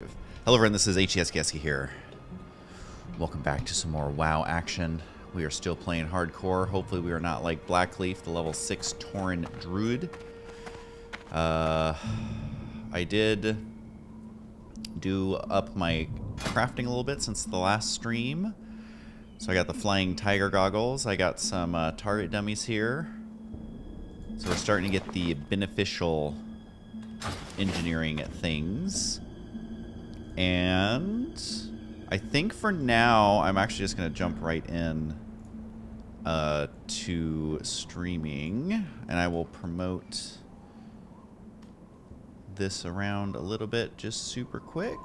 Hello everyone, this is HESKSky here. Welcome back to some more WoW action. We are still playing hardcore. Hopefully we are not like Blackleaf, the level 6 Tauren Druid. I did do up my crafting a little bit since the last stream. So I got the Flying Tiger goggles. I got some target dummies here. So we're starting to get the beneficial engineering things. And I think for now, I'm actually just going to jump right in to streaming. And I will promote this around a little bit just super quick.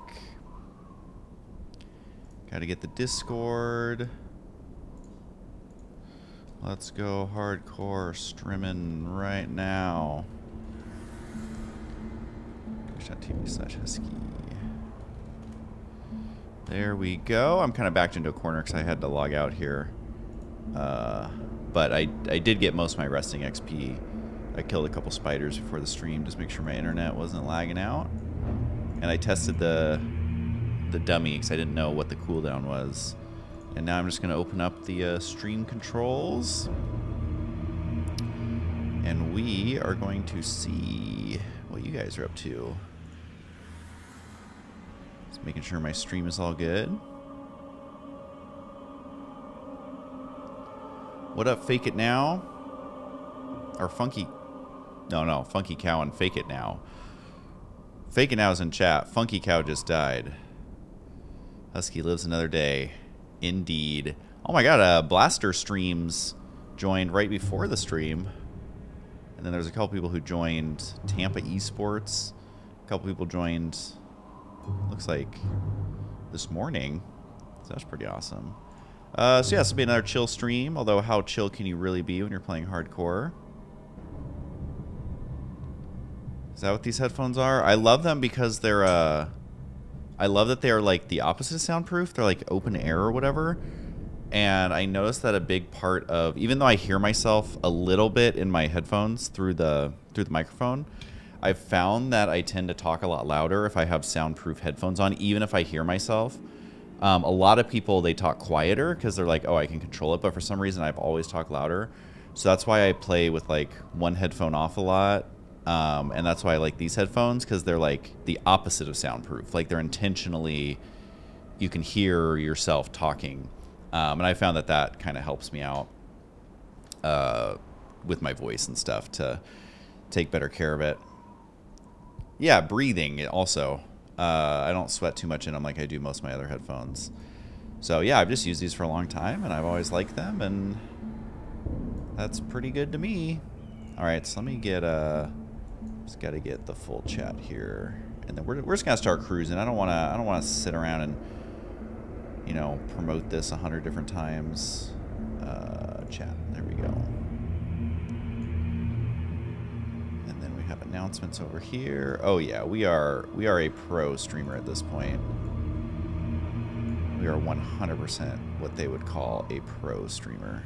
Got to get the Discord. Let's go hardcore streaming right now. Twitch.tv/husky. There we go. I'm kind of backed into a corner because I had to log out here. But I did get most of my resting XP. I killed a couple spiders before the stream, just make sure my internet wasn't lagging out. And I tested the dummy because I didn't know what the cooldown was. And now I'm just going to open up the stream controls. And we are going to see what you guys are up to. Just making sure my stream is all good. What up, Fake It Now? Or Funky... No, Funky Cow and Fake It Now. Fake It Now is in chat. Funky Cow just died. Husky lives another day. Indeed. Oh my god, Blaster Streams joined right before the stream. And then there's a couple people who joined Tampa Esports. A couple people joined, looks like, this morning. So that's pretty awesome. So yeah, this will be another chill stream. Although, how chill can you really be when you're playing hardcore? Is that what these headphones are? I love them because they're, I love that they are like the opposite of soundproof. They're like open air or whatever. And I noticed that a big part of, even though I hear myself a little bit in my headphones through the microphone, I've found that I tend to talk a lot louder if I have soundproof headphones on, even if I hear myself. A lot of people, they talk quieter because they're like, oh, I can control it. But for some reason, I've always talked louder. So that's why I play with like one headphone off a lot. And that's why I like these headphones, because they're like the opposite of soundproof. Like they're intentionally, you can hear yourself talking. And I found that that kind of helps me out with my voice and stuff to take better care of it. Yeah, breathing also. I don't sweat too much in them like I do most of my other headphones. So yeah, I've just used these for a long time, and I've always liked them, and that's pretty good to me. All right, so let me get just got to get the full chat here, and then we're just gonna start cruising. I don't want to sit around and, you know, promote this 100 different times. Chat, there we go. And then we have announcements over here. Oh yeah, we are a pro streamer at this point. We are 100% what they would call a pro streamer.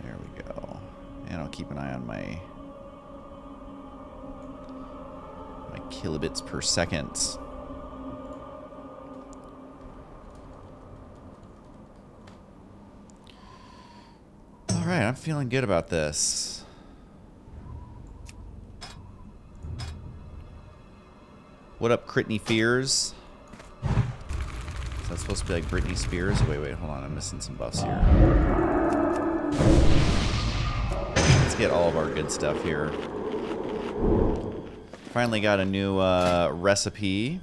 There we go. And I'll keep an eye on my kilobits per second. All right, I'm feeling good about this. What up, Critney Fears? Is that supposed to be like Britney Spears? Wait, hold on. I'm missing some buffs here. Let's get all of our good stuff here. Finally got a new recipe.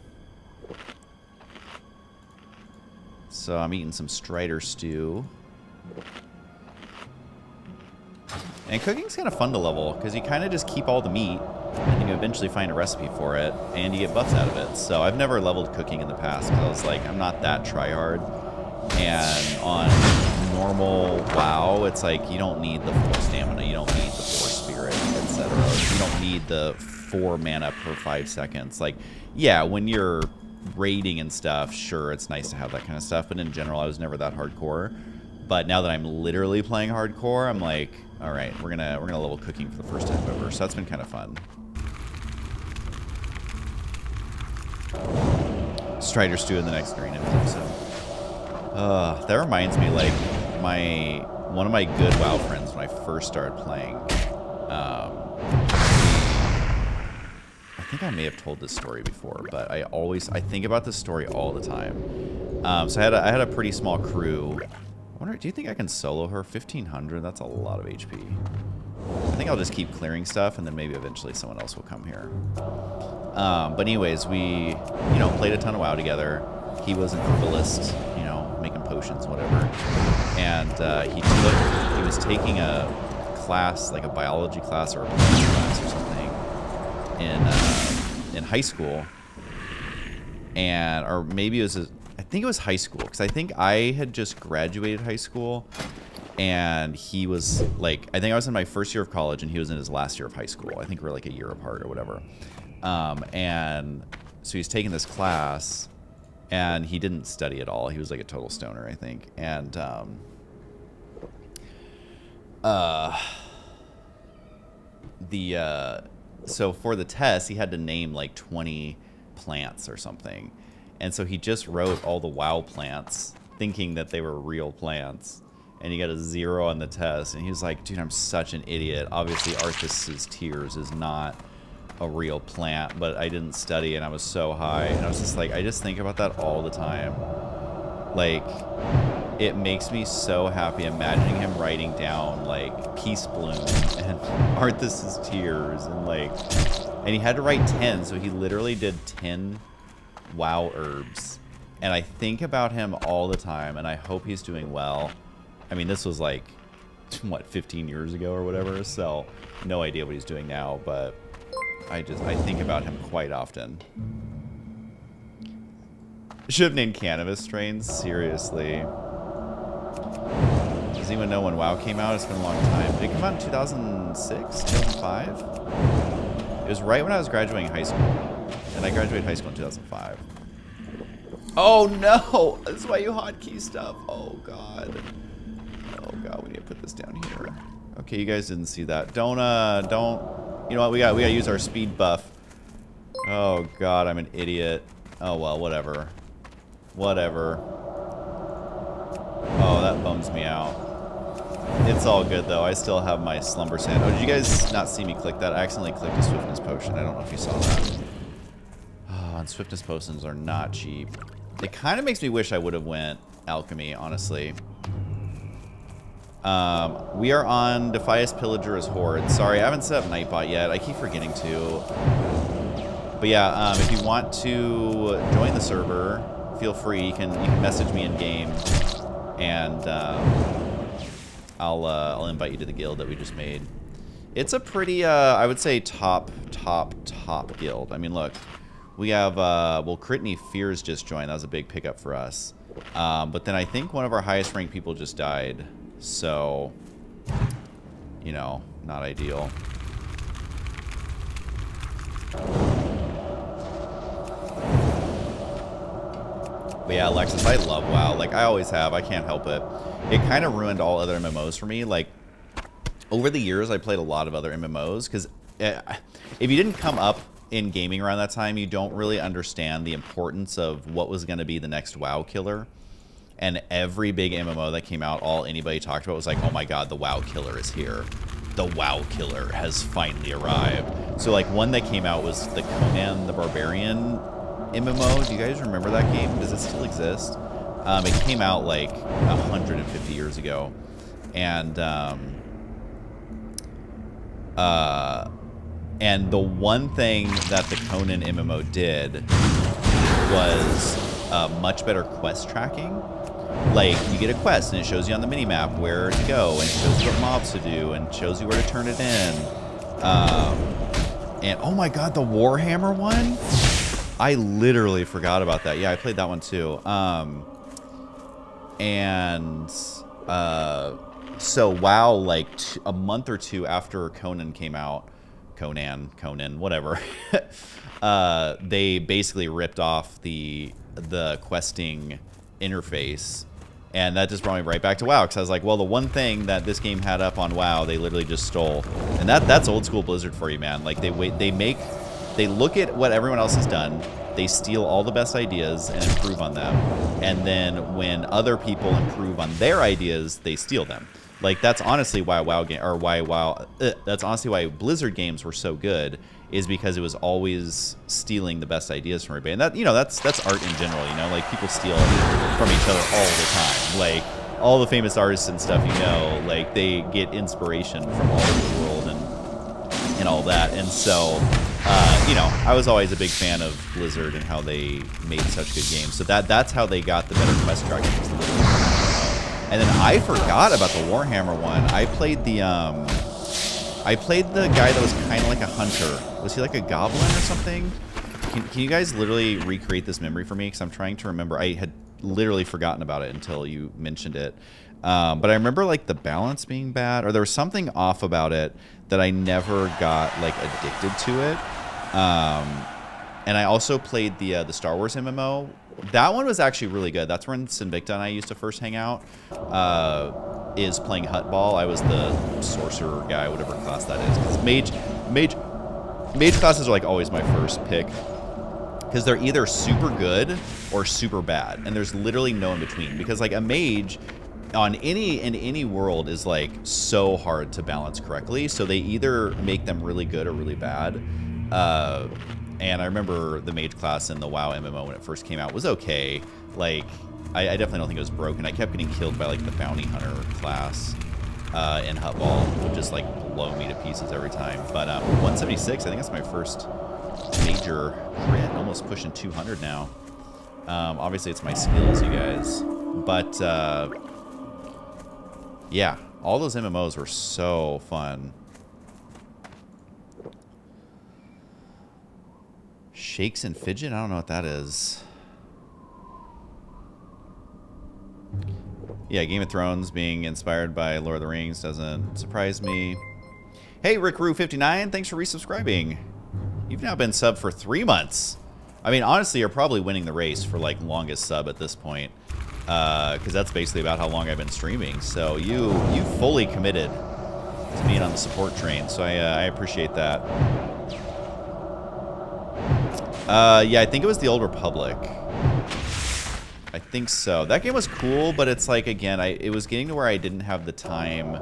So I'm eating some Strider stew. And cooking's kind of fun to level, because you kind of just keep all the meat, and you eventually find a recipe for it, and you get buffs out of it. So I've never leveled cooking in the past, because I was like, I'm not that tryhard. And on normal WoW, it's like you don't need the 4 stamina, you don't need the 4 spirit, etc. You don't need the 4 mana per 5 seconds. Like, yeah, when you're raiding and stuff, sure, it's nice to have that kind of stuff, but in general, I was never that hardcore. But now that I'm literally playing hardcore, I'm like, all right, we're gonna level cooking for the first time ever. So that's been kind of fun. Strider Stew in the next Green Imps episode. That reminds me, like, one of my good WoW friends when I first started playing. I think I may have told this story before, but I think about this story all the time. So I had a pretty small crew. I wonder, do you think I can solo her? 1,500? That's a lot of HP. I think I'll just keep clearing stuff, and then maybe eventually someone else will come here. But anyways, we, played a ton of WoW together. He was an herbalist, making potions, whatever. And he was taking a class, like a biology class or a plant class or something, in high school. Or maybe it was, I think it was high school, because I think I had just graduated high school. And he was like, I think I was in my first year of college and he was in his last year of high school. I think we're like a year apart or whatever. And so he's taking this class and he didn't study at all. He was like a total stoner, I think. And so for the test, he had to name like 20 plants or something. And so he just wrote all the WoW plants thinking that they were real plants. And he got a 0 on the test. And he was like, dude, I'm such an idiot. Obviously, Arthas's Tears is not a real plant, but I didn't study and I was so high. And I was just like, I just think about that all the time. Like, it makes me so happy imagining him writing down, like, Peace Bloom and Arthas's Tears. And he had to write 10, so he literally did 10 WoW herbs. And I think about him all the time, and I hope he's doing well. I mean, this was like, what, 15 years ago or whatever, so no idea what he's doing now, but I think about him quite often. Should have named cannabis strains, seriously. Does anyone know when WoW came out? It's been a long time. Did it come out in 2006, 2005? It was right when I was graduating high school, and I graduated high school in 2005. Oh no! That's why you hotkey stuff. Oh god. Oh god, we need to put this down here. Okay, you guys didn't see that. Don't. You know what? We gotta use our speed buff. Oh god, I'm an idiot. Oh well, whatever. Whatever. Oh, that bums me out. It's all good though. I still have my slumber sand. Oh, did you guys not see me click that? I accidentally clicked a swiftness potion. I don't know if you saw that. Oh, and swiftness potions are not cheap. It kind of makes me wish I would have went alchemy, honestly. We are on Defias Pillager's Horde. Sorry, I haven't set up Nightbot yet. I keep forgetting to. But yeah, if you want to join the server, feel free. You can message me in game, and I'll invite you to the guild that we just made. It's a pretty, I would say, top guild. I mean, look, we have well, Critney Fears just joined. That was a big pickup for us. But then I think one of our highest ranked people just died. So, you know, not ideal. But yeah, Alexis, I love WoW. Like, I always have. I can't help it. It kind of ruined all other MMOs for me. Like, over the years, I played a lot of other MMOs. Because if you didn't come up in gaming around that time, you don't really understand the importance of what was going to be the next WoW killer. And every big MMO that came out, all anybody talked about was like, oh my god, the WoW killer is here. The WoW killer has finally arrived. So like one that came out was the Conan the Barbarian MMO. Do you guys remember that game? Does it still exist? It came out like 150 years ago. And the one thing that the Conan MMO did was much better quest tracking. Like, you get a quest, and it shows you on the minimap where to go, and it shows you what mobs to do, and shows you where to turn it in. And, oh my god, the Warhammer one? I literally forgot about that. Yeah, I played that one too. So WoW, like, a month or two after Conan came out, Conan, whatever, they basically ripped off the questing interface, and that just brought me right back to WoW, because I was like, well, the one thing that this game had up on WoW, they literally just stole. And that's old school Blizzard for you, man. Like, they they look at what everyone else has done, they steal all the best ideas and improve on them, and then when other people improve on their ideas, they steal them. Like, that's honestly why that's honestly why Blizzard games were so good, is because it was always stealing the best ideas from everybody. And that, you know, that's art in general, you know, like people steal from each other all the time. Like, all the famous artists and stuff, you know, like they get inspiration from all over the world and all that. And so, you know, I was always a big fan of Blizzard and how they made such good games. So that's how they got the better quest structures. And then I forgot about the Warhammer one. I played the guy that was kind of like a hunter. Was he like a goblin or something? Can you guys literally recreate this memory for me? Because I'm trying to remember. I had literally forgotten about it until you mentioned it. But I remember like the balance being bad, or there was something off about it that I never got like addicted to it. And I also played the Star Wars MMO. That one was actually really good. That's when Sinvicta and I used to first hang out. Is playing Hutball. I was the sorcerer guy, whatever class that is. Because mage classes are like always my first pick, because they're either super good or super bad, and there's literally no in between. Because like a mage in any world is like so hard to balance correctly, so they either make them really good or really bad. And I remember the mage class in the WoW MMO when it first came out was okay. Like, I definitely don't think it was broken. I kept getting killed by like the bounty hunter class in Hutball, which just like blow me to pieces every time. But 176, I think that's my first major crit, almost pushing 200 now. Obviously, it's my skills, you guys. But yeah, all those MMOs were so fun. Shakes and Fidget? I don't know what that is. Yeah, Game of Thrones being inspired by Lord of the Rings doesn't surprise me. Hey, RickRoo59, thanks for resubscribing. You've now been subbed for 3 months. I mean, honestly, you're probably winning the race for, like, longest sub at this point. Because that's basically about how long I've been streaming. So you fully committed to being on the support train. So I appreciate that. Yeah, I think it was the Old Republic. I think so. That game was cool, but it's like, again, it was getting to where I didn't have the time.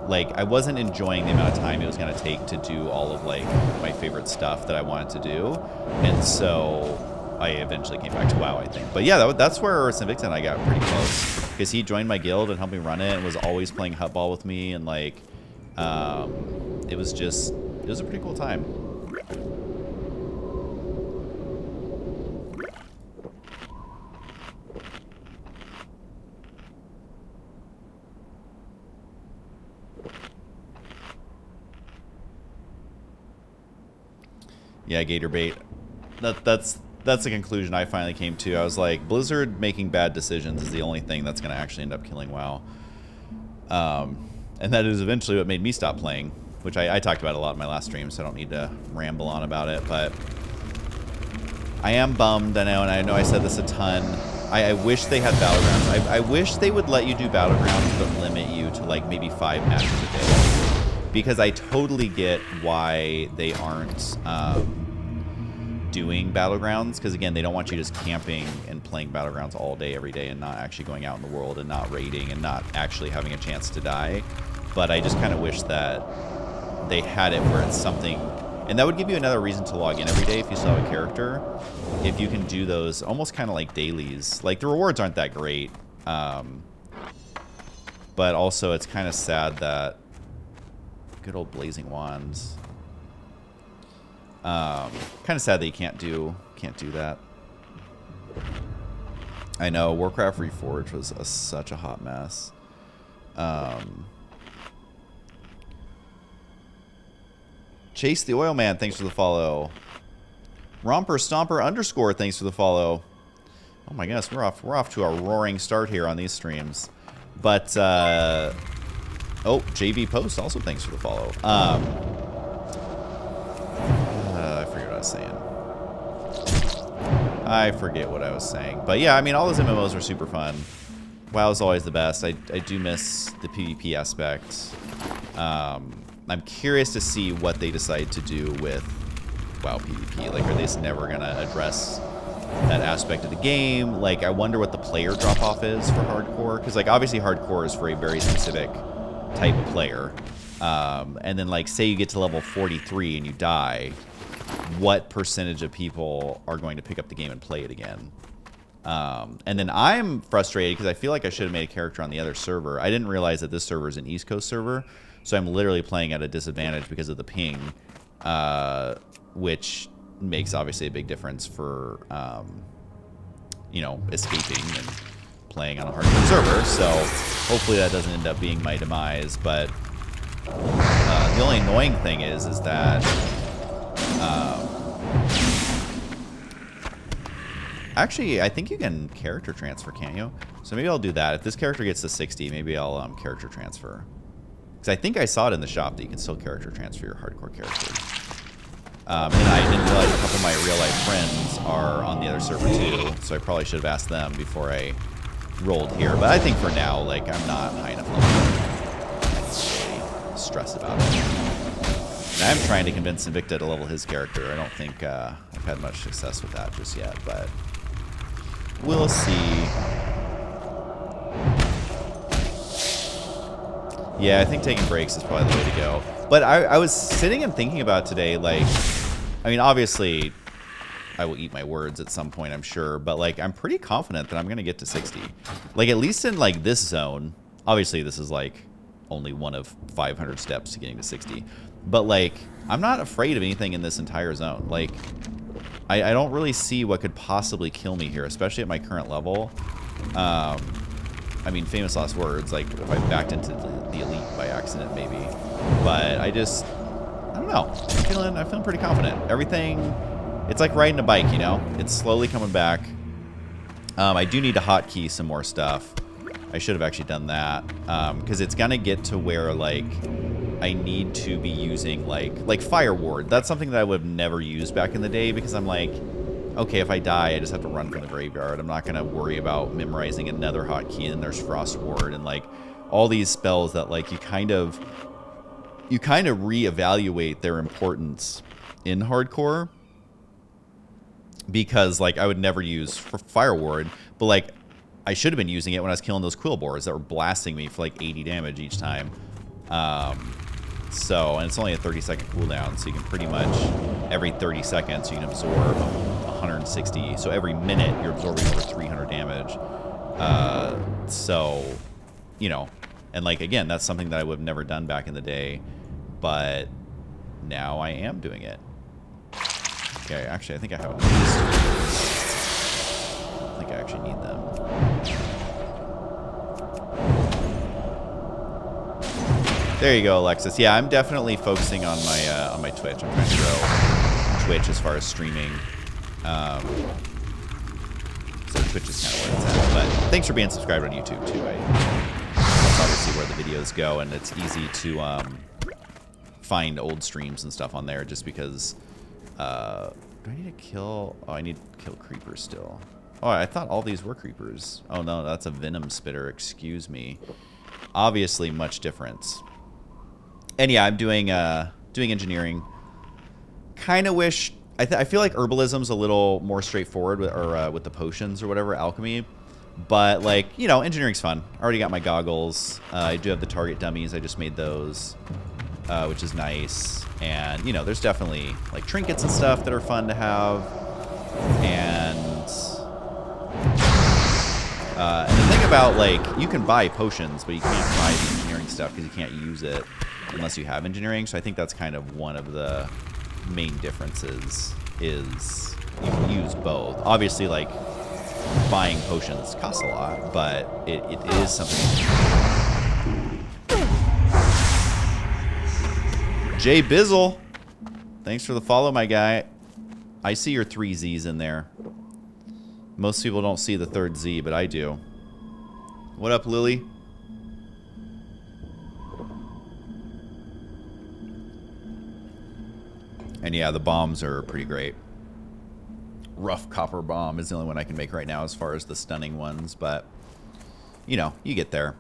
Like, I wasn't enjoying the amount of time it was going to take to do all of, like, my favorite stuff that I wanted to do. And so I eventually came back to WoW, I think. But yeah, that's where Sinvicta and I got pretty close. Because he joined my guild and helped me run it and was always playing Hutball with me. And, like, it was a pretty cool time. Yeah, Gator Bait. That's the conclusion I finally came to. I was like, Blizzard making bad decisions is the only thing that's going to actually end up killing WoW. And that is eventually what made me stop playing, which I talked about a lot in my last stream, so I don't need to ramble on about it. But I am bummed, I know, and I know I said this a ton. I wish they had Battlegrounds. I wish they would let you do Battlegrounds, but limit you to like maybe 5 matches a day. Because I totally get why they aren't doing Battlegrounds. Because, again, they don't want you just camping and playing Battlegrounds all day, every day, and not actually going out in the world and not raiding and not actually having a chance to die. But I just kind of wish that they had it where it's something... And that would give you another reason to log in every day if you still have a character. If you can do those almost kind of like dailies. Like, the rewards aren't that great. But also, it's kind of sad that... Good old Blazing Wands. Kind of sad that you can't do that. I know Warcraft Reforged was such a hot mess. Chase the Oil Man, thanks for the follow. Romper Stomper underscore, thanks for the follow. Oh my goodness, we're off to a roaring start here on these streams. But oh, JV Post also thanks for the follow. I forget what I was saying. I forget what I was saying. But yeah, I mean, all those MMOs are super fun. WoW's always the best. I do miss the PvP aspect. I'm curious to see what they decide to do with WoW PvP? Like, are they just never gonna address that aspect of the game? Like, I wonder what the player drop-off is for hardcore, because, like, obviously hardcore is for a very specific type of player. And then, like, say you get to level 43 and you die, what percentage of people are going to pick up the game and play it again? And then I'm frustrated because I feel like I should have made a character on the other server. I didn't realize that this server is an East Coast server, so I'm literally playing at a disadvantage because of the ping, which makes obviously a big difference for, you know, escaping and playing on a hardcore server. So hopefully that doesn't end up being my demise. But the only annoying thing is that actually, I think you can character transfer, can't you? So maybe I'll do that. If this character gets to 60, maybe I'll character transfer. Because I think I saw it in the shop that you can still character transfer your hardcore characters. And I didn't realize a couple of my real-life friends are on the other server too, so I probably should have asked them before I rolled here. But I think for now, like, I'm not high enough level to really stress about it. And I'm trying to convince Invicta to level his character. I don't think I've had much success with that just yet, but we'll see. Yeah, I think taking breaks is probably the way to go. But I was sitting and thinking about today, like, I mean, obviously, I will eat my words at some point, I'm sure. But, like, I'm pretty confident that I'm going to get to 60. Like, at least in, like, this zone. Obviously, this is, like, only one of 500 steps to getting to 60. But, like, I'm not afraid of anything in this entire zone. Like, I don't really see what could possibly kill me here, especially at my current level. I mean, famous last words, like, if I backed into the elite by accident, maybe. But I don't know. I'm feeling pretty confident. Everything, it's like riding a bike, you know? It's slowly coming back. I do need to hotkey some more stuff. I should have actually done that. Because it's going to get to where, like, I need to be using, like Fire Ward. That's something that I would have never used back in the day because I'm like, okay, if I die, I just have to run from the graveyard. I'm not going to worry about memorizing another hotkey, and there's Frost Ward and, like, all these spells that, like, you kind of reevaluate their importance in hardcore because, like, I would never use Fire Ward, but, like, I should have been using it when I was killing those Quill Boars that were blasting me for, like, 80 damage each time. So, and it's only a 30-second cooldown, so you can pretty much, every 30 seconds, you can absorb 160. So every minute, you're absorbing over 300 damage. So, you know, and, like, again, that's something that I would have never done back in the day, but now I am doing it. Okay, actually, I think I have these. I think I actually need them. There you go, Alexis. Yeah, I'm definitely focusing on my Twitch. I'm trying to grow Twitch as far as streaming. So Twitch is kind of where it's at. But thanks for being subscribed on YouTube too. That's obviously where the videos go, and it's easy to find old streams and stuff on there. Just because, do I need to kill? Oh, I need to kill creepers still. Oh, I thought all these were creepers. Oh no, that's a venom spitter. Excuse me. Obviously, much difference. And yeah, I'm doing engineering. Kind of wish I feel like herbalism's a little more straightforward with the potions or whatever, alchemy. But, like, you know, engineering's fun. I already got my goggles. I do have the target dummies. I just made those, which is nice. And, you know, there's definitely, like, trinkets and stuff that are fun to have. And the thing about, like, you can buy potions, but you can't buy the engineering stuff because you can't use it unless you have engineering. So I think that's kind of one of the main differences is you can use both. Obviously, like, buying potions costs a lot, but it is something. Jay Bizzle, thanks for the follow, my guy. I see your 3 Z's in there. Most people don't see the 3rd Z, but I do. What up, Lily? And yeah, the bombs are pretty great. Rough copper bomb is the only one I can make right now as far as the stunning ones, but you know, you get there.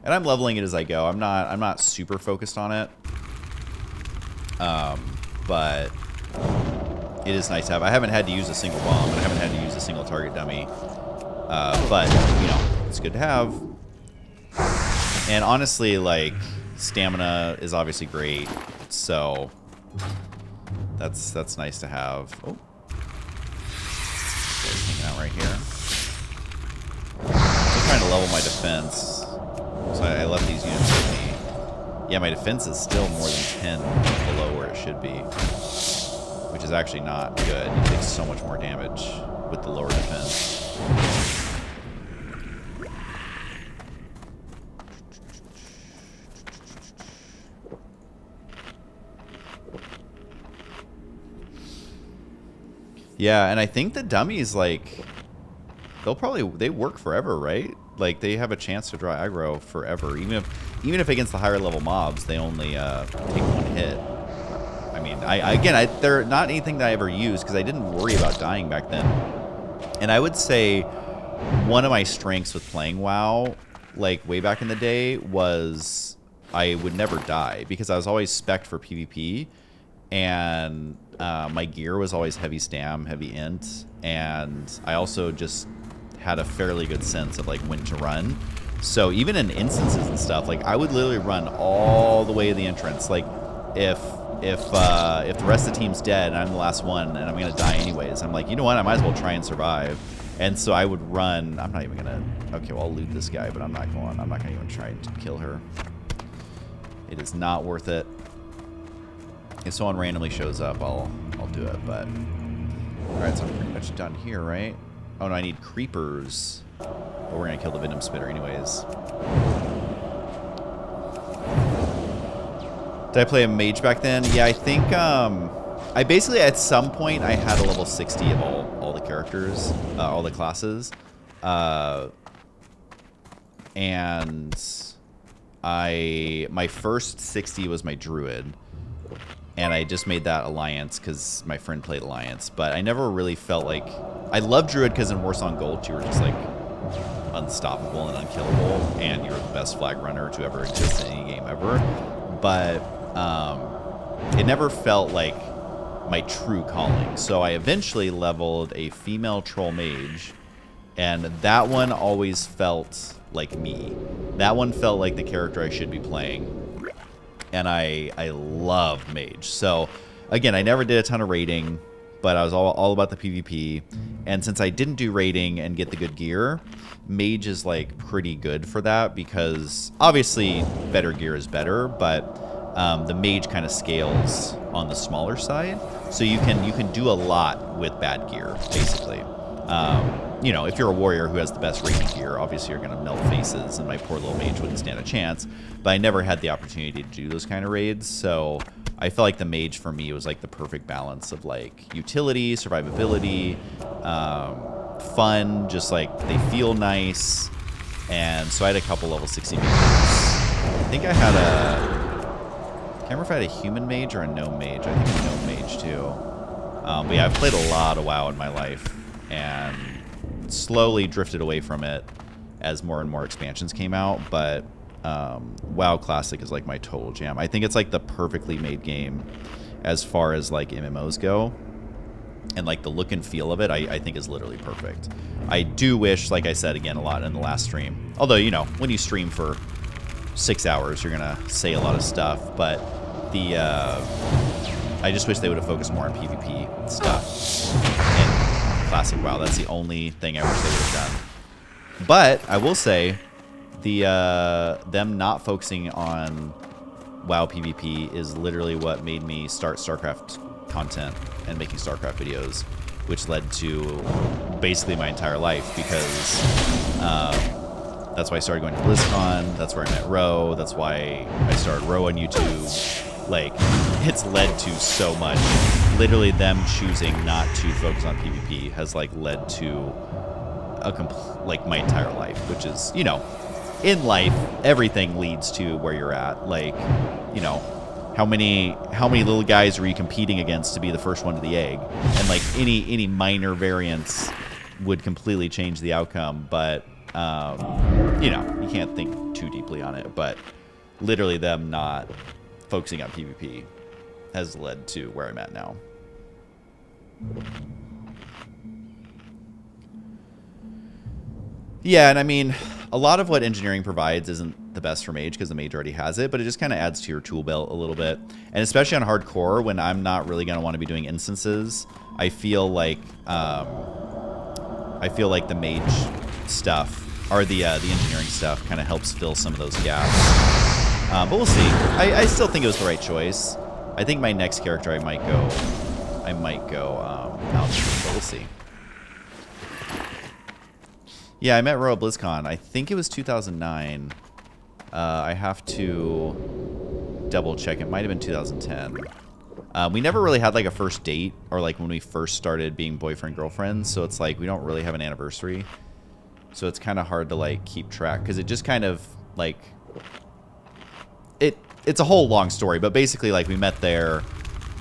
And I'm leveling it as I go. I'm not super focused on it. But it is nice to have. I haven't had to use a single bomb, and I haven't had to use a single target dummy. But, you know, it's good to have. And honestly, like, stamina is obviously great, so that's nice to have. Oh. Hanging out right here. I'm trying to level my defense, so I left these units with me. Yeah, my defense is still more than 10 below where it should be, which is actually not good. You take so much more damage with the lower defense. Yeah, and I think the dummies, like, they work forever, right? Like, they have a chance to draw aggro forever. Even if against the higher level mobs, they only take one hit. I mean, they're not anything that I ever used because I didn't worry about dying back then. And I would say one of my strengths with playing WoW, like, way back in the day, was I would never die because I was always spec'd for PvP. And my gear was always heavy stam, heavy int, and I also just had a fairly good sense of like when to run. So even in instances and stuff, like I would literally run all the way to the entrance. Like if the rest of the team's dead and I'm the last one and I'm gonna die anyways, I'm like, you know what? I might as well try and survive. And so I would run. I'm not even gonna. Okay, well I'll loot this guy, but I'm not gonna even try to kill her. It is not worth it. If someone randomly shows up, I'll do it, but... Alright, so I'm pretty much done here, right? Oh, no, I need creepers. But we're gonna kill the Venom Spitter anyways. Did I play a mage back then? Yeah, I think, I basically, at some point, I had a level 60 of all the characters, all the classes. And my first 60 was my Druid. And I just made that Alliance because my friend played Alliance. But I never really felt like... I love Druid because in Warsong Gold, you were just like unstoppable and unkillable. And you're the best flag runner to ever exist in any game ever. But it never felt like my true calling. So I eventually leveled a female Troll Mage. And that one always felt like me. That one felt like the character I should be playing. And I love Mage. So, again, I never did a ton of raiding, but I was all about the PvP. And since I didn't do raiding and get the good gear, Mage is, like, pretty good for that because, obviously, better gear is better, but the Mage kind of scales on the smaller side. So you can do a lot with bad gear, basically. You know, if you're a warrior who has the best raiding gear, obviously you're going to melt faces, and my poor little mage wouldn't stand a chance. But I never had the opportunity to do those kind of raids, so I felt like the mage for me was like the perfect balance of like utility, survivability, fun, just like they feel nice. And so I had a couple level 60 mages. I think I had I can't remember if I had a human mage or a gnome mage. I think a gnome mage too. But yeah, I've played a lot of WoW in my life, and slowly drifted away from it as more and more expansions came out, but WoW Classic is like my total jam. I think it's like the perfectly made game as far as like MMOs go, and like the look and feel of it I think is literally perfect. I do wish, like I said again a lot in the last stream, although you know when you stream for 6 hours you're gonna say a lot of stuff, but the I just wish they would have focused more on PvP stuff and Classic WoW. That's the only thing I wish they would have done. But I will say, them not focusing on WoW PvP is literally what made me start StarCraft content and making StarCraft videos, which led to basically my entire life because that's why I started going to BlizzCon. That's where I met Ro. That's why I started Ro on YouTube. Like, it's led to so much. Literally them choosing not to focus on PvP has like led to like my entire life, which is, you know, in life everything leads to where you're at. Like, you know, how many little guys are you competing against to be the first one to the egg? And like any minor variance would completely change the outcome, but you know, you can't think too deeply on it, but literally them not focusing on PvP has led to where I'm at now. Yeah, and I mean, a lot of what engineering provides isn't the best for mage because the mage already has it, but it just kind of adds to your tool belt a little bit. And especially on hardcore, when I'm not really going to want to be doing instances, I feel like the mage stuff, or the engineering stuff, kind of helps fill some of those gaps. But we'll see. I still think it was the right choice. I think my next character I might go Alchemy, but we'll see. Yeah, I met Ro at BlizzCon. I think it was 2009. I have to double check. It might have been 2010. We never really had like a first date, or like when we first started being boyfriend girlfriend. So it's like we don't really have an anniversary. So it's kind of hard to like keep track because it just kind of like it's a whole long story. But basically, like we met there.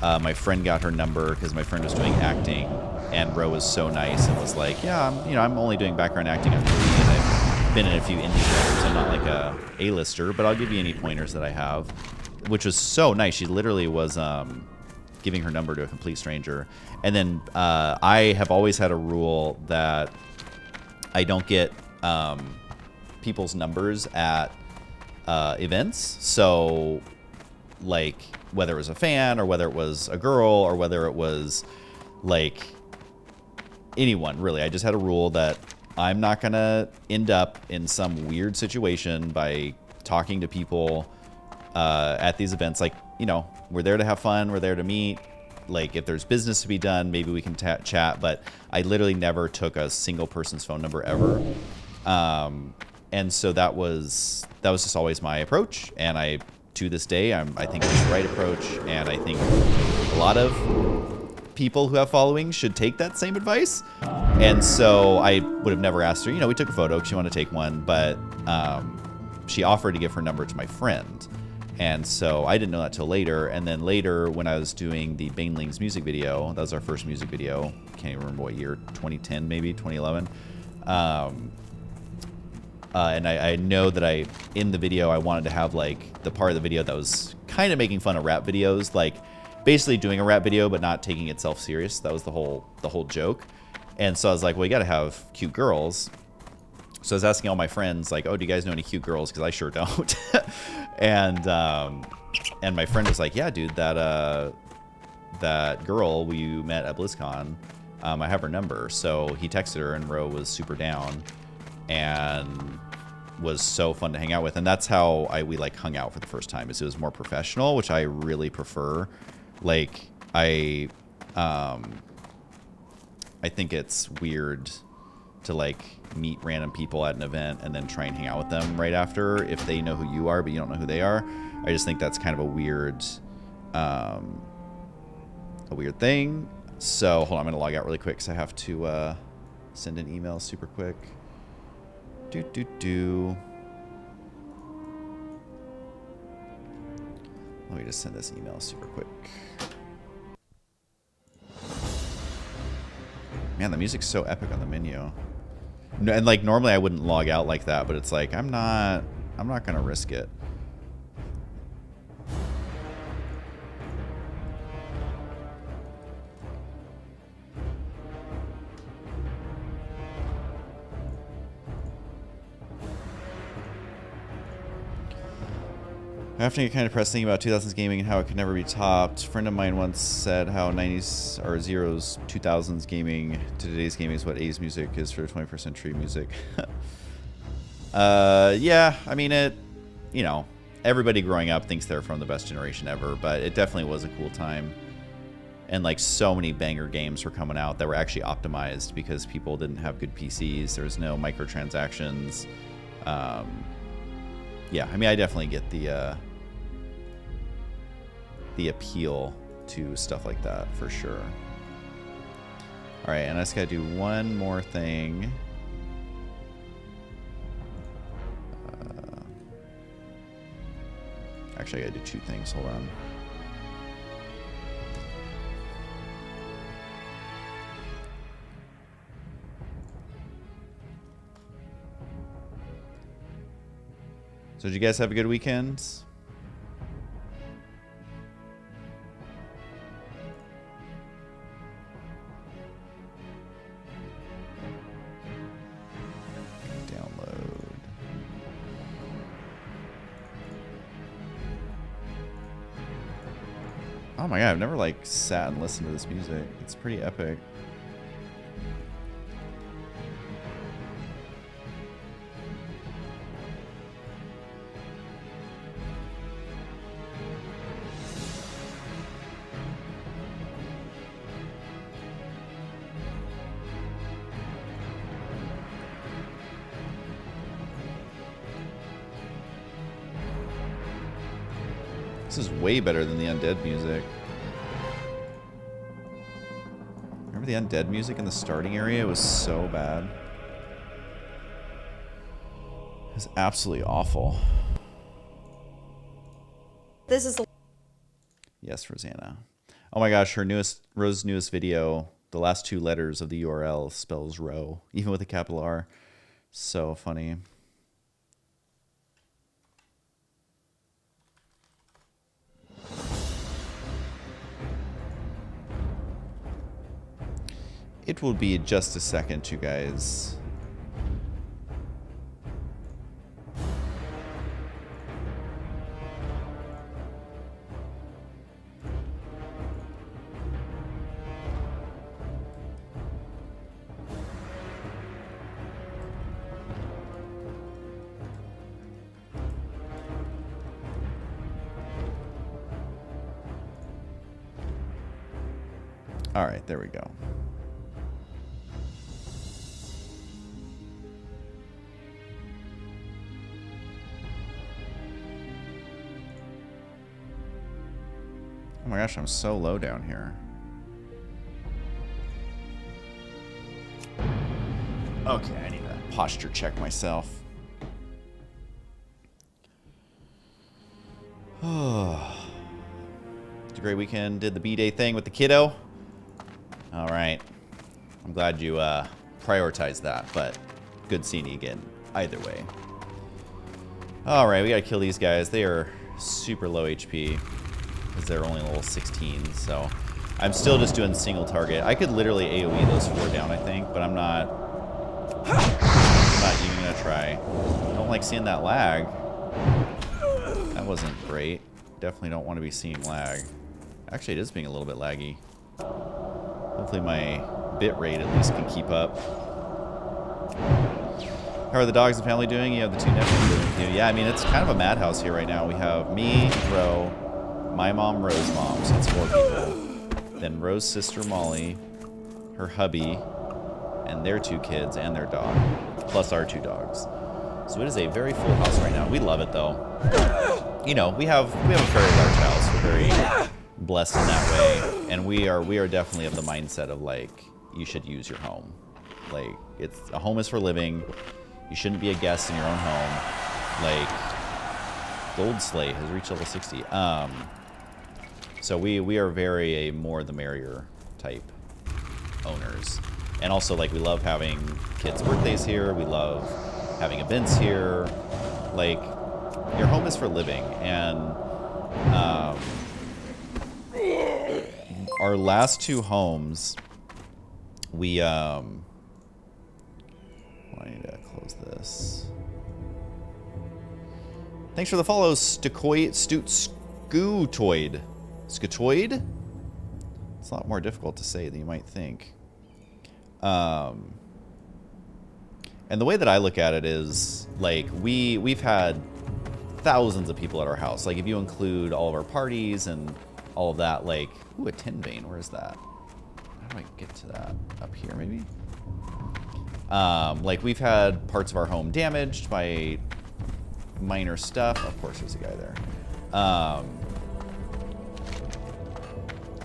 My friend got her number because my friend was doing acting. And Ro was so nice and was like, yeah, I'm only doing background acting on TV, and I've been in a few indie films. I'm not like a A-lister, but I'll give you any pointers that I have, which was so nice. She literally was giving her number to a complete stranger. And then I have always had a rule that I don't get people's numbers at events. So, like, whether it was a fan or whether it was a girl or whether it was, like, anyone, really. I just had a rule that I'm not going to end up in some weird situation by talking to people at these events. Like, we're there to have fun. We're there to meet. Like, if there's business to be done, maybe we can chat. But I literally never took a single person's phone number ever. And so that was just always my approach. And to this day, I think it's the right approach. And I think a lot of people who have followings should take that same advice. And so I would have never asked her. We took a photo because she wanted to take one, but she offered to give her number to my friend. And so I didn't know that till later. And then later, when I was doing the Banelings music video, that was our first music video. Can't even remember what year, 2010 maybe, 2011. And I know that in the video, I wanted to have like the part of the video that was kind of making fun of rap videos, like basically doing a rap video but not taking itself serious. That was the whole joke. And so I was like, well, you got to have cute girls. So I was asking all my friends, like, oh, do you guys know any cute girls? Because I sure don't. And my friend was like, yeah, dude, that girl we met at BlizzCon, I have her number. So he texted her, and Ro was super down and was so fun to hang out with. And that's how we like hung out for the first time. It was more professional, which I really prefer. Like, I think it's weird to like meet random people at an event and then try and hang out with them right after if they know who you are but you don't know who they are. I just think that's kind of a weird thing. So hold on, I'm gonna log out really quick because I have to send an email super quick. Let me just send this email super quick. Man, the music's so epic on the menu. And like normally I wouldn't log out like that, but it's like I'm not gonna risk it. I often get kind of depressed thinking about 2000s gaming and how it could never be topped. A friend of mine once said how 90s or zeros 2000s gaming to today's gaming is what 80s music is for 21st century music. Yeah, I mean, everybody growing up thinks they're from the best generation ever, but it definitely was a cool time. And like so many banger games were coming out that were actually optimized because people didn't have good PCs. There was no microtransactions. Yeah, I mean, I definitely get the appeal to stuff like that for sure. All right, and I just gotta do one more thing. Actually, I gotta do two things. Hold on. So did you guys have a good weekend? Oh my god, I've never like sat and listened to this music. It's pretty epic. This is way better than the undead music. Remember the undead music in the starting area? It was so bad. It was absolutely awful. This is... Yes, Rosanna. Oh my gosh, Rose's newest video, the last 2 letters of the URL spells row, even with a capital R. So funny. It will be just a second, you guys. All right, there we go. Oh my gosh, I'm so low down here. Okay, I need to posture check myself. Oh. It's a great weekend. Did the B-Day thing with the kiddo. All right. I'm glad you prioritized that, but good seeing you again either way. All right, we got to kill these guys. They are super low HP. Because they're only level 16, so I'm still just doing single target. I could literally AoE those 4 down, I think, but I'm not even gonna try. I don't like seeing that lag. That wasn't great. Definitely don't want to be seeing lag. Actually, it is being a little bit laggy. Hopefully my bit rate at least can keep up. How are the dogs and family doing? You have the 2 nephews living with you. Yeah, I mean, it's kind of a madhouse here right now. We have me, Ro, my mom, Rose's mom, so it's 4 people. Then Rose's sister, Molly, her hubby, and their 2 kids and their dog, plus our 2 dogs. So it is a very full house right now. We love it, though. You know, we have a very large house. We're very blessed in that way, and we are definitely of the mindset of, like, you should use your home. Like, a home is for living. You shouldn't be a guest in your own home. Like, Gold Slate has reached level 60. So we are very a more the merrier type owners. And also, like, we love having kids' birthdays here. We love having events here. Like, your home is for living. And our last 2 homes, we I need to close this. Thanks for the follow, Scootoid. Scootoid? It's a lot more difficult to say than you might think. And the way that I look at it is, like, we've had thousands of people at our house. Like, if you include all of our parties and all of that, like, ooh, a tin vein. Where is that? How do I get to that? Up here, maybe? Like, we've had parts of our home damaged by minor stuff. Of course, there's a guy there.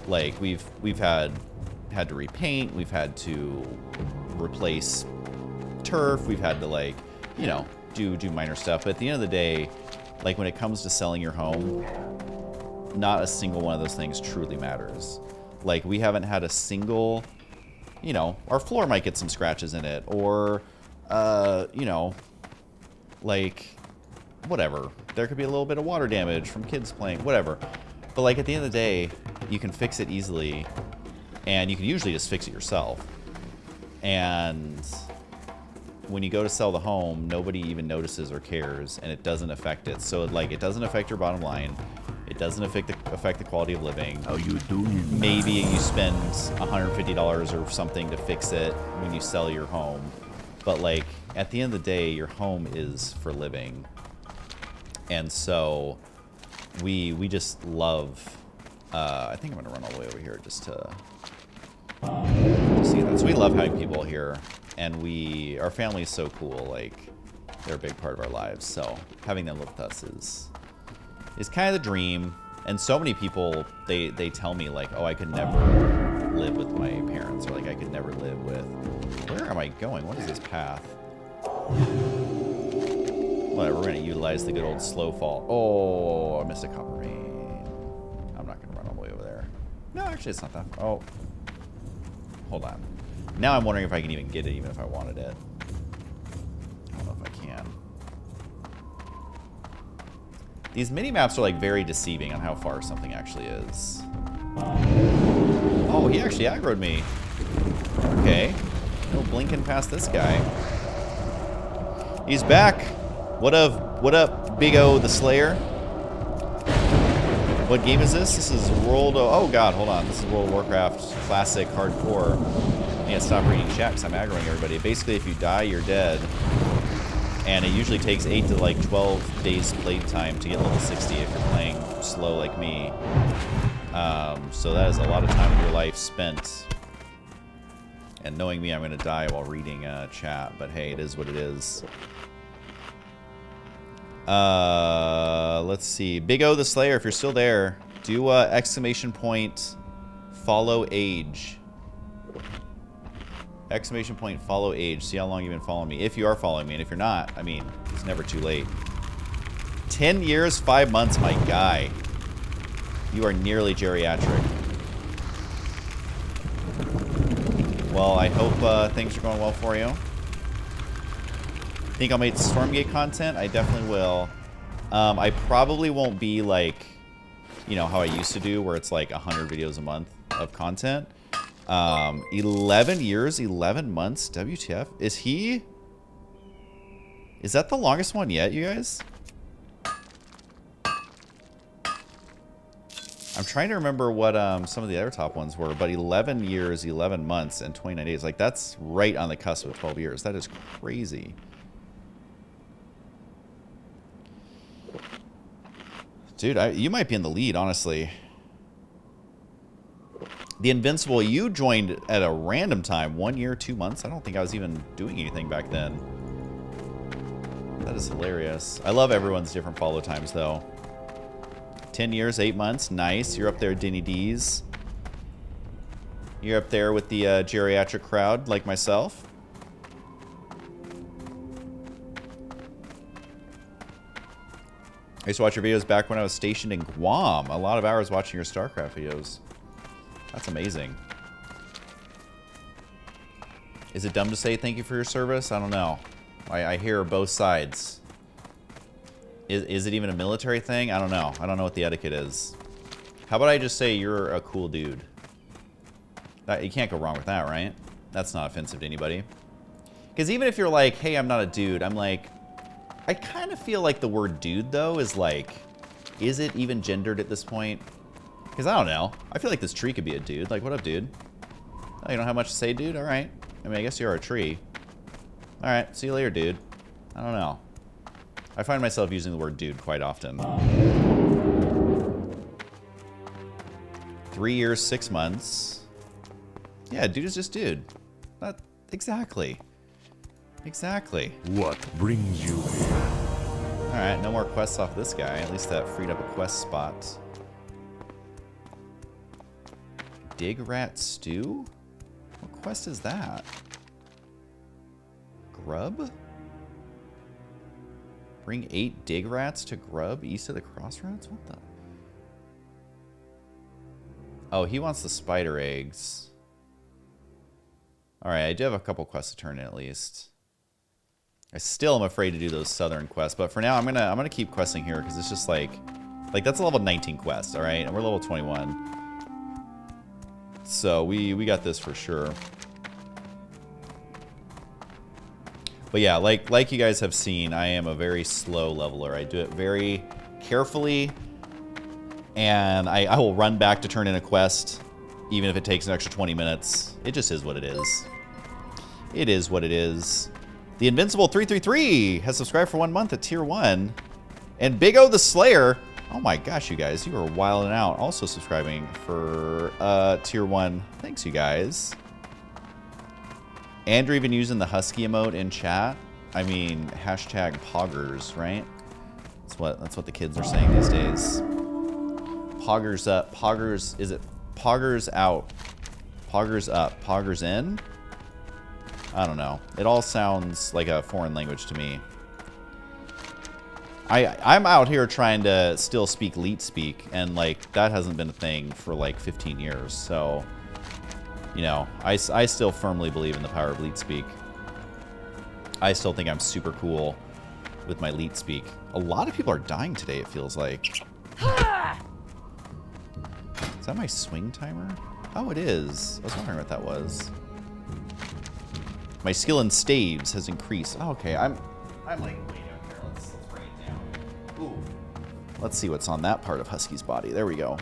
Like, we've had to repaint. We've had to replace turf. We've had to, like, you know, do minor stuff. But at the end of the day, like, when it comes to selling your home, not a single one of those things truly matters. Like, we haven't had a single, you know, our floor might get some scratches in it, or, you know, like, whatever. There could be a little bit of water damage from kids playing, whatever. But, like, at the end of the day, you can fix it easily, and you can usually just fix it yourself. And when you go to sell the home, nobody even notices or cares, and it doesn't affect it. So, like, it doesn't affect your bottom line. It doesn't affect the quality of living. How you doing? Maybe you spend $150 or something to fix it when you sell your home. But, like, at the end of the day, your home is for living. And so, we just love... I think I'm going to run all the way over here just to see that. So we love having people here. And our family is so cool. Like, they're a big part of our lives. So, having them live with us is kind of the dream. And so many people, they tell me, like, oh, I could never live with my parents. Or, like, I could never live with... Where am I going? What is this path? Whatever, we're going to utilize the good old slow fall. Oh, I missed a copper vein. I'm not going to run all the way over there. No, actually, it's not that... Oh. Hold on. Now I'm wondering if I can even get it, even if I wanted it. I don't know if I can. These mini-maps are, like, very deceiving on how far something actually is. Oh, he actually aggroed me. Okay. No blinking past this guy. He's back. What up, Big O the Slayer? What game is this? This is oh god, hold on. This is World of Warcraft Classic Hardcore. I need to stop reading chat because I'm aggroing everybody. Basically, if you die, you're dead. And it usually takes 8 to like 12 days playtime to get level 60 if you're playing slow like me. So that is a lot of time of your life spent. And knowing me, I'm going to die while reading chat. But hey, it is what it is. Let's see. Big O the Slayer, if you're still there, do exclamation point follow age. Exclamation point follow age. See how long you've been following me. If you are following me, and if you're not, I mean, it's never too late. 10 years, 5 months, my guy. You are nearly geriatric. Well, I hope things are going well for you. Think I'll make Stormgate content? I definitely will. I probably won't be like, you know, how I used to do, where it's like 100 videos a month of content. 11 years, 11 months, WTF. Is that the longest one yet, you guys? I'm trying to remember what some of the other top ones were, but 11 years, 11 months, and 29 days. Like, that's right on the cusp of 12 years. That is crazy. Dude, you might be in the lead, honestly. The Invincible, you joined at a random time. 1 year, 2 months. I don't think I was even doing anything back then. That is hilarious. I love everyone's different follow times, though. 10 years, 8 months. Nice. You're up there, Denny D's. You're up there with the geriatric crowd, like myself. I used to watch your videos back when I was stationed in Guam. A lot of hours watching your StarCraft videos. That's amazing. Is it dumb to say thank you for your service? I don't know. I hear both sides. Is it even a military thing? I don't know. I don't know what the etiquette is. How about I just say you're a cool dude? You can't go wrong with that, right? That's not offensive to anybody. Because even if you're like, hey, I'm not a dude, I'm like, I kind of feel like the word dude, though, is like, is it even gendered at this point? Because I don't know. I feel like this tree could be a dude. Like, what up, dude? Oh, you don't have much to say, dude? All right. I mean, I guess you are a tree. All right. See you later, dude. I don't know. I find myself using the word dude quite often. 3 years, 6 months. Yeah, dude is just dude. Not exactly. Exactly. What brings you here? Alright, no more quests off this guy. At least that freed up a quest spot. Dig Rat Stew? What quest is that? Grub? Bring 8 dig rats to Grub east of the crossroads? What the? Oh, he wants the spider eggs. Alright, I do have a couple quests to turn in at least. I still am afraid to do those southern quests, but for now I'm gonna keep questing here because it's just like that's a level 19 quest, all right, and we're level 21, so we got this for sure. But yeah, like you guys have seen, I am a very slow leveler. I do it very carefully, And I will run back to turn in a quest, even if it takes an extra 20 minutes. It just is what it is. It is what it is. The Invincible 333 has subscribed for 1 month at tier 1. And Big O the Slayer, oh my gosh, you guys, you are wilding out. Also subscribing for tier 1. Thanks, you guys. Andrew even using the husky emote in chat. I mean, hashtag poggers, right? That's what the kids are saying these days. Poggers up, poggers, is it poggers out? Poggers up, poggers in? I don't know. It all sounds like a foreign language to me. I'm out here trying to still speak Leet speak, and like that hasn't been a thing for like 15 years. So, you know, I still firmly believe in the power of Leet speak. I still think I'm super cool with my Leet speak. A lot of people are dying today, it feels like. Is that my swing timer? Oh, it is. I was wondering what that was. My skill in staves has increased. Oh, okay, I'm like way down here. Let's bring it down. Ooh. Let's see what's on that part of Husky's body. There we go.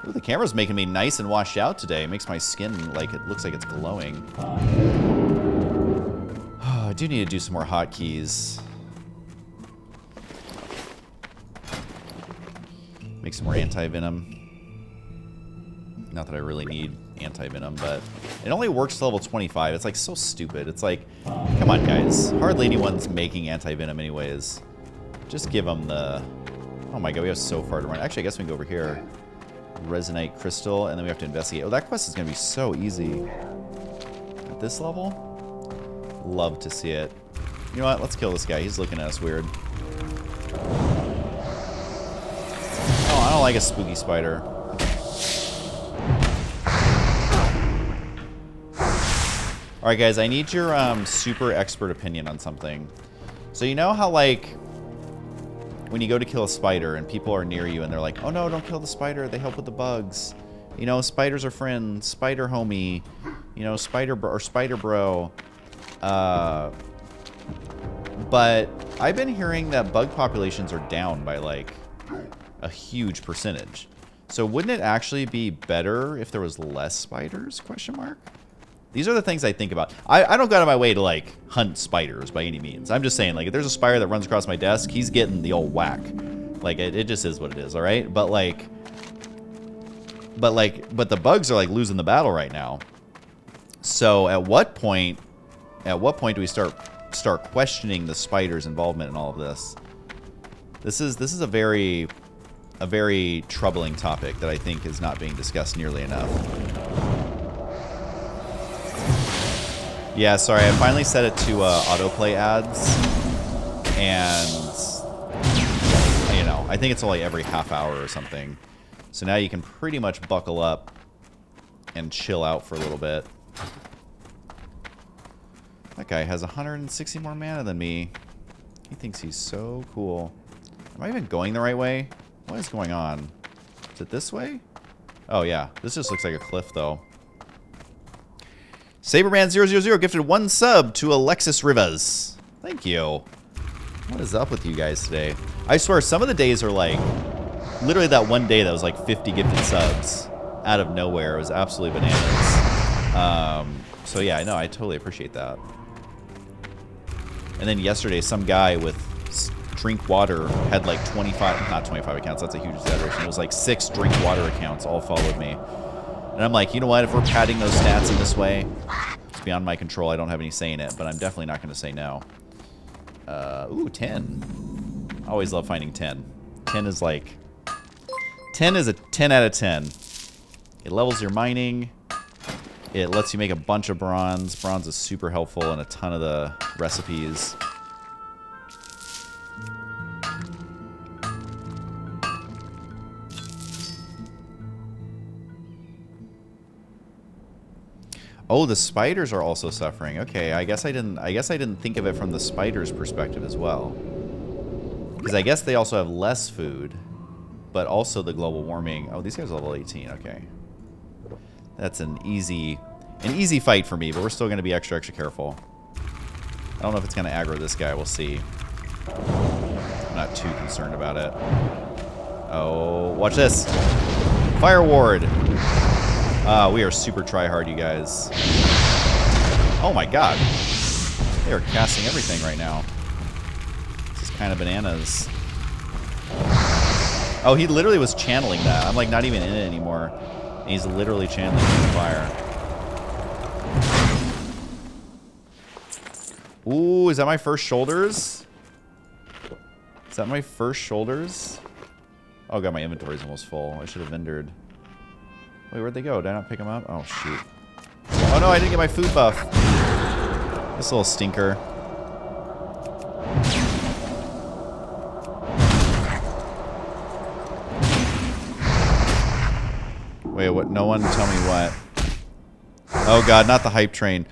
Ooh, the camera's making me nice and washed out today. It makes my skin like it looks like it's glowing. Oh, I do need to do some more hotkeys. Make some more anti-venom. Not that I really need anti-venom, but it only works to level 25. It's like so stupid. It's like, come on, guys. Hardly anyone's making anti-venom anyways. Just give them the... Oh my god, we have so far to run. Actually, I guess we can go over here. Resonate Crystal, and then we have to investigate. Oh, that quest is going to be so easy. At this level? Love to see it. You know what? Let's kill this guy. He's looking at us weird. Oh, I don't like a spooky spider. Alright guys, I need your super expert opinion on something. So you know how like when you go to kill a spider and people are near you and they're like, oh no, don't kill the spider, they help with the bugs. You know, spiders are friends, spider homie, you know, spider bro. But I've been hearing that bug populations are down by like a huge percentage. So wouldn't it actually be better if there was less spiders, question mark? These are the things I think about. I don't go out of my way to, like, hunt spiders by any means. I'm just saying, like, if there's a spider that runs across my desk, he's getting the old whack. Like, it just is what it is, all right? But the bugs are, like, losing the battle right now. So at what point do we start questioning the spider's involvement in all of this? This is a very troubling topic that I think is not being discussed nearly enough. Yeah, sorry, I finally set it to autoplay ads, and, you know, I think it's only every half hour or something. So now you can pretty much buckle up and chill out for a little bit. That guy has 160 more mana than me. He thinks he's so cool. Am I even going the right way? What is going on? Is it this way? Oh, yeah. This just looks like a cliff, though. Saberman000 gifted 1 sub to Alexis Rivas. Thank you. What is up with you guys today? I swear, some of the days are like... Literally that one day that was like 50 gifted subs out of nowhere. It was absolutely bananas. So yeah, no, I totally appreciate that. And then yesterday, some guy with drink water had like 25... Not 25 accounts, that's a huge exaggeration. It was like 6 drink water accounts all followed me. And I'm like, you know what? If we're padding those stats in this way, it's beyond my control. I don't have any say in it, but I'm definitely not going to say no. Ooh, 10. I always love finding 10. 10 is like... 10 is a 10 out of 10. It levels your mining. It lets you make a bunch of bronze. Bronze is super helpful in a ton of the recipes. Oh, the spiders are also suffering. Okay, I guess I didn't think of it from the spiders' perspective as well. Because I guess they also have less food, but also the global warming. Oh, these guys are level 18. Okay, that's an easy fight for me, but we're still going to be extra careful. I don't know if it's going to aggro this guy. We'll see. I'm not too concerned about it. Oh, watch this. Fire ward. We are super try-hard, you guys. Oh my god. They are casting everything right now. This is kind of bananas. Oh, he literally was channeling that. I'm like not even in it anymore. And he's literally channeling fire. Ooh, is that my first shoulders? Is that my first shoulders? Oh god, my inventory's almost full. I should have vendored. Wait, where'd they go? Did I not pick them up? Oh shoot. Oh no, I didn't get my food buff. This little stinker. Wait, what? No one tell me what. Oh god, not the hype train.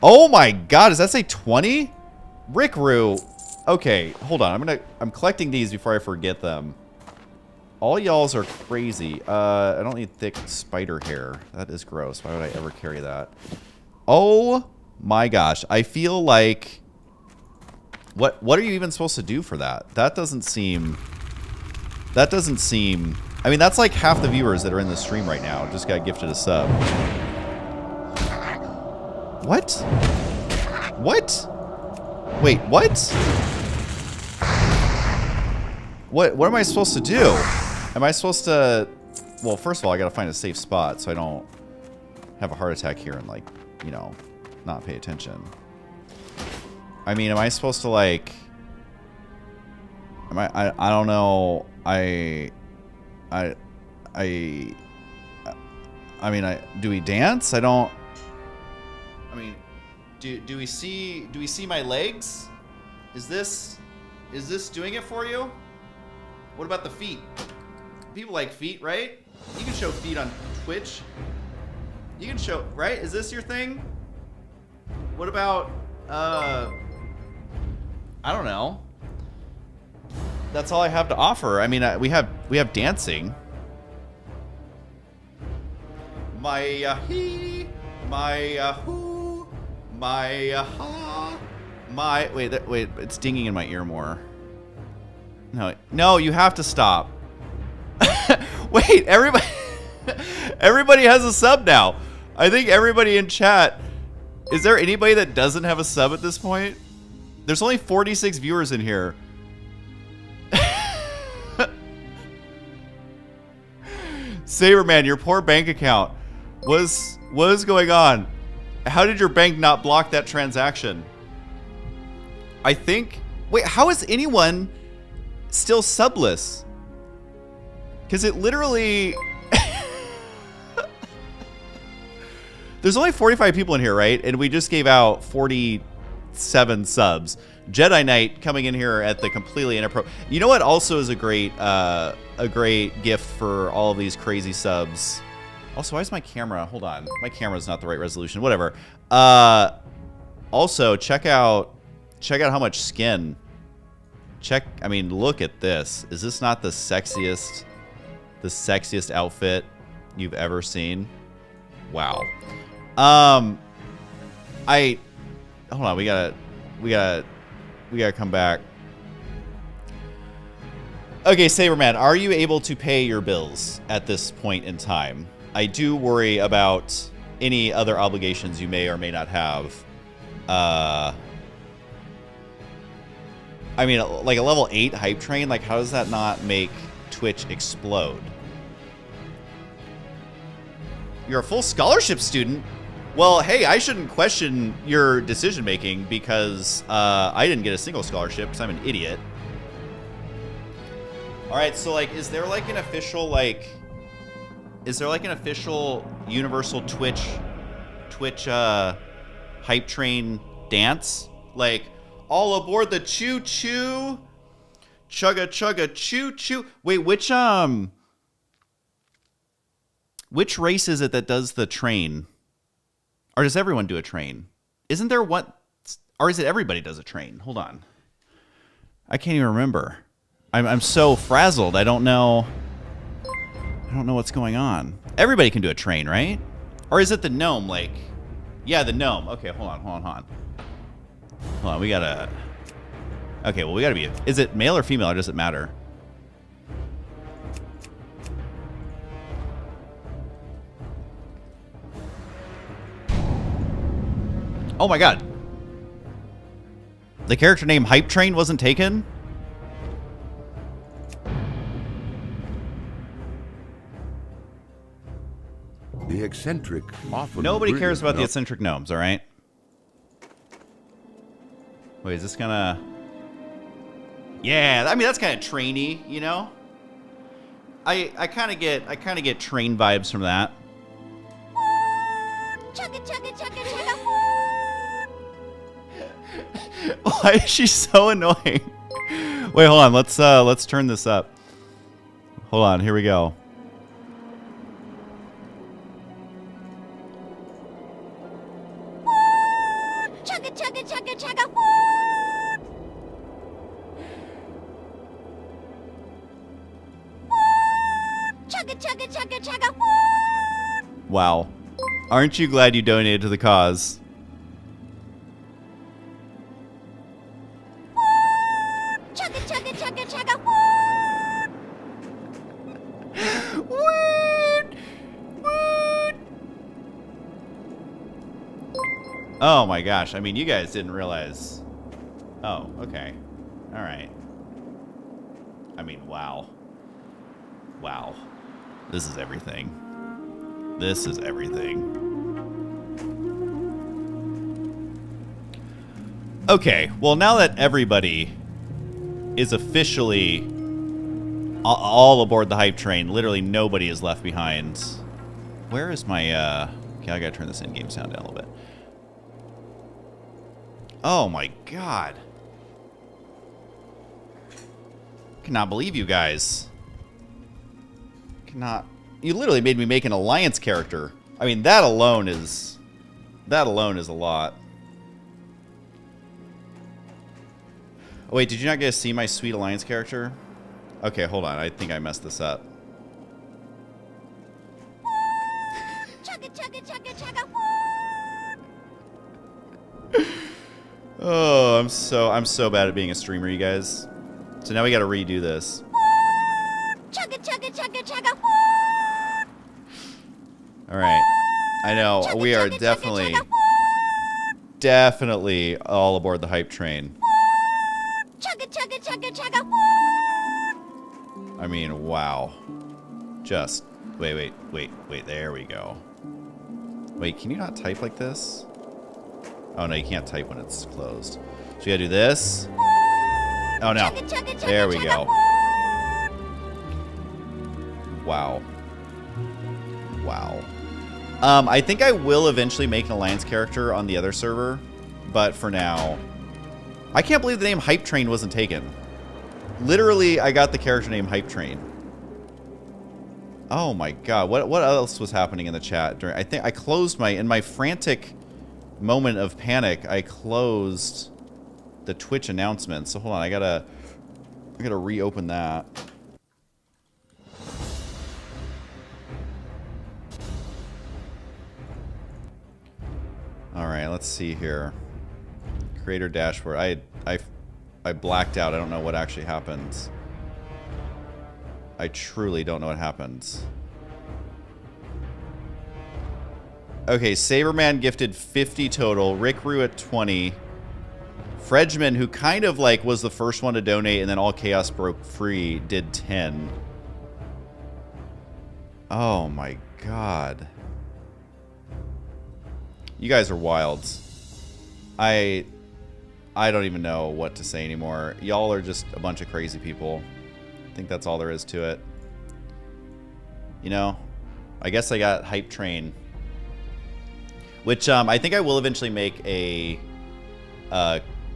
Oh my god, does that say 20? Rickroo. Okay, hold on. I'm collecting these before I forget them. All y'alls are crazy. I don't need thick spider hair. That is gross. Why would I ever carry that? Oh my gosh. I feel like... What are you even supposed to do for that? That doesn't seem... I mean, that's like half the viewers that are in the stream right now. Just got gifted a sub. What? What? Wait, what? What am I supposed to do? Am I supposed to... Well, first of all, I gotta find a safe spot so I don't have a heart attack here and, like, you know, not pay attention. I mean, am I supposed to, like... I don't know. I mean, do we dance? I don't... I mean, do we see my legs? Is this doing it for you? What about the feet? People like feet, right? You can show feet on Twitch. You can show, right? Is this your thing? What about, I don't know. That's all I have to offer. I mean, we have dancing. My he, my who, my ha, my wait, it's dinging in my ear more. No, you have to stop. Wait, everybody has a sub now. I think everybody in chat. Is there anybody that doesn't have a sub at this point? There's only 46 viewers in here. Saberman, your poor bank account. What is going on? How did your bank not block that transaction? I think... Wait, how is anyone still subless? Because it literally... There's only 45 people in here, right? And we just gave out 47 subs. Jedi Knight coming in here at the completely inappropriate... You know what also is a great gift for all of these crazy subs? Also, why is my camera... Hold on. My camera's not the right resolution. Whatever. Also, check out how much skin. I mean, look at this. Is this not the sexiest outfit you've ever seen? Wow. Hold on. We gotta come back. Okay, Saberman, are you able to pay your bills at this point in time? I do worry about any other obligations you may or may not have. I mean, like a level 8 hype train, like how does that not make Twitch explode? You're a full scholarship student? Well, hey, I shouldn't question your decision making because I didn't get a single scholarship because I'm an idiot. All right, so like, is there like an official universal Twitch hype train dance? Like, all aboard the choo choo, chugga chugga choo choo. Wait, which race is it that does the train? Or does everyone do a train? Isn't there one? Or is it everybody does a train? Hold on. I can't even remember. I'm so frazzled. I don't know what's going on. Everybody can do a train, right? Or is it the gnome? Like, yeah, the gnome. Okay, hold on. Hold on, we gotta... Okay, well, we gotta be... Is it male or female, or does it matter? Oh my god. The character name Hype Train wasn't taken? The eccentric often. Nobody cares brilliant about the enough- eccentric gnomes, alright? Wait, is this gonna... Yeah, I mean, that's kind of trainy, you know? I kind of get train vibes from that. Chugga, chugga, chugga, chugga. Why is she so annoying? Wait, hold on. Let's turn this up. Hold on. Here we go. Chugga, chugga, chugga, chugga. Chugga, chugga, chugga, chugga. Wow. Aren't you glad you donated to the cause? Chugga, chugga, chugga, chugga. Woot! Woot! Oh my gosh. I mean, you guys didn't realize. Oh, okay. All right. I mean, wow. Wow. This is everything. This is everything. Okay, well, now that everybody is officially all aboard the hype train, literally nobody is left behind. Where is my, okay, I gotta turn this in-game sound down a little bit. Oh my god. Cannot believe you guys. Cannot. You literally made me make an alliance character. I mean, that alone is a lot. Oh, wait, did you not get to see my sweet alliance character? Okay, hold on. I think I messed this up. Chugga, chugga, chugga, chugga. Oh, I'm so bad at being a streamer, you guys. So now we got to redo this. Chugga, chugga, chugga, chugga. All right. I know Chugga, we are chugga, chugga, definitely all aboard the hype train. Chugga, chugga, chugga, chugga. I mean, wow. Just wait. There we go. Wait, can you not type like this? Oh no, you can't type when it's closed. So you gotta do this. Oh no. Chugga, chugga, chugga, There we chugga. go. Wow. Wow. I think I will eventually make an alliance character on the other server, but for now, I can't believe the name Hype Train wasn't taken. Literally, I got the character name Hype Train. Oh my god, what else was happening in the chat during? I think I closed in my frantic moment of panic, I closed the Twitch announcement. So hold on, I gotta reopen that. All right, let's see here. Creator dashboard. I blacked out. I don't know what actually happened. I truly don't know what happened. Okay, Saberman gifted 50 total. Rick Rue at 20. Fredgman, who kind of like was the first one to donate and then all chaos broke free, did 10. Oh my god. You guys are wild. I don't even know what to say anymore. Y'all are just a bunch of crazy people. I think that's all there is to it. You know, I guess I got Hype Train. Which I think I will eventually make a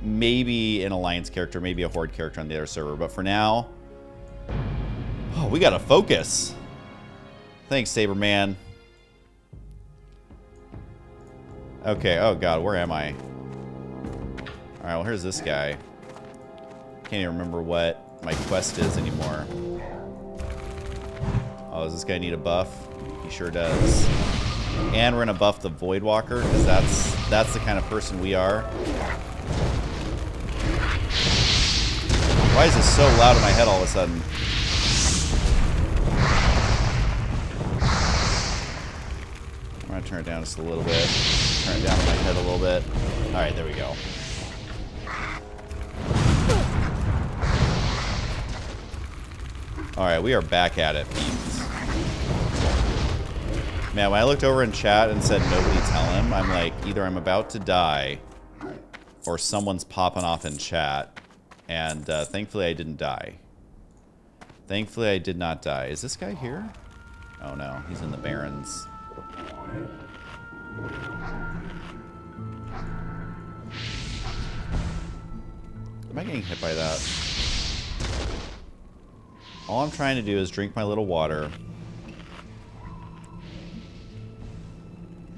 maybe an alliance character, maybe a horde character on the other server. But for now, oh, we gotta focus. Thanks, Saberman. Okay, oh god, where am I? Alright, well here's this guy. Can't even remember what my quest is anymore. Oh, does this guy need a buff? He sure does. And we're gonna buff the Voidwalker, because that's the kind of person we are. Why is this so loud in my head all of a sudden? I'm gonna turn it down just a little bit. Turn it down on my head a little bit. Alright, there we go. Alright, we are back at it, peeps. Man, when I looked over in chat and said nobody tell him, I'm like, either I'm about to die or someone's popping off in chat. And thankfully I didn't die. Thankfully I did not die. Is this guy here? Oh no, he's in the Barrens. Am I getting hit by that? All I'm trying to do is drink my little water.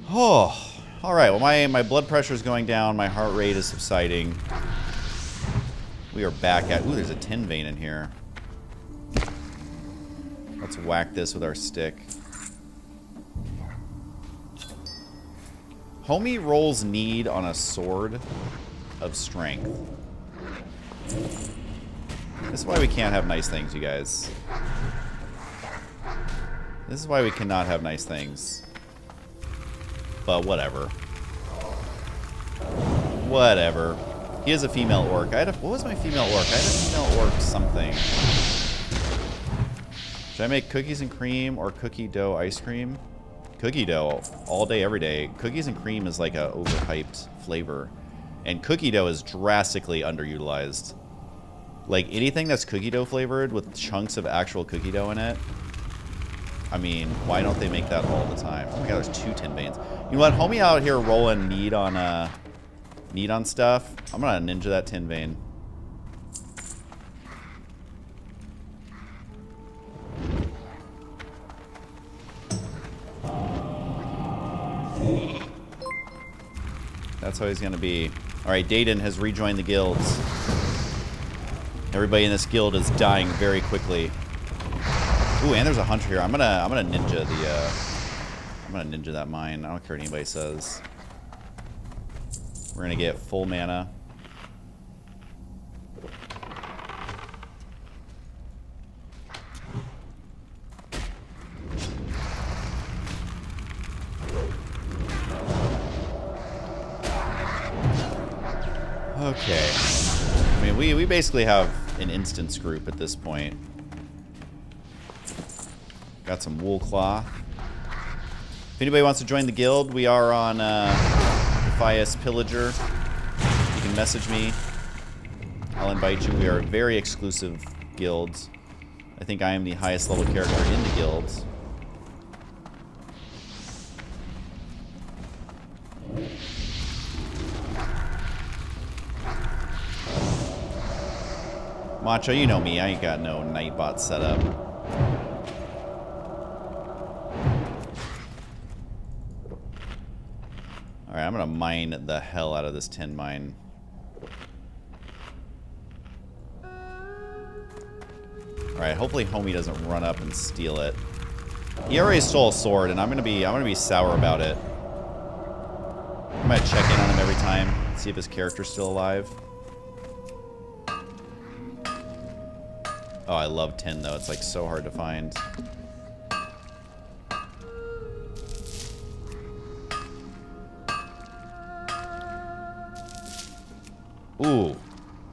Oh, alright. Well, my blood pressure is going down. My heart rate is subsiding. We are back at... Ooh, there's a tin vein in here. Let's whack this with our stick. Homie rolls need on a sword of strength. This is why we can't have nice things, you guys. This is why we cannot have nice things. But whatever. Whatever. He is a female orc. What was my female orc? I had a female orc something. Should I make cookies and cream or cookie dough ice cream? Cookie dough all day, every day. Cookies and cream is like a overhyped flavor. And cookie dough is drastically underutilized. Like, anything that's cookie dough flavored with chunks of actual cookie dough in it, I mean, why don't they make that all the time? Oh my god, there's 2 tin veins. You know what? Homie out here rolling need on stuff. I'm gonna ninja that tin vein. That's how he's gonna be. Alright, Dayton has rejoined the guilds. Everybody in this guild is dying very quickly. Ooh, and there's a hunter here. I'm gonna ninja the I'm gonna ninja that mine. I don't care what anybody says. We're gonna get full mana. Okay. I mean, we basically have an instance group at this point. Got some wool cloth. If anybody wants to join the guild, we are on Defias Pillager. You can message me. I'll invite you. We are a very exclusive guild. I think I am the highest level character in the guild. Macho, you know me. I ain't got no Nightbot set up. Alright, I'm gonna mine the hell out of this tin mine. Alright, hopefully homie doesn't run up and steal it. He already stole a sword, and I'm gonna be sour about it. I'm gonna check in on him every time, see if his character's still alive. Oh, I love tin though. It's like so hard to find. Ooh,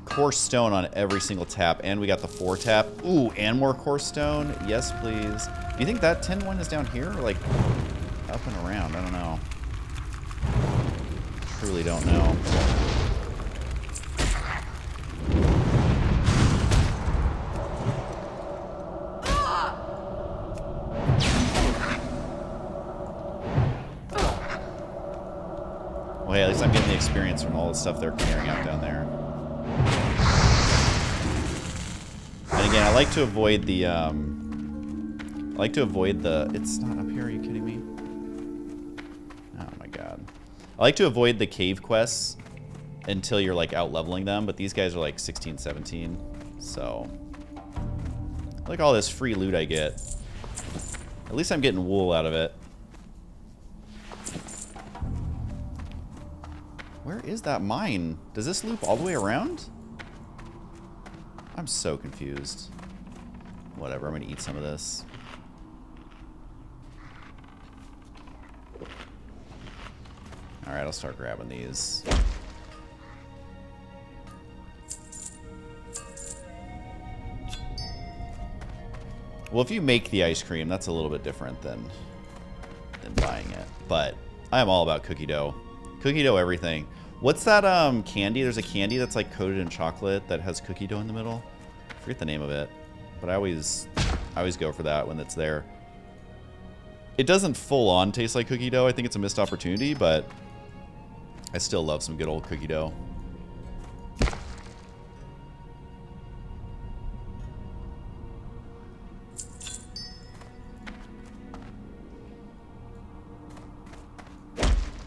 coarse stone on every single tap, and we got the 4 tap. Ooh, and more coarse stone. Yes, please. Do you think that tin one is down here, or like up and around? I don't know. Truly don't know. Well, hey, at least I'm getting the experience from all the stuff they're carrying out down there. And again, I like to avoid the, it's not up here, are you kidding me? Oh my god. I like to avoid the cave quests until you're like out leveling them, but these guys are like 16, 17, so. Look at all this free loot I get. At least I'm getting wool out of it. Where is that mine? Does this loop all the way around? I'm so confused. Whatever, I'm gonna eat some of this. Alright, I'll start grabbing these. Well, if you make the ice cream, that's a little bit different than buying it. But I am all about cookie dough. Cookie dough everything. What's that candy? There's a candy that's like coated in chocolate that has cookie dough in the middle. I forget the name of it. But I always go for that when it's there. It doesn't full on taste like cookie dough. I think it's a missed opportunity, but I still love some good old cookie dough.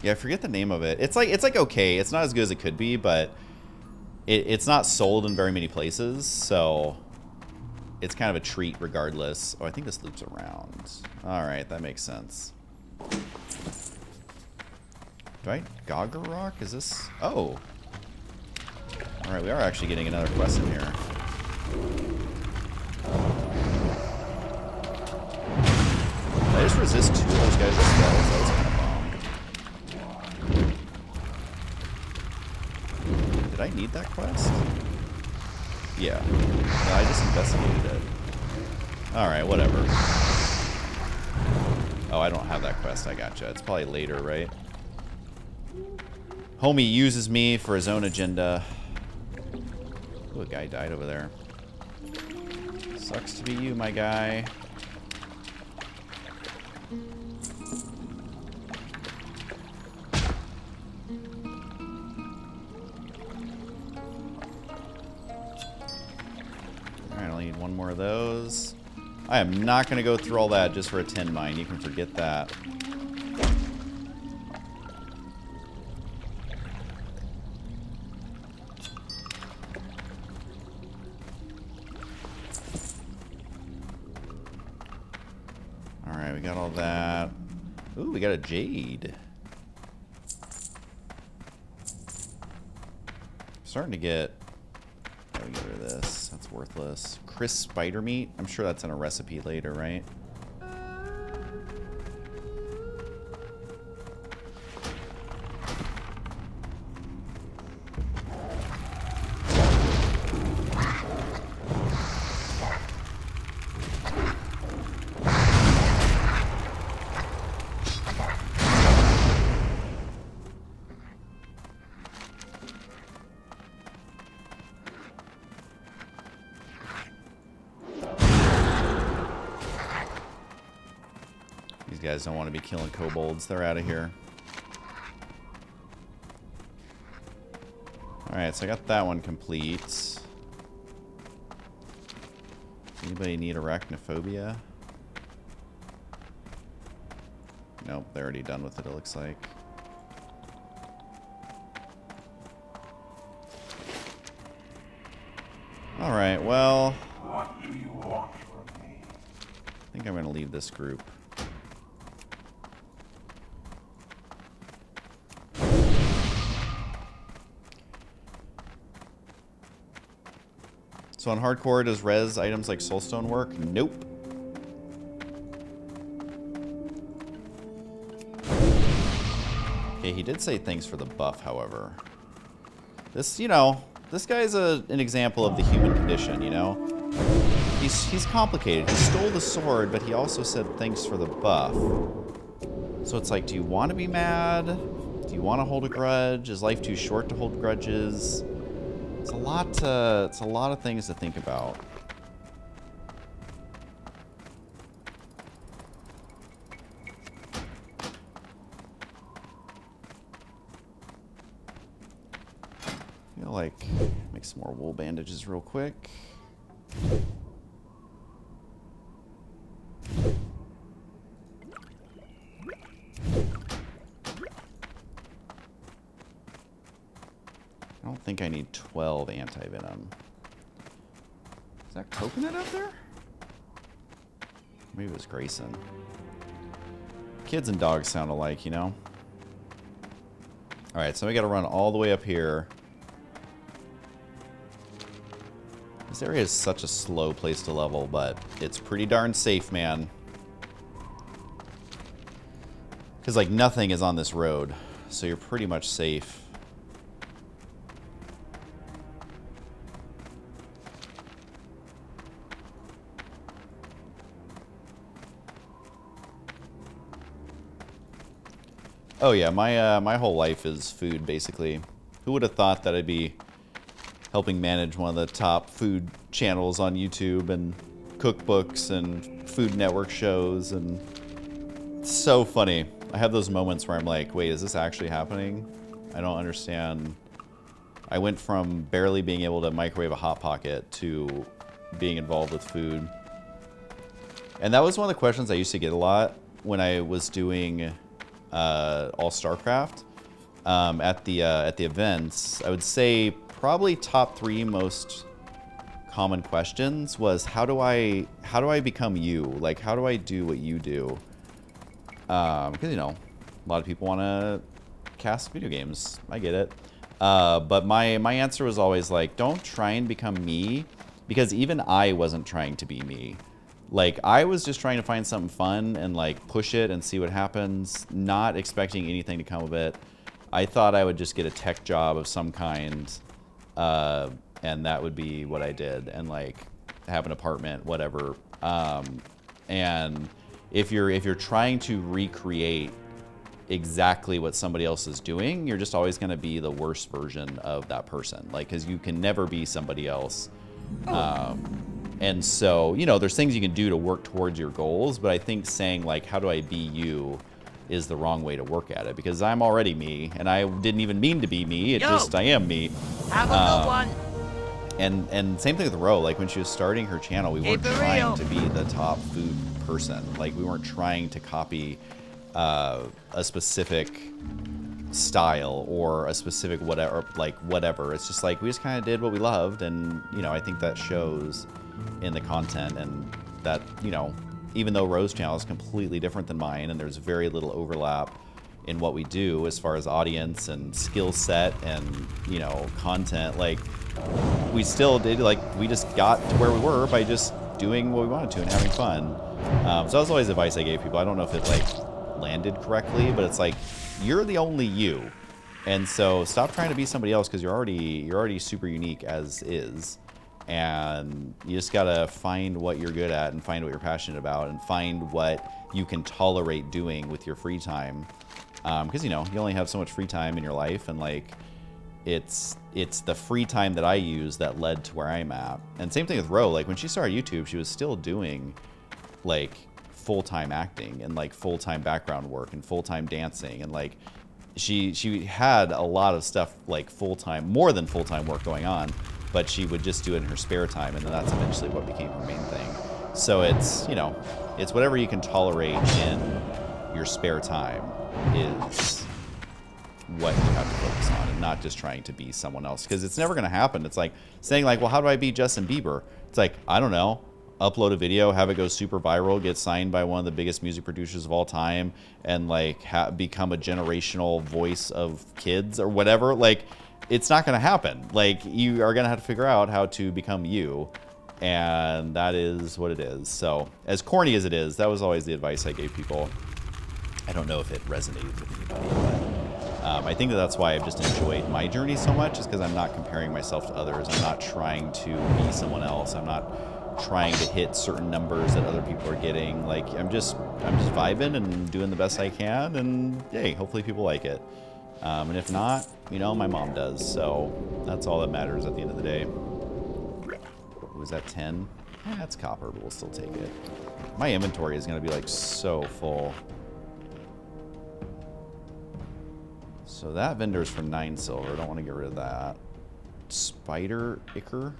Yeah, I forget the name of it. It's like okay. It's not as good as it could be, but it's not sold in very many places, so it's kind of a treat regardless. Oh, I think this loops around. All right, that makes sense. Do I Gogger Rock? Is this? Oh. All right, we are actually getting another quest in here. Did I just resist 2 of those guys' spells? That was kind of bomb. Did I need that quest? Yeah. No, I just investigated it. Alright, whatever. Oh, I don't have that quest. I gotcha. It's probably later, right? Homie uses me for his own agenda. Ooh, a guy died over there. Sucks to be you, my guy. Alright, I only need 1 more of those. I am not going to go through all that just for a tin mine. You can forget that. Alright, we got all that. Ooh, we got a jade. Starting to get... Let me get rid of this. That's worthless. Crisp spider meat. I'm sure that's in a recipe later, right? Guys don't want to be killing kobolds. They're out of here. Alright, so I got that one complete. Anybody need arachnophobia? Nope, they're already done with it, it looks like. Alright, well... What do you want from me? I think I'm going to leave this group. So on hardcore, does res items like soulstone work? Nope. Okay, he did say thanks for the buff, however. This, you know, this guy's an example of the human condition, you know? He's complicated. He stole the sword, but he also said thanks for the buff. So it's like, do you want to be mad? Do you want to hold a grudge? Is life too short to hold grudges? It's a lot of things to think about. I feel like make some more wool bandages real quick. I don't think I need 12 anti-venom. Is that coconut up there? Maybe it was Grayson. Kids and dogs sound alike, you know? Alright, so we gotta run all the way up here. This area is such a slow place to level, but it's pretty darn safe, man. Because, like, nothing is on this road. So you're pretty much safe. Oh yeah, my whole life is food, basically. Who would have thought that I'd be helping manage one of the top food channels on YouTube and cookbooks and Food Network shows, and it's so funny. I have those moments where I'm like, wait, is this actually happening? I don't understand. I went from barely being able to microwave a Hot Pocket to being involved with food. And that was one of the questions I used to get a lot when I was doing all StarCraft at the events. I would say probably top 3 most common questions was how do I become you? Like, how do I do what you do? Because you know, a lot of people want to cast video games. I get it. But my answer was always like, don't try and become me, because even I wasn't trying to be me. Like, I was just trying to find something fun and, like, push it and see what happens, not expecting anything to come of it. I thought I would just get a tech job of some kind, and that would be what I did, and, like, have an apartment, whatever. And if you're trying to recreate exactly what somebody else is doing, you're just always going to be the worst version of that person. Like, because you can never be somebody else. And so, you know, there's things you can do to work towards your goals, but I think saying, like, how do I be you is the wrong way to work at it, because I'm already me, and I didn't even mean to be me. I am me. Have a good one. And same thing with Ro. Like, when she was starting her channel, we weren't trying to be the top food person. Like, we weren't trying to copy a specific style or a specific whatever. It's just like, we just kind of did what we loved, and, you know, I think that shows in the content, and that, you know, even though Ro's channel is completely different than mine and there's very little overlap in what we do as far as audience and skill set and, you know, content, like, we still did, like, we just got to where we were by just doing what we wanted to and having fun. So that was always advice I gave people. I don't know if it, like, landed correctly, but it's like, you're the only you, and so stop trying to be somebody else, because you're already super unique as is. And you just gotta find what you're good at and find what you're passionate about and find what you can tolerate doing with your free time, because, you know, you only have so much free time in your life, and, like, it's the free time that I use that led to where I'm at. And same thing with Ro. Like, when she started YouTube, she was still doing, like, full-time acting and, like, full-time background work and full-time dancing, and, like, she had a lot of stuff, like, full-time, more than full-time work going on, but she would just do it in her spare time, and then that's eventually what became her main thing. So it's, you know, it's whatever you can tolerate in your spare time is what you have to focus on, and not just trying to be someone else, because it's never going to happen. It's like saying, like, well, how do I be Justin Bieber? It's like, I don't know, upload a video, have it go super viral, get signed by one of the biggest music producers of all time, and, like, become a generational voice of kids or whatever. Like, it's not going to happen. Like, you are going to have to figure out how to become you, and that is what it is. So, as corny as it is, that was always the advice I gave people. I don't know if it resonated with anybody, but I think that's why I've just enjoyed my journey so much, is because I'm not comparing myself to others. I'm not trying to be someone else. I'm not trying to hit certain numbers that other people are getting. Like, I'm just vibing and doing the best I can, and hey, hopefully people like it. And if not, you know, my mom does, so that's all that matters at the end of the day. Was that 10? Yeah, that's copper, but we'll still take it. My inventory is going to be, like, so full. So that vendor's for 9 silver. I don't want to get rid of that. Spider Ichor?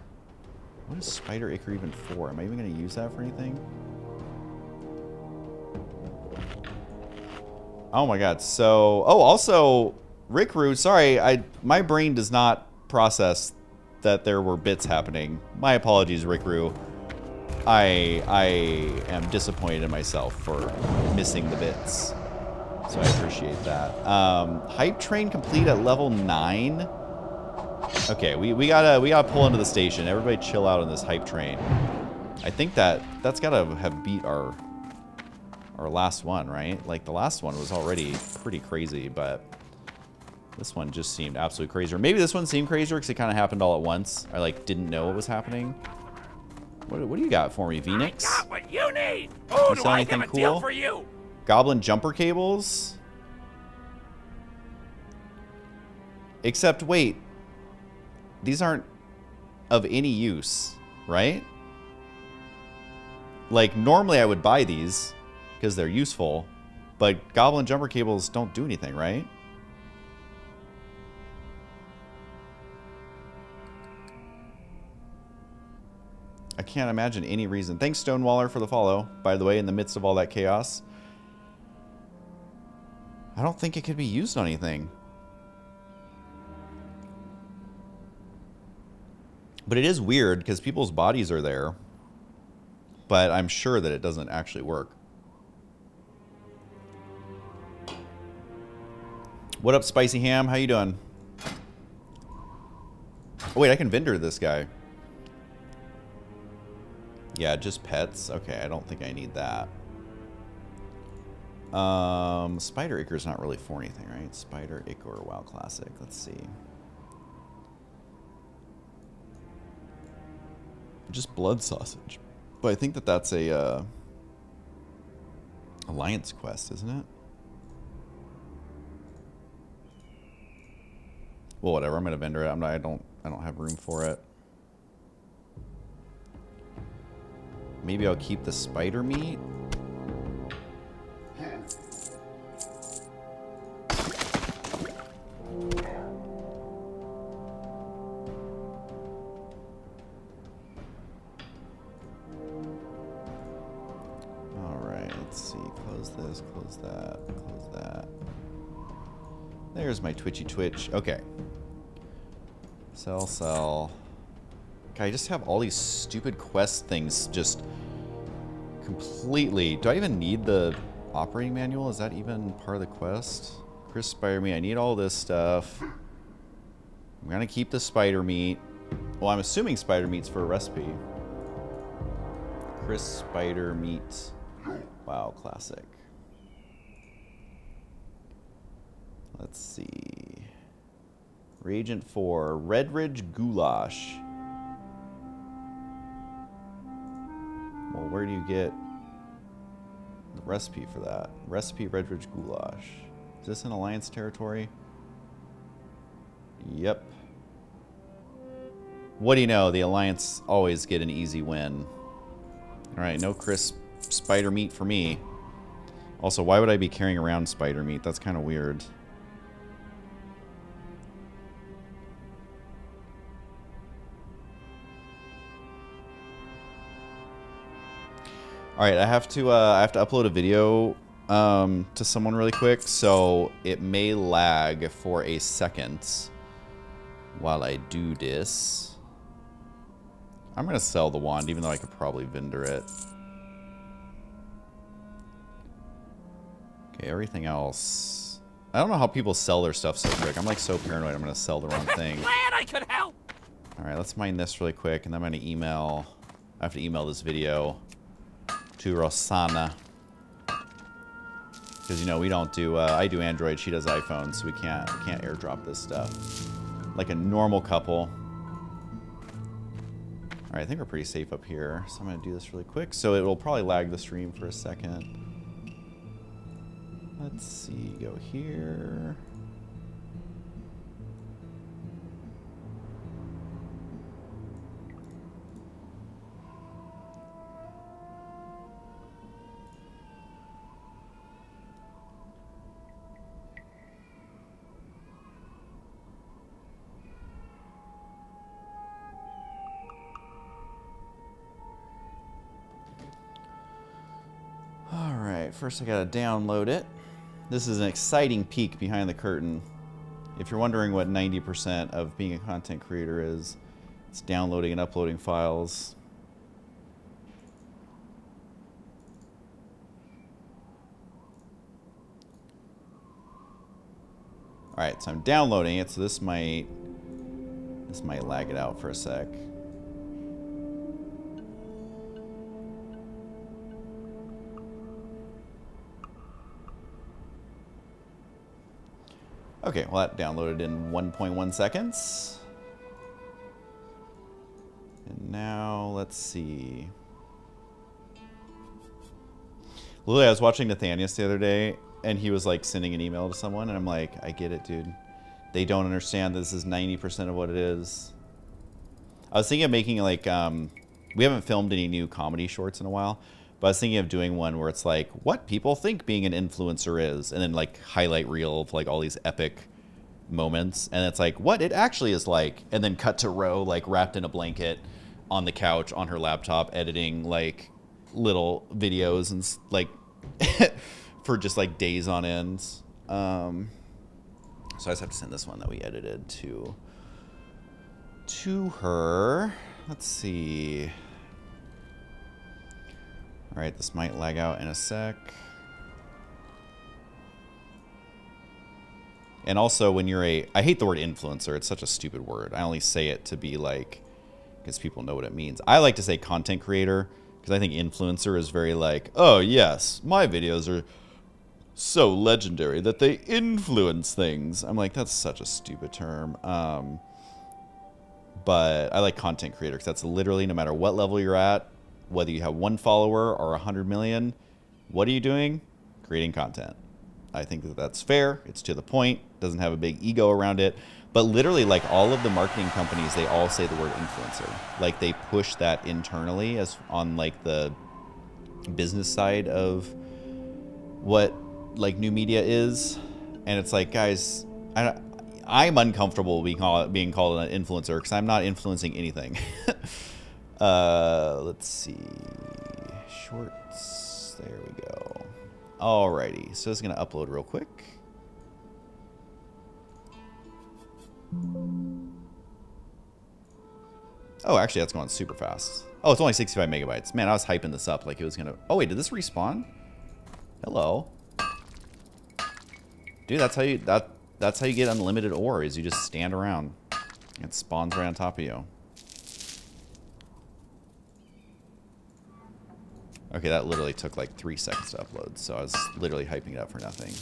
What is Spider Ichor even for? Am I even going to use that for anything? Oh my god. So, oh, also, Rickroot, sorry, my brain does not process that there were bits happening. My apologies, Rickroot. I am disappointed in myself for missing the bits. So I appreciate that. Hype train complete at level 9. Okay, we gotta pull into the station. Everybody chill out on this hype train. I think that's gotta have beat our last one, right? Like, the last one was already pretty crazy, but This one just seemed absolutely crazy. Or maybe this one seemed crazier because it kind of happened all at once. I like didn't know what was happening. What do you got for me, Phoenix? I got what you need. Oh, do sell I anything have a deal cool? for you? Goblin jumper cables? Except, wait. These aren't of any use, right? Like, normally I would buy these because they're useful. But goblin jumper cables don't do anything, right? I can't imagine any reason. Thanks, Stonewaller, for the follow, by the way, in the midst of all that chaos. I don't think it could be used on anything. But it is weird because people's bodies are there. But I'm sure that it doesn't actually work. What up, Spicy Ham? How you doing? Oh, wait, I can vendor this guy. Yeah, just pets. Okay, I don't think I need that. Spider Ichor's not really for anything, right? Spider Ichor, WoW Classic. Let's see. Just blood sausage. But I think that that's a alliance quest, isn't it? Well, whatever. I'm gonna vendor it. I don't have room for it. Maybe I'll keep the spider meat. Alright, let's see. Close this, close that, close that. There's my twitchy twitch. Okay. Sell, sell. God, I just have all these stupid quest things just completely... Do I even need the operating manual? Is that even part of the quest? Chris Spider Meat. I need all this stuff. I'm going to keep the spider meat. Well, I'm assuming spider meat's for a recipe. Chris Spider Meat. WoW Classic. Let's see. Reagent 4. Redridge Goulash. Well, where do you get the recipe for that? Recipe Redridge Goulash. Is this in Alliance territory? Yep. What do you know? The Alliance always get an easy win. Alright, no crisp spider meat for me. Also, why would I be carrying around spider meat? That's kind of weird. All right, I have to upload a video to someone really quick, so it may lag for a second while I do this. I'm gonna sell the wand, even though I could probably vendor it. Okay, everything else. I don't know how people sell their stuff so quick. I'm like so paranoid I'm gonna sell the wrong thing. Glad I could help. All right, let's mine this really quick, and then I'm gonna email. I have to email this video to Rosanna, because you know we don't do. I do Android, she does iPhone, so we can't airdrop this stuff like a normal couple. All right, I think we're pretty safe up here, so I'm gonna do this really quick. So it will probably lag the stream for a second. Let's see, go here. Alright, first I gotta download it. This is an exciting peek behind the curtain. If you're wondering what 90% of being a content creator is, it's downloading and uploading files. Alright, so I'm downloading it, so this might lag it out for a sec. Okay, well that downloaded in 1.1 seconds. And now, let's see. Literally, I was watching Nathanius the other day, and he was like sending an email to someone, and I'm like, I get it, dude. They don't understand this is 90% of what it is. I was thinking of making like, we haven't filmed any new comedy shorts in a while, but I was thinking of doing one where it's like, what people think being an influencer is, and then like highlight reel of like all these epic moments, and it's like what it actually is like, and then cut to Ro like wrapped in a blanket on the couch on her laptop editing like little videos and like for just like days on end. So I just have to send this one that we edited to her. Let's see. All right, this might lag out in a sec. And also, when you're I hate the word influencer. It's such a stupid word. I only say it to be like, because people know what it means. I like to say content creator, because I think influencer is very like, oh yes, my videos are so legendary that they influence things. I'm like, that's such a stupid term. But I like content creator, because that's literally no matter what level you're at, whether you have 1 follower or 100 million, what are you doing? Creating content. I think that that's fair. It's to the point. Doesn't have a big ego around it. But literally, like all of the marketing companies, they all say the word influencer. Like they push that internally as on like the business side of what like new media is. And it's like, guys, I'm uncomfortable being called an influencer because I'm not influencing anything. Let's see. Shorts. There we go. Alrighty. So it's going to upload real quick. Oh, actually, that's going super fast. Oh, it's only 65 megabytes. Man, I was hyping this up like it was going to... Oh, wait, did this respawn? Hello. Dude, that's how you get unlimited ore, is you just stand around. It spawns right on top of you. Okay, that literally took like 3 seconds to upload, so I was literally hyping it up for nothing.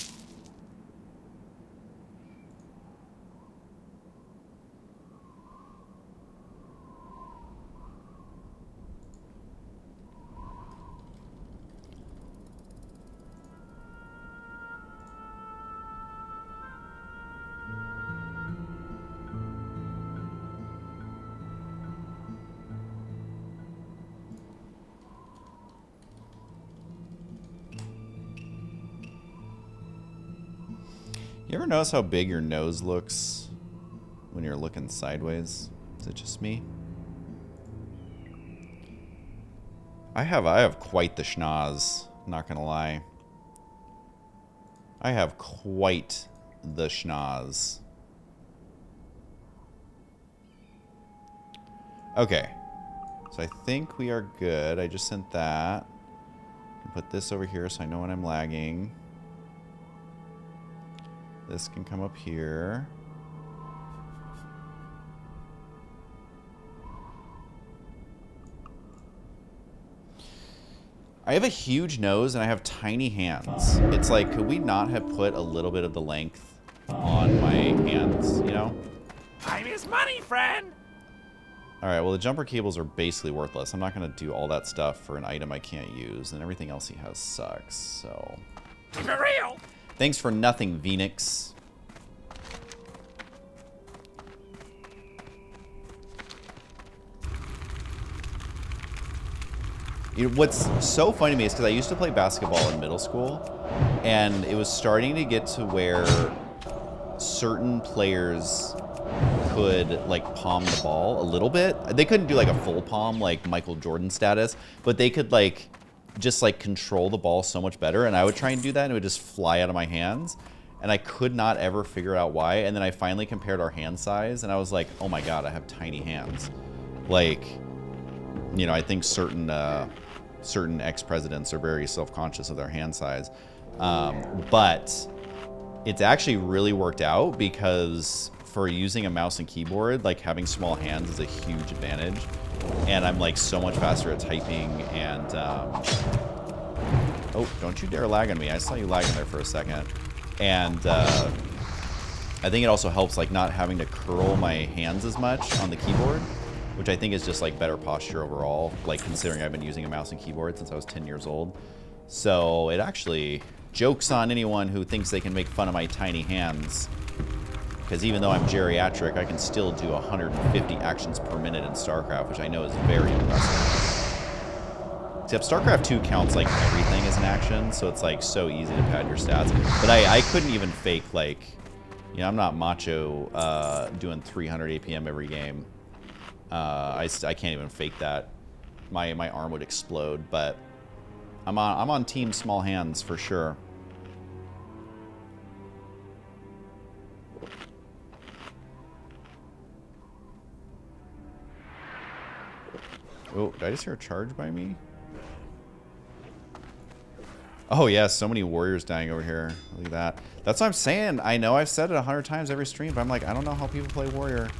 You ever notice how big your nose looks when you're looking sideways? Is it just me? I have quite the schnoz, not gonna lie. I have quite the schnoz. Okay. So I think we are good. I just sent that. Put this over here so I know when I'm lagging. This can come up here. I have a huge nose and I have tiny hands. It's like, could we not have put a little bit of the length on my hands, you know? Time is money, friend. All right, well, the jumper cables are basically worthless. I'm not going to do all that stuff for an item I can't use, and everything else he has sucks, so... Keep it real. Thanks for nothing, Venix. You know, what's so funny to me is because I used to play basketball in middle school, and it was starting to get to where certain players could like palm the ball a little bit. They couldn't do like a full palm like Michael Jordan status, but they could like just like control the ball so much better. And I would try and do that and it would just fly out of my hands. And I could not ever figure out why. And then I finally compared our hand size and I was like, oh my God, I have tiny hands. Like, you know, I think certain ex-presidents are very self-conscious of their hand size. But it's actually really worked out because for using a mouse and keyboard, like having small hands is a huge advantage. And I'm like so much faster at typing and, oh, don't you dare lag on me. I saw you lagging there for a second. And I think it also helps like not having to curl my hands as much on the keyboard, which I think is just like better posture overall, like considering I've been using a mouse and keyboard since I was 10 years old. So it actually jokes on anyone who thinks they can make fun of my tiny hands. Because even though I'm geriatric, I can still do 150 actions per minute in StarCraft, which I know is very impressive. Except StarCraft 2 counts like everything as an action, so it's like so easy to pad your stats. But I couldn't even fake like, you know, I'm not macho doing 300 APM every game. I can't even fake that. My arm would explode, but I'm on team small hands for sure. Oh, did I just hear a charge by me? Oh yeah, so many warriors dying over here. Look at that. That's what I'm saying. I know I've said it 100 times every stream, but I'm like, I don't know how people play warrior.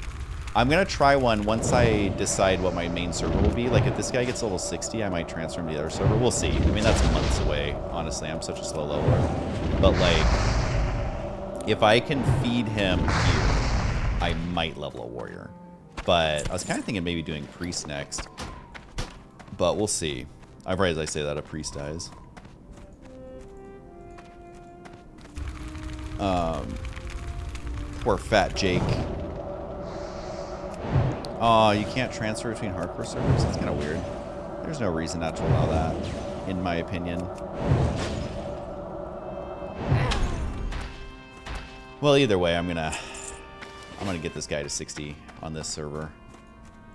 I'm gonna try one once I decide what my main server will be. Like if this guy gets level 60, I might transfer him to the other server. We'll see. I mean, that's months away, honestly. I'm such a slow leveler. But like, if I can feed him here, I might level a warrior. But I was kind of thinking maybe doing priest next. But we'll see. Right as I say that, a priest dies. Poor fat Jake. Oh, you can't transfer between hardcore servers? That's kind of weird. There's no reason not to allow that, in my opinion. Well, either way, I'm gonna get this guy to 60 on this server,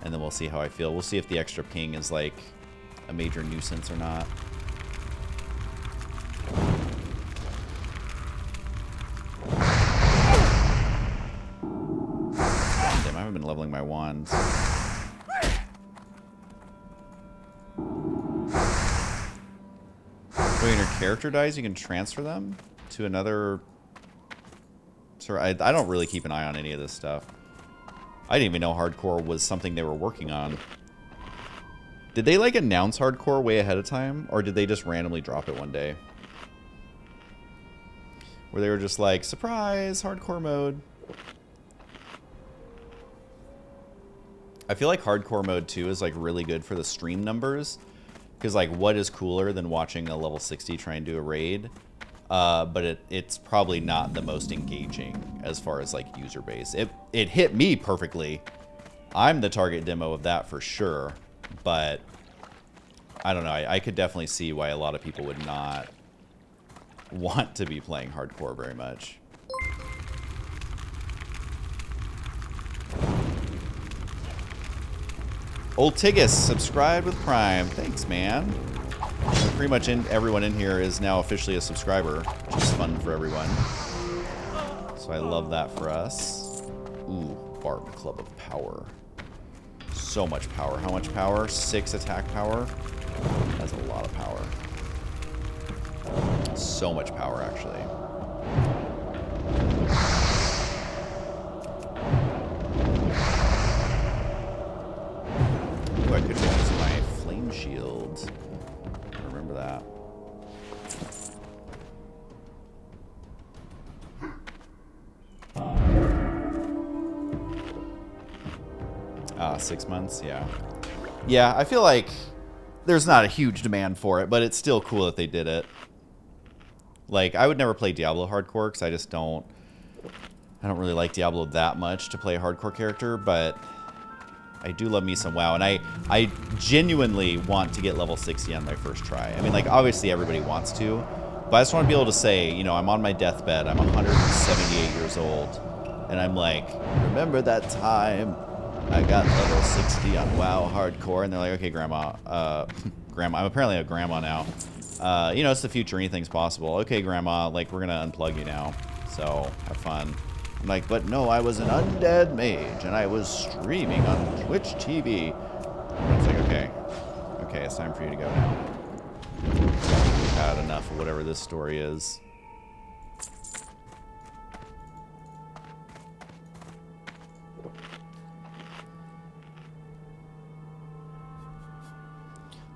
and then we'll see how I feel. We'll see if the extra ping is like a major nuisance or not. Damn, I haven't been leveling my wands. When your character dies, you can transfer them to another. Sir, I don't really keep an eye on any of this stuff. I didn't even know hardcore was something they were working on. Did they like announce hardcore way ahead of time, or did they just randomly drop it one day? Where they were just like, surprise, hardcore mode. I feel like hardcore mode 2 is like really good for the stream numbers. Because like, what is cooler than watching a level 60 try and do a raid? But it's probably not the most engaging as far as like user base. It hit me perfectly. I'm the target demo of that for sure. But I don't know. I could definitely see why a lot of people would not want to be playing hardcore very much. Old Tiggus, subscribed with Prime. Thanks, man. Pretty much everyone in here is now officially a subscriber, which is fun for everyone. So I love that for us. Ooh, Barb Club of Power. So much power. How much power? 6 attack power? That's a lot of power. So much power, actually. Ooh, I could use my flame shield. Remember that. Ah, 6 months? Yeah. Yeah, I feel like there's not a huge demand for it, but it's still cool that they did it. Like, I would never play Diablo hardcore because I just don't really like Diablo that much to play a hardcore character, but I do love me some WoW, and I genuinely want to get level 60 on my first try. I mean, like, obviously everybody wants to, but I just want to be able to say, you know, I'm on my deathbed, I'm 178 years old, and I'm like, remember that time I got level 60 on WoW hardcore? And they're like, okay, Grandma, Grandma, I'm apparently a grandma now. You know, it's the future, anything's possible. Okay, Grandma, like, we're gonna unplug you now, so have fun. I'm like, but no, I was an undead mage, and I was streaming on Twitch TV. And it's like, okay, it's time for you to go now. We've had enough of whatever this story is.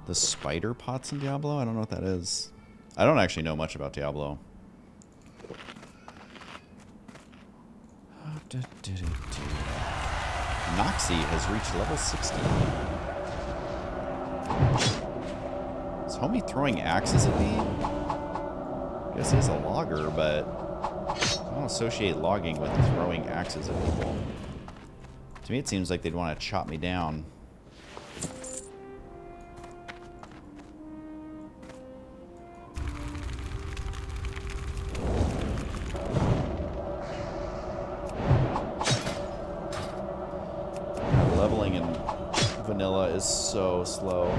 The spider pots in Diablo? I don't know what that is. I don't actually know much about Diablo. Noxie has reached level 60. Is homie throwing axes at me? I guess he's a logger, but I don't associate logging with throwing axes at people. To me, it seems like they'd want to chop me down. Leveling in vanilla is so slow.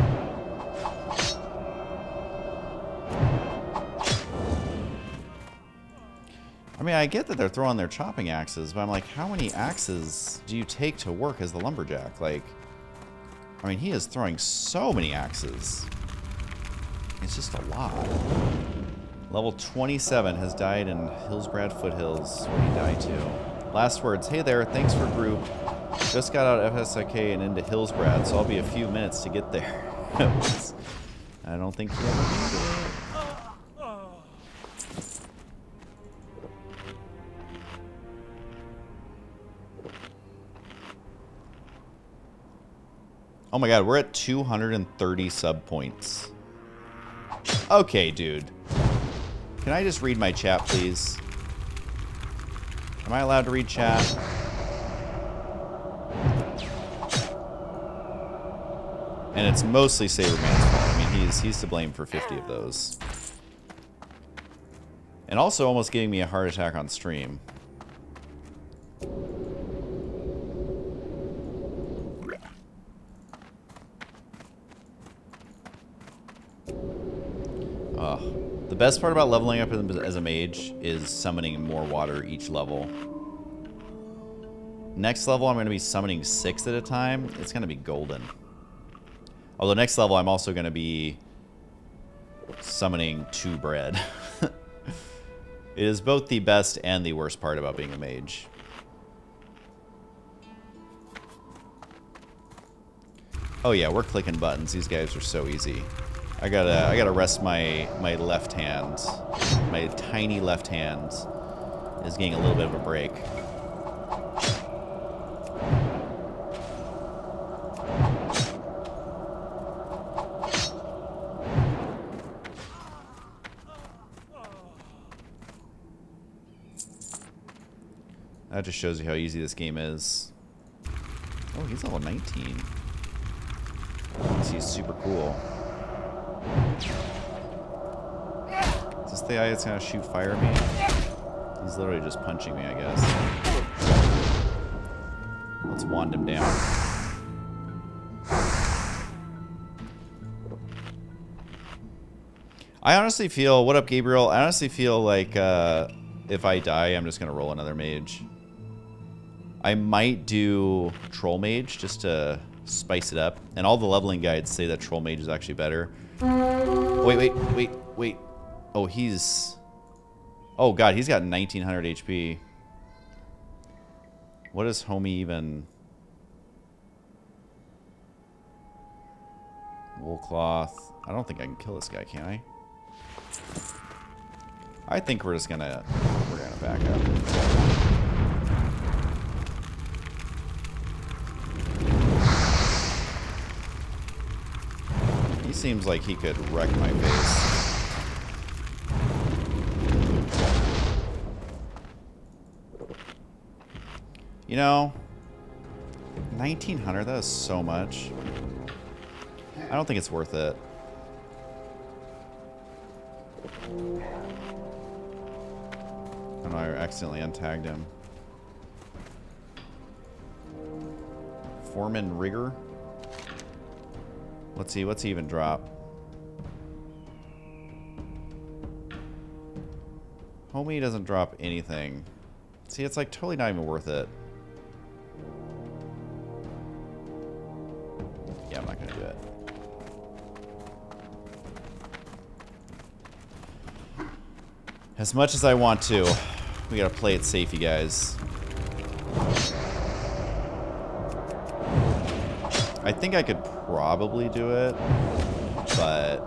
I mean, I get that they're throwing their chopping axes, but I'm like, how many axes do you take to work as the lumberjack? Like, I mean, he is throwing so many axes. It's just a lot. Level 27 has died in Hillsbrad Foothills. Where did he die to? Last words. Hey there, thanks for group. Just got out of FSIK and into Hillsbrad, so I'll be a few minutes to get there. I don't think he ever made it. Oh my god, we're at 230 sub points. Okay, dude. Can I just read my chat, please? Am I allowed to read chat? And it's mostly Saberman's fault. I mean, he's to blame for 50 of those. And also almost giving me a heart attack on stream. The best part about leveling up as a mage is summoning more water each level. Next level, I'm going to be summoning 6 at a time. It's going to be golden. Although next level, I'm also going to be summoning 2 bread. It is both the best and the worst part about being a mage. Oh yeah, we're clicking buttons. These guys are so easy. I gotta rest my left hand. My tiny left hand is getting a little bit of a break. That just shows you how easy this game is. Oh, he's level 19. He's super cool. Is this the guy that's gonna shoot fire at me? He's literally just punching me, I guess. Let's wand him down. I honestly feel... What up, Gabriel? I honestly feel like if I die, I'm just gonna roll another mage. I might do Troll Mage just to spice it up. And all the leveling guides say that Troll Mage is actually better. Wait. Oh, he's... Oh, God, he's got 1900 HP. What is homie even... Woolcloth. I don't think I can kill this guy, can I? I think we're just gonna... We're gonna back up. He seems like he could wreck my face. You know, 1900, that is so much. I don't think it's worth it. Oh no, I accidentally untagged him. Foreman Rigger? Let's see, what's he even drop? Homie doesn't drop anything. See, it's like totally not even worth it. Yeah, I'm not gonna do it. As much as I want to, we gotta play it safe, you guys. I think I could probably do it, but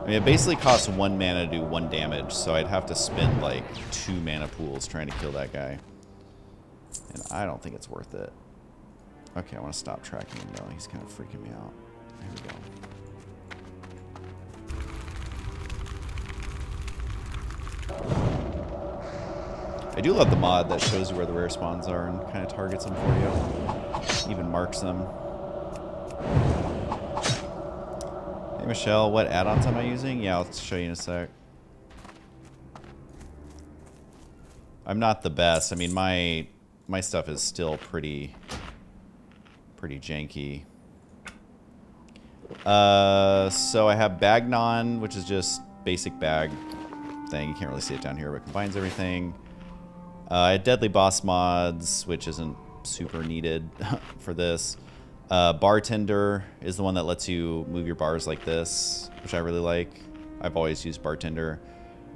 mean, it basically costs 1 mana to do 1 damage, so I'd have to spend like 2 mana pools trying to kill that guy. And I don't think it's worth it. Okay, I want to stop tracking him though. He's kind of freaking me out. There we go. I do love the mod that shows you where the rare spawns are and kind of targets them for you. Even marks them. Hey Michelle, what add-ons am I using? Yeah, I'll show you in a sec. I'm not the best. I mean, my stuff is still pretty janky. So I have Bagnon, which is just basic bag thing. You can't really see it down here, but combines everything. I had Deadly Boss mods, which isn't super needed for this. Bartender is the one that lets you move your bars like this, which I really like. I've always used Bartender.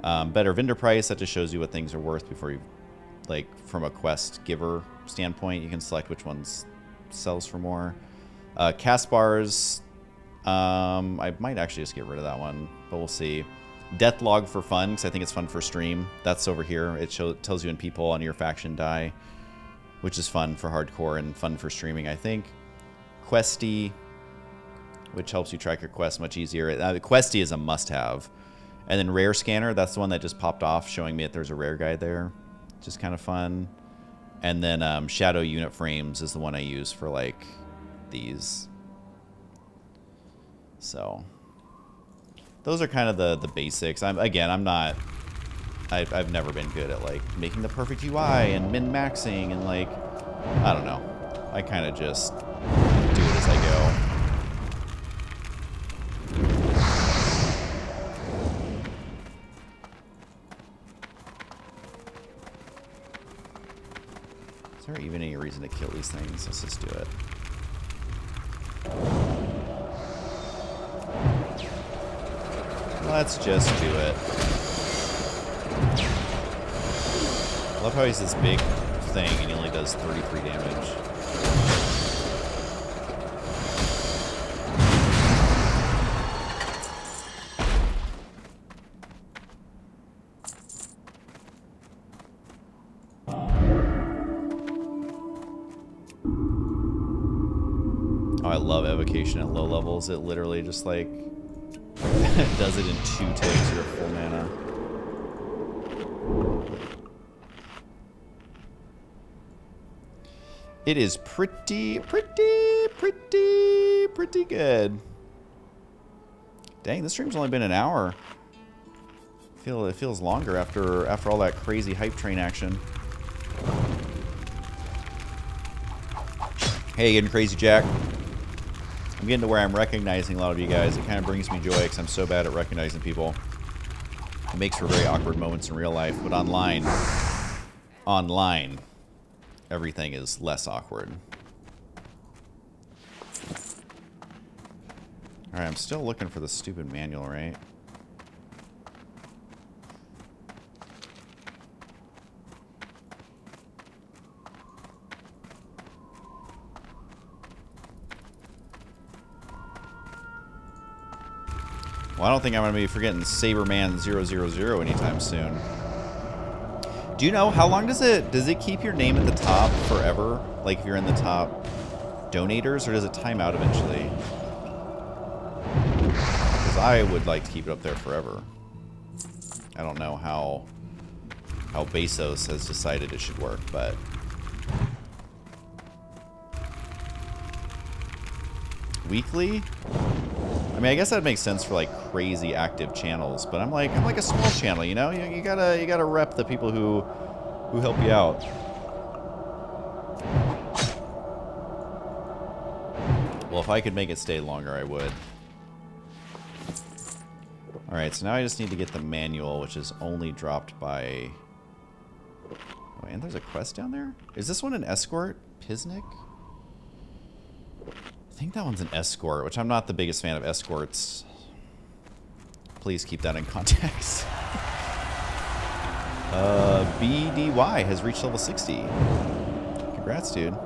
Better vendor price, that just shows you what things are worth before you, like, from a quest giver standpoint, you can select which ones sells for more. Cast bars, I might actually just get rid of that one, but we'll see. Death log for fun, because I think it's fun for stream. That's over here. It tells you when people on your faction die, which is fun for hardcore and fun for streaming, I think. Questy, which helps you track your quests much easier. Questy is a must-have. And then Rare Scanner, that's the one that just popped off, showing me that there's a rare guy there. Just kind of fun. And then Shadow Unit Frames is the one I use for, like, these. So those are kind of the basics. I've never been good at, like, making the perfect UI and min-maxing and, like, I don't know. I kind of just do it as I go. Is there even any reason to kill these things? Let's just do it. Let's just do it. I love how he's this big thing and he only does 33 damage. Oh, I love evocation at low levels. It literally just, like, does it in 2 ticks. You're full mana. It is pretty good. Dang, this stream's only been an hour. It feels longer after all that crazy hype train action. Hey, getting crazy, Jack. I'm getting to where I'm recognizing a lot of you guys. It kind of brings me joy because I'm so bad at recognizing people. It makes for very awkward moments in real life, but online, everything is less awkward. Alright, I'm still looking for the stupid manual, right? Well, I don't think I'm going to be forgetting Saberman 000 anytime soon. Do you know how long does it keep your name at the top forever? Like if you're in the top donators, or does it time out eventually? Because I would like to keep it up there forever. I don't know how Bezos has decided it should work, but weekly? I mean, I guess that makes sense for, like, crazy active channels, but I'm like a small channel, you know? You gotta rep the people who help you out. Well, if I could make it stay longer, I would. Alright, so now I just need to get the manual, which is only dropped by... Oh, and there's a quest down there? Is this one an escort? Pisnik? I think that one's an escort, which I'm not the biggest fan of escorts. Please keep that in context. BDY has reached level 60. Congrats, dude.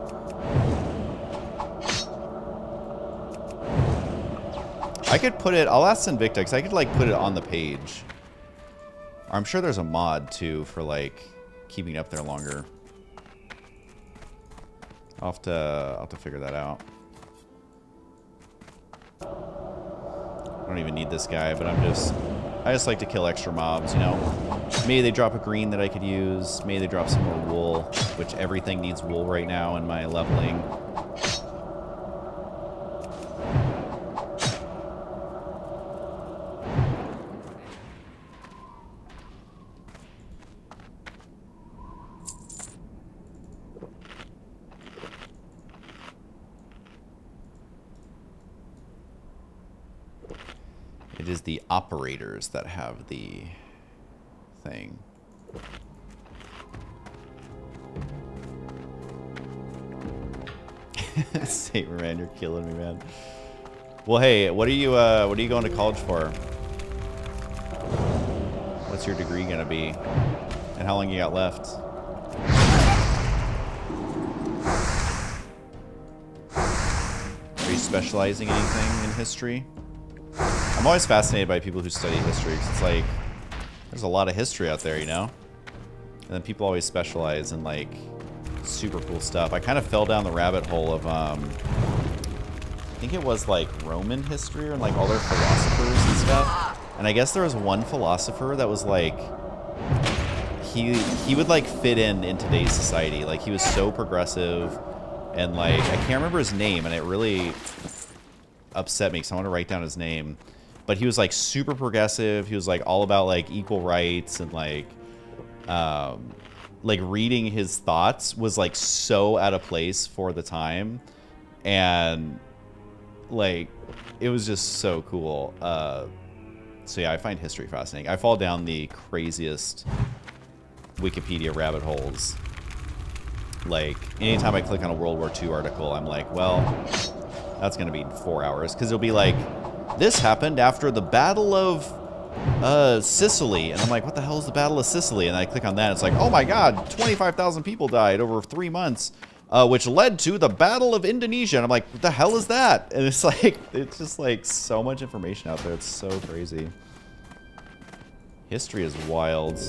I could put it... I'll ask Invicta, because I could, like, put it on the page. I'm sure there's a mod, too, for, like, keeping it up there longer. I'll have to figure that out. I don't even need this guy, but I just like to kill extra mobs, you know? Maybe they drop a green that I could use. Maybe they drop some more wool, which everything needs wool right now in my leveling. It is the operators that have the thing. Saberman, you're killing me, man. Well, hey, what are you going to college for? What's your degree gonna be? And how long you got left? Are you specializing in anything in history? I'm always fascinated by people who study history, 'cause it's like, there's a lot of history out there, you know? And then people always specialize in, like, super cool stuff. I kind of fell down the rabbit hole of, I think it was, like, Roman history, and, like, all their philosophers and stuff. And I guess there was one philosopher that was, like, he would, like, fit in today's society. Like, he was so progressive, and, like, I can't remember his name, and it really upset me, because I want to write down his name. But he was, like, super progressive. He was, like, all about, like, equal rights, and, like, reading his thoughts was, like, so out of place for the time. And, like, it was just so cool. So, yeah, I find history fascinating. I fall down the craziest Wikipedia rabbit holes. Like, anytime I click on a World War II article, I'm like, well, that's going to be 4 hours. Because it'll be like, this happened after the Battle of Sicily. And I'm like, what the hell is the Battle of Sicily? And I click on that, and it's like, oh my god, 25,000 people died over 3 months, which led to the Battle of Indonesia. And I'm like, what the hell is that? And it's like, it's just like so much information out there. It's so crazy. History is wild.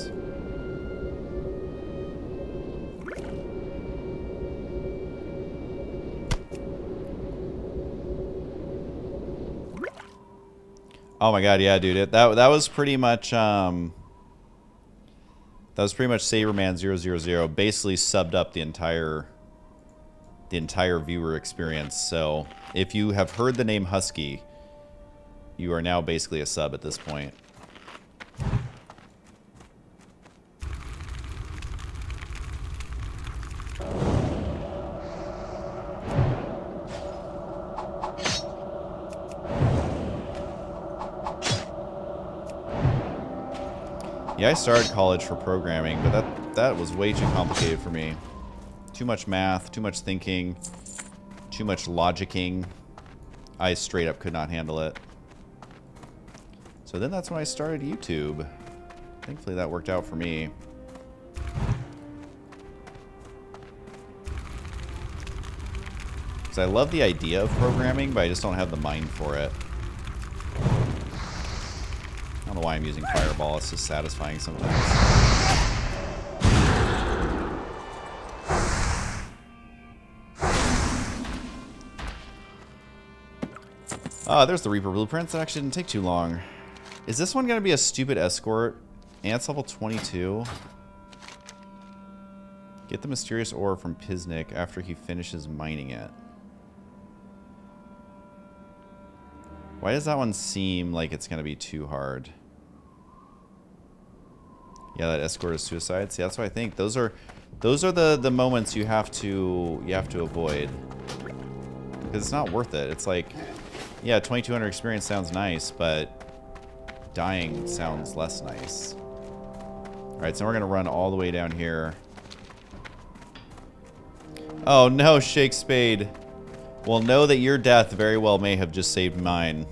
Oh my god, yeah, dude. That was pretty much Saberman 000 basically subbed up the entire viewer experience. So, if you have heard the name Husky, you are now basically a sub at this point. Yeah, I started college for programming, but that was way too complicated for me. Too much math, too much thinking, too much logicking. I straight up could not handle it. So then that's when I started YouTube. Thankfully that worked out for me. Because I love the idea of programming, but I just don't have the mind for it. I don't know why I'm using Fireball. It's just satisfying sometimes. There's the Reaper blueprints. That actually didn't take too long. Is this one going to be a stupid escort? Ants level 22. Get the mysterious ore from Piznik after he finishes mining it. Why does that one seem like it's going to be too hard? Yeah, that escort is suicide. See, that's what I think. Those are the moments you have to avoid. Because it's not worth it. It's like, yeah, 2200 experience sounds nice, but dying sounds less nice. Alright, so we're going to run all the way down here. Oh no, Shake Spade. Well, know that your death very well may have just saved mine.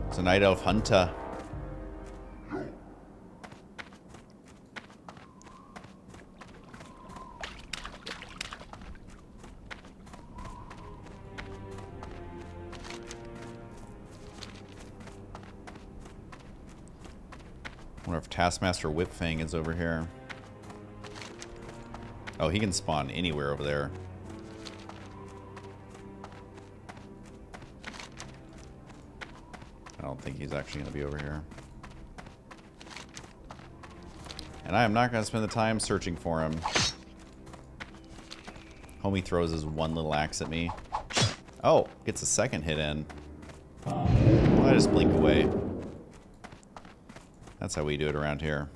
It's a night elf hunter. I wonder if Taskmaster Whipfang is over here. Oh, he can spawn anywhere over there. I don't think he's actually going to be over here. And I am not going to spend the time searching for him. Homie throws his one little axe at me. Oh, gets a second hit in. Well, I just blink away. That's how we do it around here.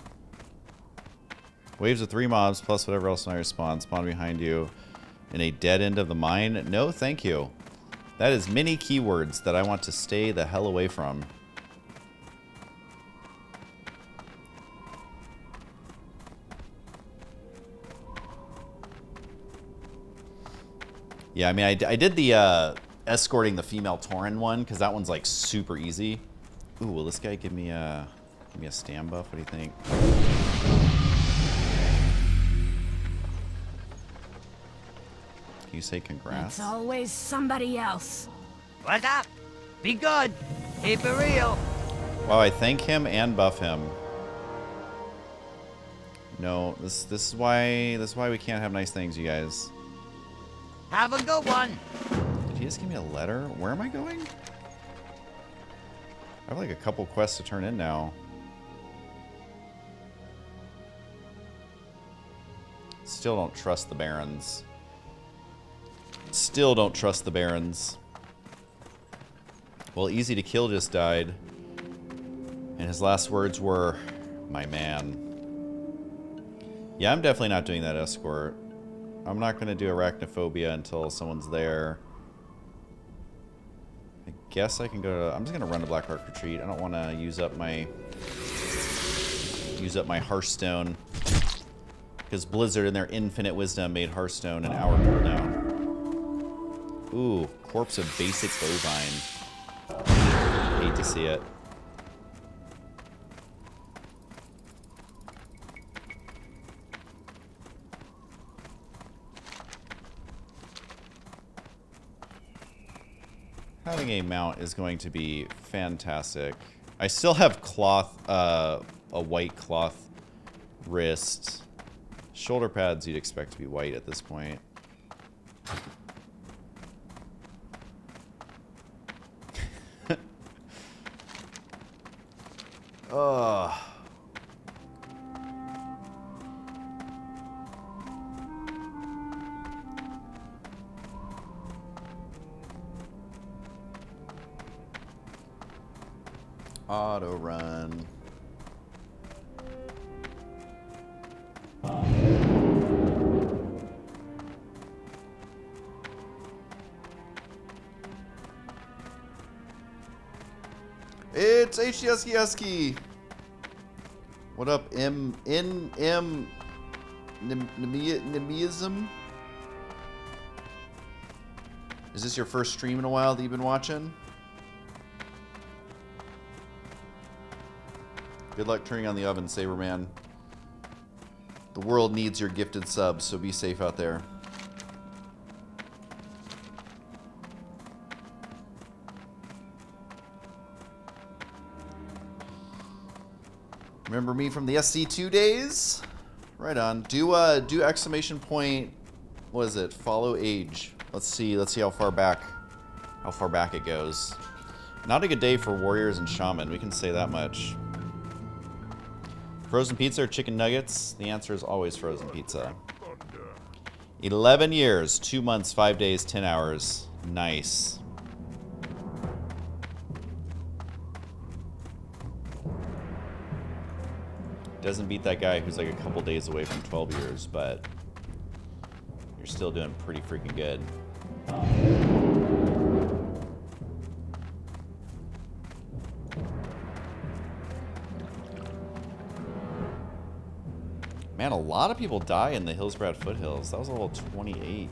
Waves of 3 mobs plus whatever else in your spawn. Spawn behind you in a dead end of the mine. No, thank you. That is many keywords that I want to stay the hell away from. Yeah, I mean, I did the escorting the female Tauren one because that one's like super easy. Ooh, will this guy give me a stam buff? What do you think? Can you say congrats? It's always somebody else. What's up? Be good. Keep it real. Wow, I thank him and buff him. No, this is why we can't have nice things, you guys. Have a good one. Did he just give me a letter? Where am I going? I have like a couple quests to turn in now. Still don't trust the Barons. Still don't trust the Barons. Well, Easy to Kill just died. And his last words were, my man. Yeah, I'm definitely not doing that escort. I'm not going to do Arachnophobia until someone's there. I guess I can go to... I'm just going to run to Blackheart Retreat. I don't want to use up my Hearthstone. Because Blizzard, in their infinite wisdom, made Hearthstone an hour cooldown. Ooh, Corpse of Basic Bovine. Hate to see it. Having a mount is going to be fantastic. I still have cloth, a white cloth wrist. Shoulder pads you'd expect to be white at this point. Ugh. Auto run. It's HDSky. What up, Nemeism? Is this your first stream in a while that you've been watching? Good luck turning on the oven, Saberman. The world needs your gifted subs, so be safe out there. Remember me from the SC2 days? Right on. Do exclamation point. What is it? Follow age. Let's see how far back it goes. Not a good day for warriors and shaman. We can say that much. Frozen pizza or chicken nuggets? The answer is always frozen pizza. 11 years, 2 months, 5 days, 10 hours. Nice. Doesn't beat that guy who's like a couple days away from 12 years, but you're still doing pretty freaking good. Man, a lot of people die in the Hillsbrad Foothills. That was level 28.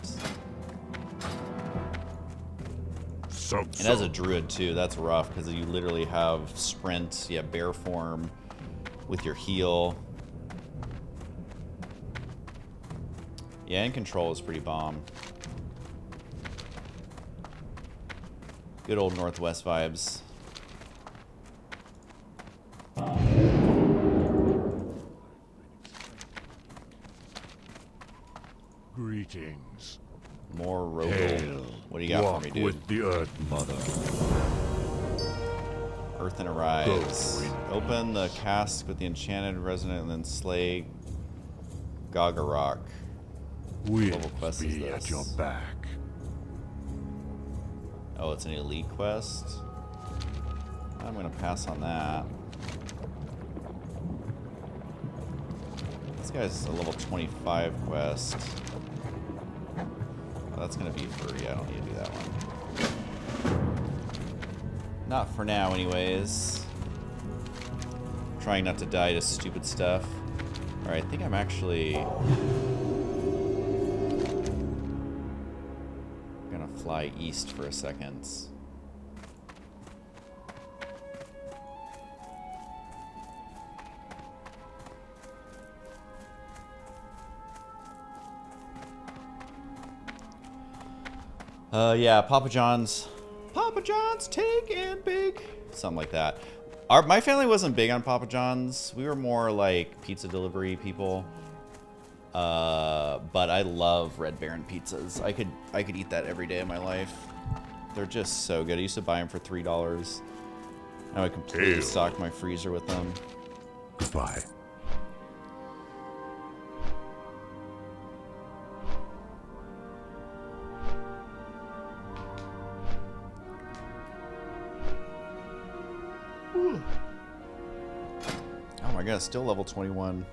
Some And as a druid too, that's rough because you literally have sprint, yeah, bear form with your heal. Yeah, and control is pretty bomb. Good old Northwest vibes. Greetings. More Rogel. Hail. What do you got Walk for me, dude? with the Earth Mother. Earth and Arise. Go, wind. Open the cask with the enchanted resonant and then slay Gagarok. Wind level quest is be this? at your back. Oh, it's an elite quest? I'm gonna pass on that. This guy's a level 25 quest. Oh, that's gonna be free. I don't need to do that one. Not for now, anyways. Trying not to die to stupid stuff. Alright, I think I'm actually gonna fly east for a second. Yeah, Papa John's. Papa John's, take and big. Something like that. My family wasn't big on Papa John's. We were more like pizza delivery people. But I love Red Baron pizzas. I could eat that every day of my life. They're just so good. I used to buy them for $3. Now I completely Ew. stock my freezer with them. Goodbye. Oh my god, still level 21.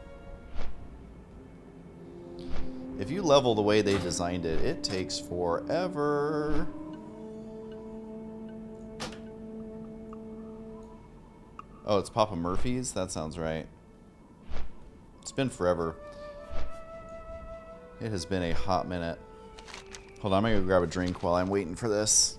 If you level the way they designed it, it takes forever. Oh, it's Papa Murphy's? That sounds right. It's been forever. It has been a hot minute. Hold on, I'm gonna go grab a drink while I'm waiting for this.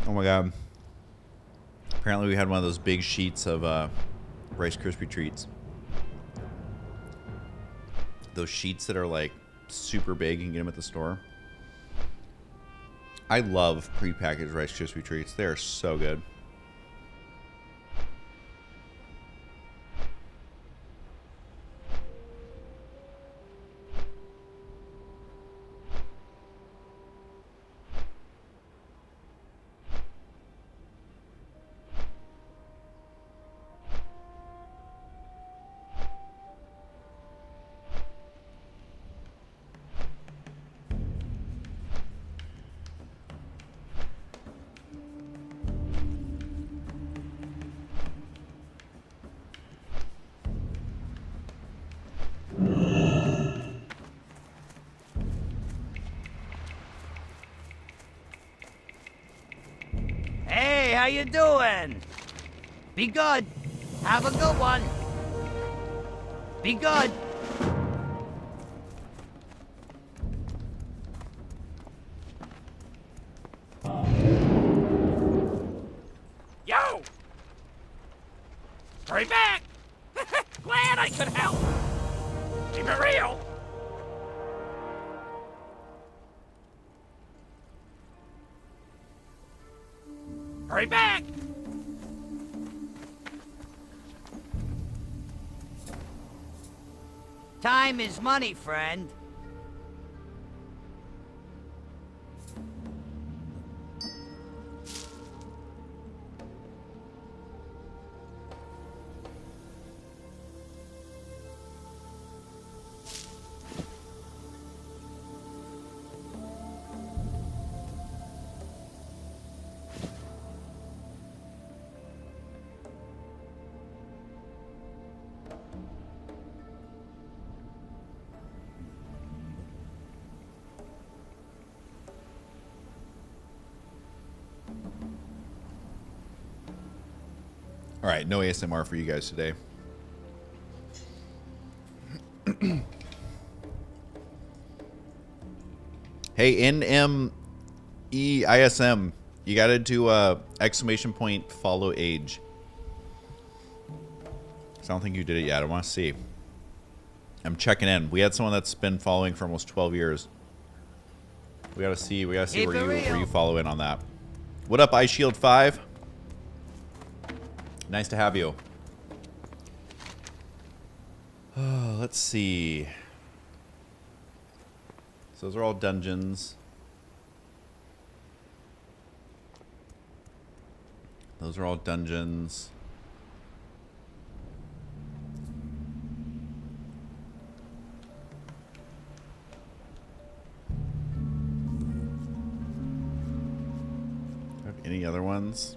Oh my god. Apparently we had one of those big sheets of Rice Krispie treats. Those sheets that are like super big, you can get them at the store. I love prepackaged Rice Krispie treats. They are so good. Hey, how you doing? Be good. Have a good one. Be good. Yo! Hurry back! Glad I could help! Keep it real! Hurry back! Time is money, friend. All right, no ASMR for you guys today. Hey, NMEISM, you gotta do exclamation point follow age. I don't think you did it yet. I want to see. I'm checking in. We had someone that's been following for almost 12 years. We gotta see. We gotta see where you follow in on that. What up, Ice Shield 5? Nice to have you. Let's see. So those are all dungeons. Those are all dungeons. Have any other ones?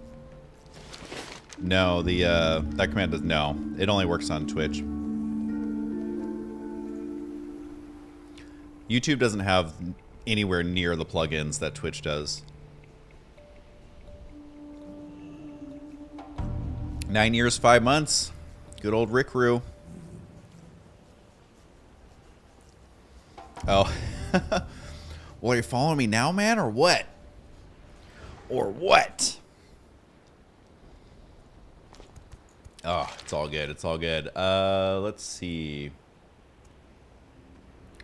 No, the that command does no. It only works on Twitch. YouTube doesn't have anywhere near the plugins that Twitch does. 9 years, 5 months. Good old Rick Roo. Oh. Well, are you following me now, man, or what? Or what? Oh, it's all good. It's all good. Let's see.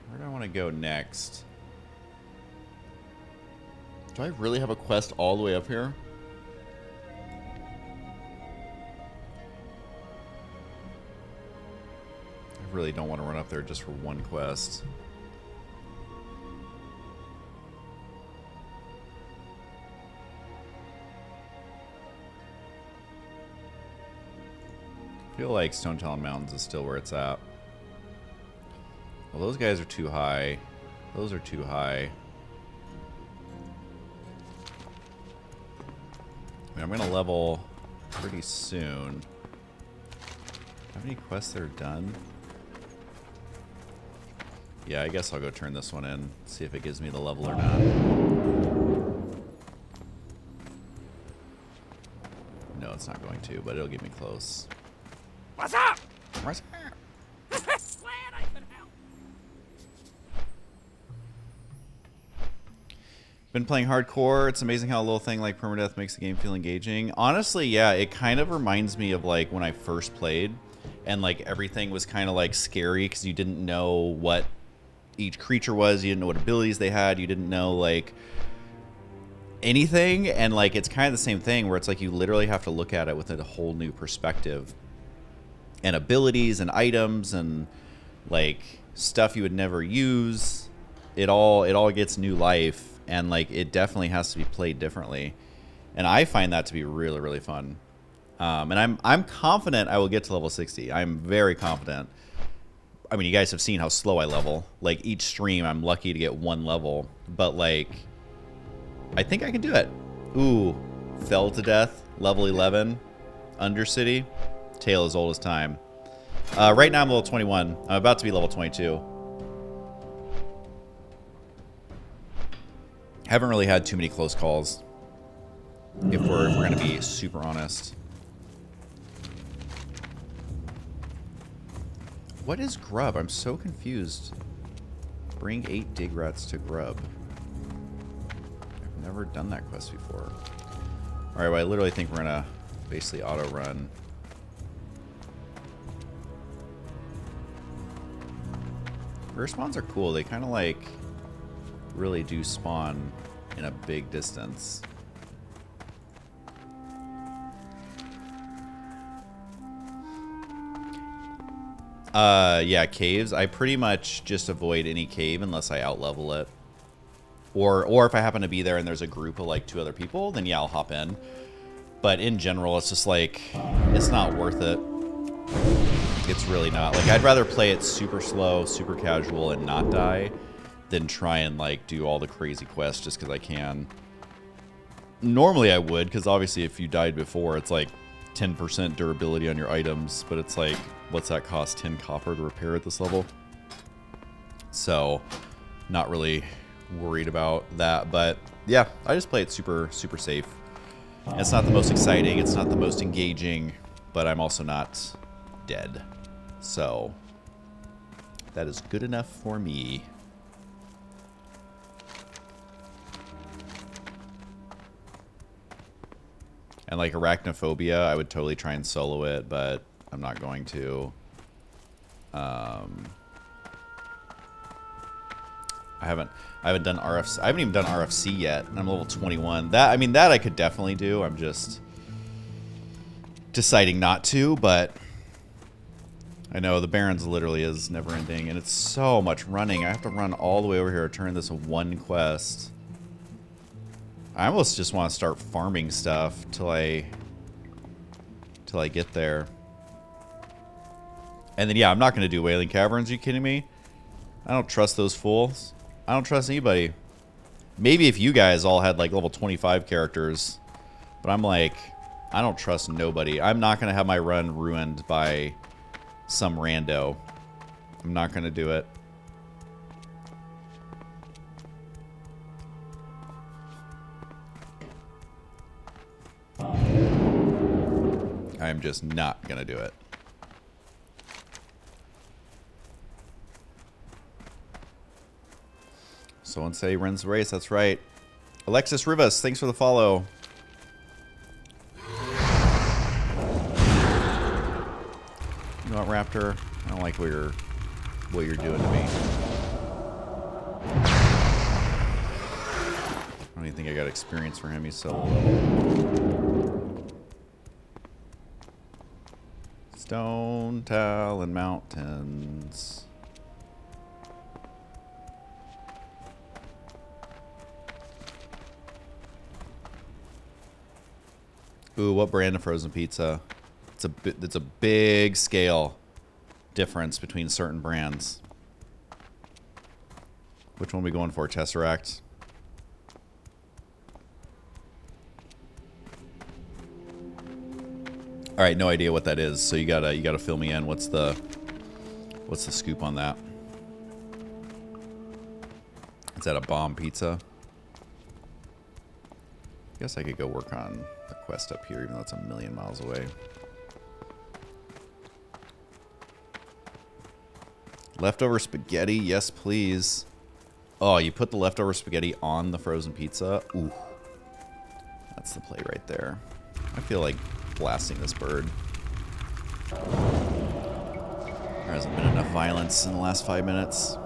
Where do I want to go next? Do I really have a quest all the way up here? I really don't want to run up there just for one quest. I feel like Stone Talon Mountains is still where it's at. Well, those guys are too high. Those are too high. I mean, I'm going to level pretty soon. Have any quests that are done? Yeah, I guess I'll go turn this one in. See if it gives me the level or not. No, it's not going to, but it'll get me close. What's up? What's Glad I could help. Been playing hardcore. It's amazing how a little thing like permadeath makes the game feel engaging. Honestly, yeah, it kind of reminds me of like when I first played and like everything was kind of like scary because you didn't know what each creature was. You didn't know what abilities they had. You didn't know like anything. And like it's kind of the same thing where it's like you literally have to look at it with a whole new perspective. And abilities and items and like stuff you would never use, it all gets new life, and like it definitely has to be played differently, and I find that to be really, really fun. And I'm confident I will get to level 60. I'm very confident. I mean, you guys have seen how slow I level. Like each stream, I'm lucky to get one level, but like I think I can do it. Ooh, fell to death, level 11, Undercity. Tale as old as time. Right now I'm level 21. I'm about to be level 22. Haven't really had too many close calls. If we're gonna be super honest. What is grub? I'm so confused. Bring 8 dig rats to grub. I've never done that quest before. Alright, well, I literally think we're gonna basically auto run. Rear spawns are cool. They kind of like really do spawn in a big distance. Yeah, caves. I pretty much just avoid any cave unless I outlevel it. Or if I happen to be there and there's a group of like 2 other people, then yeah, I'll hop in. But in general, it's just like, it's not worth it. It's really not. Like, I'd rather play it super slow, super casual, and not die than try and like do all the crazy quests just because I can. Normally I would, because obviously if you died before, it's like 10% durability on your items, but it's like, what's that cost? 10 copper to repair at this level? So, not really worried about that, but yeah, I just play it super, super safe. It's not the most exciting, it's not the most engaging, but I'm also not dead. So, that is good enough for me. And like Arachnophobia, I would totally try and solo it, but I'm not going to. I haven't done RFC. I haven't even done RFC yet, and I'm level 21. That, I mean, that I could definitely do. I'm just deciding not to, but I know the Barrens literally is never ending, and it's so much running. I have to run all the way over here to turn this one quest. I almost just want to start farming stuff till I get there. And then yeah, I'm not going to do Wailing Caverns. Are you kidding me? I don't trust those fools. I don't trust anybody. Maybe if you guys all had like level 25 characters, but I'm like, I don't trust nobody. I'm not going to have my run ruined by some rando. I'm not going to do it. I'm just not going to do it. Someone say runs the race. That's right. Alexis Rivas, thanks for the follow. You know what, Raptor? I don't like what you're doing to me. I don't even think I got experience for him. He's so low. Stone Talon Mountains. Ooh, what brand of frozen pizza? It's a big scale difference between certain brands. Which one are we going for? Tesseract? All right, no idea what that is. So you gotta fill me in. What's the scoop on that? Is that a bomb pizza? I guess I could go work on the quest up here, even though it's a million miles away. Leftover spaghetti, yes please. Oh, you put the leftover spaghetti on the frozen pizza? Ooh. That's the play right there. I feel like blasting this bird. There hasn't been enough violence in the last 5 minutes.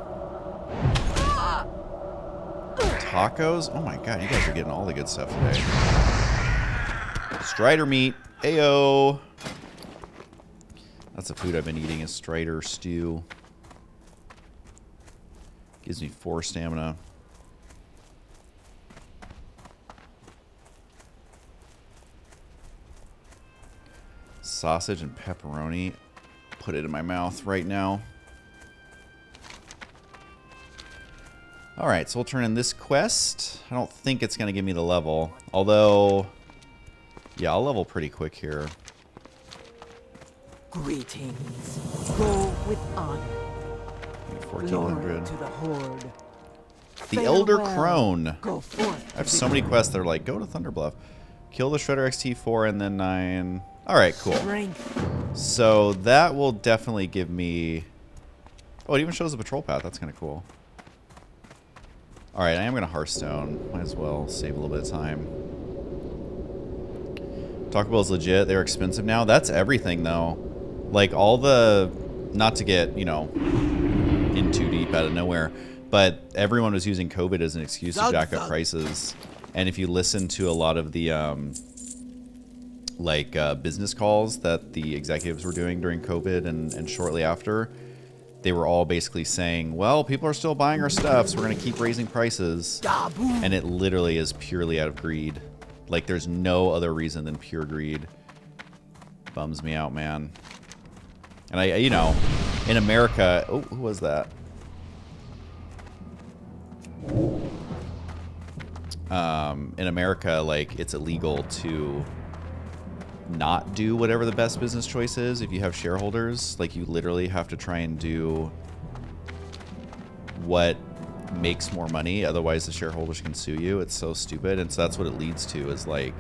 Tacos? Oh my god, you guys are getting all the good stuff today. Strider meat. Ayo. That's the food I've been eating, is Strider stew. Gives me 4 stamina. Sausage and pepperoni. Put it in my mouth right now. Alright, so we'll turn in this quest. I don't think it's going to give me the level. Although, yeah, I'll level pretty quick here. Greetings. Go with honor. 1400. To the horde. The Elder Farewell. Crone. Go forth. I have so many quests that are like, go to Thunderbluff. Kill the Shredder XT4 and then 9. All right, cool. Strength. So that will definitely give me... Oh, it even shows the patrol path. That's kind of cool. All right, I am going to Hearthstone. Might as well save a little bit of time. Taco Bell's legit. They're expensive now. That's everything, though. Like, all the... Not to get, you know, in too deep out of nowhere, but everyone was using COVID as an excuse to jack up prices. And if you listen to a lot of the, business calls that the executives were doing during COVID and shortly after, they were all basically saying, well, people are still buying our stuff, so we're going to keep raising prices. And it literally is purely out of greed. Like, there's no other reason than pure greed. Bums me out, man. And I, you know, in America... Oh, who was that? In America, like, it's illegal to not do whatever the best business choice is if you have shareholders. Like, you literally have to try and do what makes more money, otherwise the shareholders can sue you. It's so stupid. And so that's what it leads to, is like,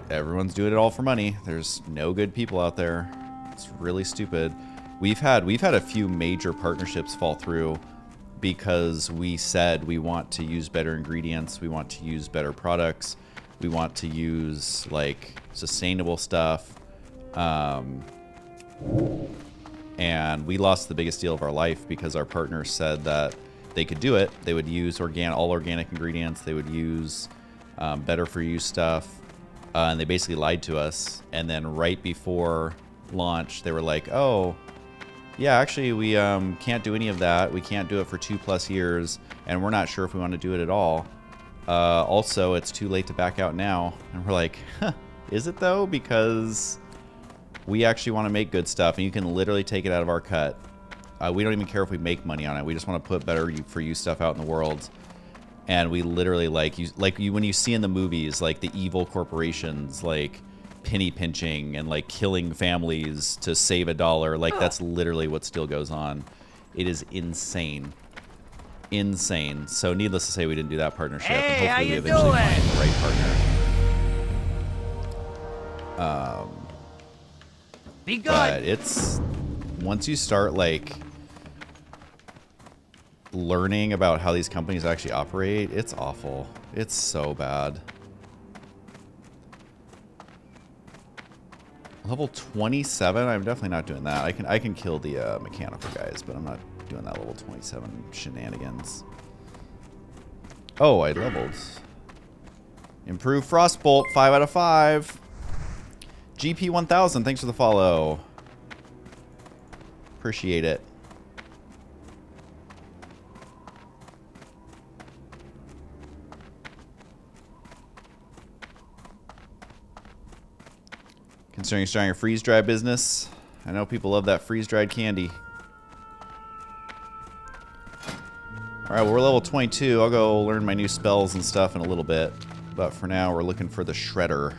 everyone's doing it all for money. There's no good people out there. It's really stupid. We've had a few major partnerships fall through because we said we want to use better ingredients, we want to use better products, we want to use like sustainable stuff, and we lost the biggest deal of our life because our partners said that they could do it. They would use all organic ingredients. They would use better for you stuff, and they basically lied to us. And then right before launch, they were like, "Oh, yeah, actually, we can't do any of that. We can't do it for 2+ years, and we're not sure if we want to do it at all. Also, it's too late to back out now." And we're like, huh, is it though? Because we actually want to make good stuff, and you can literally take it out of our cut. We don't even care if we make money on it. We just want to put better for you stuff out in the world. And we literally, like when you see in the movies, like the evil corporations, like penny pinching and like killing families to save $1, like that's literally what still goes on. It is insane. Insane. So needless to say, we didn't do that partnership. Hey, and hopefully we how you eventually doing? find the right partner. Be good. But it's, once you start like learning about how these companies actually operate, it's awful. It's so bad. Level 27? I'm definitely not doing that. I can kill the mechanical guys, but I'm not doing that level 27 shenanigans. Oh, I leveled. Improved Frostbolt, 5 out of 5. GP 1000, thanks for the follow. Appreciate it. Considering starting a freeze-dried business, I know people love that freeze-dried candy. Alright, well, we're level 22. I'll go learn my new spells and stuff in a little bit. But for now, we're looking for the Shredder.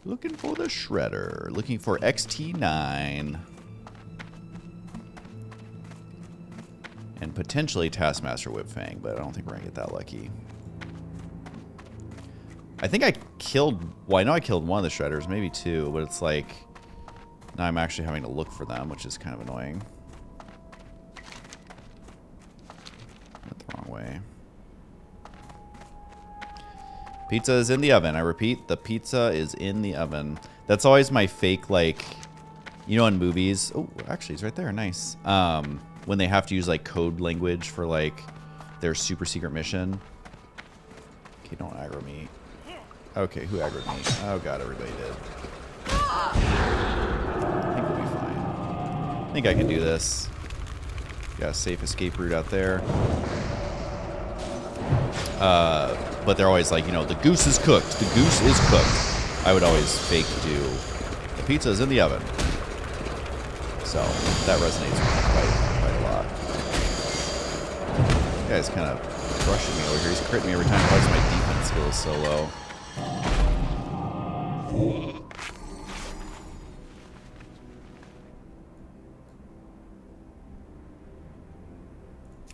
Looking for the Shredder. Looking for XT9. And potentially Taskmaster Whipfang, but I don't think we're going to get that lucky. I think I killed... Well, I know I killed one of the Shredders, maybe two, but it's like... Now I'm actually having to look for them, which is kind of annoying. Went the wrong way. Pizza is in the oven. I repeat, the pizza is in the oven. That's always my fake, like... You know, in movies... Oh, actually, it's right there. Nice. When they have to use, like, code language for, like, their super secret mission. Okay, don't aggro me. Okay, who aggroed me? Oh god, everybody did. I think we'll be fine. I think I can do this. Got a safe escape route out there. But they're always like, you know, the goose is cooked. The goose is cooked. I would always fake do. The pizza is in the oven. So that resonates with me quite a lot. This guy's kind of crushing me over here. He's critting me every time. Why is my defense skills so low?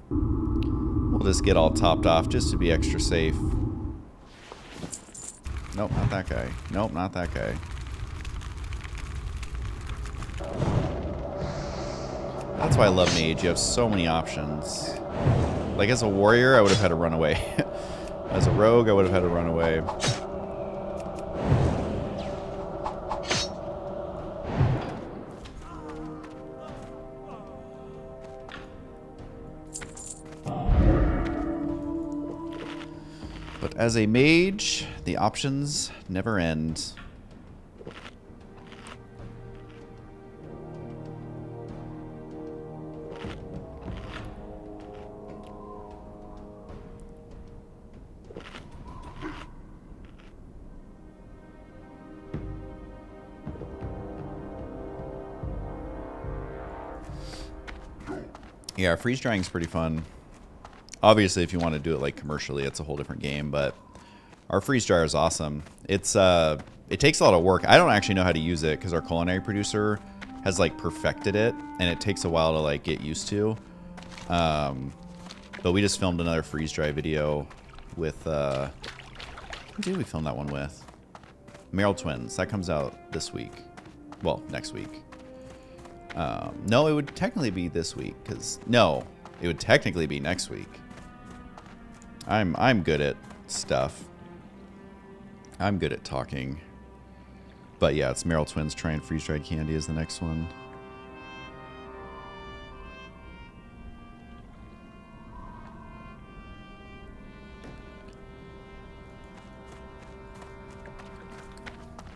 We'll just get all topped off just to be extra safe. Nope, not that guy. Nope, not that guy. That's why I love Mage. You have so many options. Like, as a warrior, I would have had to run away. As a rogue, I would have had to run away. But as a mage, the options never end. Yeah, freeze drying is pretty fun. Obviously, if you want to do it like commercially, it's a whole different game. But our freeze dryer is awesome. It's it takes a lot of work. I don't actually know how to use it because our culinary producer has like perfected it, and it takes a while to like get used to. But we just filmed another freeze dry video with who did we film that one with? Meryl Twins. That comes out this week. Well, next week. No, it would technically be this week, because no, it would technically be next week. I'm good at stuff. I'm good at talking. But yeah, it's Meryl Twins trying freeze-dried candy is the next one.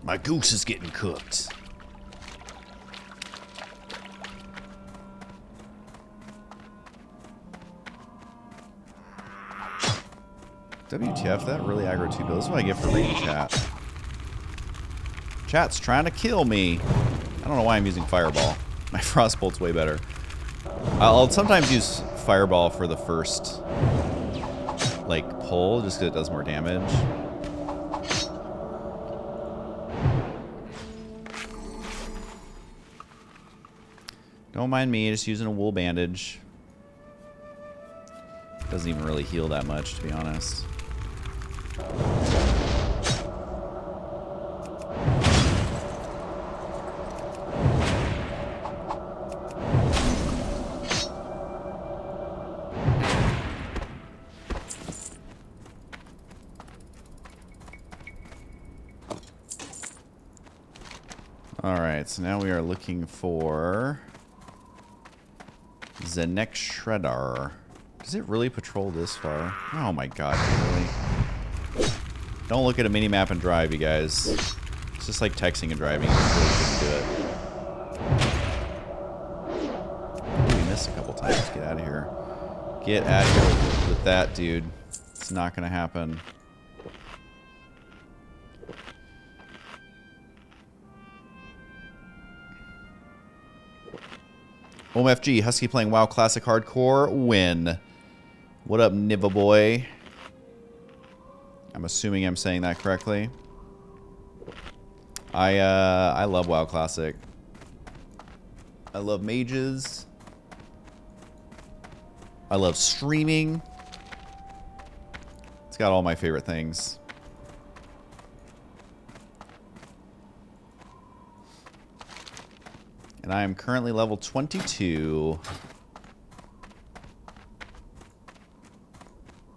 My goose is getting cooked. WTF, that really aggro 2 bills. This is what I get for reading chat. Chat's trying to kill me. I don't know why I'm using Fireball. My Frostbolt's way better. I'll sometimes use Fireball for the first, like, pull, just because it does more damage. Don't mind me, just using a wool bandage. Doesn't even really heal that much, to be honest. Alright, so now we are looking for the next shredder. Does it really patrol this far? Oh my god, really? Don't look at a mini-map and drive, you guys. It's just like texting and driving. You really shouldn't do it. Ooh, we missed a couple times. Get out of here. Get out of here with that, dude. It's not gonna happen. OMFG, Husky playing WoW Classic Hardcore, win. What up, Niva boy? I'm assuming I'm saying that correctly. I love WoW Classic. I love mages. I love streaming. It's got all my favorite things. And I am currently level 22.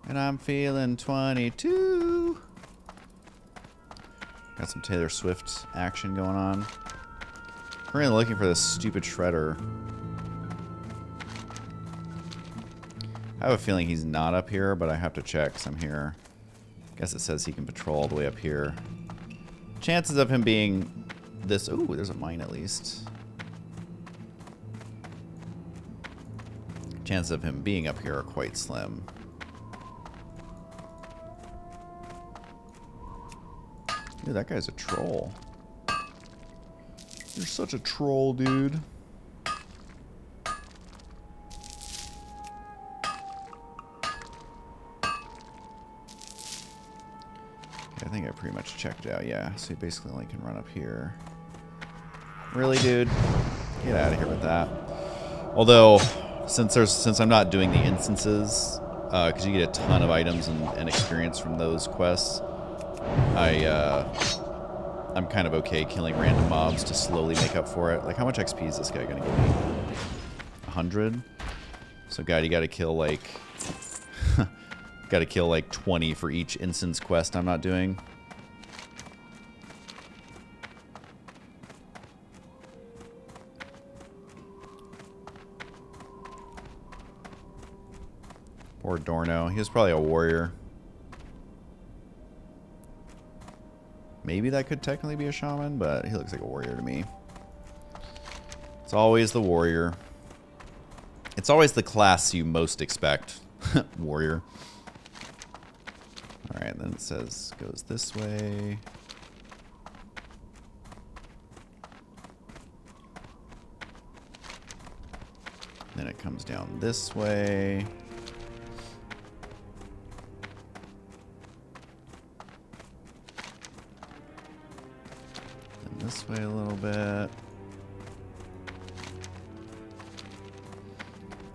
And I'm feeling 22. Got some Taylor Swift action going on. Currently looking for this stupid shredder. I have a feeling he's not up here, but I have to check because I'm here. Guess it says he can patrol all the way up here. Chances of him being this... Ooh, there's a mine at least. Chances of him being up here are quite slim. Dude, that guy's a troll. You're such a troll, dude. I think I pretty much checked out, yeah. So you basically only can run up here. Really, dude? Get out of here with that. Although, since I'm not doing the instances, because you get a ton of items and experience from those quests, I'm kind of okay killing random mobs to slowly make up for it. Like, how much XP is this guy gonna give me? 100? So, God, you gotta kill, like... gotta kill, like, 20 for each instance quest I'm not doing. Poor Dorno. He was probably a warrior. Maybe that could technically be a shaman, but he looks like a warrior to me. It's always the warrior. It's always the class you most expect. Warrior. Alright, then it says goes this way. Then it comes down this way. This way a little bit.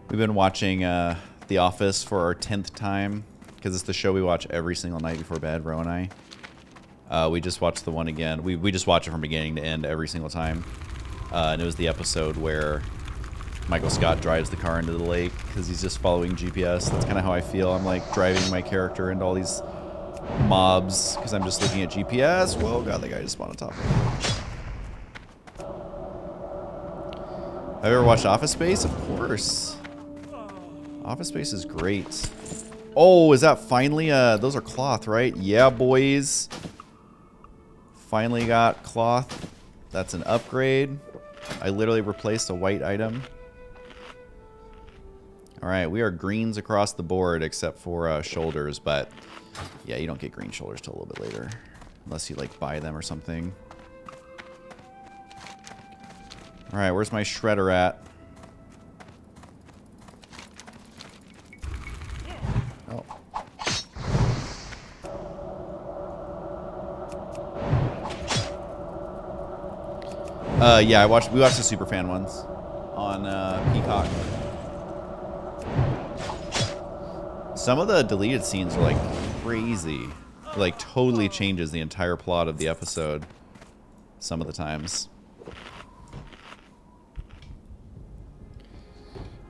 We've been watching The Office for our 10th time because it's the show we watch every single night before bed, Ro and I. We just watched the one again. We just watch it from beginning to end every single time. And it was the episode where Michael Scott drives the car into the lake because he's just following GPS. That's kind of how I feel. I'm like driving my character into all these mobs because I'm just looking at GPS. Whoa, God, that guy just spawned on top of me. Have you ever watched Office Space? Of course. Office Space is great. Oh, is that finally, those are cloth, right? Yeah, boys. Finally got cloth. That's an upgrade. I literally replaced a white item. Alright, we are greens across the board except for shoulders, but yeah, you don't get green shoulders till a little bit later. Unless you, like, buy them or something. Alright, where's my shredder at? Oh. Yeah, we watched the Superfan ones on Peacock. Some of the deleted scenes are like crazy. It, like, totally changes the entire plot of the episode some of the times.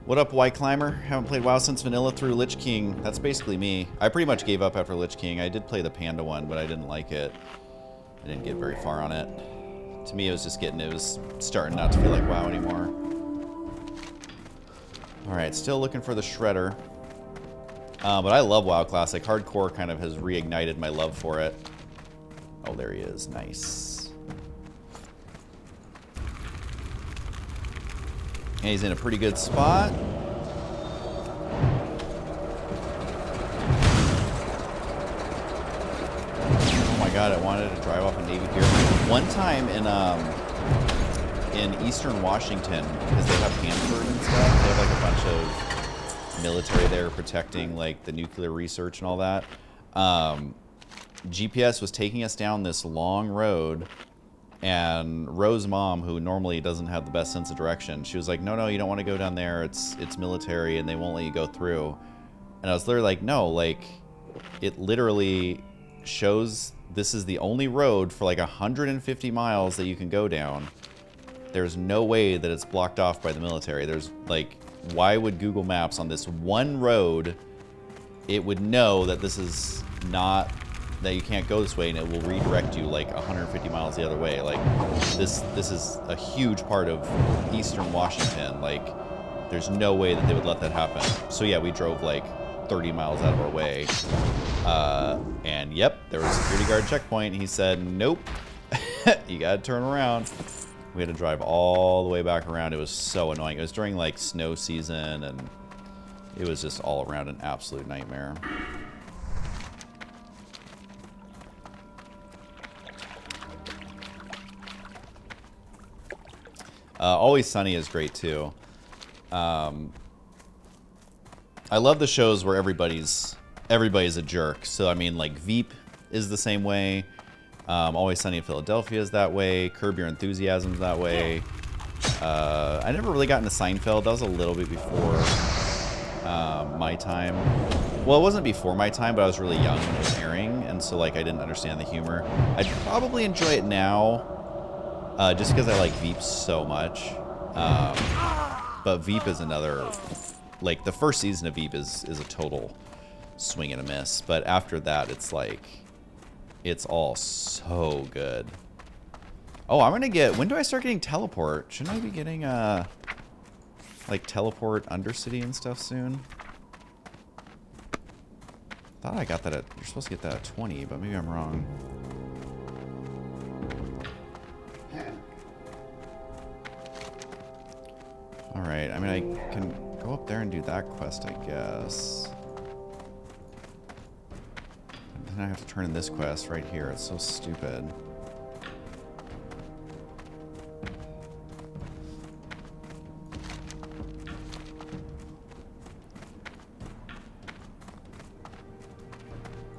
What up, White Climber? Haven't played WoW since Vanilla through Lich King. That's basically me. I pretty much gave up after Lich King. I did play the Panda one, but I didn't like it. I didn't get very far on it. To me, it was just it was starting not to feel like WoW anymore. Alright, still looking for the Shredder. But I love WoW Classic. Hardcore kind of has reignited my love for it. Oh, there he is. Nice. And he's in a pretty good spot. Oh my god, I wanted to drive off a Navy Pier. One time in Eastern Washington, because they have Hanford and stuff, they have like a bunch of military there protecting like the nuclear research and all that. GPS was taking us down this long road. And Ro's mom, who normally doesn't have the best sense of direction, she was like, no, you don't want to go down there. It's military and they won't let you go through. And I was literally like, no, like, it literally shows this is the only road for like 150 miles that you can go down. There's no way that it's blocked off by the military. There's like, why would Google Maps on this one road, it would know that this is not, that you can't go this way, and it will redirect you like 150 miles the other way. Like, this is a huge part of Eastern Washington. Like, there's no way that they would let that happen. So yeah, we drove like 30 miles out of our way. And yep, there was a security guard checkpoint. He said, nope, you gotta turn around. We had to drive all the way back around. It was so annoying. It was during like snow season, and it was just all around an absolute nightmare. Always Sunny is great too. I love the shows where everybody's a jerk. So I mean, like Veep is the same way. Always Sunny in Philadelphia is that way. Curb Your Enthusiasm's that way. I never really got into Seinfeld. That was a little bit before my time. Well, it wasn't before my time, but I was really young when it was airing, and so like I didn't understand the humor. I'd probably enjoy it now, just because I like Veep so much. But Veep is another, like the first season of Veep is a total swing and a miss. But after that, it's like, it's all so good. Oh, I'm gonna get, when do I start getting teleport? Shouldn't I be getting like teleport Undercity and stuff soon? Thought I got that at, you're supposed to get that at 20, but maybe I'm wrong. Alright, I mean, I can go up there and do that quest, I guess. And then I have to turn in this quest right here. It's so stupid.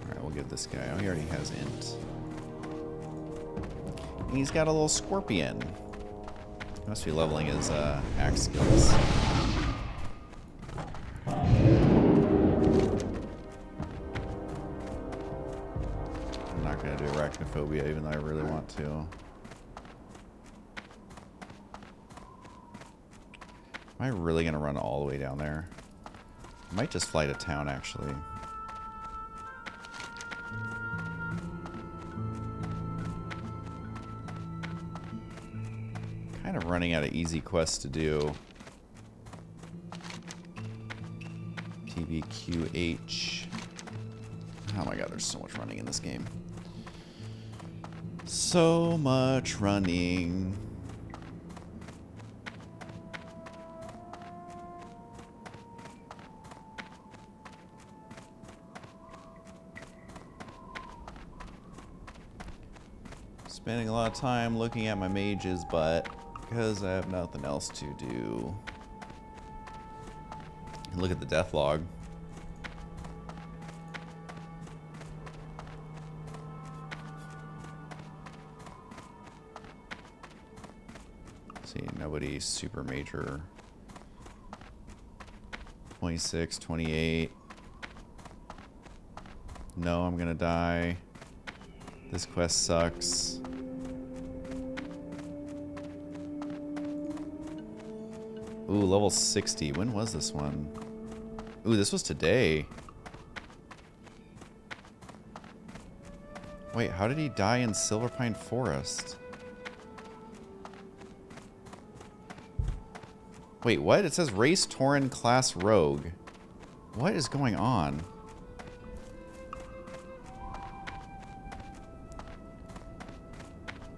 Alright, we'll give this guy, oh, he already has int. And he's got a little scorpion. He must be leveling his axe skills. I'm not gonna do arachnophobia even though I really want to. Am I really gonna run all the way down there? I might just fly to town actually. Kind of running out of easy quests to do. TVQH. Oh my god, there's so much running in this game. So much running. Spending a lot of time looking at my mage's butt because I have nothing else to do. And look at the death log. See, nobody super major. 26, 28. No, I'm gonna die. This quest sucks. Ooh, level 60. When was this one? Ooh, this was today. Wait, how did he die in Silverpine Forest? Wait, what? It says race Tauren class rogue. What is going on?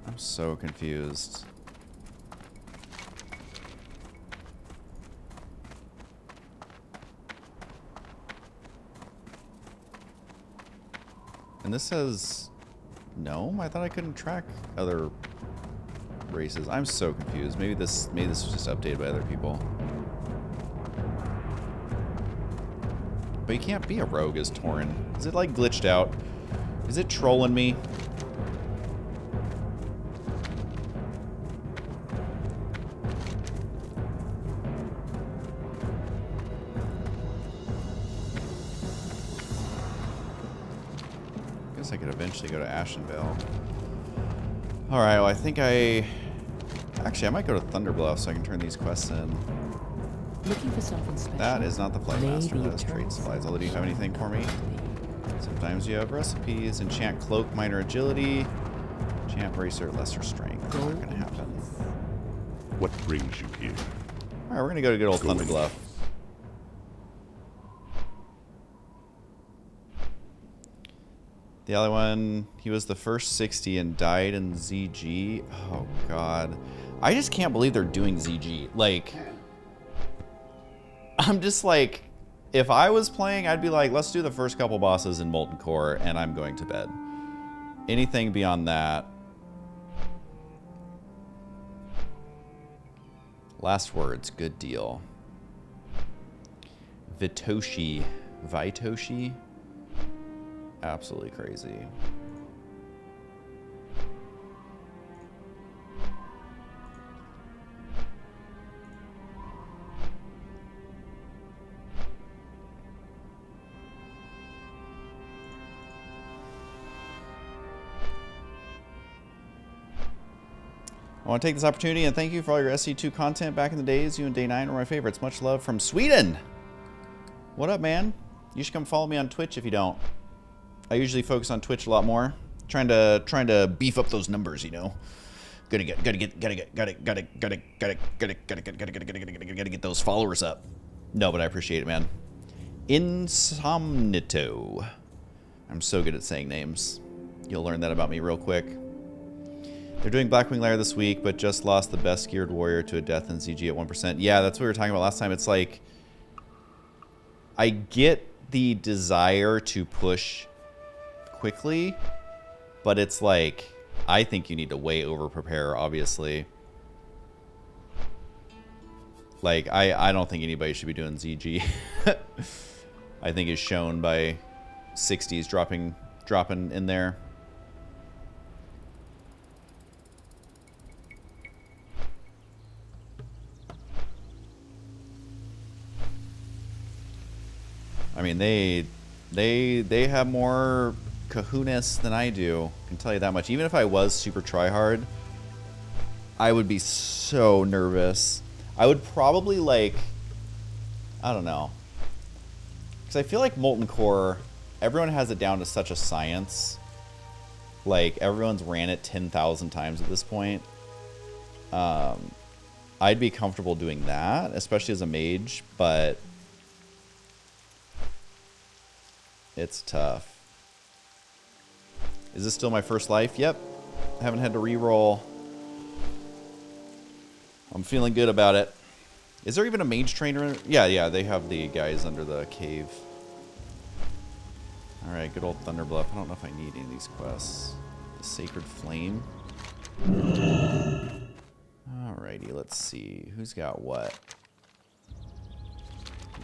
I'm so confused. And this says gnome? I thought I couldn't track other races. I'm so confused. Maybe this was just updated by other people. But you can't be a rogue as Tauren. Is it like glitched out? Is it trolling me? I could eventually go to Ashenvale. Alright, well I think actually I might go to Thunderbluff so I can turn these quests in. Looking for something special. That is not the Flight Master, that is Maybe trade supplies. Although, do you have anything for me? eternal. Sometimes you have recipes. Enchant Cloak, minor agility. Enchant Bracer, lesser strength. Not gonna happen. What brings you here? Alright, we're gonna go to good old Thunderbluff. The other one, he was the first 60 and died in ZG. Oh, God. I just can't believe they're doing ZG. Like, I'm just like, if I was playing, I'd be like, let's do the first couple bosses in Molten Core, and I'm going to bed. Anything beyond that. Last words, good deal. Vitoshi. Absolutely crazy. I want to take this opportunity and thank you for all your SC2 content back in the days. You and Day 9 were my favorites. Much love from Sweden. What up, man? You should come follow me on Twitch if you don't. I usually focus on Twitch a lot more. Trying to beef up those numbers, you know. Gotta get those followers up. No, but I appreciate it, man. Insomnito. I'm so good at saying names. You'll learn that about me real quick. They're doing Blackwing Lair this week, but just lost the best geared warrior to a death in ZG at 1%. Yeah, that's what we were talking about last time. It's like, I get the desire to push quickly, but it's like, I think you need to way over prepare, obviously. Like, I don't think anybody should be doing ZG. I think it's shown by 60s dropping in there. I mean, they have more kahunas than I do. I can tell you that much. Even if I was super tryhard, I would be so nervous. I would probably, like, I don't know. Because I feel like Molten Core, everyone has it down to such a science. Like, everyone's ran it 10,000 times at this point. I'd be comfortable doing that, especially as a mage, but it's tough. Is this still my first life? Yep. Haven't had to re-roll. I'm feeling good about it. Is there even a mage trainer? Yeah, they have the guys under the cave. Alright, good old Thunderbluff. I don't know if I need any of these quests. The Sacred Flame. Alrighty, let's see. Who's got what?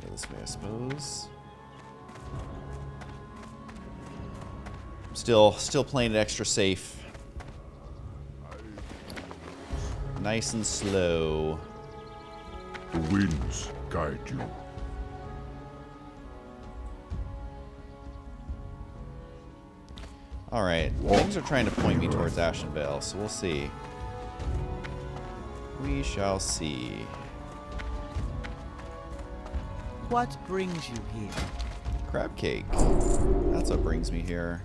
Go this way, I suppose. Still playing it extra safe. Nice and slow. The winds guide you. Alright, things are trying to point me towards Ashenvale, so we'll see. We shall see. What brings you here? Crab cake. That's what brings me here.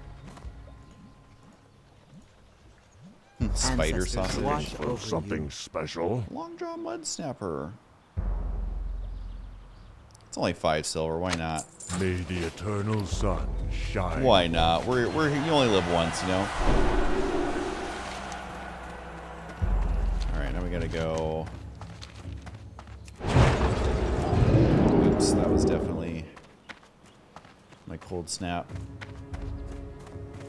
Spider Ancestors watch sausage. over Something you. special. Longjaw mud snapper. It's only 5 silver. Why not? May the eternal sun shine. Why not? We're you only live once, you know. All right, now we gotta go. Oops, that was definitely my cold snap.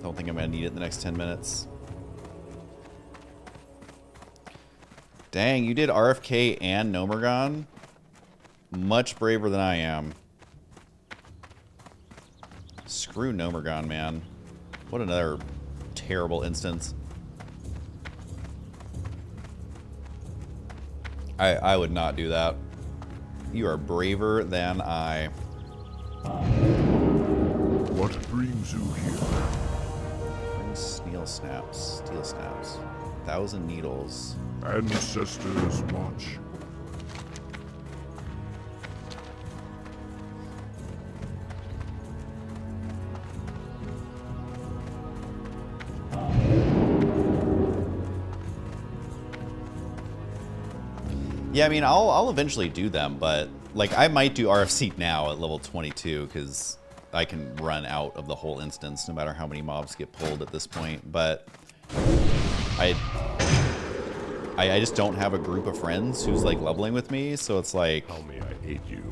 Don't think I'm gonna need it in the next 10 minutes. Dang, you did RFK and Nomergon? Much braver than I am. Screw Nomergon, man. What another terrible instance. I would not do that. You are braver than I. What brings you here? Bring steel snaps. Steel snaps. 1,000 needles. Ancestors watch. Yeah, I mean, I'll eventually do them, but like I might do RFC now at level 22 because I can run out of the whole instance no matter how many mobs get pulled at this point. But I just don't have a group of friends who's like leveling with me, so it's like, Tell me I hate you.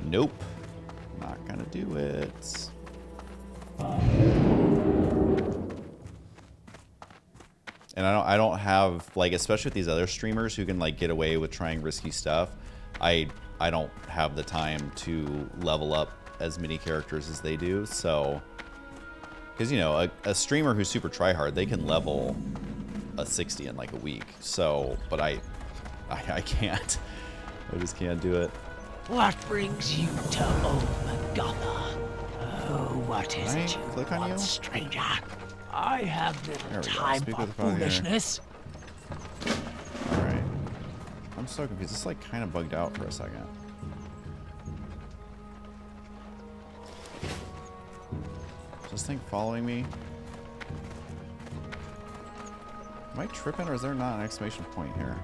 nope, not gonna do it. And I don't have, like, especially with these other streamers who can, like, get away with trying risky stuff, I don't have the time to level up as many characters as they do, so... Because, you know, a streamer who's super tryhard, they can level a 60 in, like, a week. So, but I can't. I just can't do it. What brings you to Old Magatha? Oh, what is Can I it you click on want, you? stranger? I have There little we go. time Speak for with the father here. foolishness. I'm so confused. This like kind of bugged out for a second. Is this thing following me? Am I tripping or is there not an exclamation point here?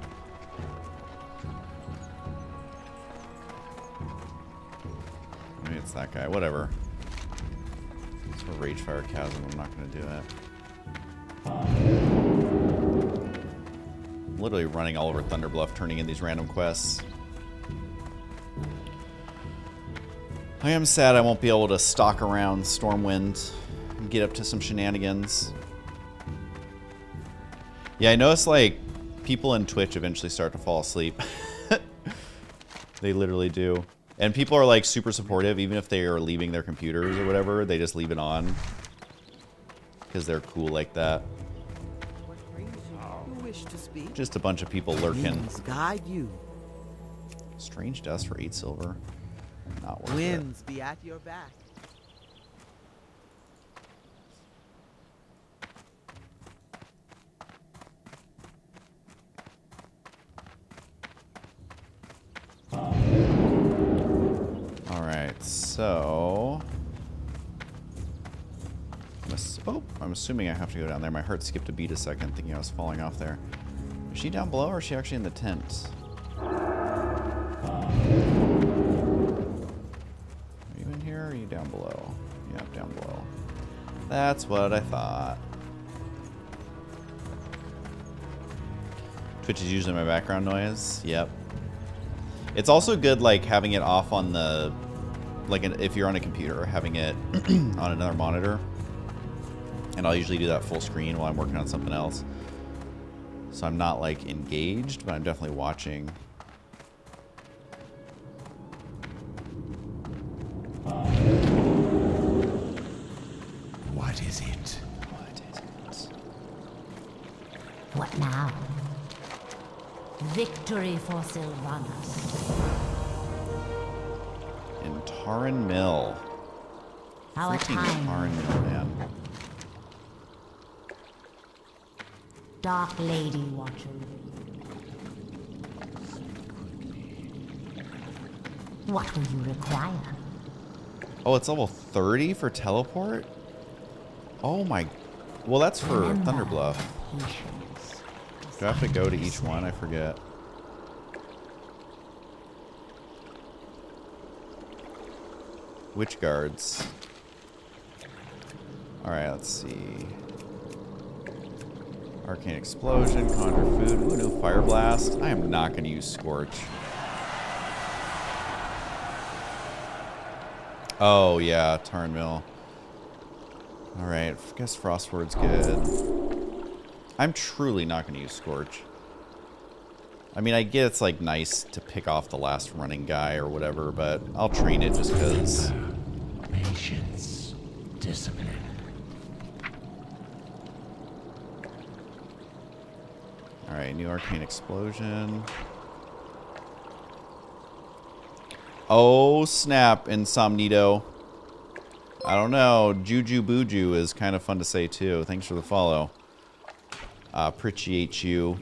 Maybe it's that guy. Whatever. It's for Ragefire Chasm. I'm not going to do it. I'm literally running all over Thunderbluff, turning in these random quests. I am sad I won't be able to stalk around Stormwind and get up to some shenanigans. Yeah, I noticed like people in Twitch eventually start to fall asleep. They literally do. And people are like super supportive, even if they are leaving their computers or whatever, they just leave it on. Because they're cool like that. You wish to speak? Just a bunch of people lurking. Winds guide you. Strange dust for 8 silver. Not worth Winds be at your back. Alright, so... I'm assuming I have to go down there. My heart skipped a beat a second thinking I was falling off there. Is she down below or is she actually in the tent? Are you in here or are you down below? Yeah, down below. That's what I thought. Twitch is usually my background noise. Yep. It's also good, like, having it off on the... Like, if you're on a computer, having it on another monitor. And I'll usually do that full screen while I'm working on something else. So I'm not, like, engaged, but I'm definitely watching. What is it? What is it? What now? Victory for Sylvanas. In Taran Mill. Our Freaking time. Taran Mill, man. Dark Lady Watcher. What will you require? Oh, it's level 30 for teleport? Oh my... Well, that's for Remember, Thunderbluff. patience. Do I have to go to each one? I forget. Witch guards. Alright, let's see. Arcane Explosion, Conjure Food. Ooh, no Fire Blast. I am not going to use Scorch. Oh, yeah, Tarn Mill. Alright, I guess Frostword's good. I'm truly not going to use Scorch. I mean, I get it's, like, nice to pick off the last running guy or whatever, but I'll train it just because... Patience. Discipline. Alright, new Arcane Explosion. Oh, snap, Insomnito. I don't know. Juju Buju is kind of fun to say, too. Thanks for the follow. Appreciate you.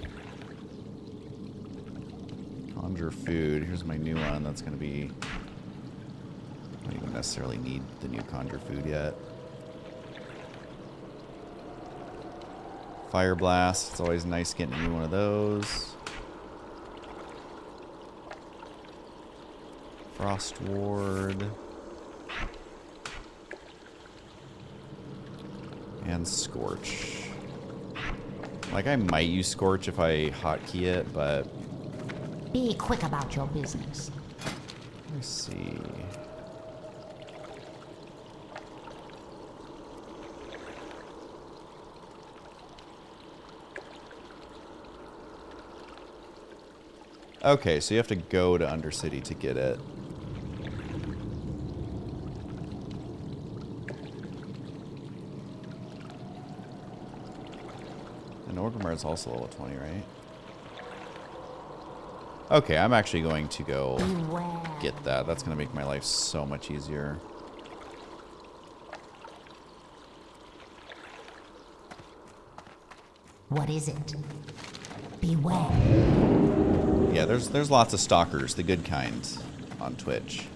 Conjure Food. Here's my new one. That's going to be... I don't even necessarily need the new Conjure Food yet. Fire Blast. It's always nice getting a new one of those. Frost Ward. And Scorch. Like, I might use Scorch if I hotkey it, but... Be quick about your business. Let me see. Okay, so you have to go to Undercity to get it. And Orgrimmar is also level 20, right? Okay, I'm actually going to go Beware. get that. That's going to make my life so much easier. What is it? Beware. Yeah, there's lots of stalkers, the good kind, on Twitch.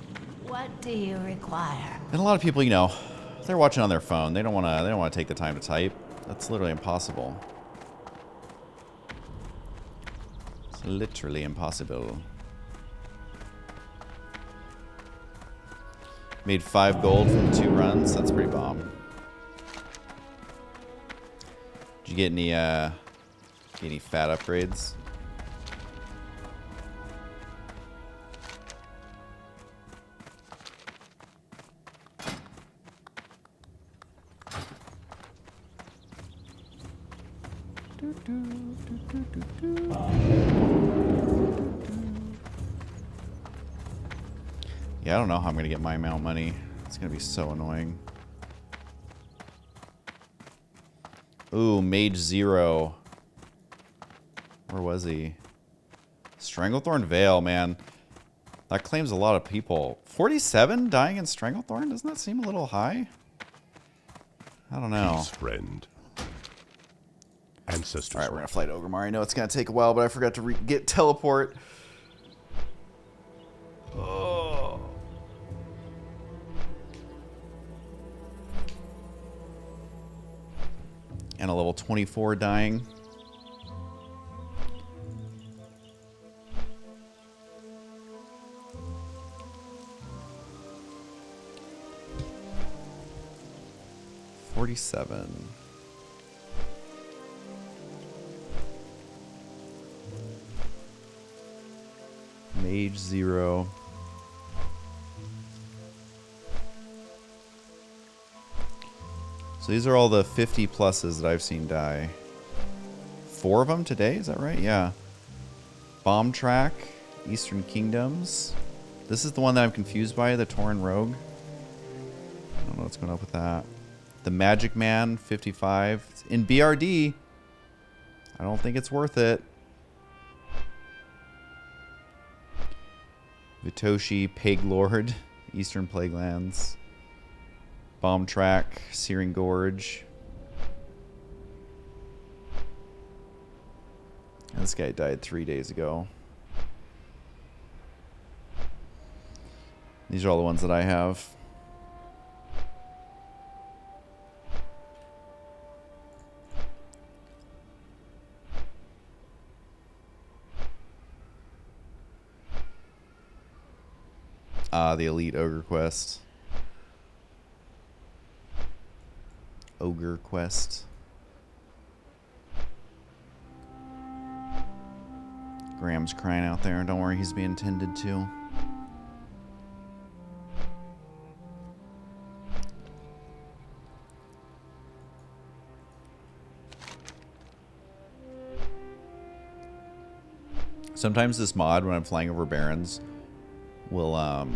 What do you require? And a lot of people, you know, they're watching on their phone. They don't want to take the time to type. That's literally impossible. It's literally impossible. Made 5 gold from 2 runs. That's pretty bomb. Did you get any fat upgrades? Yeah, I don't know how I'm gonna get my mount money. It's gonna be so annoying. Ooh, Mage 0. Where was he? Stranglethorn Vale, man. That claims a lot of people. 47 dying in Stranglethorn? Doesn't that seem a little high? I don't know. Peace, friend. Ancestors. Alright, we're gonna fly to Ogremar. I know it's gonna take a while, but I forgot to get teleport. Oh. And a level 24 dying. $47. Mage 0. So these are all the 50 pluses that I've seen die. 4 of them today, is that right? Yeah. Bomb Track, Eastern Kingdoms. This is the one that I'm confused by, the Tauren Rogue. I don't know what's going on with that. The Magic Man, 55. In BRD, I don't think it's worth it. Vitoshi, Pig Lord, Eastern Plaguelands. Bomb Track, Searing Gorge. And this guy died 3 days ago. These are all the ones that I have. The Elite Ogre Quest. Ogre Quest. Graham's crying out there. Don't worry, he's being tended to. Sometimes this mod, when I'm flying over barrens, will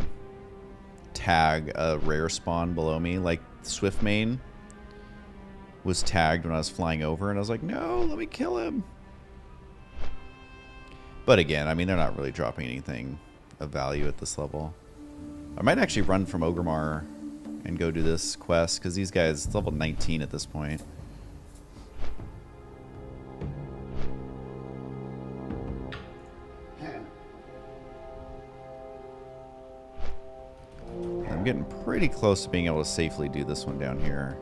tag a rare spawn below me. Like Swiftmane was tagged when I was flying over, and I was like, no, let me kill him. But again, I mean, they're not really dropping anything of value at this level. I might actually run from Ogremar and go do this quest, because these guys, it's level 19 at this point. I'm getting pretty close to being able to safely do this one down here.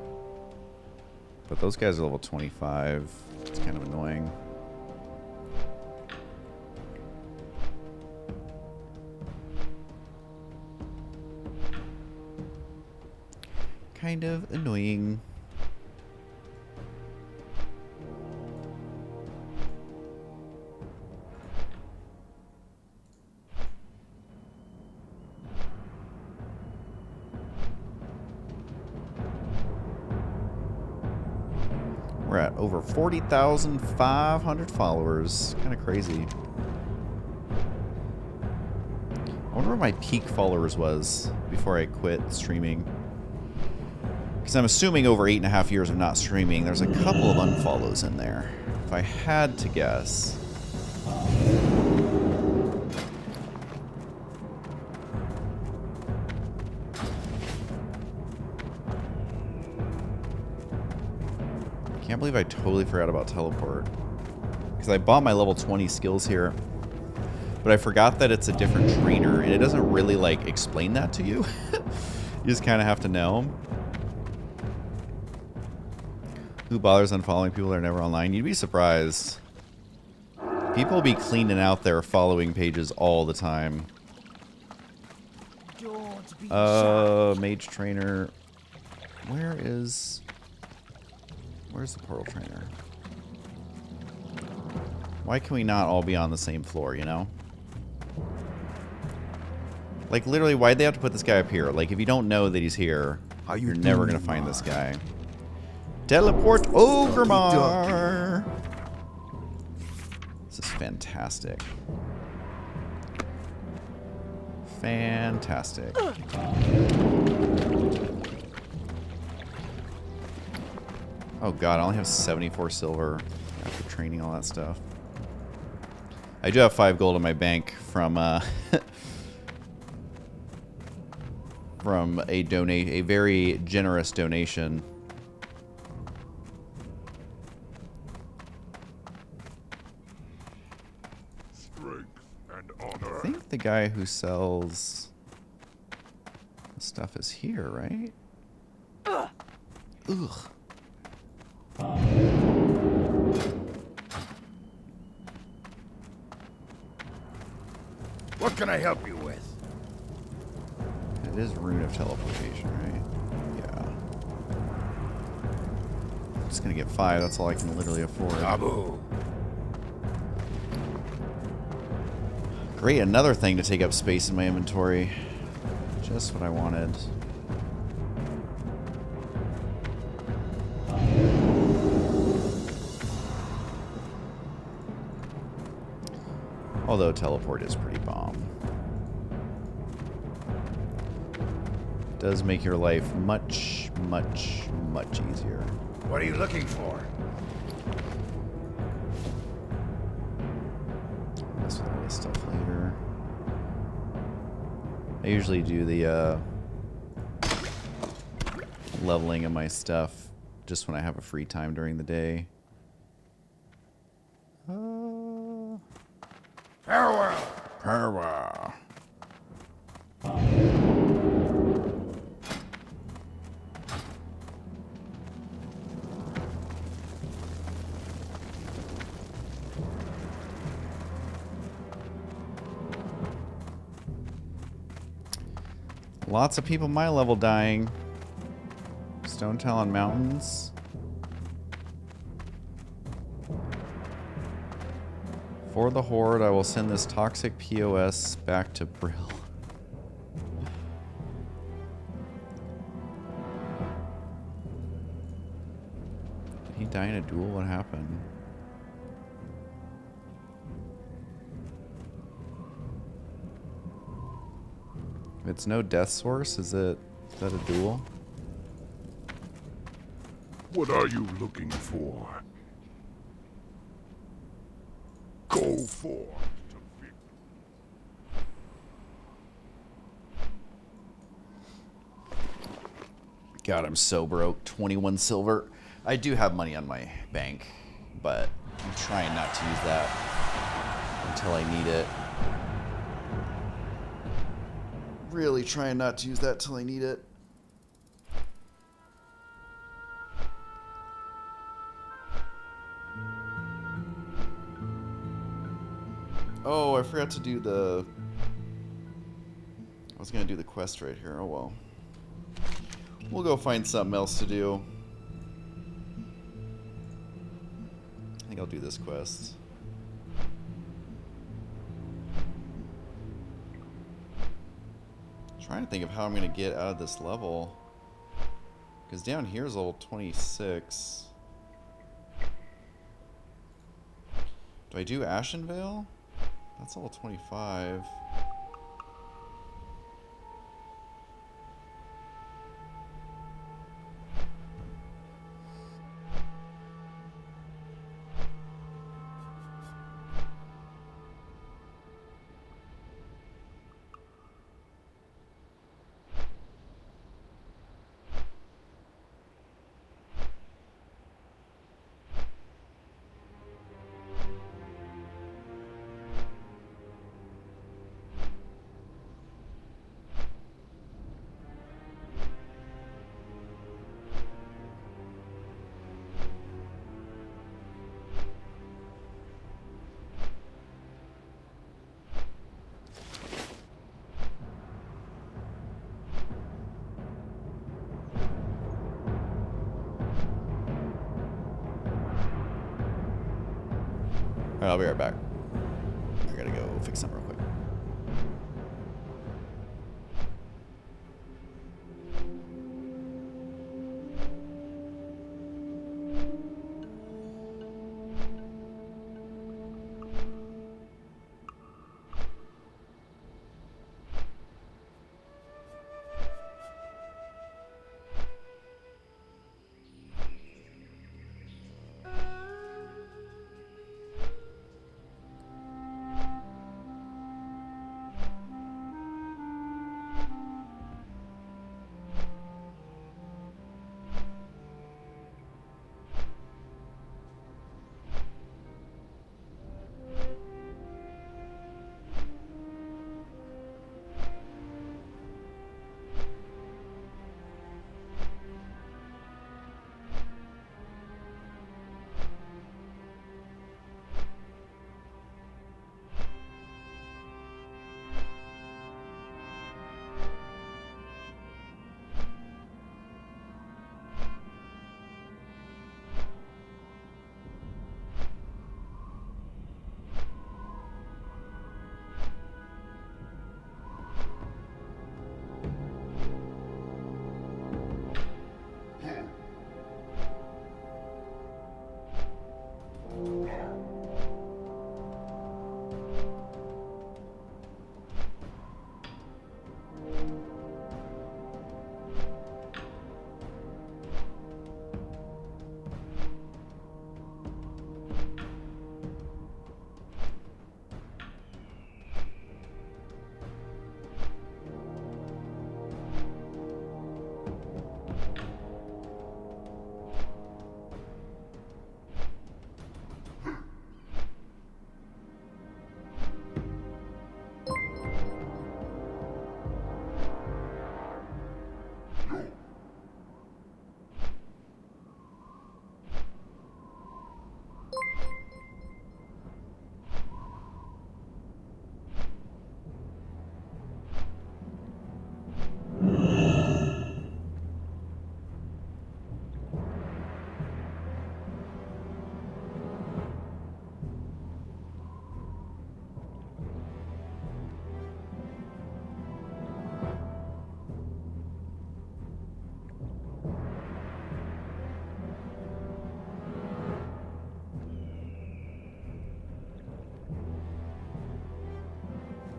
But those guys are level 25. It's kind of annoying. Kind of annoying. We're at over 40,500 followers. Kind of crazy. I wonder what my peak followers was before I quit streaming. Because I'm assuming over 8.5 years of not streaming, there's a couple of unfollows in there. If I had to guess. Can't believe I totally forgot about teleport. Because I bought my level 20 skills here. but I forgot that it's a different trainer, and it doesn't really, like, explain that to you. You just kind of have to know. Who bothers unfollowing people that are never online? You'd be surprised. People be cleaning out their following pages all the time. Mage trainer. Where's the portal trainer? Why can we not all be on the same floor, you know? Like, literally, why'd they have to put this guy up here? Like, if you don't know that he's here, you're never gonna find this guy. Teleport Ogremar! This is fantastic. Fantastic. Oh god, I only have 74 silver after training all that stuff. I do have 5 gold in my bank from from a very generous donation. Strength and honor. I think the guy who sells the stuff is here, right? Ugh. What can I help you with? It is Rune of Teleportation, right? Yeah. I'm just gonna get 5, that's all I can literally afford. Abu. Great, another thing to take up space in my inventory. Just what I wanted. Although teleport is pretty bomb. Does make your life much, much, much easier. What are you looking for? Mess with all this stuff later. I usually do the leveling of my stuff just when I have a free time during the day. Farewell. Farewell. Lots of people my level dying. Stone Talon Mountains. For the Horde, I will send this toxic POS back to Brill. Did he die in a duel? What happened? If it's no death source, is that a duel? What are you looking for? Go forth to victory. God, I'm so broke. 21 silver. I do have money on my bank, but I'm trying not to use that until I need it. Really trying not to use that till I need it. Oh, I forgot to do the... I was gonna do the quest right here. Oh well. We'll go find something else to do. I think I'll do this quest. Trying to think of how I'm gonna get out of this level. Because down here is level 26. Do I do Ashenvale? That's level 25. Alright, I'll be right back. I gotta go fix something real quick.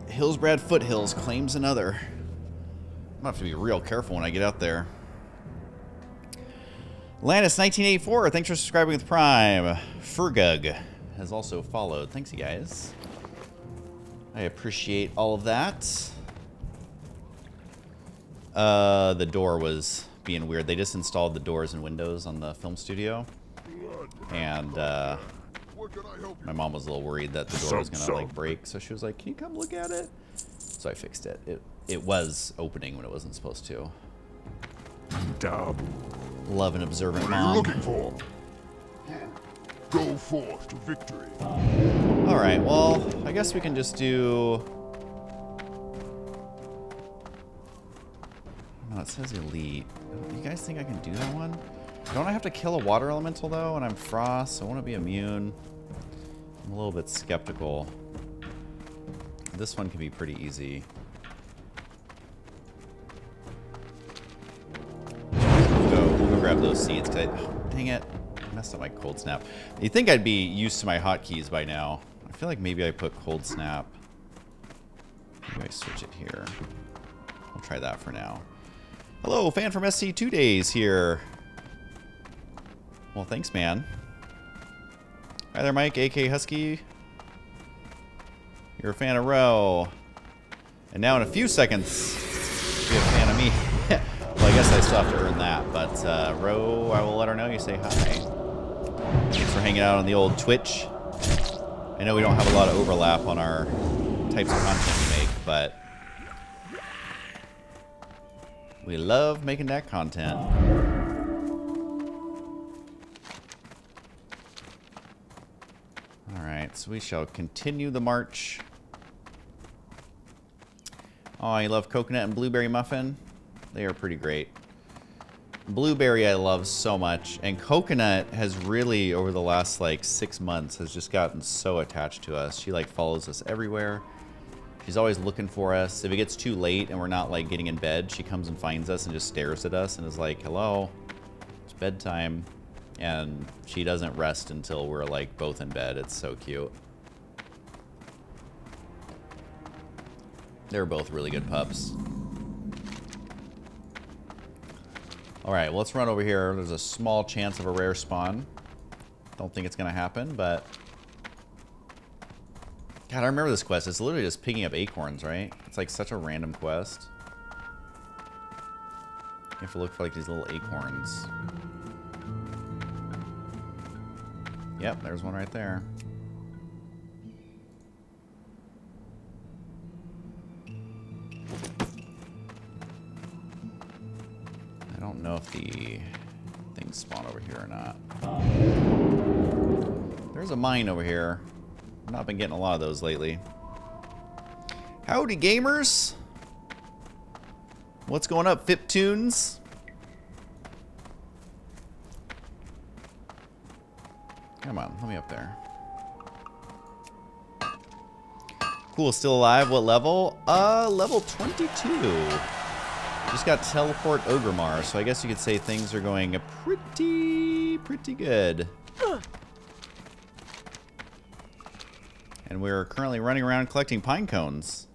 Hillsbrad Foothills claims another. I'm gonna have to be real careful when I get out there. Lannis1984, thanks for subscribing with Prime. Fergug has also followed. Thanks, you guys. I appreciate all of that. The door was being weird. They just installed the doors and windows on the film studio. And, What can I help you? my mom was a little worried that the door was gonna like break, so she was like, "Can you come look at it?" So I fixed it. It was opening when it wasn't supposed to. Dabu. Love an observant What are you mom. looking for? Go forth to victory. All right. Well, I guess we can just do. No, it says elite. You guys think I can do that one? Don't I have to kill a water elemental though? And I'm frost, so I want to be immune. I'm a little bit skeptical. This one can be pretty easy. We'll go grab those seeds. Dang it. I messed up my cold snap. You'd think I'd be used to my hotkeys by now. I feel like maybe I put cold snap. Maybe I switch it here. We'll try that for now. Hello, fan from SC2 Days here. Well, thanks, man. Hi there, Mike, AK Husky. You're a fan of Ro. And now in a few seconds, be a fan of me. Well, I guess I still have to earn that. But Ro, I will let her know you say hi. Thanks for hanging out on the old Twitch. I know we don't have a lot of overlap on our types of content we make, but we love making that content. Alright, so we shall continue the march. Oh, you love coconut and blueberry muffin? They are pretty great. Blueberry I love so much, and Coconut has really, over the last like 6 months, has just gotten so attached to us. She like follows us everywhere. She's always looking for us. If it gets too late and we're not like getting in bed, she comes and finds us and just stares at us and is like, hello, it's bedtime. And she doesn't rest until we're like both in bed. It's so cute. They're both really good pups. Alright, well, let's run over here. There's a small chance of a rare spawn. Don't think it's going to happen, but... God, I remember this quest. It's literally just picking up acorns, right? It's like such a random quest. You have to look for like these little acorns. Yep, there's one right there. I don't know if the things spawn over here or not. There's a mine over here. I've not been getting a lot of those lately. Howdy, gamers! What's going up, Fiptunes? Come on, let me up there. Cool, still alive. What level? Level 22. Just got teleport Ogremar, so I guess you could say things are going pretty good. And we're currently running around collecting pine cones.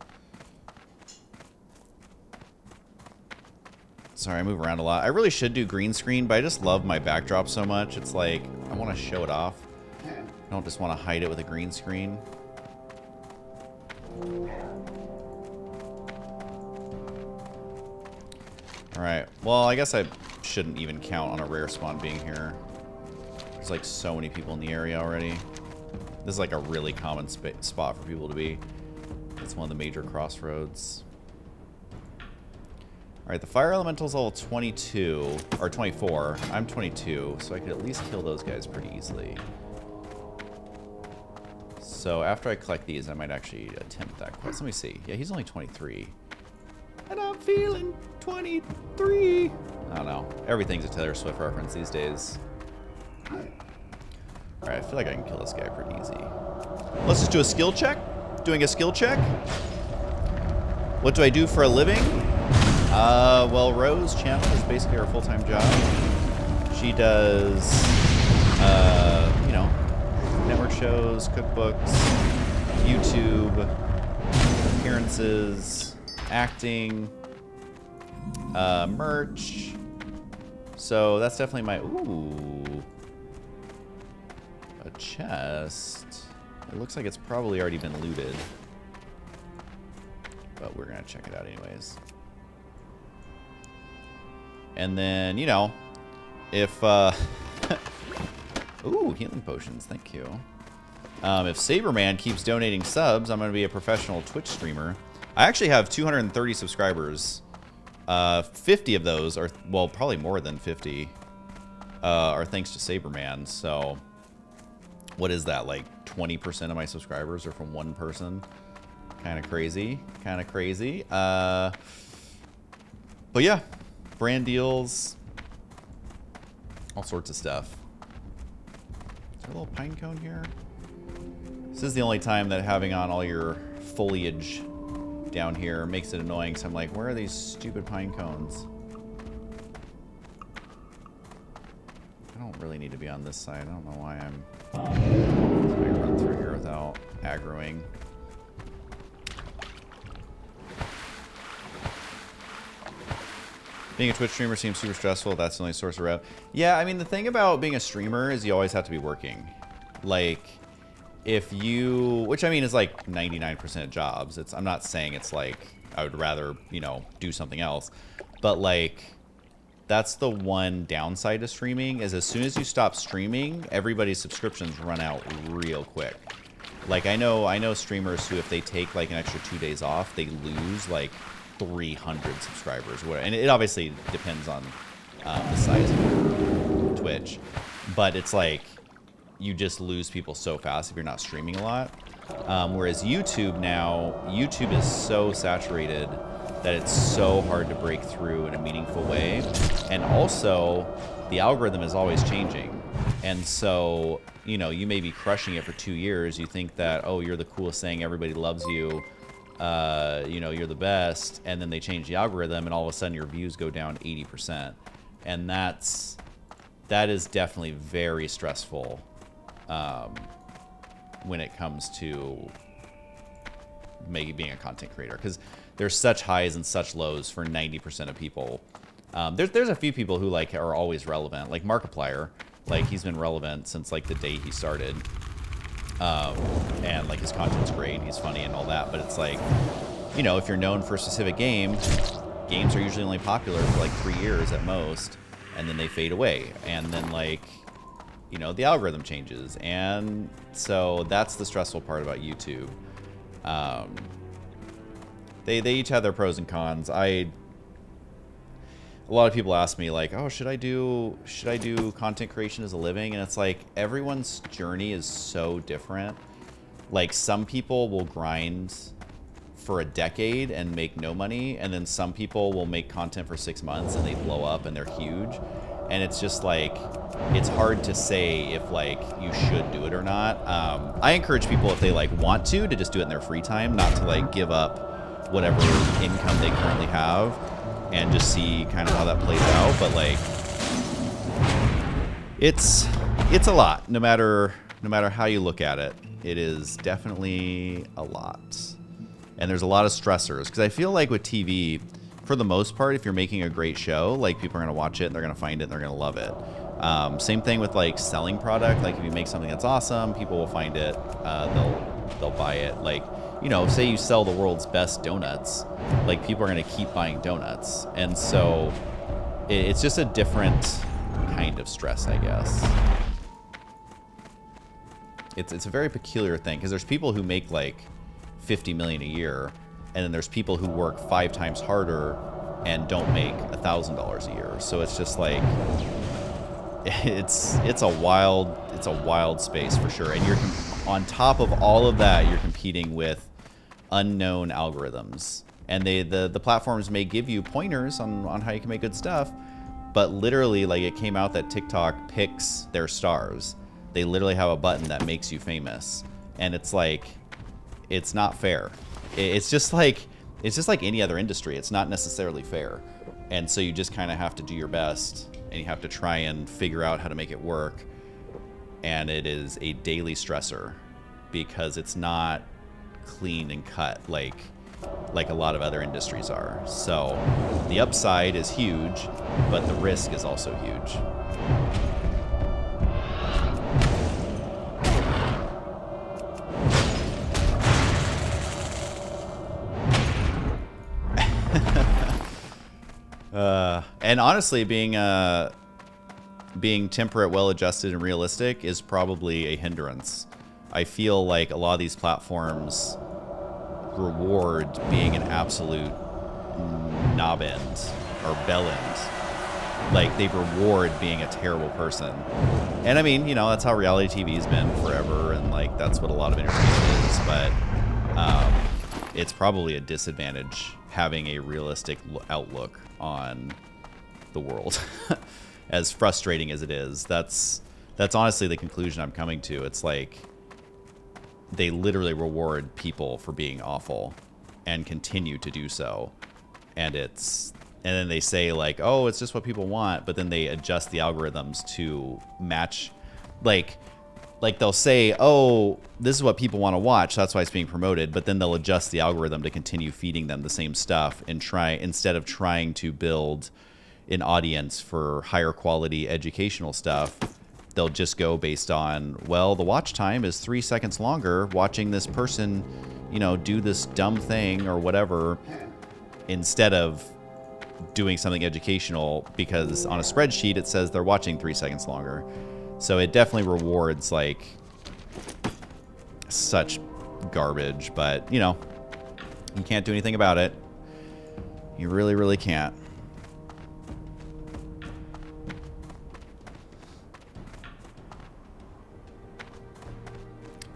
Sorry, I move around a lot. I really should do green screen, but I just love my backdrop so much. It's like, I want to show it off. I don't just want to hide it with a green screen. Alright, well, I guess I shouldn't even count on a rare spawn being here. There's like so many people in the area already. This is like a really common spot for people to be. It's one of the major crossroads. Alright, the fire elemental's level 22, or 24. I'm 22, so I could at least kill those guys pretty easily. So after I collect these, I might actually attempt that quest. Let me see. Yeah, he's only 23. And I'm feeling 23. I don't know. Everything's a Taylor Swift reference these days. Alright, I feel like I can kill this guy pretty easy. Let's just do a skill check. Doing a skill check. What do I do for a living? Well, Rose's channel is basically her full-time job. She does, you know, network shows, cookbooks, YouTube, appearances, acting, merch. So that's definitely my... Ooh. A chest. It looks like it's probably already been looted. But we're going to check it out anyways. And then, you know, if... Ooh, healing potions. Thank you. If Saberman keeps donating subs, I'm going to be a professional Twitch streamer. I actually have 230 subscribers. 50 of those are, well, probably more than 50, are thanks to Saberman. So, what is that? Like 20% of my subscribers are from one person. Kind of crazy. Kind of crazy. But yeah, brand deals, all sorts of stuff. Is there a little pine cone here? This is the only time that having on all your foliage down here makes it annoying, so I'm like, where are these stupid pine cones? I don't really need to be on this side. I don't know why I'm... I can run through here without aggroing. Being a Twitch streamer seems super stressful. That's the only source of rev. Yeah, I mean, the thing about being a streamer is you always have to be working. Like... if you, which I mean is like 99% of jobs. I'm not saying it's like I would rather, you know, do something else. But like, that's the one downside to streaming is as soon as you stop streaming, everybody's subscriptions run out real quick. Like I know streamers who if they take like an extra 2 days off, they lose like 300 subscribers. And it obviously depends on the size of your Twitch. But it's like, you just lose people so fast if you're not streaming a lot. Whereas YouTube now, YouTube is so saturated that it's so hard to break through in a meaningful way. And also, the algorithm is always changing. And so, you know, you may be crushing it for 2 years. You think that, oh, you're the coolest thing, everybody loves you, you know, you're the best. And then they change the algorithm, and all of a sudden your views go down 80%. And that is definitely very stressful when it comes to maybe being a content creator, because there's such highs and such lows for 90% of people. There's a few people who like are always relevant, like Markiplier. Like, he's been relevant since like the day he started, and like his content's great, he's funny and all that. But it's like, you know, if you're known for a specific game, games are usually only popular for like 3 years at most, and then they fade away, and then like, you know, the algorithm changes, and so that's the stressful part about YouTube. They each have their pros and cons. A lot of people ask me like, oh, should I do content creation as a living? And it's like, everyone's journey is so different. Like, some people will grind for a decade and make no money, and then some people will make content for 6 months and they blow up and they're huge. And it's just like, it's hard to say if like you should do it or not. I encourage people, if they like want to just do it in their free time, not to like give up whatever income they currently have, and just see kind of how that plays out. But like, it's a lot, no matter how you look at it. It is definitely a lot, and there's a lot of stressors, because I feel like with TV, for the most part, if you're making a great show, like, people are gonna watch it and they're gonna find it and they're gonna love it. Same thing with like selling product. Like, if you make something that's awesome, people will find it, they'll buy it. Like, you know, say you sell the world's best donuts, like, people are going to keep buying donuts. And so it's just a different kind of stress, I guess. It's a very peculiar thing, because there's people who make like 50 million a year, and then there's people who work 5 times harder and don't make $1,000 a year. So it's just like, it's a wild space for sure. And you're on top of all of that, you're competing with unknown algorithms, and the platforms may give you pointers on how you can make good stuff, but literally, like, it came out that TikTok picks their stars. They literally have a button that makes you famous, and it's like, it's not fair. It's just like any other industry. It's not necessarily fair, and so you just kind of have to do your best, and you have to try and figure out how to make it work. And it is a daily stressor, because it's not clean and cut like a lot of other industries are. So the upside is huge, but the risk is also huge. And honestly, being temperate, well-adjusted, and realistic is probably a hindrance. I feel like a lot of these platforms reward being an absolute knob end or bell end. Like, they reward being a terrible person. And I mean, you know, that's how reality TV has been forever, and like, that's what a lot of entertainment is. But it's probably a disadvantage having a realistic outlook on the world. As frustrating as it is, that's honestly the conclusion I'm coming to. It's like, they literally reward people for being awful and continue to do so. And then they say like, oh, it's just what people want, but then they adjust the algorithms to match. Like they'll say, oh, this is what people want to watch, so that's why it's being promoted, but then they'll adjust the algorithm to continue feeding them the same stuff, and instead of trying to build an audience for higher quality educational stuff, they'll just go based on, well, the watch time is 3 seconds longer watching this person, you know, do this dumb thing or whatever, instead of doing something educational, because on a spreadsheet it says they're watching 3 seconds longer. So it definitely rewards like such garbage, but you know, you can't do anything about it. You really, really can't.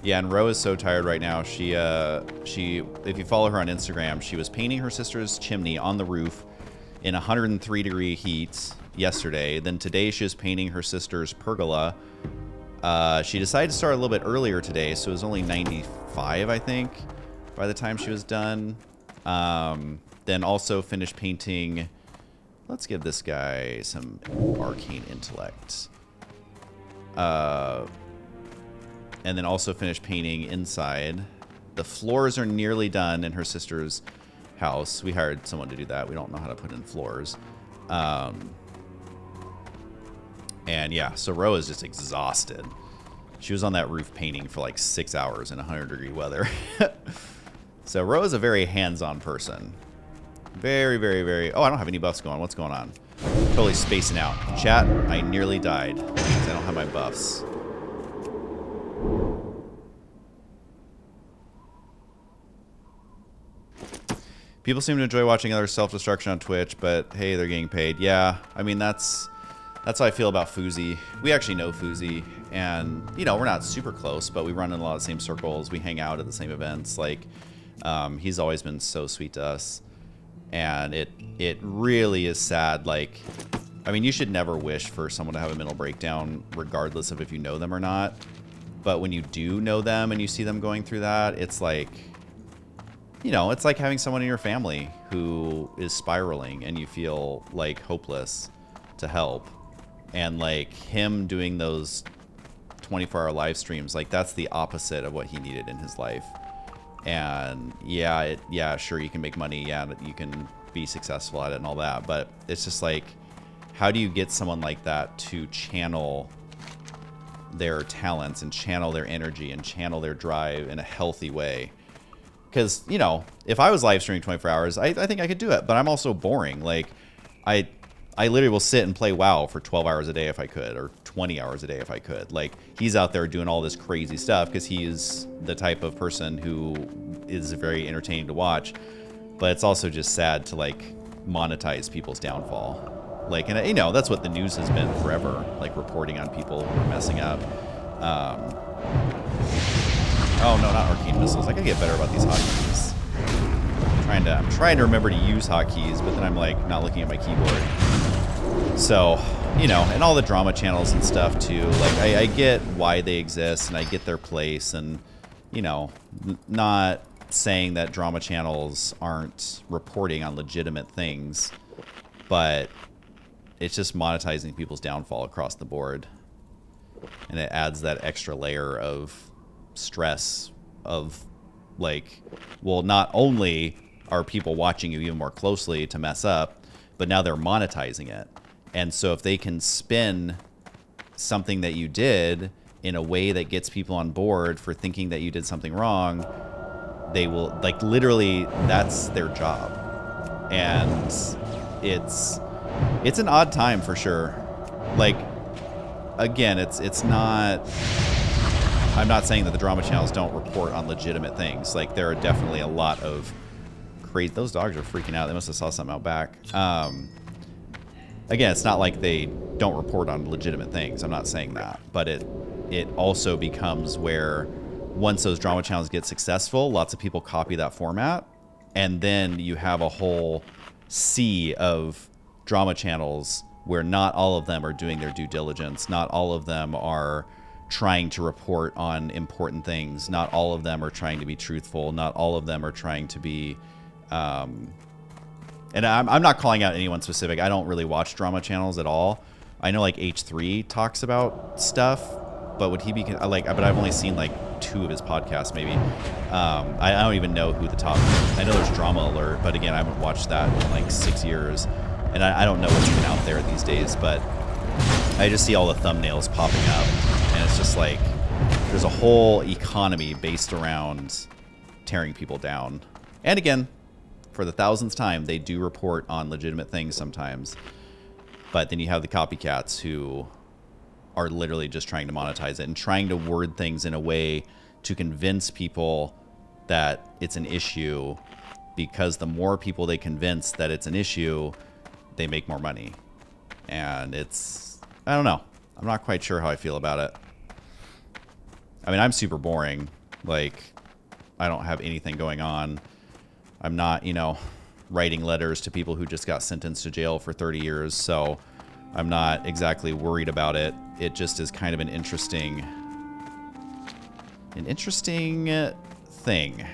Yeah, and Ro is so tired right now. She, if you follow her on Instagram, she was painting her sister's chimney on the roof in 103-degree heat yesterday. Then today she was painting her sister's pergola. She decided to start a little bit earlier today, so it was only 95, I think, by the time she was done. Then also finished painting. Let's give this guy some arcane intellect. And then also finished painting inside. The floors are nearly done in her sister's house. We hired someone to do that. We don't know how to put in floors. And yeah, so Ro is just exhausted. She was on that roof painting for like 6 hours in 100-degree weather. So Ro is a very hands-on person. Very, very, very... Oh, I don't have any buffs going. What's going on? Totally spacing out. Chat, I nearly died because I don't have my buffs. People seem to enjoy watching other self-destruction on Twitch, but hey, they're getting paid. Yeah, I mean, that's how I feel about Fuzi. We actually know Fuzi, and, you know, we're not super close, but we run in a lot of the same circles. We hang out at the same events. Like, he's always been so sweet to us, and it really is sad. Like, I mean, you should never wish for someone to have a mental breakdown, regardless of if you know them or not. But when you do know them and you see them going through that, it's like, you know, it's like having someone in your family who is spiraling and you feel like hopeless to help. And like him doing those 24-hour live streams, like that's the opposite of what he needed in his life. And yeah, sure, you can make money. Yeah, you can be successful at it and all that. But it's just like, how do you get someone like that to channel their talents and channel their energy and channel their drive in a healthy way? Because, you know, if I was live streaming 24 hours, I think I could do it. But I'm also boring. Like, I literally will sit and play WoW for 12 hours a day if I could, or 20 hours a day if I could. Like, he's out there doing all this crazy stuff because he's the type of person who is very entertaining to watch. But it's also just sad to, like, monetize people's downfall. Like, and, you know, that's what the news has been forever, like, reporting on people who are messing up. Oh, no, not arcane missiles. I gotta get better about these hotkeys. I'm trying to remember to use hotkeys, but then I'm, like, not looking at my keyboard. So, you know, and all the drama channels and stuff, too. Like, I get why they exist, and I get their place, and, you know, not saying that drama channels aren't reporting on legitimate things, but it's just monetizing people's downfall across the board. And it adds that extra layer of stress of, like, well, not only are people watching you even more closely to mess up, but now they're monetizing it. And so if they can spin something that you did in a way that gets people on board for thinking that you did something wrong, they will, like, literally, that's their job. And it's an odd time for sure. Like, again, it's not, I'm not saying that the drama channels don't report on legitimate things. Like, there are definitely a lot of crazy, those dogs are freaking out. They must have saw something out back. Again, it's not like they don't report on legitimate things. I'm not saying that. But it also becomes where once those drama channels get successful, lots of people copy that format. And then you have a whole sea of drama channels where not all of them are doing their due diligence. Not all of them are trying to report on important things. Not all of them are trying to be truthful. Not all of them are trying to be... and I'm not calling out anyone specific. I don't really watch drama channels at all. I know, like, H3 talks about stuff, but would he be... like? But I've only seen, like, 2 of his podcasts, maybe. I don't even know who the top... I know there's Drama Alert, but again, I haven't watched that in, like, 6 years. And I don't know what's even out there these days, but I just see all the thumbnails popping up, and it's just like there's a whole economy based around tearing people down. And again, for the 1000th time, they do report on legitimate things sometimes, but then you have the copycats who are literally just trying to monetize it and trying to word things in a way to convince people that it's an issue, because the more people they convince that it's an issue, they make more money. And it's, I don't know. I'm not quite sure how I feel about it. I mean, I'm super boring. Like, I don't have anything going on. I'm not, you know, writing letters to people who just got sentenced to jail for 30 years, so I'm not exactly worried about it. It just is kind of an interesting thing.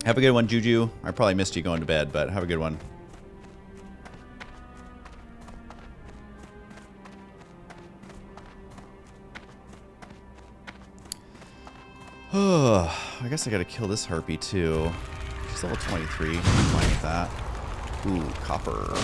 Have a good one, Juju. I probably missed you going to bed, but have a good one. Oh, I guess I gotta kill this harpy too. She's level 23. I'm fine with that. Ooh, copper.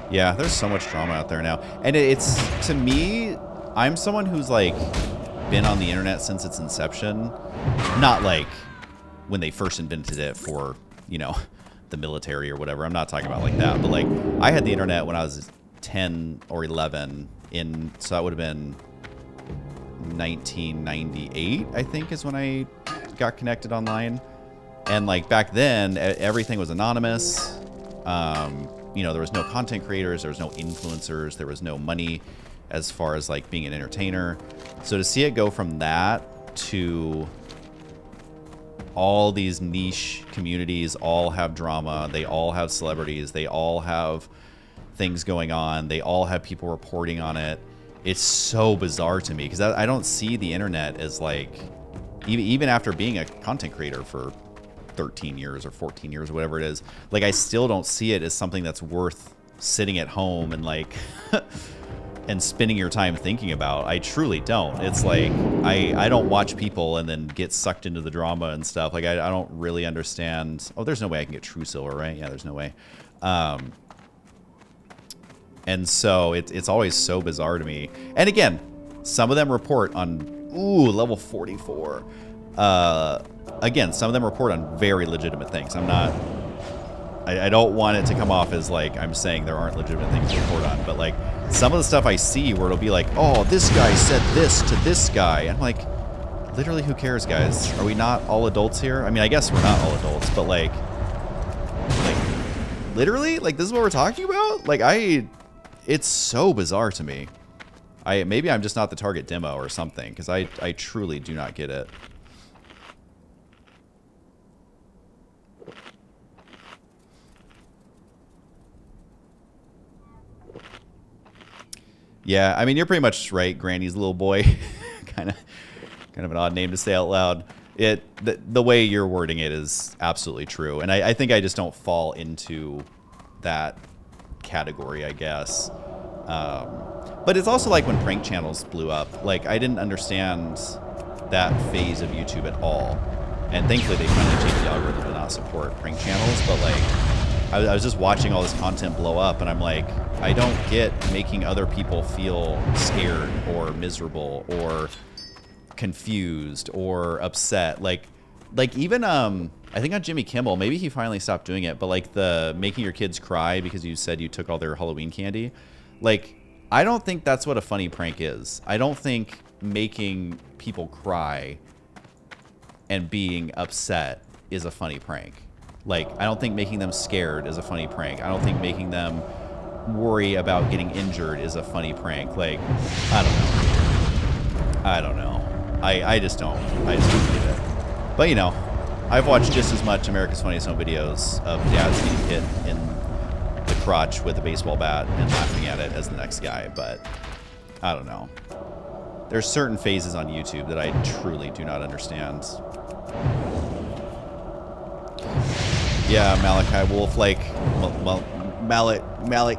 Yeah, there's so much drama out there now. And it's, to me, I'm someone who's like been on the internet since its inception. Not like when they first invented it for, you know, the military or whatever. I'm not talking about like that. But like, I had the internet when I was 10 or 11 so that would have been 1998, I think, is when I got connected online. And like back then, everything was anonymous. You know, there was no content creators, there was no influencers, there was no money as far as like being an entertainer. So to see it go from that to all these niche communities all have drama, they all have celebrities, they all have things going on, they all have people reporting on it. It's so bizarre to me because I don't see the internet as like, even after being a content creator for 13 years or 14 years, whatever it is, like I still don't see it as something that's worth sitting at home and like and spending your time thinking about. I truly don't. It's like I don't watch people and then get sucked into the drama and stuff. Like I don't really understand. Oh, there's no way I can get true silver, right? Yeah, there's no way. And so it's always so bizarre to me. And again, some of them report on level 44. Again, some of them report on very legitimate things. I don't want it to come off as like I'm saying there aren't legitimate things to report on, but like some of the stuff I see where it'll be like, oh, this guy said this to this guy. I'm like, literally, who cares, guys? Are we not all adults here? I mean, I guess we're not all adults, but like literally, like this is what we're talking about? Like it's so bizarre to me. Maybe I'm just not the target demo or something, because I truly do not get it. Yeah, I mean, you're pretty much right, Granny's little boy. kind of an odd name to say out loud. The way you're wording it is absolutely true, and I think I just don't fall into that category, I guess. But it's also like when prank channels blew up. Like, I didn't understand that phase of YouTube at all, and thankfully they finally changed the algorithm to not support prank channels. But like, I was just watching all this content blow up, and I'm like, I don't get making other people feel scared or miserable or confused or upset. Like even I think on Jimmy Kimmel, maybe he finally stopped doing it, but like the making your kids cry because you said you took all their Halloween candy. Like, I don't think that's what a funny prank is. I don't think making people cry and being upset is a funny prank. Like, I don't think making them scared is a funny prank. I don't think making them worry about getting injured is a funny prank. Like, I don't know. I just don't get it. But, you know, I've watched just as much America's Funniest Home Videos of dads getting hit in the crotch with a baseball bat and laughing at it as the next guy. But I don't know. There's certain phases on YouTube that I truly do not understand. Yeah, Malachi Wolf, like, well, Malik,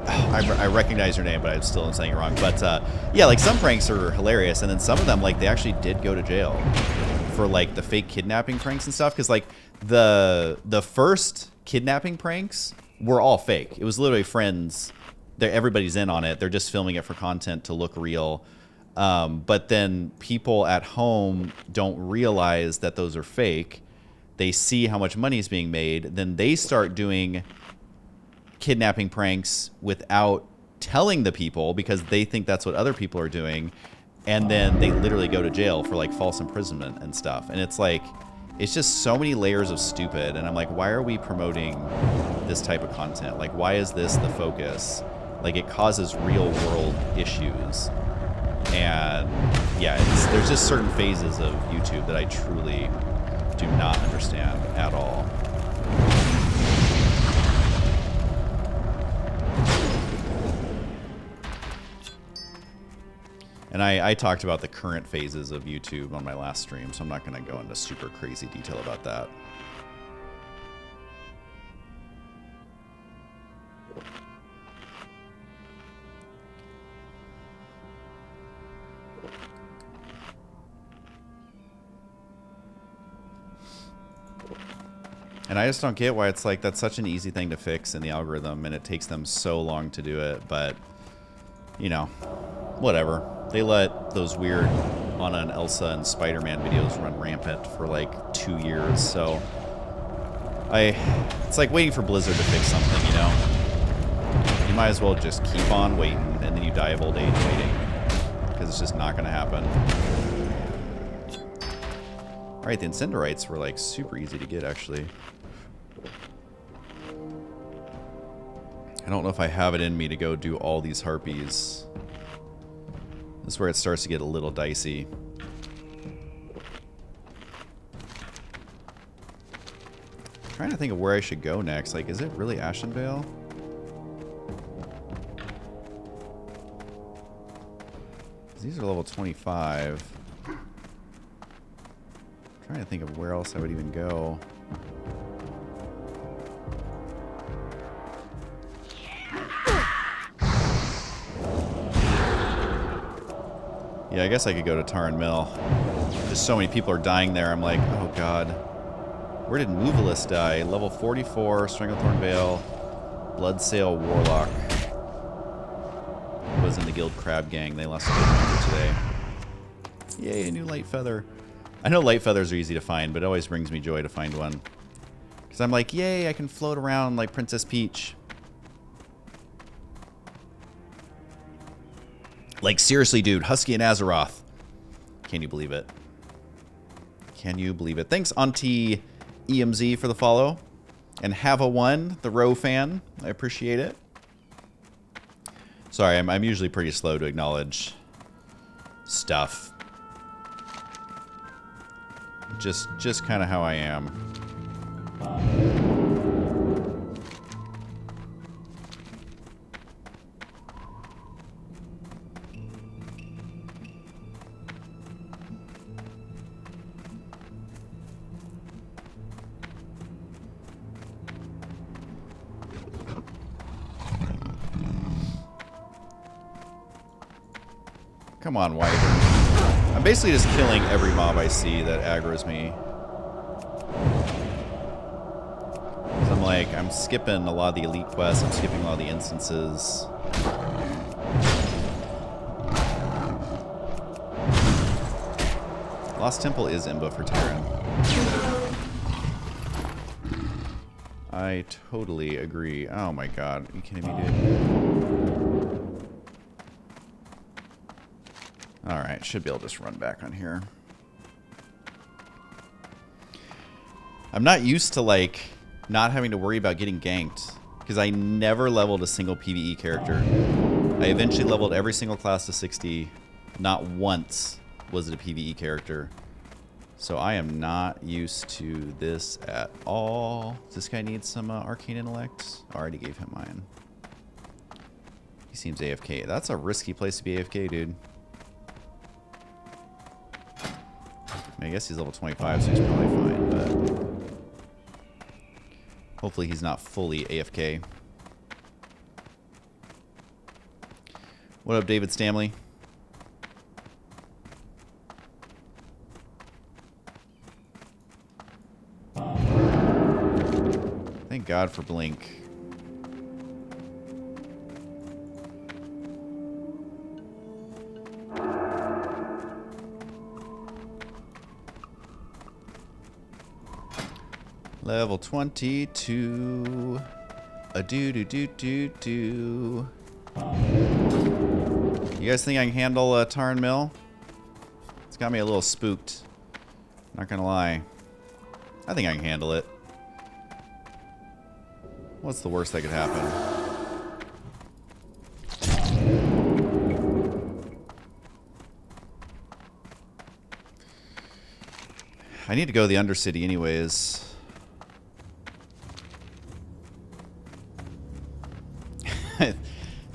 I recognize your name, but I'm still saying it wrong. But yeah, like some pranks are hilarious, and then some of them, like, they actually did go to jail for like the fake kidnapping pranks and stuff. Because like the first kidnapping pranks were all fake. It was literally friends. Everybody's in on it. They're just filming it for content to look real. But then people at home don't realize that those are fake. They see how much money is being made. Then they start doing kidnapping pranks without telling the people because they think that's what other people are doing, and then they literally go to jail for like false imprisonment and stuff. And it's like, it's just so many layers of stupid. And I'm like, why are we promoting this type of content? Like, why is this the focus? Like, it causes real world issues. And yeah, there's just certain phases of YouTube that I truly do not understand at all. And I talked about the current phases of YouTube on my last stream, so I'm not going to go into super crazy detail about that. And I just don't get why it's like that's such an easy thing to fix in the algorithm, and it takes them so long to do it. But, you know, whatever. They let those weird Anna and Elsa and Spider-Man videos run rampant for like 2 years. So it's like waiting for Blizzard to fix something, you know? You might as well just keep on waiting, and then you die of old age waiting, because it's just not going to happen. All right, the Incenderites were like super easy to get, actually. I don't know if I have it in me to go do all these harpies. This is where it starts to get a little dicey. I'm trying to think of where I should go next. Like, is it really Ashenvale? These are level 25. I'm trying to think of where else I would even go. Yeah, I guess I could go to Tarn Mill. Just so many people are dying there. I'm like, oh god. Where did Moveless die? Level 44, Stranglethorn Vale, Bloodsail Warlock. Was in the Guild Crab Gang. They lost a good number today. Yay, a new Light Feather. I know Light Feathers are easy to find, but it always brings me joy to find one. Because I'm like, yay, I can float around like Princess Peach. Like, seriously, dude. Husky and Azeroth. Can you believe it? Can you believe it? Thanks, Auntie EMZ, for the follow. And Have-A-One, the Row fan. I appreciate it. Sorry, I'm usually pretty slow to acknowledge stuff. Just kind of how I am. Come on, Wyvern. I'm basically just killing every mob I see that aggroes me. So I'm like, I'm skipping a lot of the elite quests, I'm skipping a lot of the instances. Lost Temple is Imba for Terran. I totally agree. Oh my god, are you kidding me, dude? Alright, should be able to just run back on here. I'm not used to, like, not having to worry about getting ganked. Because I never leveled a single PvE character. I eventually leveled every single class to 60. Not once was it a PvE character. So I am not used to this at all. Does this guy need some arcane intellect? I already gave him mine. He seems AFK. That's a risky place to be AFK, dude. I mean, I guess he's level 25, so he's probably fine, but hopefully he's not fully AFK. What up, David Stanley? Thank God for Blink. Level 22. A do do do do do. You guys think I can handle Tarn Mill? It's got me a little spooked. Not gonna lie. I think I can handle it. What's the worst that could happen? I need to go to the Undercity anyways.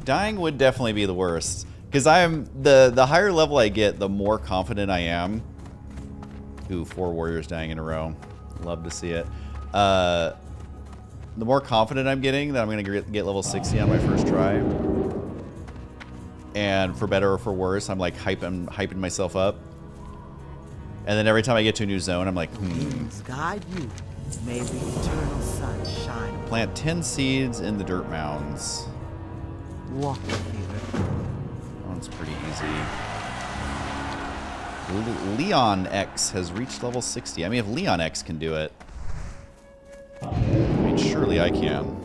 Dying would definitely be the worst. Because I'm the higher level I get, the more confident I am. Ooh, 4 warriors dying in a row. Love to see it. The more confident I'm getting that I'm going to get level 60 on my first try. And for better or for worse, I'm like hyping myself up. And then every time I get to a new zone, I'm like, Guide you. May the eternal sun shine. Plant 10 seeds in the dirt mounds. Walk with me. That one's pretty easy. Leon X has reached level 60. I mean, if Leon X can do it, I mean, surely I can.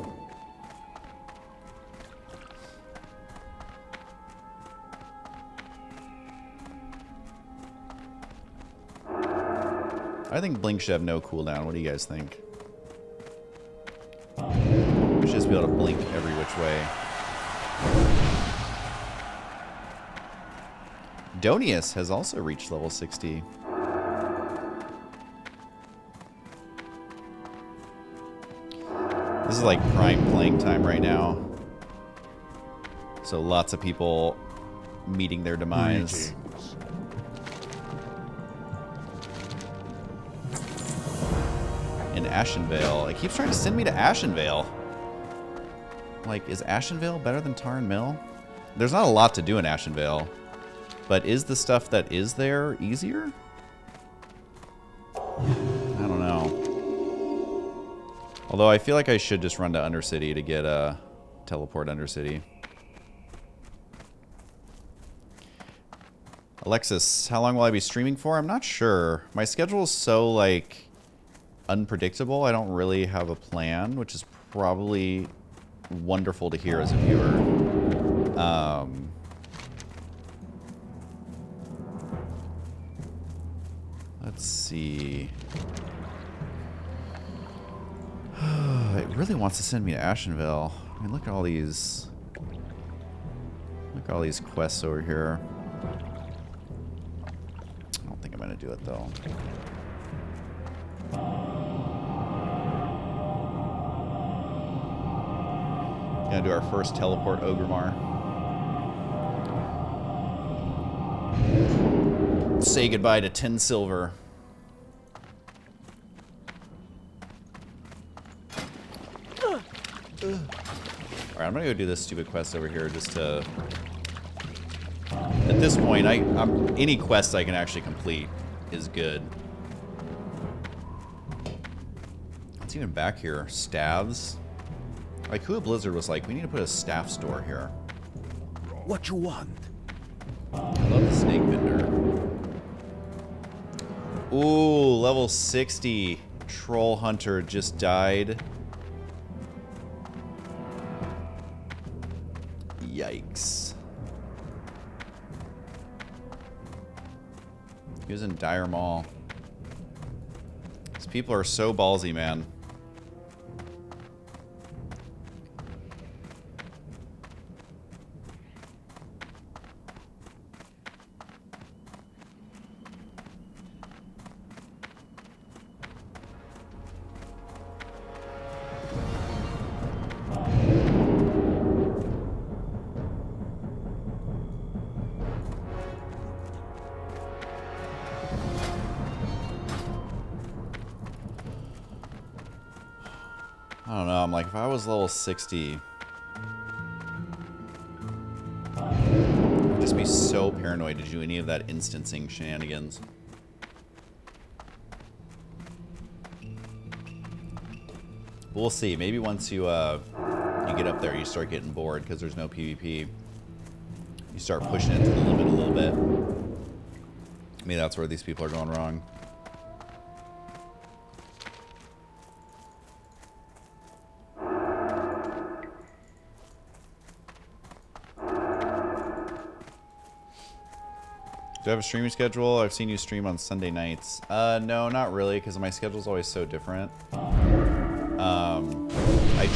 I think Blink should have no cooldown. What do you guys think? We should just be able to blink every which way. Donius has also reached level 60. This is like prime playing time right now. So lots of people meeting their demise. In Ashenvale. It keeps trying to send me to Ashenvale. Like, is Ashenvale better than Tarn Mill? There's not a lot to do in Ashenvale. But is the stuff that is there easier? I don't know. Although I feel like I should just run to Undercity to get a teleport Undercity. Alexis, how long will I be streaming for? I'm not sure. My schedule is so, like, unpredictable. I don't really have a plan, which is probably wonderful to hear as a viewer. Let's see. It really wants to send me to Ashenvale. I mean, look at all these. Look at all these quests over here. I don't think I'm gonna do it though. Gonna do our first teleport Ogremar. Say goodbye to 10 silver. Alright, I'm gonna go do this stupid quest over here just to... At this point, any quest I can actually complete is good. What's even back here? Staves? Like, who at Blizzard was like, we need to put a staff store here. What you want? I love the snake vendor. Ooh, level 60. Troll Hunter just died. Yikes. He was in Dire Maul. These people are so ballsy, man. I don't know, I'm like, if I was level 60, I'd just be so paranoid to do any of that instancing shenanigans. We'll see. Maybe once you you get up there, you start getting bored because there's no PvP. You start pushing it to the limit a little bit. Maybe that's where these people are going wrong. Do I have a streaming schedule? I've seen you stream on Sunday nights. No, not really, because my schedule's always so different. I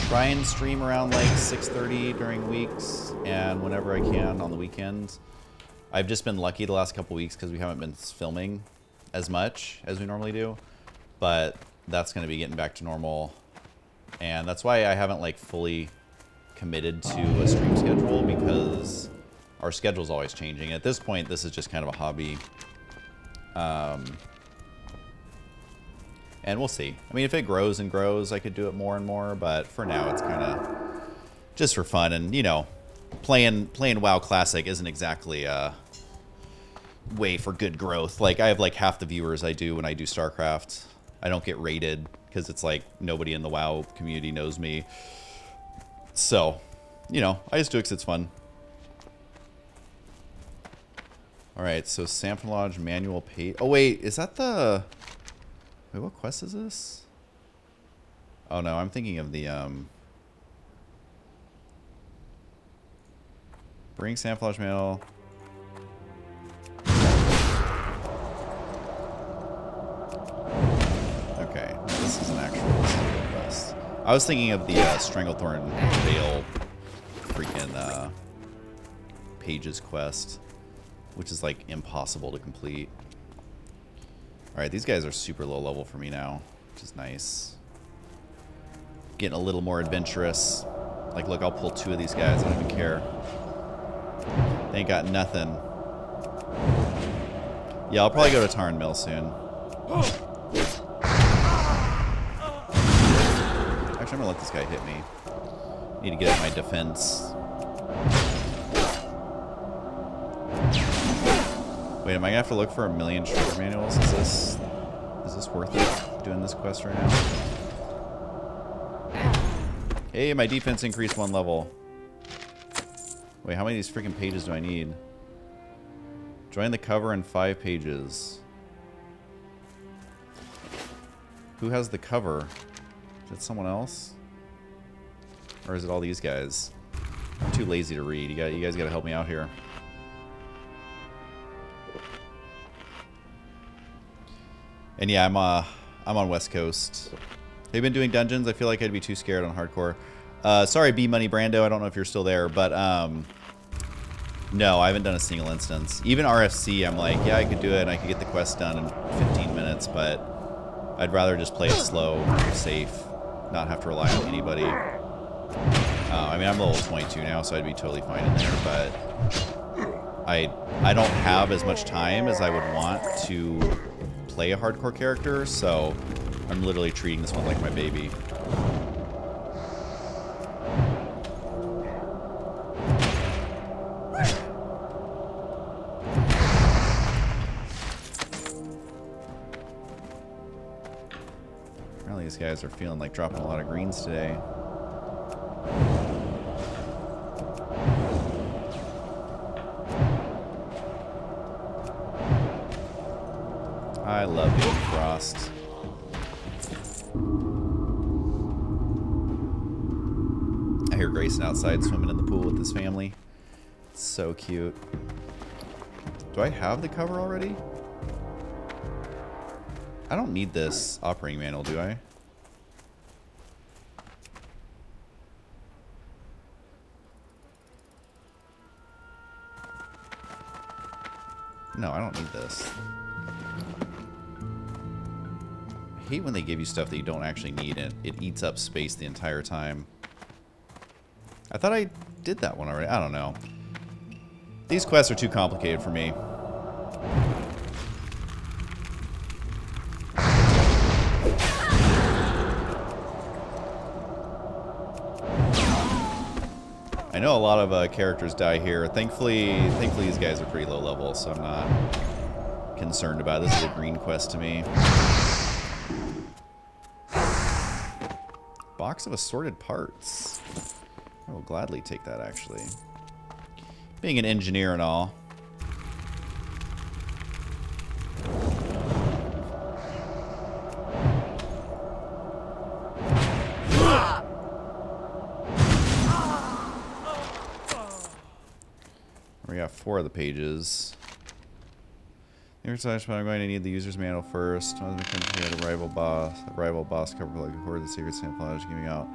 try and stream around like 6:30 during weeks and whenever I can on the weekends. I've just been lucky the last couple weeks because we haven't been filming as much as we normally do, but that's going to be getting back to normal, and that's why I haven't like fully committed to a stream schedule, because our schedule's always changing. At this point, this is just kind of a hobby. And we'll see. I mean, if it grows and grows, I could do it more and more, but for now, it's kind of just for fun. And, you know, playing WoW Classic isn't exactly a way for good growth. Like, I have like half the viewers I do when I do StarCraft. I don't get rated because it's like nobody in the WoW community knows me. So, you know, I just do it because it's fun. Alright, so Samson Lodge manual page. Oh, wait, is that the... Wait, what quest is this? Oh, no, I'm thinking of the, Bring Samson Lodge manual. Okay, this is an actual quest. I was thinking of the, Stranglethorn Vale freaking, Pages quest, which is, like, impossible to complete. Alright, these guys are super low level for me now, which is nice. Getting a little more adventurous. Like, look, I'll pull 2 of these guys, I don't even care. They ain't got nothing. Yeah, I'll probably go to Tarn Mill soon. Actually, I'm gonna let this guy hit me. Need to get at my defense. Wait, am I gonna have to look for 1,000,000 shredder manuals? Is this worth it, doing this quest right now? Hey, my defense increased 1 level. Wait, how many of these freaking pages do I need? Join the cover in 5 pages. Who has the cover? Is it someone else? Or is it all these guys? I'm too lazy to read. You guys gotta help me out here. And yeah, I'm on West Coast. Have you been doing dungeons? I feel like I'd be too scared on hardcore. Sorry, B Money Brando. I don't know if you're still there, but no, I haven't done a single instance. Even RFC, I'm like, yeah, I could do it, and I could get the quest done in 15 minutes, but I'd rather just play it slow, safe, not have to rely on anybody. I mean, I'm level 22 now, so I'd be totally fine in there, but I don't have as much time as I would want to play a hardcore character, so I'm literally treating this one like my baby. Apparently these guys are feeling like dropping a lot of greens today. I love Baby Frost. I hear Grayson outside swimming in the pool with his family. It's so cute. Do I have the cover already? I don't need this operating manual, do I? No, I don't need this. I hate when they give you stuff that you don't actually need and it eats up space the entire time. I thought I did that one already. I don't know. These quests are too complicated for me. I know a lot of characters die here. Thankfully these guys are pretty low level, so I'm not concerned about it. This is a green quest to me. Box of assorted parts. I will gladly take that, actually. Being an engineer and all. We got 4 of the pages. Every time I'm going to need the user's manual first. I was becoming a rival boss cover like record the secret samplage, giving out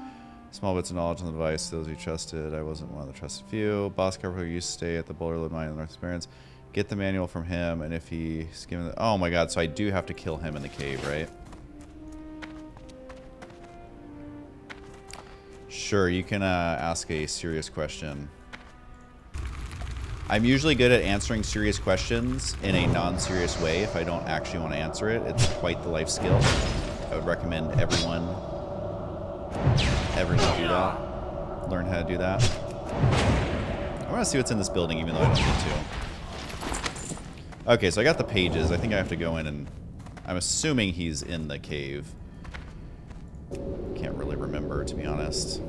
small bits of knowledge on the device to those who trusted. I wasn't one of the trusted few. Boss cover who used to stay at the Boulder Load Mine in the North Barrens. Get the manual from him, and if he's given the, oh my god, so I do have to kill him in the cave, right? Sure, you can ask a serious question. I'm usually good at answering serious questions in a non-serious way if I don't actually want to answer it. It's quite the life skill. I would recommend everyone do that. Learn how to do that. I want to see what's in this building even though I don't need to. Okay, so I got the pages. I think I have to go in and... I'm assuming he's in the cave. Can't really remember, to be honest.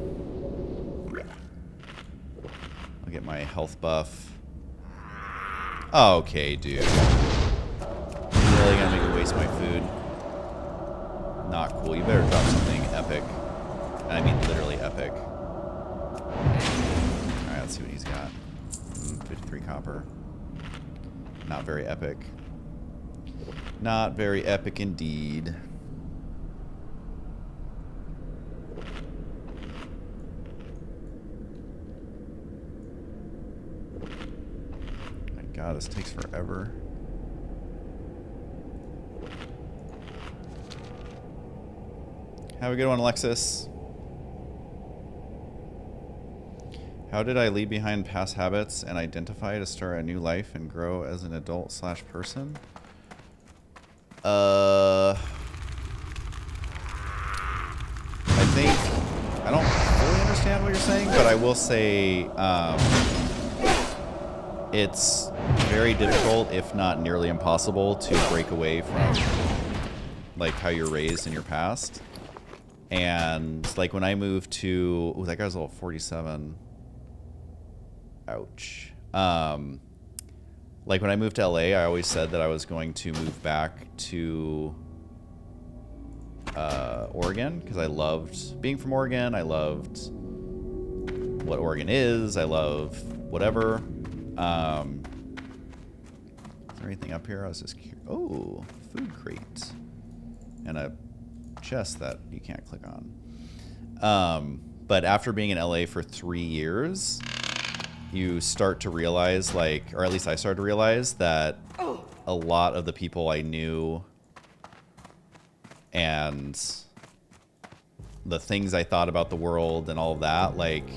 I'll get my health buff. Okay, dude. Really gonna make me waste my food? Not cool. You better drop something epic. And I mean literally epic. Alright, let's see what he's got. 53 copper. Not very epic. Not very epic indeed. God, this takes forever. Have a good one, Alexis. How did I leave behind past habits and identify to start a new life and grow as an adult / person? I think I don't fully understand what you're saying, but I will say it's very difficult, if not nearly impossible, to break away from like how you're raised in your past. And like when I moved to, oh, that guy's level 47. Ouch. Like when I moved to LA, I always said that I was going to move back to Oregon because I loved being from Oregon. I loved what Oregon is. I love whatever. Is there anything up here? I was just curious. Oh, food crate. And a chest that you can't click on. But after being in LA for 3 years, you start to realize, like, or at least I started to realize that a lot of the people I knew and the things I thought about the world and all of that, like,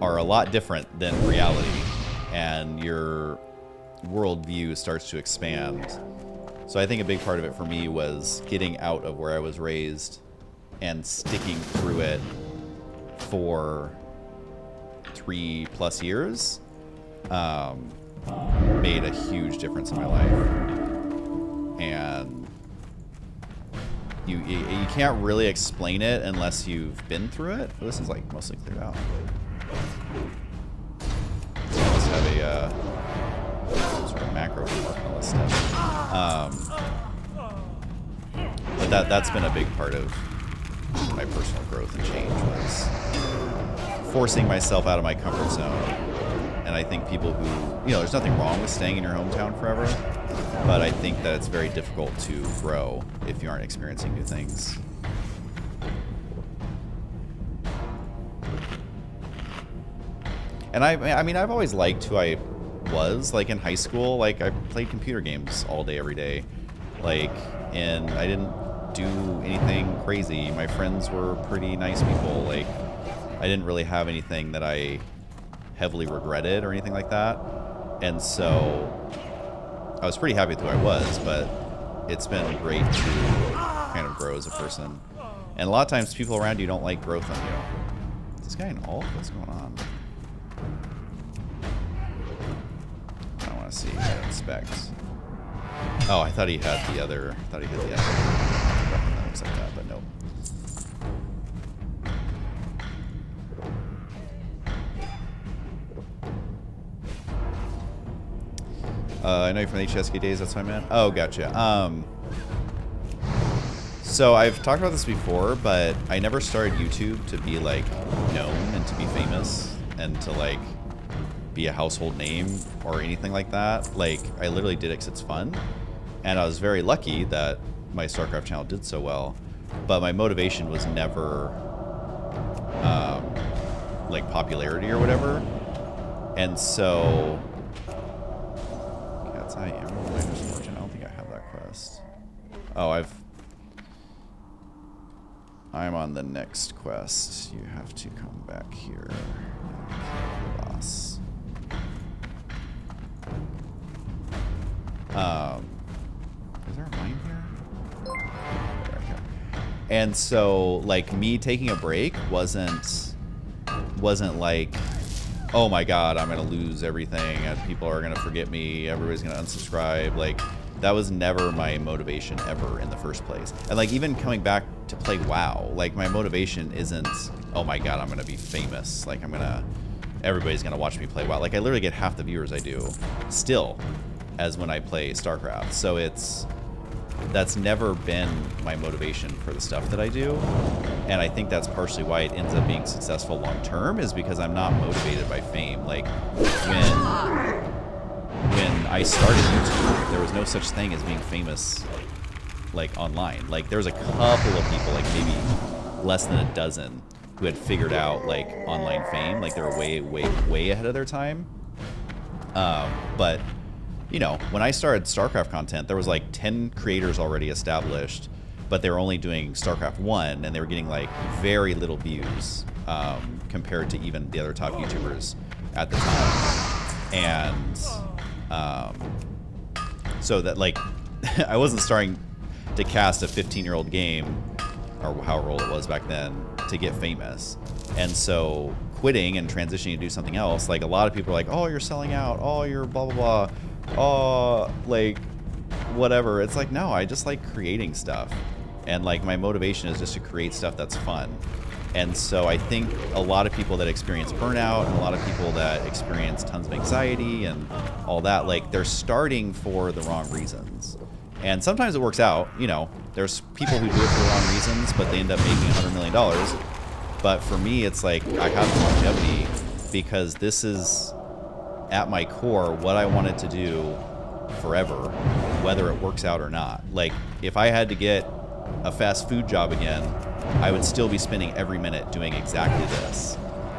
are a lot different than reality, and your worldview starts to expand. So I think a big part of it for me was getting out of where I was raised and sticking through it for 3+ years made a huge difference in my life. And you can't really explain it unless you've been through it. But this is like mostly cleared out. Let's have a sort of macro for working on this stuff. But that's been a big part of my personal growth and change, was forcing myself out of my comfort zone. And I think people who, you know, there's nothing wrong with staying in your hometown forever, but I think that it's very difficult to grow if you aren't experiencing new things. And I mean, I've always liked who I was. Like in high school, like I played computer games all day, every day. Like, and I didn't do anything crazy. My friends were pretty nice people. Like, I didn't really have anything that I heavily regretted or anything like that. And so I was pretty happy with who I was, but it's been great to kind of grow as a person. And a lot of times people around you don't like growth on you. Is this guy an alt? What's going on? I want to see. Inspect. Oh, I thought he had the other. I thought he had the other weapon that looks like that, but nope. I know you're from the HSK days. That's what I meant. Oh, gotcha. So I've talked about this before, but I never started YouTube to be like known and to be famous and to like be a household name or anything like that. Like, I literally did it because it's fun. And I was very lucky that my StarCraft channel did so well. But my motivation was never, like, popularity or whatever. And so... Cat's Eye Emerald Miner's Fortune. I don't think I have that quest. Oh, I'm on the next quest. You have to come back here. Boss. Is there a mine here? Right here. And so, like, me taking a break wasn't like, oh my god, I'm gonna lose everything and people are gonna forget me, everybody's gonna unsubscribe. Like, that was never my motivation ever in the first place. And like, even coming back to play WoW, like, my motivation isn't, oh my god, I'm gonna be famous. Like, everybody's gonna watch me play WoW. Like, I literally get half the viewers I do still as when I play StarCraft. So that's never been my motivation for the stuff that I do. And I think that's partially why it ends up being successful long term, is because I'm not motivated by fame. Like, when I started YouTube, there was no such thing as being famous, like, online. Like, there was a couple of people, like maybe less than a dozen, who had figured out, like, online fame. Like, they were way, way, way ahead of their time. But, you know, when I started StarCraft content, there was like 10 creators already established, but they were only doing StarCraft 1, and they were getting, like, very little views compared to even the other top YouTubers at the time. And so that, like, I wasn't starting to cast a 15-year-old game, or however old it was back then, to get famous. And so quitting and transitioning to do something else, like, a lot of people are like, oh, you're selling out, oh, you're blah, blah, blah, oh, like, whatever. It's like, no, I just like creating stuff. And, like, my motivation is just to create stuff that's fun. And so I think a lot of people that experience burnout, and a lot of people that experience tons of anxiety and all that, like, they're starting for the wrong reasons. And sometimes it works out, you know. There's people who do it for the wrong reasons, but they end up making $100 million. But for me, it's like, I have the longevity because this is, at my core, what I wanted to do forever, whether it works out or not. Like, if I had to get a fast food job again, I would still be spending every minute doing exactly this.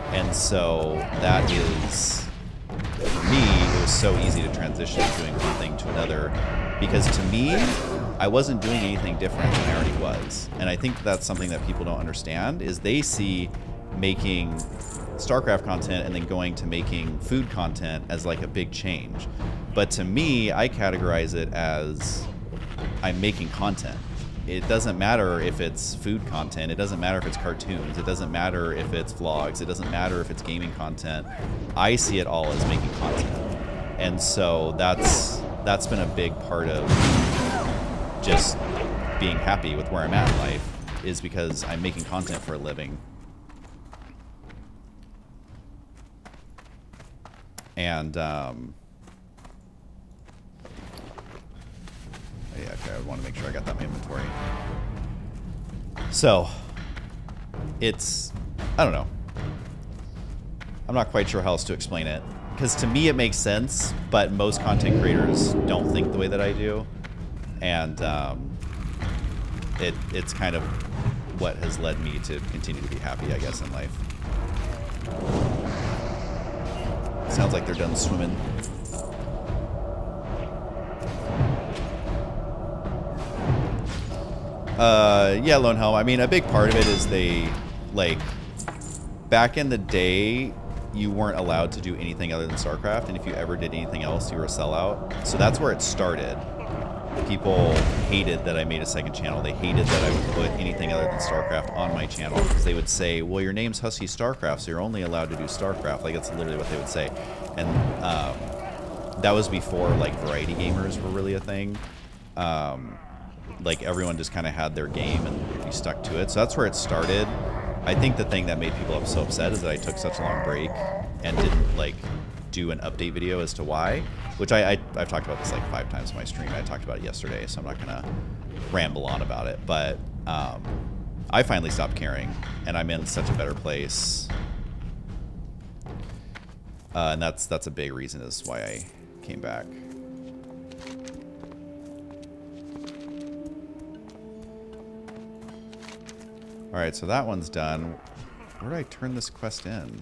And so that is, for me, it was so easy to transition doing one thing to another, because to me, I wasn't doing anything different than I already was. And I think that's something that people don't understand, is they see making StarCraft content and then going to making food content as like a big change. But to me, I categorize it as I'm making content. It doesn't matter if it's food content, it doesn't matter if it's cartoons, it doesn't matter if it's vlogs, it doesn't matter if it's gaming content. I see it all as making content. And so that's been a big part of just being happy with where I'm at in life, is because I'm making content for a living. And yeah, okay, I want to make sure I got that in my inventory. So, it's, I don't know. I'm not quite sure how else to explain it. Because to me it makes sense, but most content creators don't think the way that I do. And it's kind of what has led me to continue to be happy, I guess, in life. Sounds like they're done swimming. Yeah, Lone Helm. I mean, a big part of it is they, like, back in the day, you weren't allowed to do anything other than StarCraft, and if you ever did anything else, you were a sellout. So that's where it started. People hated that I made a second channel. They hated that I would put anything other than StarCraft on my channel, because they would say, well, your name's Husky StarCraft, so you're only allowed to do StarCraft. Like, that's literally what they would say. And that was before, like, variety gamers were really a thing. Like, everyone just kind of had their game and we stuck to it. So that's where it started. I think the thing that made people so upset is that I took such a long break and didn't, like, do an update video as to why, which I've talked about this like 5 times in my stream. I talked about it yesterday, so I'm not gonna ramble on about it. But I finally stopped caring, and I'm in such a better place And that's a big reason is why I came back. Alright, so that one's done. Where do I turn this quest in?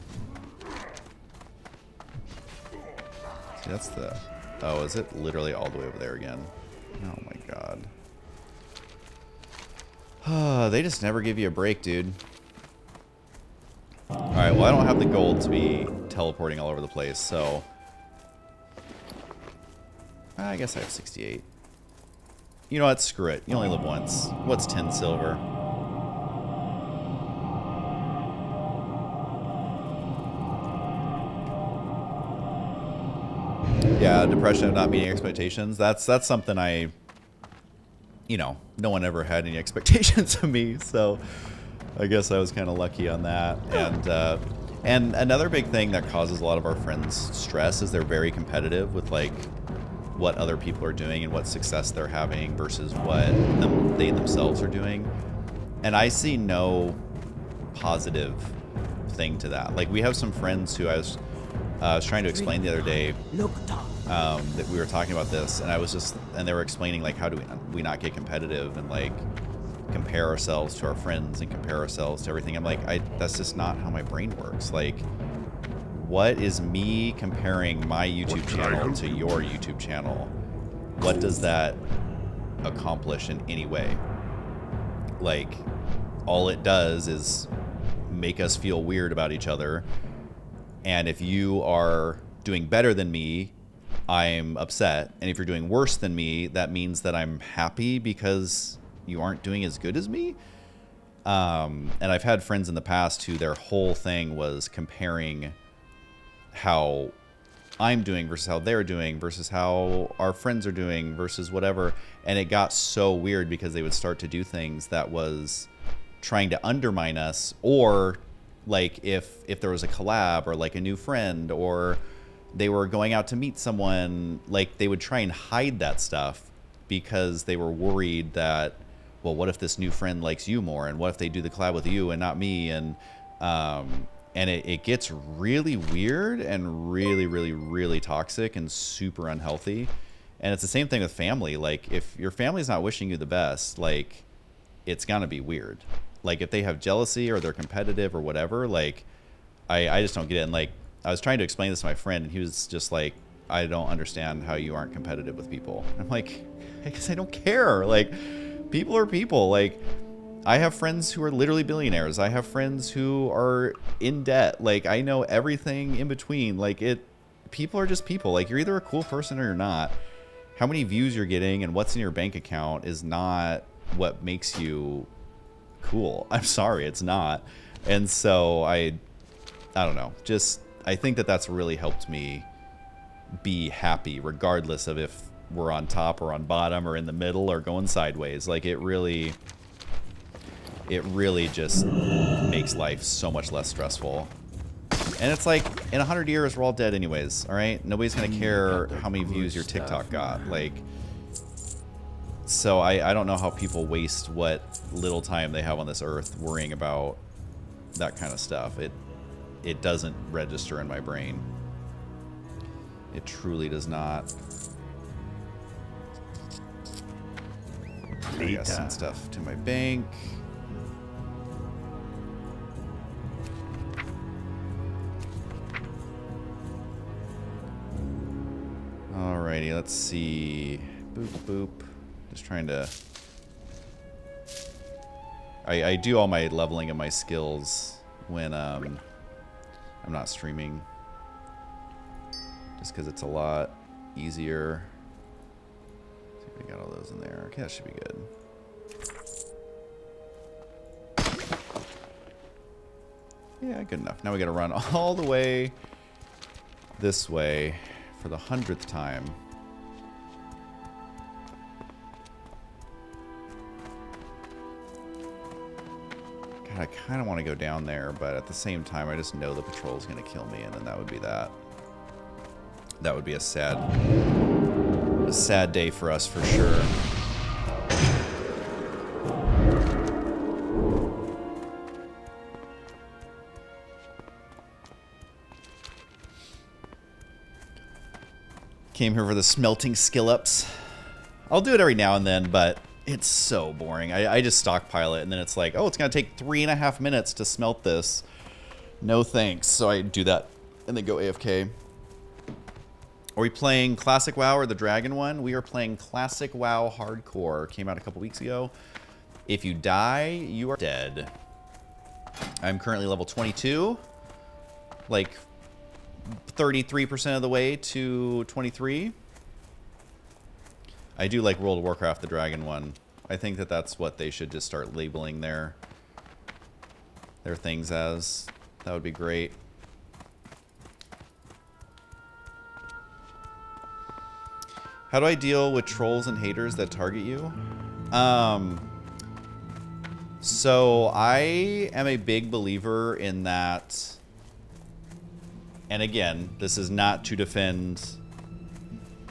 See, that's the... Oh, is it literally all the way over there again? Oh my god. They just never give you a break, dude. Alright, well I don't have the gold to be teleporting all over the place, so... I guess I have 68. You know what? Screw it. You only live once. What's 10 silver? Yeah, depression of not meeting expectations. That's something I, you know, no one ever had any expectations of me, so I guess I was kind of lucky on that. And another big thing that causes a lot of our friends stress is they're very competitive with like what other people are doing and what success they're having versus what they themselves are doing. And I see no positive thing to that. Like we have some friends who I was trying to explain the other day that we were talking about this, and and they were explaining like how do we not get competitive and like compare ourselves to our friends and compare ourselves to everything. I'm like, that's just not how my brain works. Like, what is me comparing my YouTube channel to your YouTube channel? What does that accomplish in any way? Like, all it does is make us feel weird about each other. And if you are doing better than me, I'm upset. And if you're doing worse than me, that means that I'm happy because you aren't doing as good as me. And I've had friends in the past who their whole thing was comparing how I'm doing versus how they're doing versus how our friends are doing versus whatever. And it got so weird because they would start to do things that was trying to undermine us, or like if there was a collab or like a new friend or they were going out to meet someone, like they would try and hide that stuff because they were worried that, well, what if this new friend likes you more, and what if they do the collab with you and not me? And it gets really weird and really, really, really toxic and super unhealthy. And it's the same thing with family. Like if your family's not wishing you the best, like it's gonna be weird. Like if they have jealousy or they're competitive or whatever, like I just don't get it. And like I was trying to explain this to my friend, and he was just like, I don't understand how you aren't competitive with people. And I'm like, because I don't care. Like people are people. Like I have friends who are literally billionaires. I have friends who are in debt. Like I know everything in between. Like people are just people. Like you're either a cool person or you're not. How many views you're getting and what's in your bank account is not what makes you cool. I'm sorry, it's not. And so I don't know. Just I think that's really helped me be happy regardless of if we're on top or on bottom or in the middle or going sideways. Like it really just makes life so much less stressful. And it's like in 100 years we're all dead anyways, all right? Nobody's gonna care how many views your TikTok got. Like, so I don't know how people waste what little time they have on this earth worrying about that kind of stuff. It doesn't register in my brain. It truly does not. I gotta send stuff to my bank. Alrighty, let's see. Boop, boop. Just trying to... I do all my leveling of my skills when I'm not streaming. Just because it's a lot easier. Let's see if we got all those in there. Okay, that should be good. Yeah, good enough. Now we gotta run all the way this way for the 100th time. God, I kind of want to go down there, but at the same time, I just know the patrol's going to kill me, and then that would be that. That would be a sad day for us for sure. Came here for the smelting skill-ups. I'll do it every now and then, but it's so boring. I just stockpile it, and then it's like, oh, it's going to take 3.5 minutes to smelt this. No thanks. So I do that and then go AFK. Are we playing Classic WoW or the Dragon one? We are playing Classic WoW Hardcore. Came out a couple weeks ago. If you die, you are dead. I'm currently level 22. Like 33% of the way to 23. I do like World of Warcraft, the Dragon one. I think that that's what they should just start labeling their things as. That would be great. How do I deal with trolls and haters that target you? So I am a big believer in that. And again, this is not to defend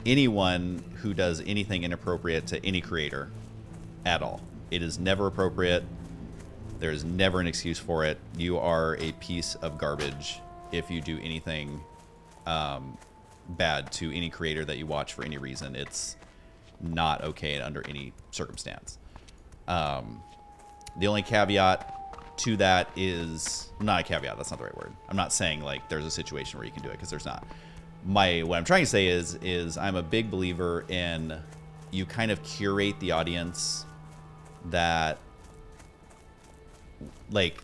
anyone who does anything inappropriate to any creator at all. It is never appropriate. There's never an excuse for it. You are a piece of garbage if you do anything bad to any creator that you watch for any reason. It's not okay under any circumstance. The only caveat to that is not a caveat. That's not the right word. I'm not saying like there's a situation where you can do it, because there's not. What I'm trying to say is I'm a big believer in you kind of curate the audience that, like,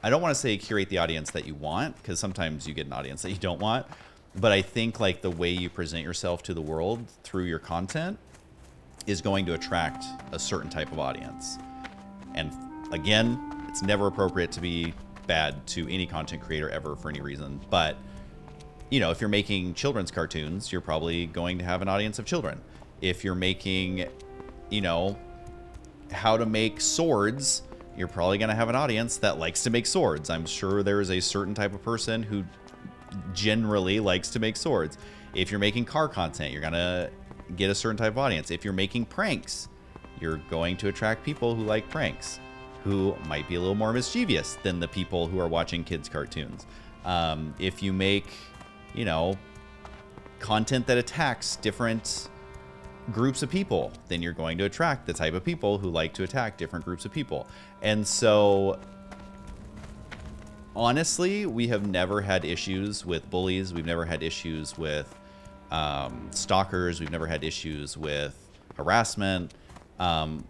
I don't want to say curate the audience that you want, because sometimes you get an audience that you don't want. But I think like the way you present yourself to the world through your content is going to attract a certain type of audience. And again, it's never appropriate to be bad to any content creator ever for any reason. But, you know, if you're making children's cartoons, you're probably going to have an audience of children. If you're making, you know, how to make swords, you're probably going to have an audience that likes to make swords. I'm sure there is a certain type of person who generally likes to make swords. If you're making car content, you're going to get a certain type of audience. If you're making pranks, you're going to attract people who like pranks, who might be a little more mischievous than the people who are watching kids' cartoons. If you make, you know, content that attacks different groups of people, then you're going to attract the type of people who like to attack different groups of people. And so, honestly, we have never had issues with bullies. We've never had issues with stalkers. We've never had issues with harassment.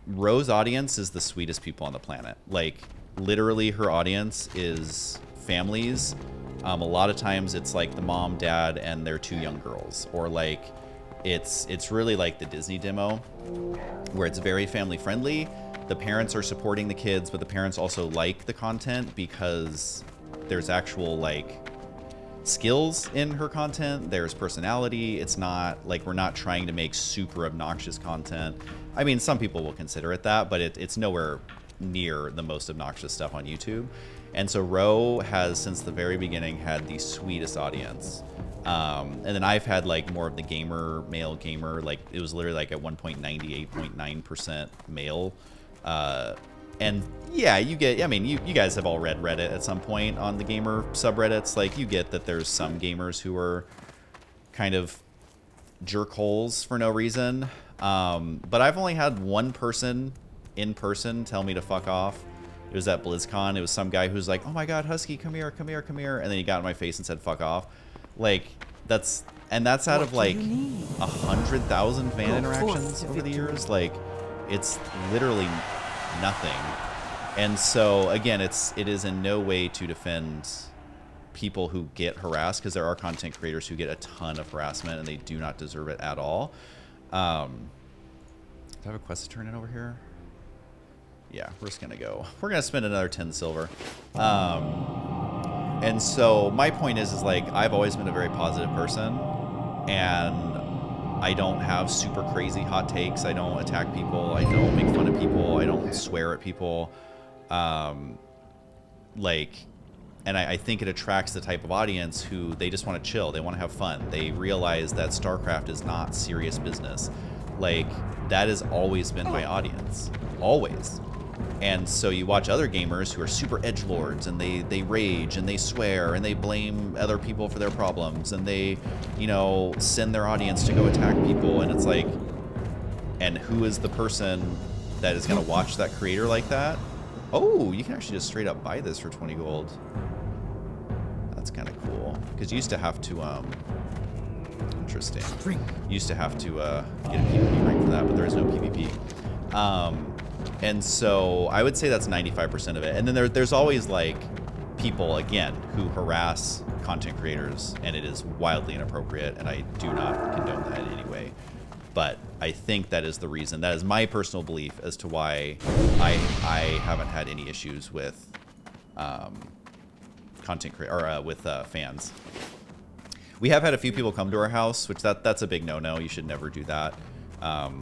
Ro's audience is the sweetest people on the planet. Like, literally, her audience is families. A lot of times it's like the mom, dad, and their 2 young girls. Or like, it's really like the Disney demo, where it's very family friendly. The parents are supporting the kids, but the parents also like the content because there's actual like skills in her content. There's personality. It's not like we're not trying to make super obnoxious content. I mean, some people will consider it that, but it's nowhere near the most obnoxious stuff on YouTube. And so Ro has, since the very beginning, had the sweetest audience. And then I've had like more of the gamer, male gamer, like it was literally like at 1.98.9% male. And yeah, you get, I mean, you guys have all read Reddit at some point on the gamer subreddits. Like, you get that there's some gamers who are kind of jerk holes for no reason. But I've only had one person in person tell me to fuck off. It was at BlizzCon. It was some guy who's like, oh my God, Husky, come here, come here, come here. And then he got in my face and said, fuck off. Like, that's out of like 100,000 fan interactions over the years. Like, it's literally nothing. And so again, it is in no way to defend people who get harassed, because there are content creators who get a ton of harassment and they do not deserve it at all. Do I have a quest to turn in over here? Yeah, we're just gonna go. We're gonna spend another 10 silver. And so my point is like, I've always been a very positive person, and I don't have super crazy hot takes. I don't attack people. I don't make fun of people. I don't swear at people. And I think it attracts the type of audience who they just want to chill. They want to have fun. They realize that StarCraft is not serious business. Like, that has always been my audience. Always. And so you watch other gamers who are super edgelords, and they rage and they swear and they blame other people for their problems, and they, you know, send their audience to go attack people, and it's like, and who is the person that is going to watch that creator like that? Oh, you can actually just straight up buy this for 20 gold. That's kind of cool, because you used to have to interesting. You used to have to get a PvP rank for that, but there is no PvP. And so I would say that's 95% of it. And then there's always like people, again, who harass content creators, and it is wildly inappropriate, and I do not condone that in any way. But I think that is the reason. That is my personal belief as to why I haven't had any issues with with fans. We have had a few people come to our house, which that's a big no-no. You should never do that.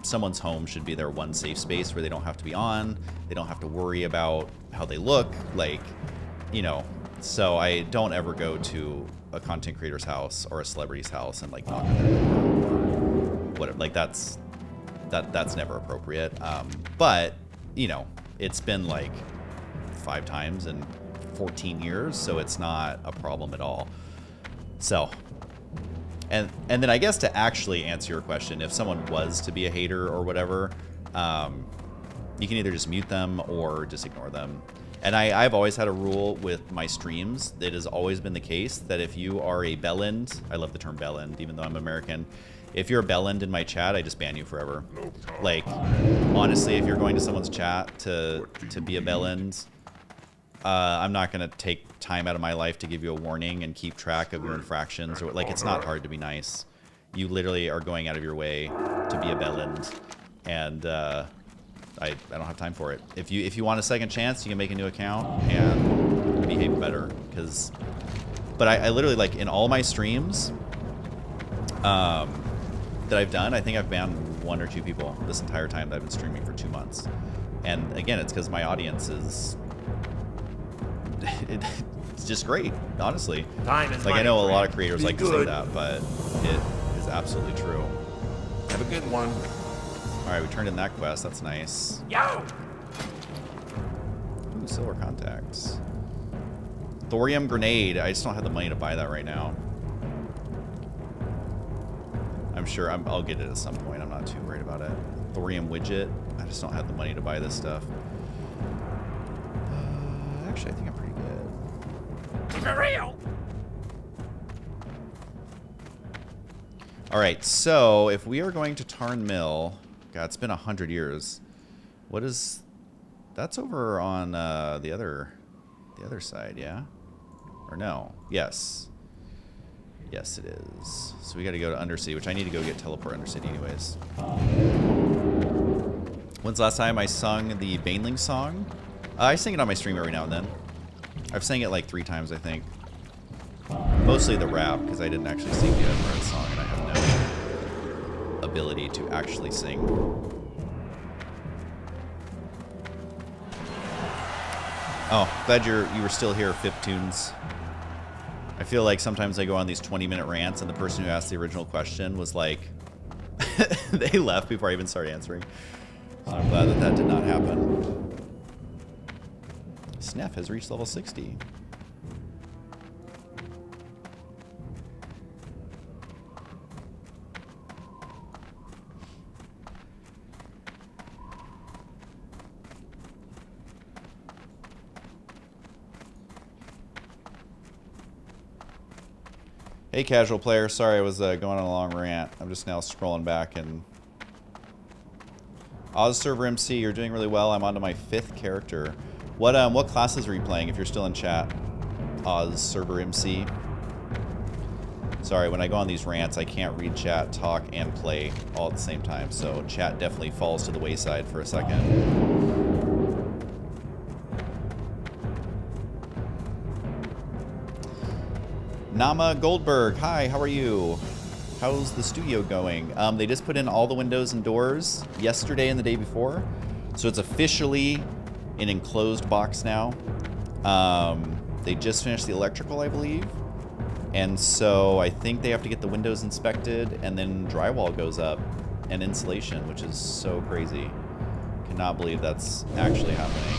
Someone's home should be their one safe space where they don't have to be on. They don't have to worry about how they look, like, you know. So I don't ever go to a content creator's house or a celebrity's house and like knock on their door or whatever. Like that's never appropriate. But you know, it's been like 5 times in 14 years, so it's not a problem at all. So. And then I guess to actually answer your question, if someone was to be a hater or whatever, you can either just mute them or just ignore them. And I've always had a rule with my streams that has always been the case, that if you are a bellend, I love the term bellend, even though I'm American, if you're a bellend in my chat, I just ban you forever. Like, honestly, if you're going to someone's chat to be a bellend, I'm not going to take time out of my life to give you a warning and keep track of your infractions. Or like, it's not hard to be nice. You literally are going out of your way to be a bellend, and I don't have time for it. If you want a second chance, you can make a new account and behave better. But I literally, like, in all my streams that I've done, I think I've banned 1 or 2 people this entire time that I've been streaming for 2 months. And again, it's because my audience is it's just great, honestly. Time is like money, I know a lot friend. of creators Be like to say good. that, but it is absolutely true. Have a good one. All right, we turned in that quest. That's nice. Yo! Ooh, silver contacts. Thorium grenade. I just don't have the money to buy that right now. I'm sure I'll get it at some point. I'm not too worried about it. Thorium widget. I just don't have the money to buy this stuff. Actually, I think I'm pretty good. Keep it real! All right, so if we are going to Tarn Mill, God, it's been 100 years. What is? That's over on the other side, yeah? Or no? Yes. Yes, it is. So we got to go to Undercity, which I need to go get teleport Undercity anyways. When's the last time I sung the Baneling song? I sing it on my stream every now and then. I've sang it like 3 times, I think. Mostly the rap, because I didn't actually sing the Edinburgh song, and I have no ability to actually sing. Oh, glad you were still here, Fiptunes. I feel like sometimes I go on these 20-minute rants, and the person who asked the original question was like, they left before I even started answering. So I'm glad that did not happen. Sneff has reached level 60. Hey, casual player. Sorry I was going on a long rant. I'm just now scrolling back and... Oz Server MC, you're doing really well. I'm on to my 5th character. What classes are you playing if you're still in chat? Oz Server MC. Sorry, when I go on these rants, I can't read chat, talk, and play all at the same time. So chat definitely falls to the wayside for a second. Nama Goldberg, hi, how are you? How's the studio going? They just put in all the windows and doors yesterday and the day before. So it's officially an enclosed box now. They just finished the electrical, I believe. And so I think they have to get the windows inspected, and then drywall goes up and insulation, which is so crazy. cannot believe that's actually happening.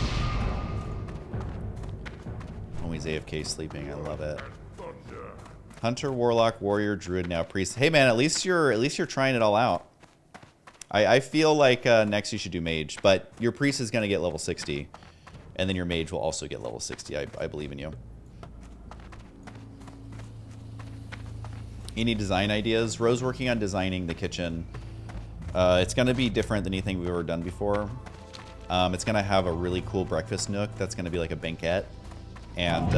Homie's AFK sleeping. I love it. Hunter, Warlock, Warrior, Druid, now Priest. Hey man, at least you're trying it all out. I feel like next you should do Mage, but your Priest is gonna get level 60, and then your Mage will also get level 60. I believe in you. Any design ideas? Rose working on designing the kitchen. It's gonna be different than anything we've ever done before. It's gonna have a really cool breakfast nook that's gonna be like a banquette. And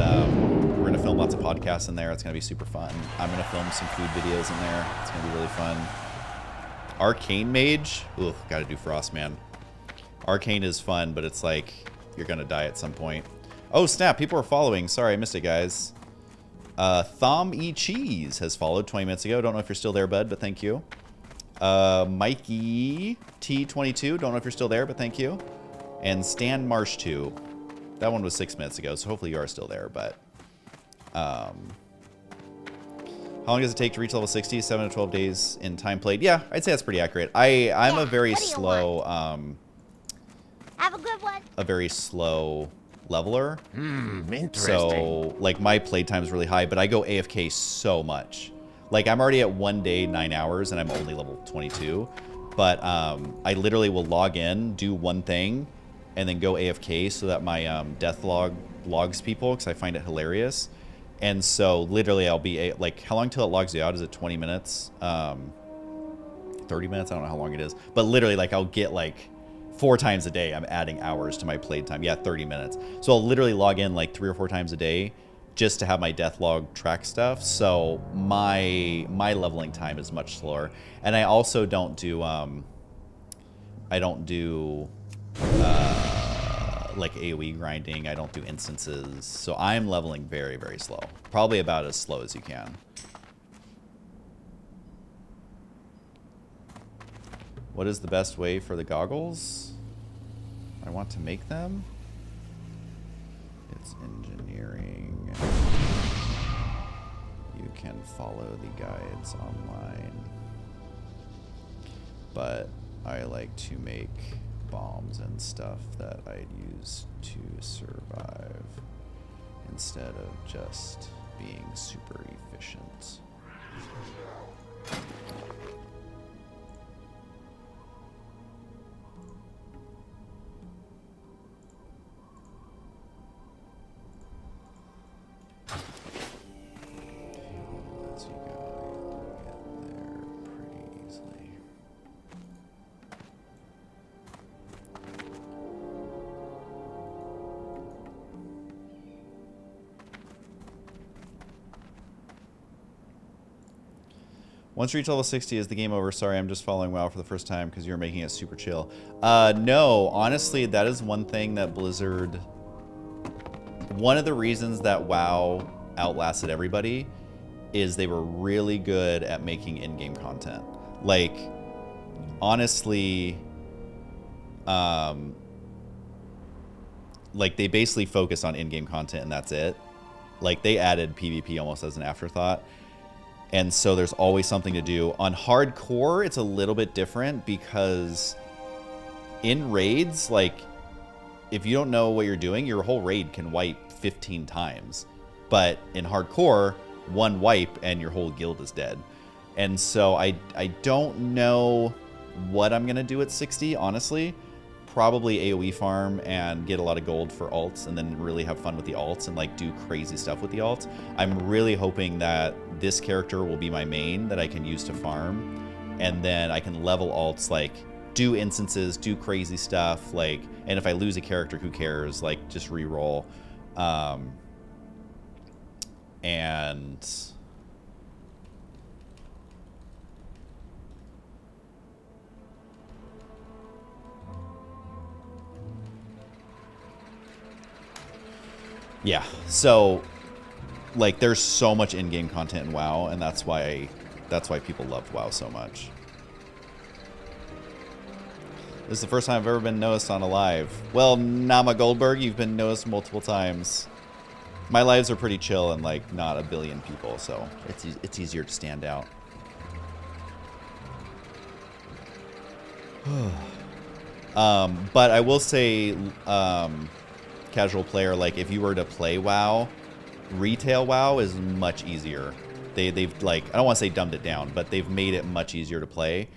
we're going to film lots of podcasts in there. It's going to be super fun. I'm going to film some food videos in there. It's going to be really fun. Arcane Mage. Ugh, got to do Frost, man. Arcane is fun, but it's like you're going to die at some point. Oh, snap. People are following. Sorry, I missed it, guys. Thom E. Cheese has followed 20 minutes ago. Don't know if you're still there, bud, but thank you. Mikey T22. Don't know if you're still there, but thank you. And Stan Marsh 2. That one was 6 minutes ago, so hopefully you are still there, but... how long does it take to reach level 60? 7 to 12 days in time played. Yeah, I'd say that's pretty accurate. I'm a very slow... Have a good one. A very slow leveler. Interesting. So, like, my playtime is really high, but I go AFK so much. Like, I'm already at 1 day, 9 hours, and I'm only level 22. But I literally will log in, do one thing, and then go AFK so that my death log logs people, because I find it hilarious. And so literally I'll be like, how long till it logs you out? Is it 20 minutes? 30 minutes? I don't know how long it is. But literally, like, I'll get like 4 times a day. I'm adding hours to my playtime. Yeah, 30 minutes. So I'll literally log in like 3 or 4 times a day just to have my death log track stuff. So my leveling time is much slower. And I also don't do like AoE grinding. I don't do instances. So I'm leveling very, very slow. Probably about as slow as you can. What is the best way for the goggles? I want to make them. It's engineering. You can follow the guides online. But I like to make bombs and stuff that I'd use to survive instead of just being super efficient. Let's go get there pretty easily. Once you reach level 60, is the game over? Sorry, I'm just following WoW for the first time because you're making it super chill. No, honestly, that is one thing that Blizzard... One of the reasons that WoW outlasted everybody is they were really good at making in-game content. Like, honestly, like, they basically focus on in-game content and that's it. Like, they added PvP almost as an afterthought. And so there's always something to do. On hardcore, it's a little bit different because in raids, like, if you don't know what you're doing, your whole raid can wipe 15 times. But in hardcore, one wipe and your whole guild is dead. And so I don't know what I'm going to do at 60, honestly. Probably AoE farm and get a lot of gold for alts and then really have fun with the alts and like do crazy stuff with the alts. I'm really hoping that this character will be my main that I can use to farm, and then I can level alts, like do instances, do crazy stuff, like, and if I lose a character, who cares, like just re-roll. And yeah, so like there's so much in-game content in WoW, and that's why people love WoW so much. This is the first time I've ever been noticed on a live. Well, Nama Goldberg, you've been noticed multiple times. My lives are pretty chill and like not a billion people, so it's easier to stand out. But I will say, casual player, like if you were to play WoW, retail WoW is much easier. They've like, I don't want to say dumbed it down, but they've made it much easier to play.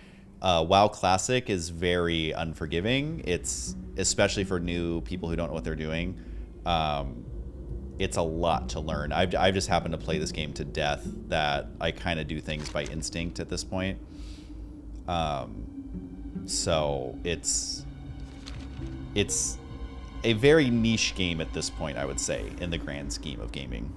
WoW Classic is very unforgiving. It's especially for new people who don't know what they're doing. It's a lot to learn. I've just happened to play this game to death that I kind of do things by instinct at this point. So it's a very niche game at this point, I would say, in the grand scheme of gaming.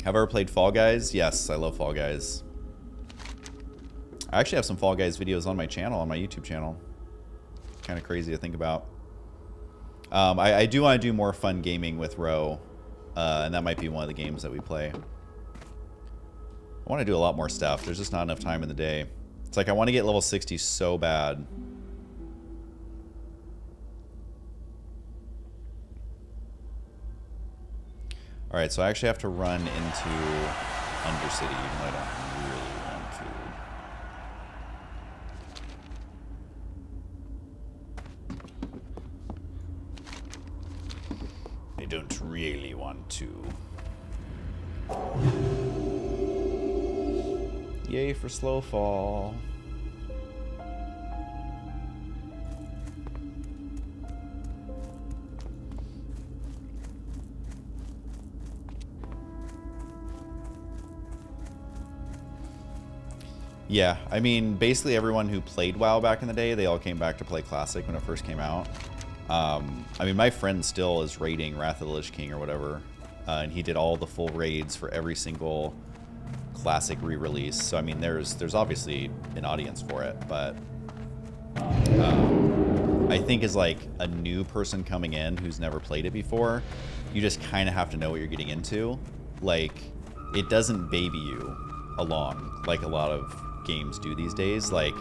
Have I ever played Fall Guys? Yes, I love Fall Guys. I actually have some Fall Guys videos on my channel, on my YouTube channel. Kind of crazy to think about. I do want to do more fun gaming with Ro, and that might be one of the games that we play. I want to do a lot more stuff. There's just not enough time in the day. It's like I want to get level 60 so bad. Alright, so I actually have to run into Undercity, even though I don't really want to. I don't really want to. Yay for slow fall. Yeah, I mean, basically everyone who played WoW back in the day, they all came back to play Classic when it first came out. I mean, my friend still is raiding Wrath of the Lich King or whatever, and he did all the full raids for every single Classic re-release. So, I mean, there's obviously an audience for it, but I think as like a new person coming in who's never played it before, you just kind of have to know what you're getting into. Like, it doesn't baby you along like a lot of games do these days. Like,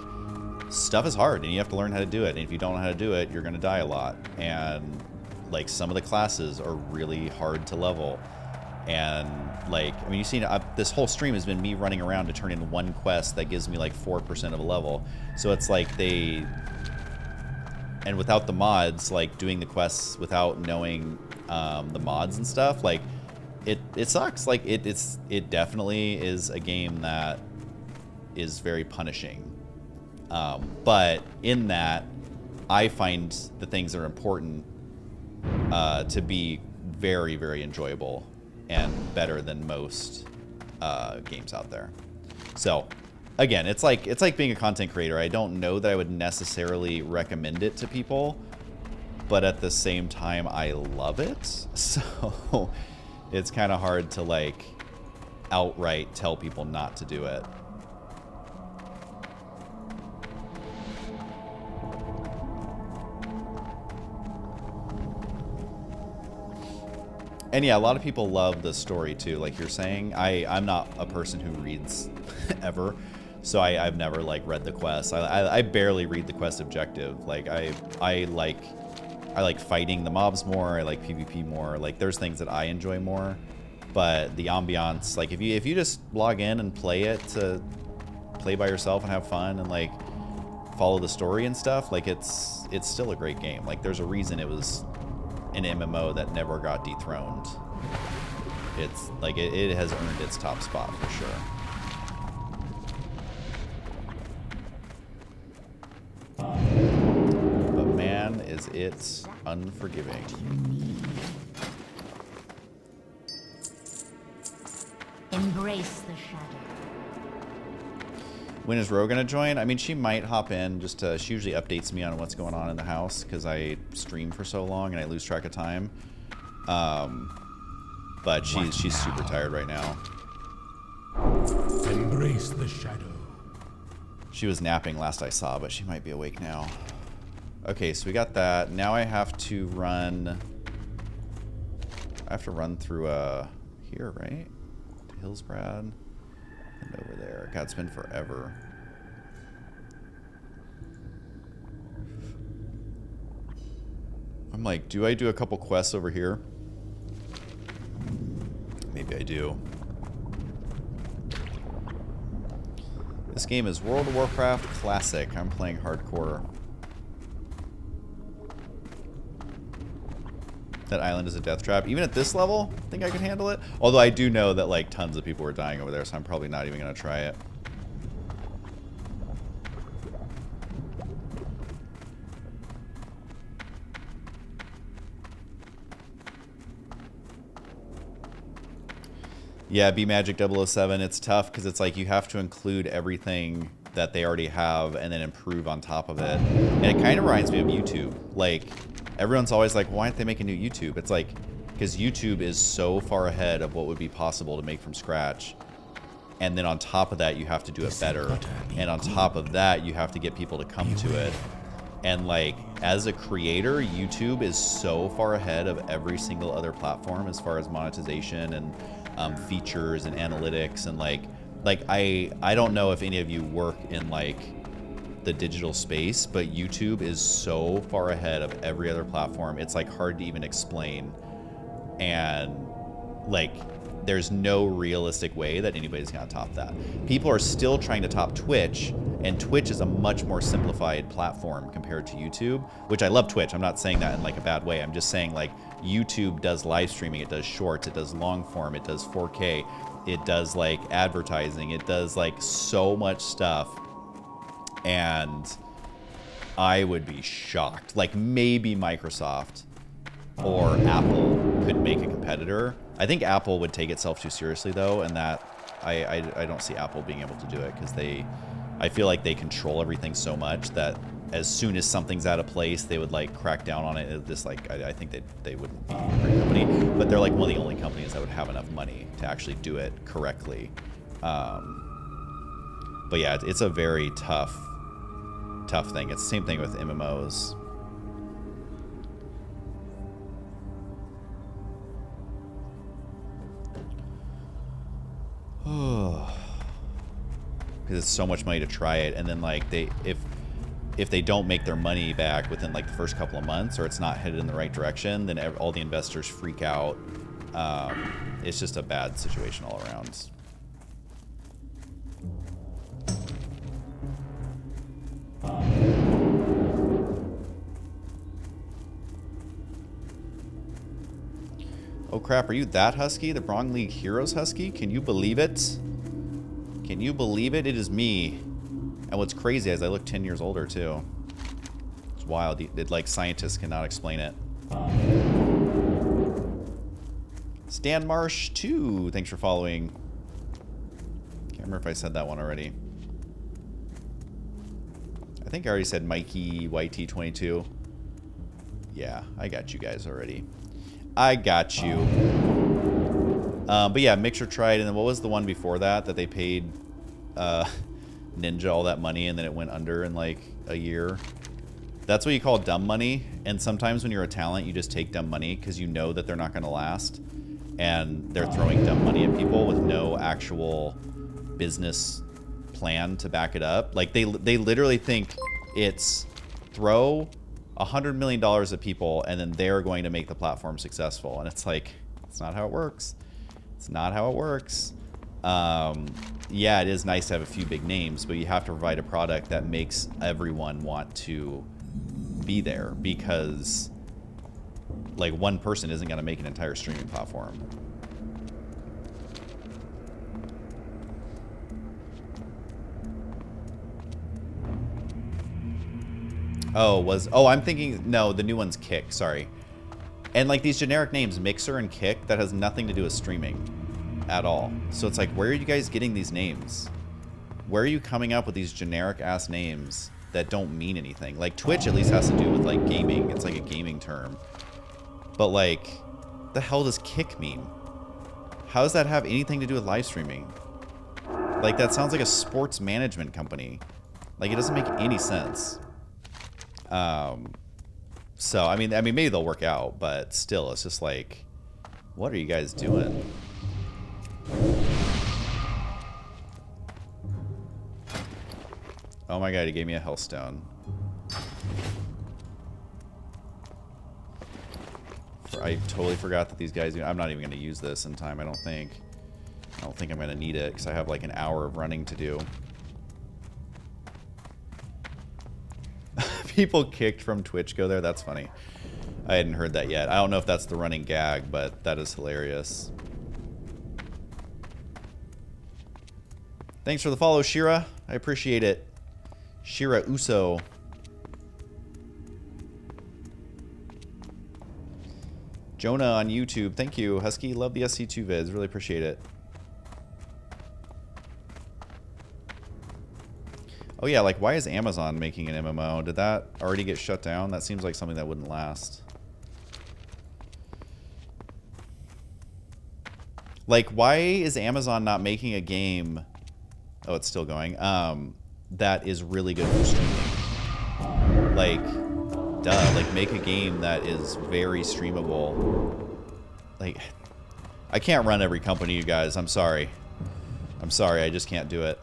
stuff is hard and you have to learn how to do it, and if you don't know how to do it, you're gonna die a lot. And like, some of the classes are really hard to level, and like, I mean, you've seen this whole stream has been me running around to turn in one quest that gives me like 4% of a level. So it's like and without the mods, like doing the quests without knowing the mods and stuff, like it sucks. Like it definitely is a game that is very punishing. But in that, I find the things that are important to be very, very enjoyable and better than most games out there. So again, it's like being a content creator. I don't know that I would necessarily recommend it to people, but at the same time, I love it. So it's kind of hard to like outright tell people not to do it. And yeah, a lot of people love the story too, like you're saying. I'm not a person who reads ever, so I've never like read the quests. I barely read the quest objective. Like I like fighting the mobs more. I like PvP more. Like, there's things that I enjoy more, but the ambiance, like if you just log in and play it to play by yourself and have fun and like follow the story and stuff, like it's still a great game. Like, there's a reason it was an MMO that never got dethroned. It's like it has earned its top spot for sure. But man, is it unforgiving. Embrace the shadow. When is Ro gonna join? I mean, she might hop in just to, she usually updates me on what's going on in the house because I stream for so long and I lose track of time. But she's super tired right now. Embrace the shadow. She was napping last I saw, but she might be awake now. Okay, so we got that. Now I have to run. I have to run through here, right? To Hillsbrad. And over there. God, it's been forever. I'm like, do I do a couple quests over here? Maybe I do. This game is World of Warcraft Classic. I'm playing hardcore. That island is a death trap. Even at this level, I think I can handle it. Although I do know that like tons of people are dying over there, so I'm probably not even gonna try it. Yeah, B-Magic 007, it's tough because it's like you have to include everything that they already have and then improve on top of it. And it kind of reminds me of YouTube. Like, everyone's always like, why aren't they making new YouTube? It's like, because YouTube is so far ahead of what would be possible to make from scratch. And then on top of that, you have to do it better. And on top of that, you have to get people to come to it. And like, as a creator, YouTube is so far ahead of every single other platform as far as monetization and features and analytics. And like I don't know if any of you work in like the digital space, but YouTube is so far ahead of every other platform. It's like hard to even explain. And like, there's no realistic way that anybody's gonna top that. People are still trying to top Twitch, and Twitch is a much more simplified platform compared to YouTube, which I love Twitch. I'm not saying that in like a bad way. I'm just saying like YouTube does live streaming, it does shorts, it does long form, it does 4K, it does like advertising, it does like so much stuff. And I would be shocked. Like maybe Microsoft or Apple could make a competitor. I think Apple would take itself too seriously though, and that I don't see Apple being able to do it because I feel like they control everything so much that as soon as something's out of place, they would like crack down on it. This like I think they wouldn't be a great company, but they're like one of the only companies that would have enough money to actually do it correctly. But yeah, it's a very tough thing. It's the same thing with MMOs. Because it's so much money to try it, and then like if they don't make their money back within like the first couple of months, or it's not headed in the right direction, then all the investors freak out. It's just a bad situation all around. Oh crap, are you that husky? The Brong League Heroes husky? Can you believe it? Can you believe it? It is me. And what's crazy is I look 10 years older too. It's wild. Like scientists cannot explain it. Stan Marsh 2, thanks for following. Can't remember if I said that one already. I think I already said Mikey YT22. Yeah, I got you guys already. I got you. But yeah, Mixer tried, and then what was the one before that they paid Ninja all that money and then it went under in like a year? That's what you call dumb money. And sometimes when you're a talent, you just take dumb money because you know that they're not going to last. And they're throwing dumb money at people with no actual business plan to back it up. Like they literally think it's throw $100 million at people and then they're going to make the platform successful. And it's like, it's not how it works. It's not how it works. Yeah, it is nice to have a few big names, but you have to provide a product that makes everyone want to be there, because like one person isn't going to make an entire streaming platform. Oh, I'm thinking, no, the new one's Kick, sorry. And like these generic names, Mixer and Kick, that has nothing to do with streaming at all. So it's like, where are you guys getting these names? Where are you coming up with these generic ass names that don't mean anything? Like Twitch at least has to do with like gaming. It's like a gaming term. But like, the hell does Kick mean? How does that have anything to do with live streaming? Like that sounds like a sports management company. Like it doesn't make any sense. So I mean maybe they'll work out, but still it's just like, what are you guys doing? Oh my god, he gave me a Hellstone. I totally forgot that these guys. I'm not even going to use this in time. I don't think I'm going to need it because I have like an hour of running to do. People kicked from Twitch go there. That's funny. I hadn't heard that yet. I don't know if that's the running gag, but that is hilarious. Thanks for the follow, Shira. I appreciate it. Shira Uso. Jonah on YouTube. Thank you. Husky, love the SC2 vids. Really appreciate it. Oh yeah, like why is Amazon making an MMO? Did that already get shut down? That seems like something that wouldn't last. Like why is Amazon not making a game? Oh, it's still going. That is really good for streaming. Like, duh. Like make a game that is very streamable. Like, I can't run every company, you guys. I'm sorry. I'm sorry. I just can't do it.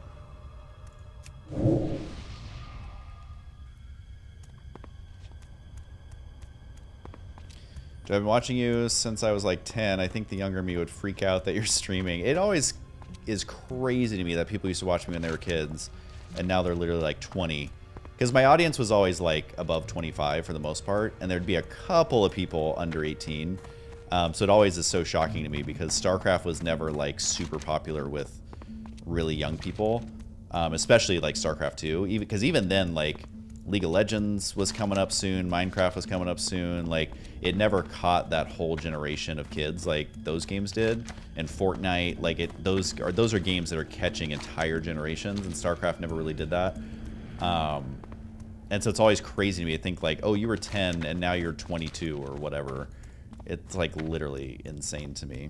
I've been watching you since I was like 10. I think the younger me would freak out that you're streaming. It always is crazy to me that people used to watch me when they were kids, and now they're literally like 20. Because my audience was always like above 25 for the most part, and there'd be a couple of people under 18. So it always is so shocking to me because StarCraft was never like super popular with really young people, especially like StarCraft 2. Because even then, like League of Legends was coming up soon, Minecraft was coming up soon. Like it never caught that whole generation of kids like those games did. And Fortnite, like those are games that are catching entire generations, and StarCraft never really did that. And so it's always crazy to me to think like, oh, you were 10 and now you're 22 or whatever. It's like literally insane to me.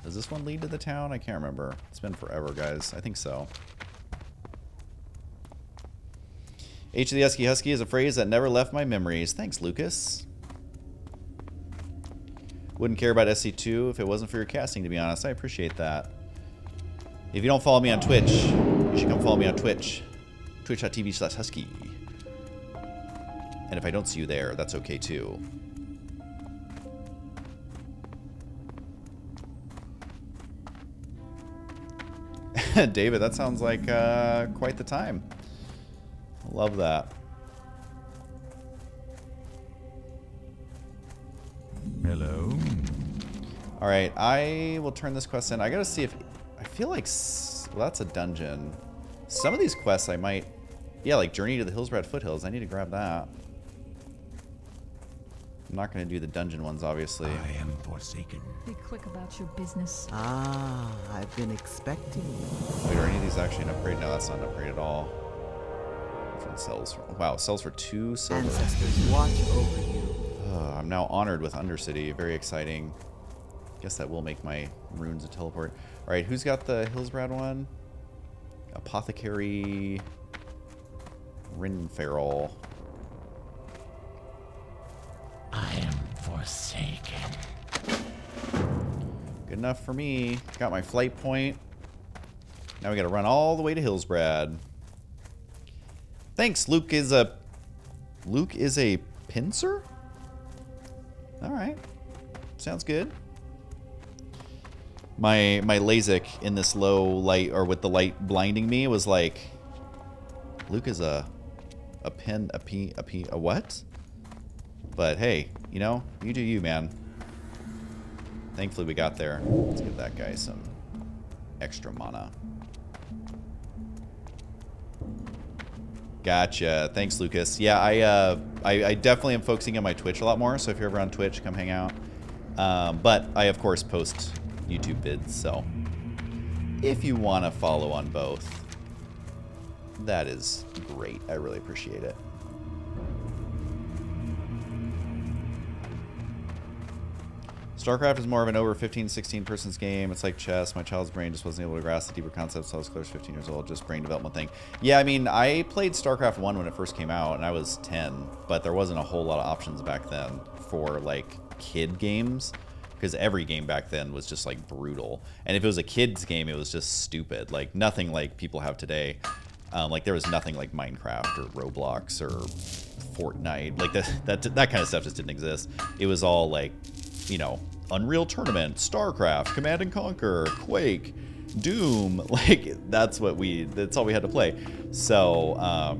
Does this one lead to the town? I can't remember. It's been forever, guys. I think so. H of the Husky Husky is a phrase that never left my memories. Thanks, Lucas. Wouldn't care about SC2 if it wasn't for your casting, to be honest. I appreciate that. If you don't follow me on Twitch, you should come follow me on Twitch. Twitch.tv/Husky. And if I don't see you there, that's okay too. David, that sounds like quite the time. Love that. Hello. All right, I will turn this quest in. I gotta see if I feel like well, that's a dungeon. Some of these quests I might, yeah, like Journey to the Hillsbrad Foothills. I need to grab that. I'm not gonna do the dungeon ones, obviously. I am forsaken. Be quick about your business. Ah, I've been expecting you. Wait, are any of these actually an upgrade? No, that's not an upgrade at all. Sells for, wow, sells for 2 silver. Ancestors watch over you. I'm now honored with Undercity. Very exciting. Guess that will make my runes a teleport. All right, who's got the Hillsbrad one? Apothecary Rinferal. I am forsaken. Good enough for me. Got my flight point. Now we got to run all the way to Hillsbrad. Thanks. Luke is a pincer? All right. Sounds good. My LASIK in this low light, or with the light blinding me, was like, Luke is a what? But hey, you know, you do you, man. Thankfully we got there. Let's give that guy some extra mana. Gotcha. Thanks, Lucas. Yeah, I definitely am focusing on my Twitch a lot more, so if you're ever on Twitch, come hang out. But I, of course, post YouTube vids, so if you want to follow on both, that is great. I really appreciate it. StarCraft is more of an over 15, 16 person's game. It's like chess. My child's brain just wasn't able to grasp the deeper concepts. So I was clear as 15 years old. Just brain development thing. Yeah, I mean, I played StarCraft 1 when it first came out, and I was 10. But there wasn't a whole lot of options back then for, like, kid games. Because every game back then was just, like, brutal. And if it was a kid's game, it was just stupid. Like, nothing like people have today. Like, there was nothing like Minecraft or Roblox or Fortnite. Like that kind of stuff just didn't exist. It was all like, you know, Unreal Tournament, StarCraft, Command and Conquer, Quake, Doom. Like that's all we had to play. So,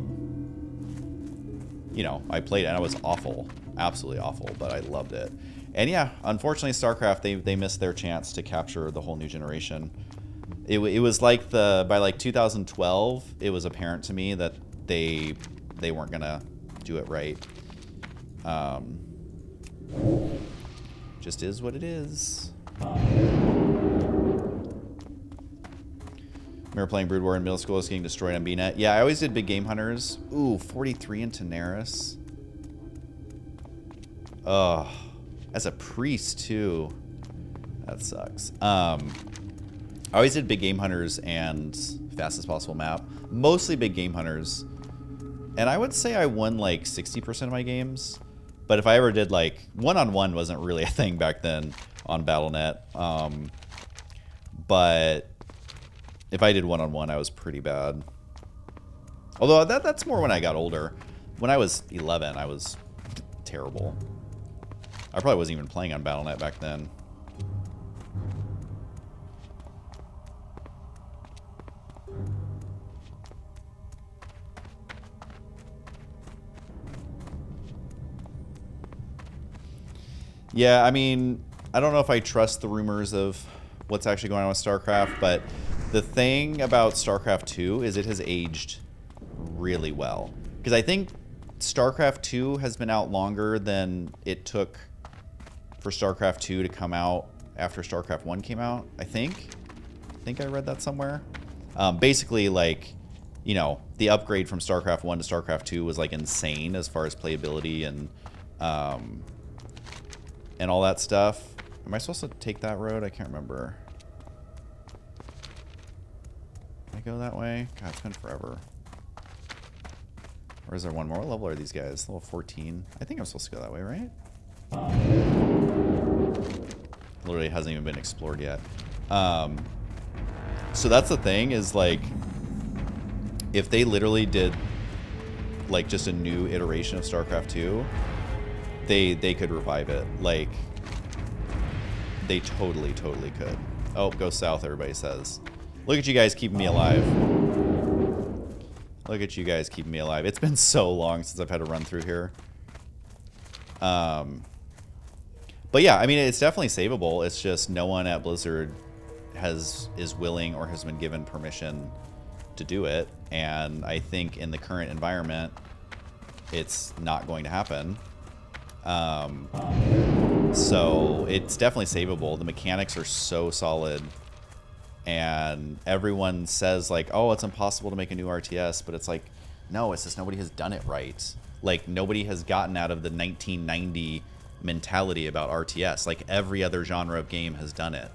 you know, I played it and I was awful, absolutely awful, but I loved it. And yeah, unfortunately, StarCraft, they missed their chance to capture the whole new generation. It was like by like 2012, it was apparent to me that they weren't gonna do it right. Just is what it is. Remember playing Brood War in middle school, just getting destroyed on BNet. Yeah, I always did big game hunters. Ooh, 43 in Daenerys. Ugh. As a priest, too. That sucks. I always did big game hunters and fastest possible map. Mostly big game hunters. And I would say I won like 60% of my games. But if I ever did like one-on-one wasn't really a thing back then on Battle.net. But if I did one-on-one, I was pretty bad. Although that's more when I got older. When I was 11, I was terrible. I probably wasn't even playing on Battle.net back then. Yeah, I mean, I don't know if I trust the rumors of what's actually going on with StarCraft, but the thing about StarCraft 2 is it has aged really well. Because I think StarCraft 2 has been out longer than it took for StarCraft 2 to come out after StarCraft 1 came out, I think I read that somewhere. Basically, like, you know, the upgrade from StarCraft 1 to StarCraft 2 was like insane as far as playability and all that stuff. Am I supposed to take that road? I can't remember. Can I go that way? God, it's been forever. Or is there one more? What level are these guys? Level 14. I think I'm supposed to go that way, right? Literally hasn't even been explored yet. So that's the thing is like, if they literally did like just a new iteration of StarCraft 2, they could revive it. Like, they totally could. Oh, go south, everybody says. Look at you guys keeping me alive. Look at you guys keeping me alive. It's been so long since I've had to run through here. But yeah, I mean, it's definitely savable. It's just no one at Blizzard is willing or has been given permission to do it. And I think in the current environment, it's not going to happen. So it's definitely savable. The mechanics are so solid. And everyone says like, oh, it's impossible to make a new RTS. But it's like, no, it's just nobody has done it right. Like, nobody has gotten out of the 1990 mentality about RTS. Like, every other genre of game has done it.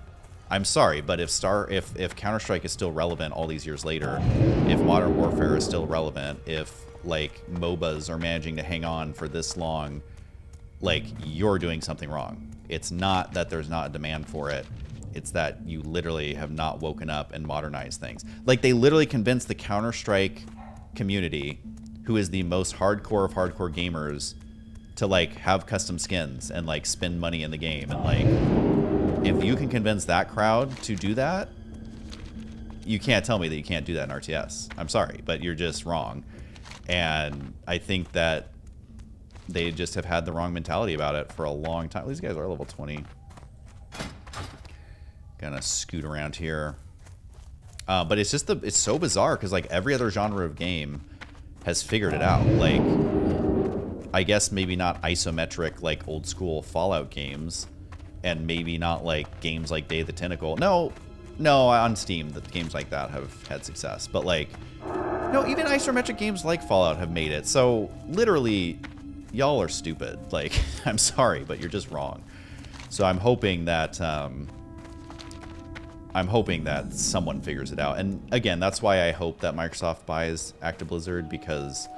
I'm sorry, but if Counter-Strike is still relevant all these years later, if Modern Warfare is still relevant, if like MOBAs are managing to hang on for this long, like, you're doing something wrong. It's not that there's not a demand for it. It's that you literally have not woken up and modernized things. Like, they literally convinced the Counter-Strike community, who is the most hardcore of hardcore gamers, to like have custom skins and like spend money in the game. And like, if you can convince that crowd to do that, you can't tell me that you can't do that in RTS. I'm sorry, but you're just wrong. And I think that they just have had the wrong mentality about it for a long time. These guys are level 20. Gonna scoot around here. But it's just it's so bizarre because like every other genre of game has figured it out. Like, I guess maybe not isometric like old school Fallout games, and maybe not like games like Day of the Tentacle. No, on Steam, the games like that have had success. But like, no, even isometric games like Fallout have made it. So literally, y'all are stupid. Like, I'm sorry, but you're just wrong. So I'm hoping that someone figures it out. And again, that's why I hope that Microsoft buys Active Blizzard, because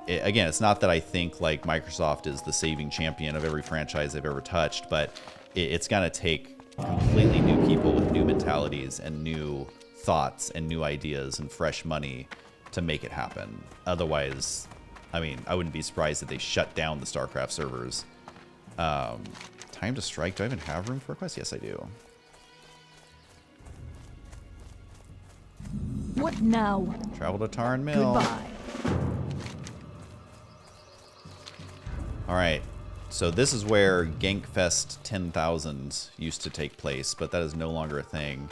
again, it's not that I think like Microsoft is the saving champion of every franchise they've ever touched, but it's gonna take completely new people with new mentalities and new thoughts and new ideas and fresh money to make it happen. Otherwise, I mean, I wouldn't be surprised if they shut down the StarCraft servers. Time to strike. Do I even have room for a quest? Yes, I do. What now? Travel to Tarn Mill. Goodbye. Alright. So this is where Gankfest 10,000 used to take place, but that is no longer a thing.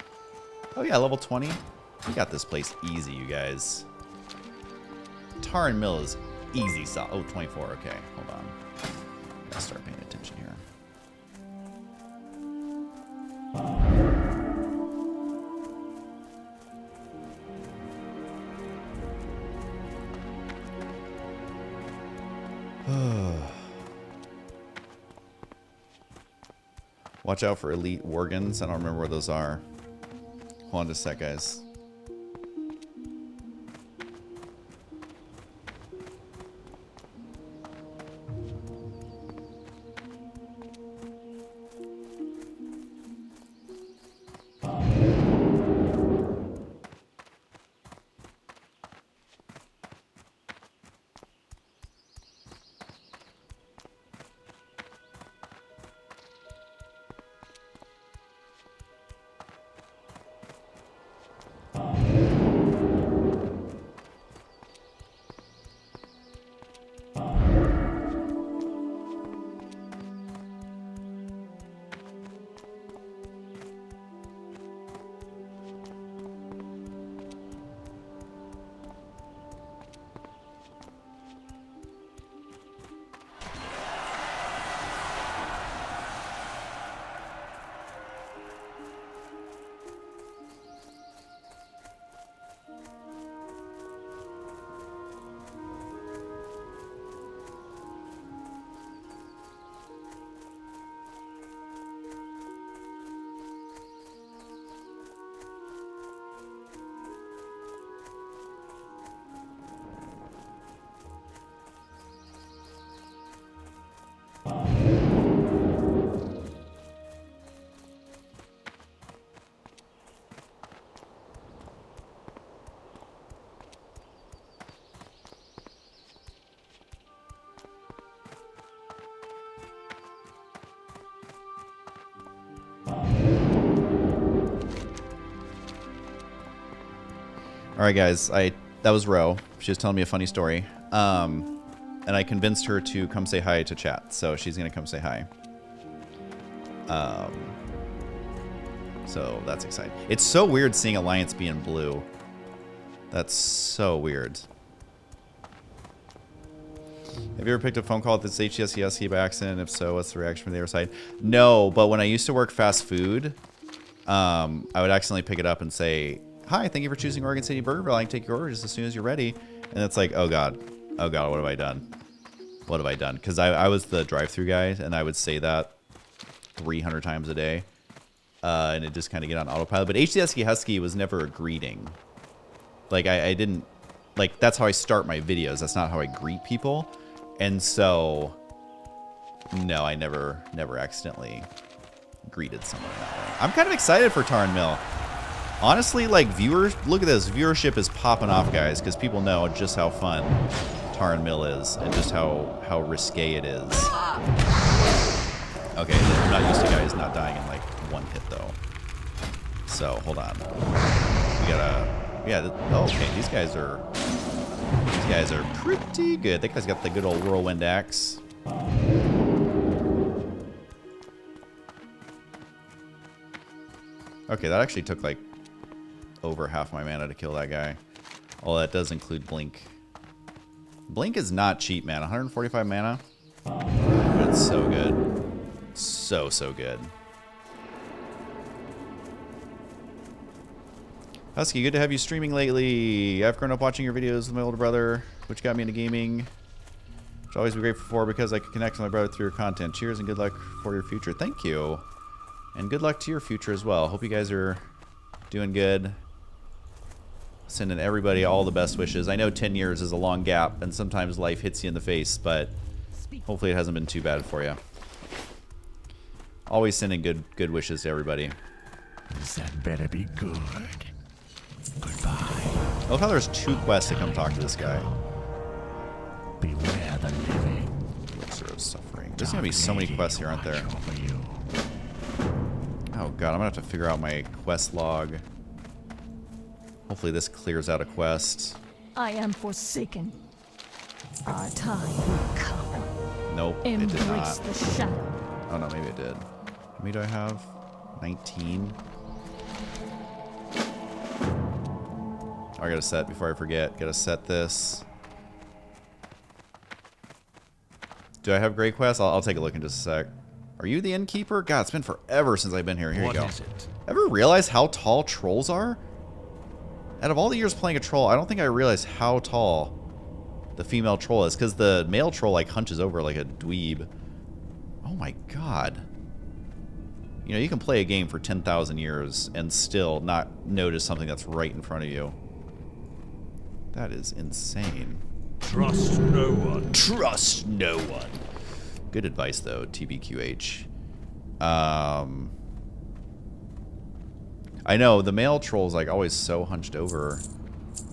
Oh yeah, level 20. We got this place easy, you guys. Tarn Mill is easy. Oh, 24. Okay, hold on. Gotta start paying attention here. Watch out for elite Worgans. I don't remember where those are. Hold on just a sec, guys. Alright guys, that was Ro. She was telling me a funny story. And I convinced her to come say hi to chat, so she's gonna come say hi. So that's exciting. It's so weird seeing Alliance be in blue. That's so weird. Have you ever picked a phone call that's HTSC by accident? If so, what's the reaction from the other side? No, but when I used to work fast food, I would accidentally pick it up and say, "Hi, thank you for choosing Oregon City Burgerville. I can take your order just as soon as you're ready." And it's like, oh god, what have I done? What have I done? Because I was the drive-through guy, and I would say that 300 times a day, and it just kind of get on autopilot. But HTSC Husky was never a greeting. Like I didn't, like that's how I start my videos. That's not how I greet people, and so no, I never accidentally greeted someone that way. I'm kind of excited for Tarn Mill. Honestly, like viewers, look at this. Viewership is popping off, guys, because people know just how fun Tarn Mill is and just how risque it is. Okay, I'm not used to guys not dying in like one hit though. So hold on. We gotta, yeah. Okay, these guys are pretty good. That guy's got the good old whirlwind axe. Okay, that actually took like over half my mana to kill that guy. Oh, that does include Blink. Blink is not cheap, man. 145 mana. But it's so good. So good. Husky, good to have you streaming lately. I've grown up watching your videos with my older brother, which got me into gaming. Which I'll always be grateful for because I can connect with my brother through your content. Cheers and good luck for your future. Thank you. And good luck to your future as well. Hope you guys are doing good. Sending everybody all the best wishes. I know 10 years is a long gap, and sometimes life hits you in the face, but hopefully it hasn't been too bad for you. Always sending good wishes to everybody. That better be good. Goodbye. I love how there's 2 quests to come talk to this guy. Beware the living. Elixir of Suffering. There's gonna be so many quests here, aren't there? Watch over you. Oh god, I'm gonna have to figure out my quest log. Hopefully this clears out a quest. I am forsaken. Our time will come. Nope, it did Embrace not. the shadow. Oh no, maybe it did. How many do I have? 19? Oh, I gotta set before I forget. Gotta set this. Do I have great quests? I'll take a look in just a sec. Are you the innkeeper? God, it's been forever since I've been here. Here you go. What is it? Ever realize how tall trolls are? Out of all the years playing a troll, I don't think I realized how tall the female troll is, because the male troll like hunches over like a dweeb. Oh my god. You know, you can play a game for 10,000 years and still not notice something that's right in front of you. That is insane. Trust no one. Trust no one. Good advice, though, TBQH. I know, the male troll is, like, always so hunched over.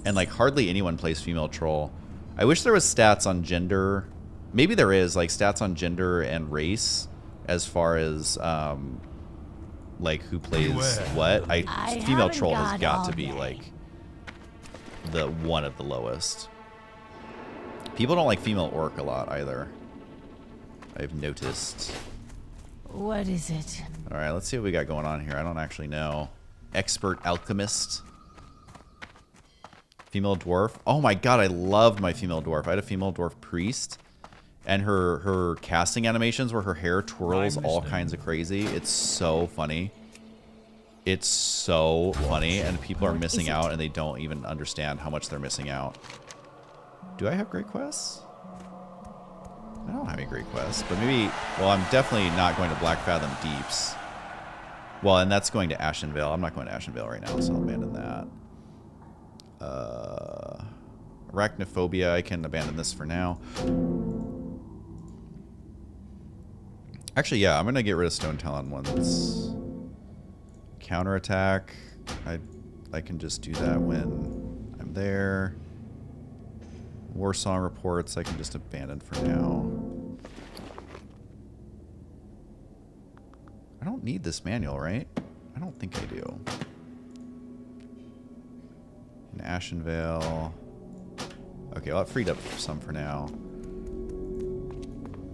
And, like, hardly anyone plays female troll. I wish there was stats on gender. Maybe there is, like, stats on gender and race as far as, like, who plays what. Female haven't troll has got got all to be, day. like, the one of the lowest. People don't like female orc a lot, either. I've noticed. What is it? Alright, let's see what we got going on here. I don't actually know. Expert alchemist. Female dwarf. Oh my god, I loved my female dwarf. I had a female dwarf priest. And her casting animations where her hair twirls all kinds of crazy. It's so funny. It's so funny. And people are missing out and they don't even understand how much they're missing out. Do I have great quests? I don't have any great quests, but maybe... Well, I'm definitely not going to Black Fathom Deeps. Well, and that's going to Ashenvale. I'm not going to Ashenvale right now, so I'll abandon that. Arachnophobia, I can abandon this for now. Actually, yeah, I'm going to get rid of Stone Talon once. Counterattack. I can just do that when I'm there. War Song reports I can just abandon for now. I don't need this manual, right? I don't think I do. In Ashenvale. Okay, well, I've freed up some for now.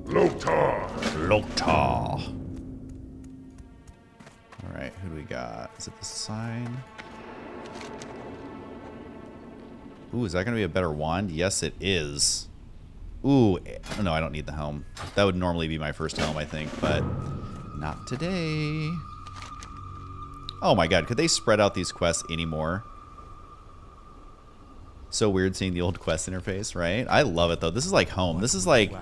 Loktar! Loktar! Alright, who do we got? Is it the sign? Ooh, is that going to be a better wand? Yes, it is. Ooh, no, I don't need the helm. That would normally be my first helm, I think, but not today. Oh my god, could they spread out these quests anymore? So weird seeing the old quest interface, right? I love it, though. This is like home. This is like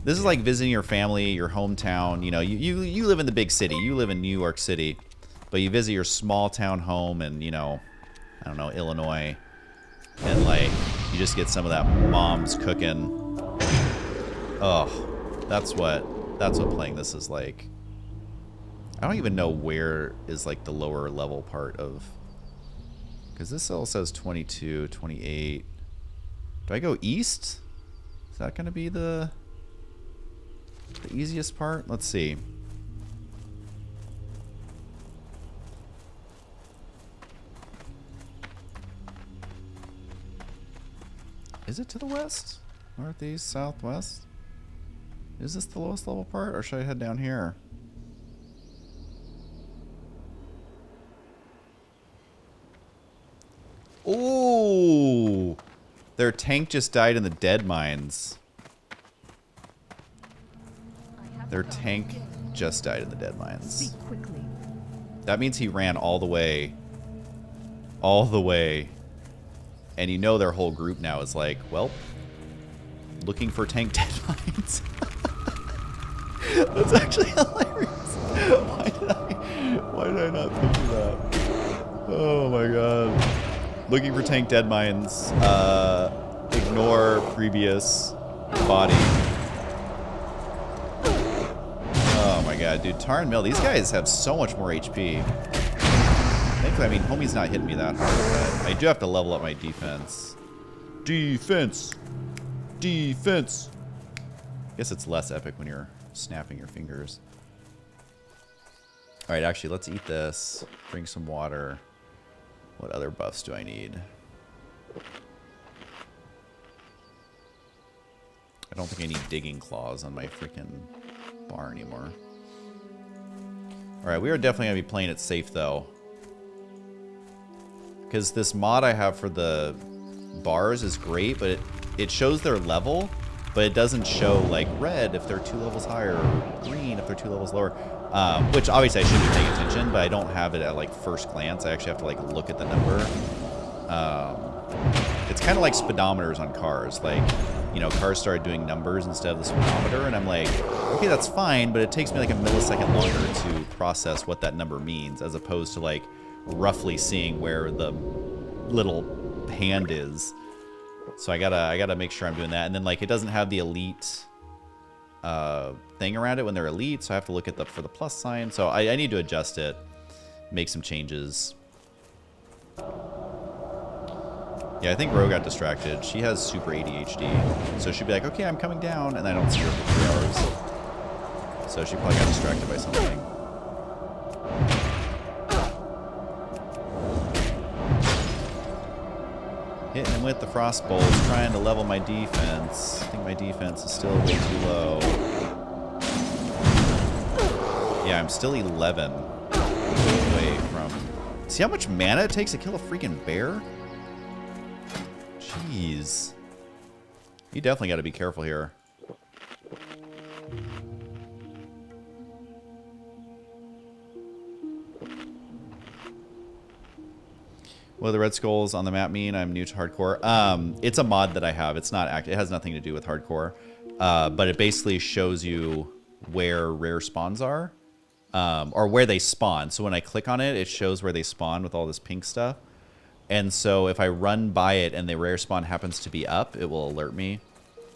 visiting your family, your hometown. You know, you live in the big city. You live in New York City, but you visit your small town home in, you know, I don't know, Illinois. And, like, you just get some of that mom's cooking. Oh, that's what playing this is like. I don't even know where is, like, the lower level part of... Because this all says 22, 28. Do I go east? Is that going to be the easiest part? Let's see. Is it to the west? Northeast, southwest? Is this the lowest level part, or should I head down here? Ooh! Their tank just died in the dead mines. Their tank just died in the dead mines. Speak quickly. That means he ran all the way. All the way. And you know their whole group now is like, well, looking for tank dead mines. That's actually hilarious. Why did I not think of that? Oh my god. Looking for tank dead mines. Ignore previous body. Oh my god, dude. Tar and Mill, these guys have so much more HP. Thankfully, I mean, homie's not hitting me that hard, but I do have to level up my defense. Defense! Defense. Guess it's less epic when you're snapping your fingers. All right, actually, let's eat this. Drink some water. What other buffs do I need? I don't think I need digging claws on my freaking bar anymore. All right, we are definitely going to be playing it safe, though. Because this mod I have for the bars is great, but it shows their level, but it doesn't show, like, red if they're 2 levels higher, or green if they're 2 levels lower. Which, obviously, I should be paying attention, but I don't have it at, like, first glance. I actually have to, like, look at the number. It's kind of like speedometers on cars. Like, you know, cars started doing numbers instead of the speedometer, and I'm like, okay, that's fine, but it takes me like a millisecond longer to process what that number means, as opposed to like roughly seeing where the little hand is. So I gotta make sure I'm doing that. And then like it doesn't have the elite thing around it when they're elite, so I have to look at for the plus sign. So I need to adjust it, make some changes. Yeah, I think Ro got distracted. She has super ADHD. So she'd be like, okay, I'm coming down, and I don't see her for 3 hours. So she probably got distracted by something. Hitting him with the frost bolts, trying to level my defense. I think my defense is still way too low. Yeah, I'm still 11 away from... See how much mana it takes to kill a freaking bear? Jeez. You definitely got to be careful here. What do the red skulls on the map mean? I'm new to hardcore. It's a mod that I have. It's not it has nothing to do with hardcore. But it basically shows you where rare spawns are. Or where they spawn. So when I click on it, it shows where they spawn with all this pink stuff. And so if I run by it and the rare spawn happens to be up, it will alert me.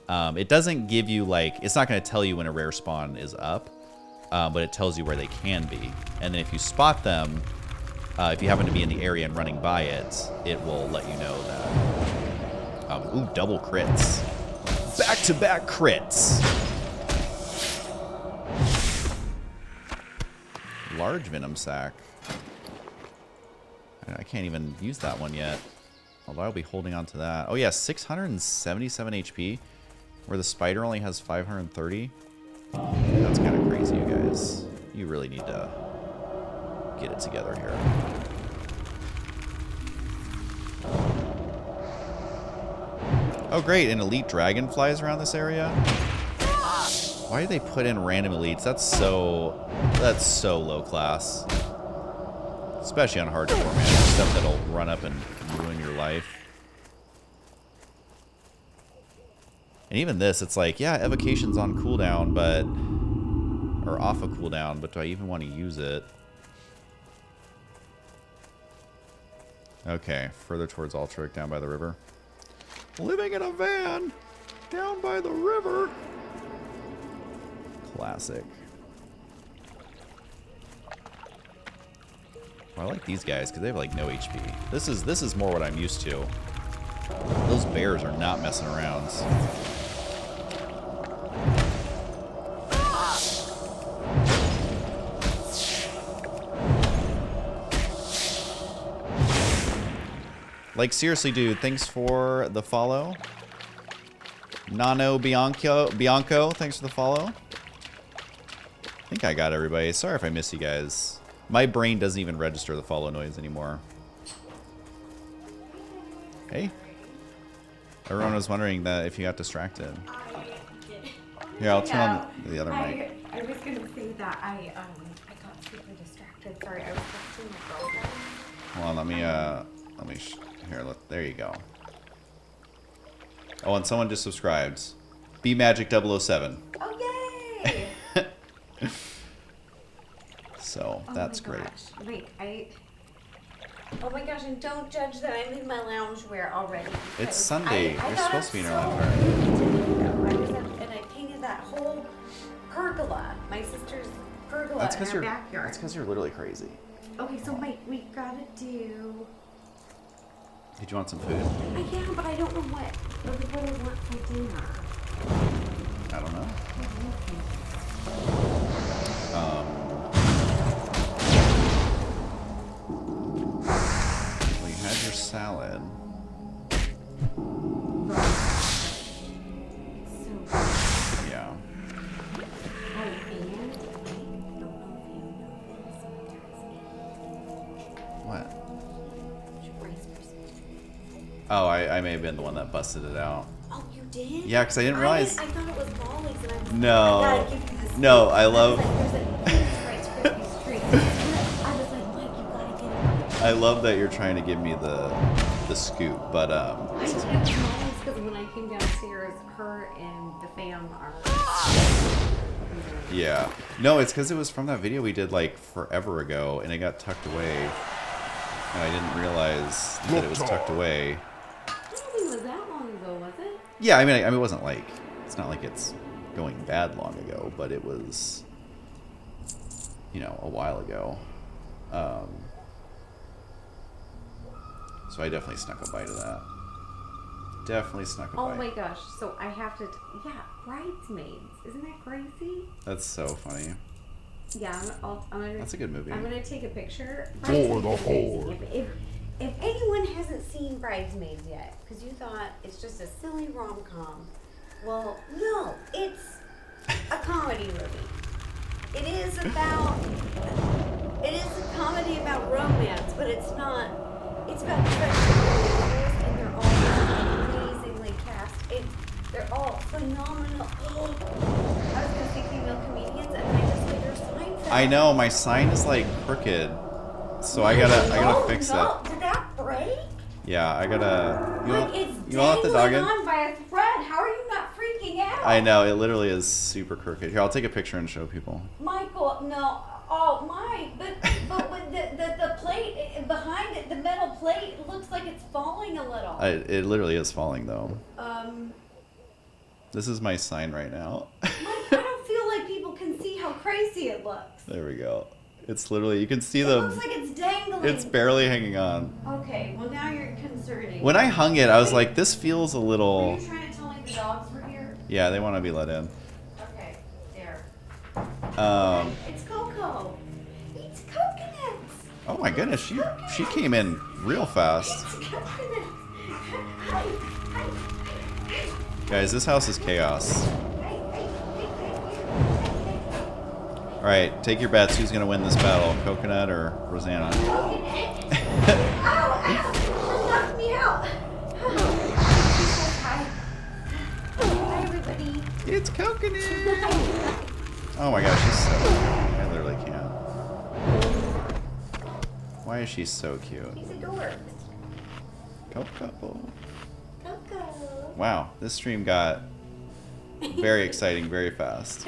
It doesn't give you, like, it's not going to tell you when a rare spawn is up, but it tells you where they can be. And then if you spot them, if you happen to be in the area and running by it, it will let you know that. Ooh, double crits. Back-to-back crits. Large venom sac. I can't even use that one yet. Although I'll be holding on to that. Oh yeah, 677 HP. Where the spider only has 530. That's kind of crazy, you guys. You really need to get it together here. Oh great, an elite dragon flies around this area. Why do they put in random elites? That's so low class. Especially on hardcore, man. Stuff that'll run up and ruin your life. And even this, it's like, yeah, evocation's on cooldown, but... Or off of cooldown, but do I even want to use it? Okay, further towards Altric, down by the river. Living in a van! Down by the river! Classic. I like these guys because they have like no HP. This is more what I'm used to. Those bears are not messing around. Like seriously, dude, thanks for the follow. Nano Bianco, thanks for the follow. I think I got everybody. Sorry if I missed you guys. My brain doesn't even register the follow noise anymore. Hey. Everyone was wondering that if you got distracted. Here, I'll turn on the other mic. I was gonna say that I got super distracted. Sorry, I was texting my girlfriend. Hold on, here, there you go. Oh, and someone just subscribed. BMagic007. Oh, yay! So, that's great. Wait, oh my gosh, and don't judge that I'm in my loungewear already. It's Sunday. You're supposed to be in your loungewear. And I painted that whole pergola, my sister's pergola in our backyard. That's because you're literally crazy. Okay, so Mike, we gotta do... Did you want some food? Yeah, but I don't know what. What do I want for dinner? I don't know. Well, you had your salad. So, Yeah. oh, and I don't know if you know this, but What? there's rice Christmas. Oh, I may have been the one that busted it out. Oh, you did? Yeah, because I didn't realize. I thought it was Molly's, and I was No. like, I gotta give you this. No, I love. There's a huge Rice Krispies treat. I was like, Mike, you gotta get it. I love that you're trying to give me the scoop, but I thought it was Molly's because when I came downstairs, her and the fam are. yeah. No, it's because it was from that video we did like forever ago, and it got tucked away, and I didn't realize that it was tucked away. I don't think it was that long ago, was it? Yeah, I mean, it wasn't like it's not like it's going bad long ago, but it was, you know, a while ago. So I definitely snuck a bite of that. Definitely snuck a bite. Oh my gosh! So I have to. Yeah, bridesmaids. Isn't that crazy? That's so funny. Yeah, I'm gonna. That's a good movie. I'm gonna take a picture. For the Bridesmaids is amazing. horde. If anyone hasn't seen Bridesmaids yet, because you thought it's just a silly rom-com, well, no, it's a comedy movie. It is a comedy about romance, but it's not. It's about professionals, and they're all amazingly cast. They're all phenomenal. I was gonna say female comedians, and I just did your sign for I know my sign is like crooked, so I gotta fix no. it. Did that break? Yeah, I gotta. You Like want, it's you want the dog in? on by a thread. How are you not freaking out? I know it literally is super crooked. Here, I'll take a picture and show people. Michael, no. Oh my, but with the plate behind it, the metal plate looks like it's falling a little. It literally is falling though. Um, This is my sign right now. Mike, I don't feel like people can see how crazy it looks. There we go. It's literally, you can see It the. looks like it's dangling. It's barely hanging on. Okay, well now you're concerning. When I hung it, I was like, this feels a Were little. you trying to tell me the dogs were here? Yeah, they want to be let in. Okay, there. It's Coco. It's coconuts. Oh my goodness, she came in real fast. It's coconuts. Hi. Guys, this house is chaos. All right, take your bets. Who's gonna win this battle, Coconut or Rosanna? Ow! Knocked me out. Hi. Hi, everybody. It's Coconut. Oh my gosh, she's so. I literally can't. Why is she so cute? He's a dork. Coco. Coco. Wow, this stream got very exciting very fast.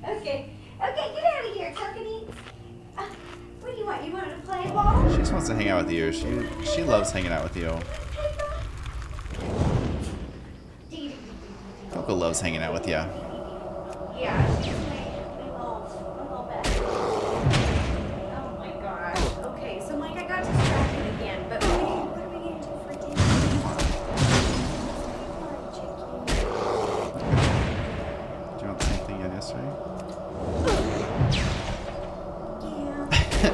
Okay, get out of here, Coconut. What do you want? You want to play ball? She just wants to hang out with you. She loves hanging out with you. Coco loves hanging out with you. Yeah, she's my little bit. Oh my gosh. Okay, so Mike, I got distracted again, but what are we going to do for dinner? Do you want the same thing you had yesterday? Yeah.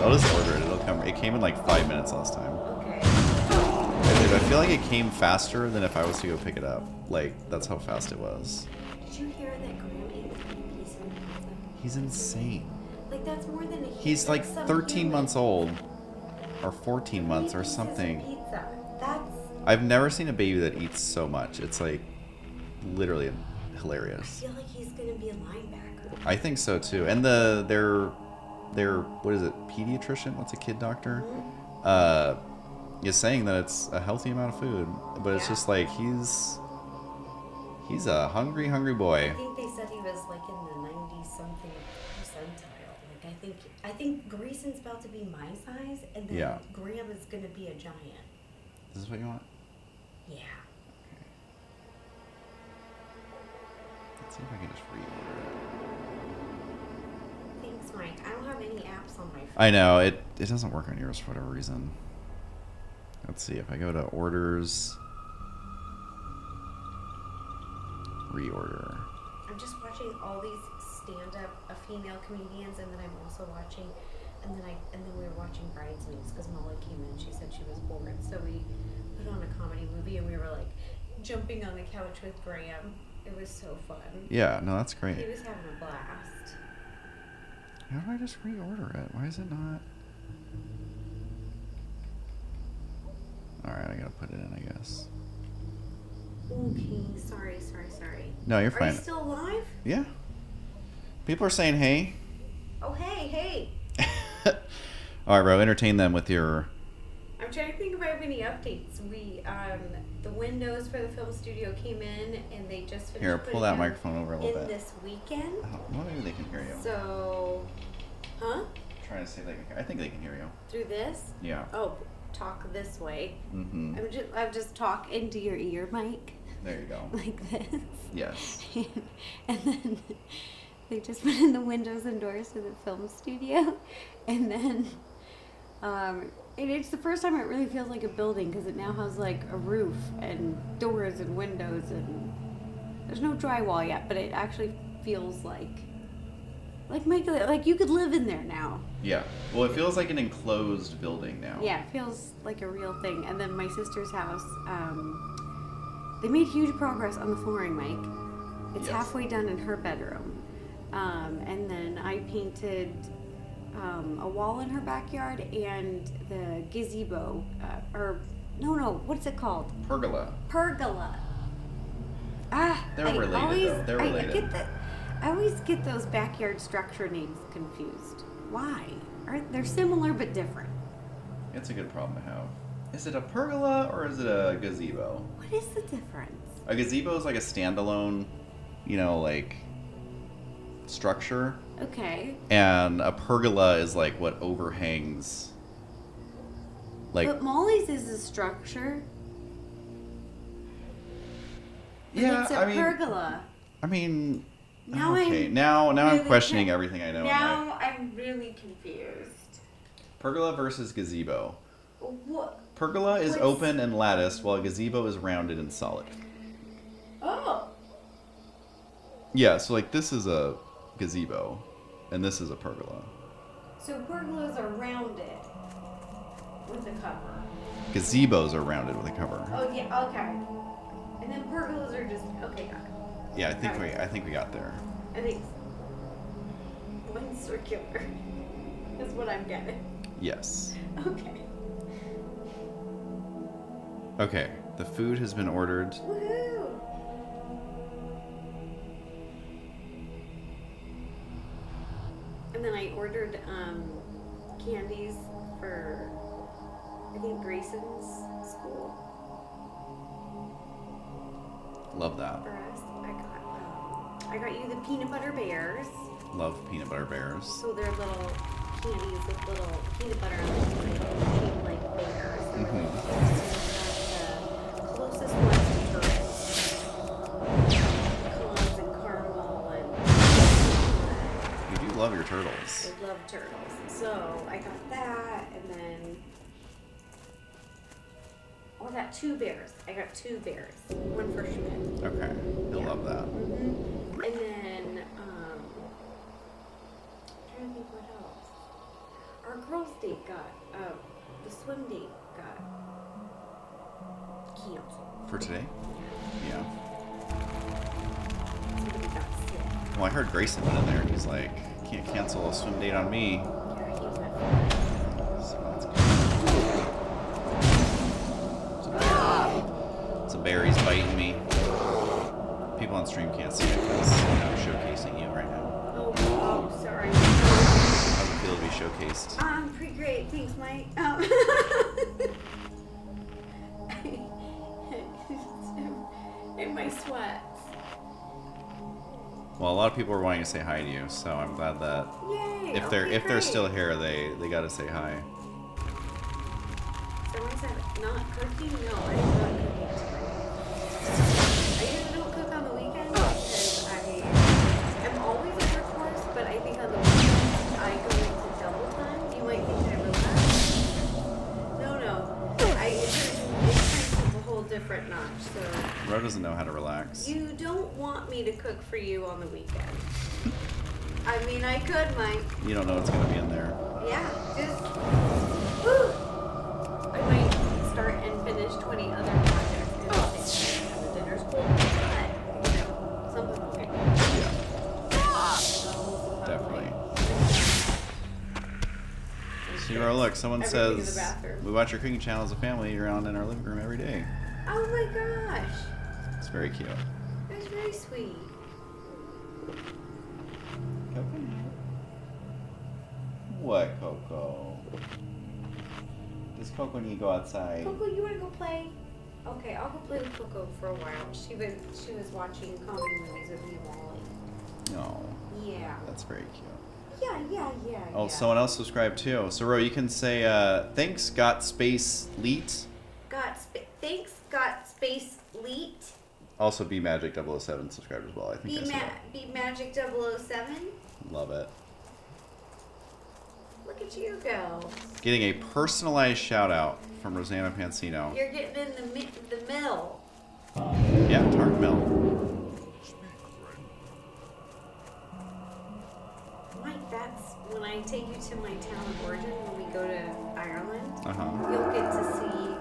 I'll just order it. It'll come. It came in like 5 minutes last time. Okay. I feel like it came faster than if I was to go pick it up. Like that's how fast it was. Did you hear that Graham ate 3 pieces of pizza? He's insane. Like that's more than a human. He's like some 13 human. months old, or 14 months, or 3 pieces of something. Pizza. That's. I've never seen a baby that eats so much. It's like literally I hilarious. feel like he's gonna be a linebacker. I think so too. And their what is it? Pediatrician? What's a kid doctor? Is saying that it's a healthy amount of food, but it's just like he's a hungry boy. I think they said he was like in the 90-something percentile. Like I think Grayson's about to be my size, and then Yeah. Graham is gonna be a giant. Is this what you want? Yeah. Let's see if I can just reorder it. Thanks, Mike. I don't have any apps on my phone. I know it doesn't work on yours for whatever reason. Let's see if I go to orders. reorder. I'm just watching all these stand-up female comedians, and then I'm also watching, and then we were watching Bridesmaids because Molly came in. She said she was bored, so we put on a comedy movie, and we were like jumping on the couch with Graham. It was so fun. Yeah, no, that's great. He was having a blast. How do I just reorder it? Why is it not? Alright, I gotta put it in, I guess. Okay, sorry. No, you're Are fine. you still alive? Yeah. People are saying hey. Oh, hey. Alright, bro, entertain them with your... I'm trying to think if I have any updates. We, the windows for the film studio came in, and they just finished Here, putting pull that them microphone over a little in bit. this weekend. Oh, well, maybe they can hear you. So, huh? Trying to see if they can hear. I think they can hear you. Through this? Yeah. Oh, talk this way. Mm-hmm. I'm just talk into your ear mic. There you go. Like this. Yes. And then they just put in the windows and doors to the film studio, and then and it's the first time it really feels like a building because it now has like a roof and doors and windows, and there's no drywall yet, but it actually feels like you could live in there now. Yeah. Well, it feels like an enclosed building now. Yeah, it feels like a real thing. And then my sister's house, they made huge progress on the flooring, Mike. It's Yes. halfway done in her bedroom. And then I painted a wall in her backyard and the gazebo, what's it called? Pergola. Pergola. They're related, though. They're related. I always get those backyard structure names confused. Why? They're similar but different. It's a good problem to have. Is it a pergola or is it a gazebo? What is the difference? A gazebo is like a standalone, like structure. Okay. And a pergola is like what overhangs. But Molly's is a structure. Yeah, It's a pergola. I mean, Now okay. I'm Now I'm really questioning everything I know. Now I'm really confused. Pergola versus gazebo. What? Pergola is What's- open and latticed, while a gazebo is rounded and solid. Oh. Yeah, so like this is a gazebo, and this is a pergola. So pergolas are rounded with a cover. Gazebos are rounded with a cover. Oh yeah. Okay. And then pergolas are just okay. Got it. Yeah, I think we got there. I think one's circular. Is what I'm getting. Yes. Okay. Okay, the food has been ordered. Woohoo! And then I ordered candies for I think Grayson's school Love that. for us. I got you the peanut butter bears. Love peanut butter bears. So they're little candies with little peanut butter on them, shaped like bears. They're really Mhm. cute. The closest ones to turtles. Pecans and caramel and You do love your turtles. I love turtles. So I got that, and then I got two bears. One for Schmidt. Okay, he'll love that. Mm-hmm. And then, I'm trying to think what else. Our girls' date got, the swim date got canceled. For today? Yeah. Somebody got sick. Well, I heard Grayson went in there and he's like, can't cancel a swim date on me. Yeah, he went for So that's good. Some berries biting me. People on stream can't see it because I'm showcasing you right now. Oh, sorry. How's it feel to be showcased? Pretty great. Thanks, Mike. In my sweats. Well, a lot of people are wanting to say hi to you, so I'm glad that Yay! if they're great. still here, they got to say hi. Someone said not cooking? No, I'm not cooking tonight. I usually don't cook on the weekends because I am always a workhorse, but I think on the weekends I go into double time. You might think I relax. No. It turns into a whole different notch. So Ro doesn't know how to relax. you don't want me to cook for you on the weekend. I mean, I could, Mike. You don't know what's gonna be in there. Yeah, just. Woo. I might start and finish 20 other projects in the same day. And the dinner's cool, but you know, something will get cool. Yeah. Definitely. Zero, look, someone Everything in the says, bathroom. we watch your cooking channel as a family. You're on in our living room every day. Oh my gosh. It's very cute. That's very sweet. What, Coco? Does Coco need to go outside? Coco, you wanna go play? Okay, I'll go play with Coco for a while. She was watching comedy movies with me and Wally. No. Yeah. That's very cute. Yeah. Oh, someone else subscribed too. So, Ro, you can say, thanks, got space leet. Thanks, got space leet. Also, B Magic 007 subscribed as well. I think I said that. Be Magic 007. Love it. Look at you go. Getting a personalized shout out from Rosanna Pansino. You're getting in the mill. Yeah, Tart Mill. Mike, that's when I take you to my town of origin when we go to Ireland. Uh-huh. You'll get to see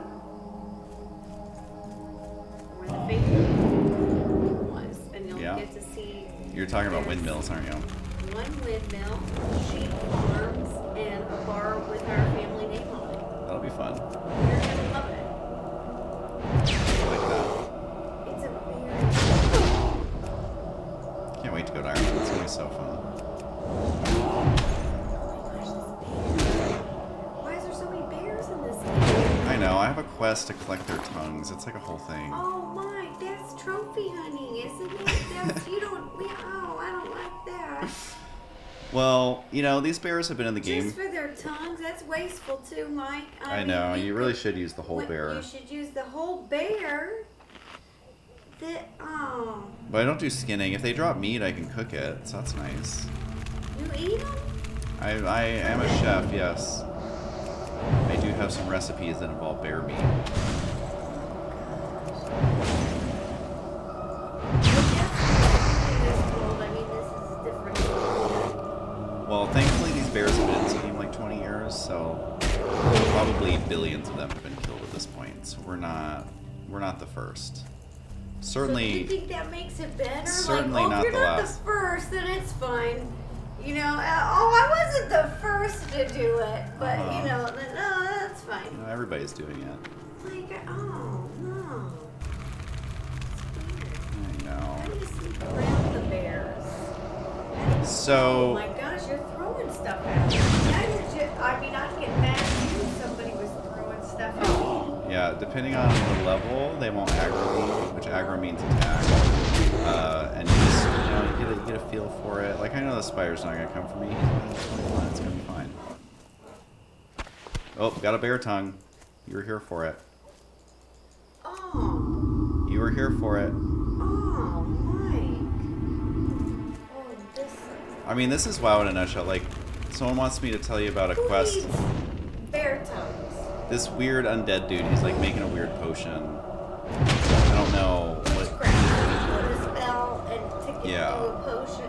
where the fake was, and you'll Yeah. get to see. You're talking about windmills, aren't you? One windmill, sheep farms, and a bar with our family name on it. That'll be fun. You're gonna love it. Like that. It's a very. Can't wait to go to Ireland. It's gonna be so fun. Why is there so many bears in this game? I know. I have a quest to collect their tongues. It's like a whole thing. Oh my, that's trophy hunting, isn't it? That's I don't like that. Well, you know, these bears have been in the game. Just for their tongues, that's wasteful too, Mike. I mean, know. You really should use the whole You bear. should use the whole bear. But I don't do skinning. If they drop meat, I can cook it. So that's nice. You eat them? I am a chef, yes. I do have some recipes that involve bear meat. Well, thankfully these bears have been in this game like 20 years, so probably billions of them have been killed at this point. So we're not the first. Certainly. So you think that makes it better? Certainly like, not if the you're not last. the first, then it's fine. You know, I wasn't the first to do it, but you know, no, that's fine. You know, everybody's doing it. Like, oh no. I know. How do you sneak around the bears? Oh So. my gosh, you're throwing stuff at me. Now you're just, I mean, I'd get mad if somebody was throwing stuff at me. Yeah, depending on the level, they won't aggro me, which aggro means attack. And you just, you know, you get a feel for it. Like, I know the spider's not gonna come for me. He's only 21, it's gonna be fine. Oh, got a bear tongue. You were here for it. Oh. You were here for it. Oh, Mike. Oh, this. I mean, this is WoW in a nutshell. Like, someone wants me to tell you about a Who quest. eats bear tongues? This weird undead dude, he's like making a weird potion. I don't know what. Witchcraft. Put a spell and to get Yeah. into a potion.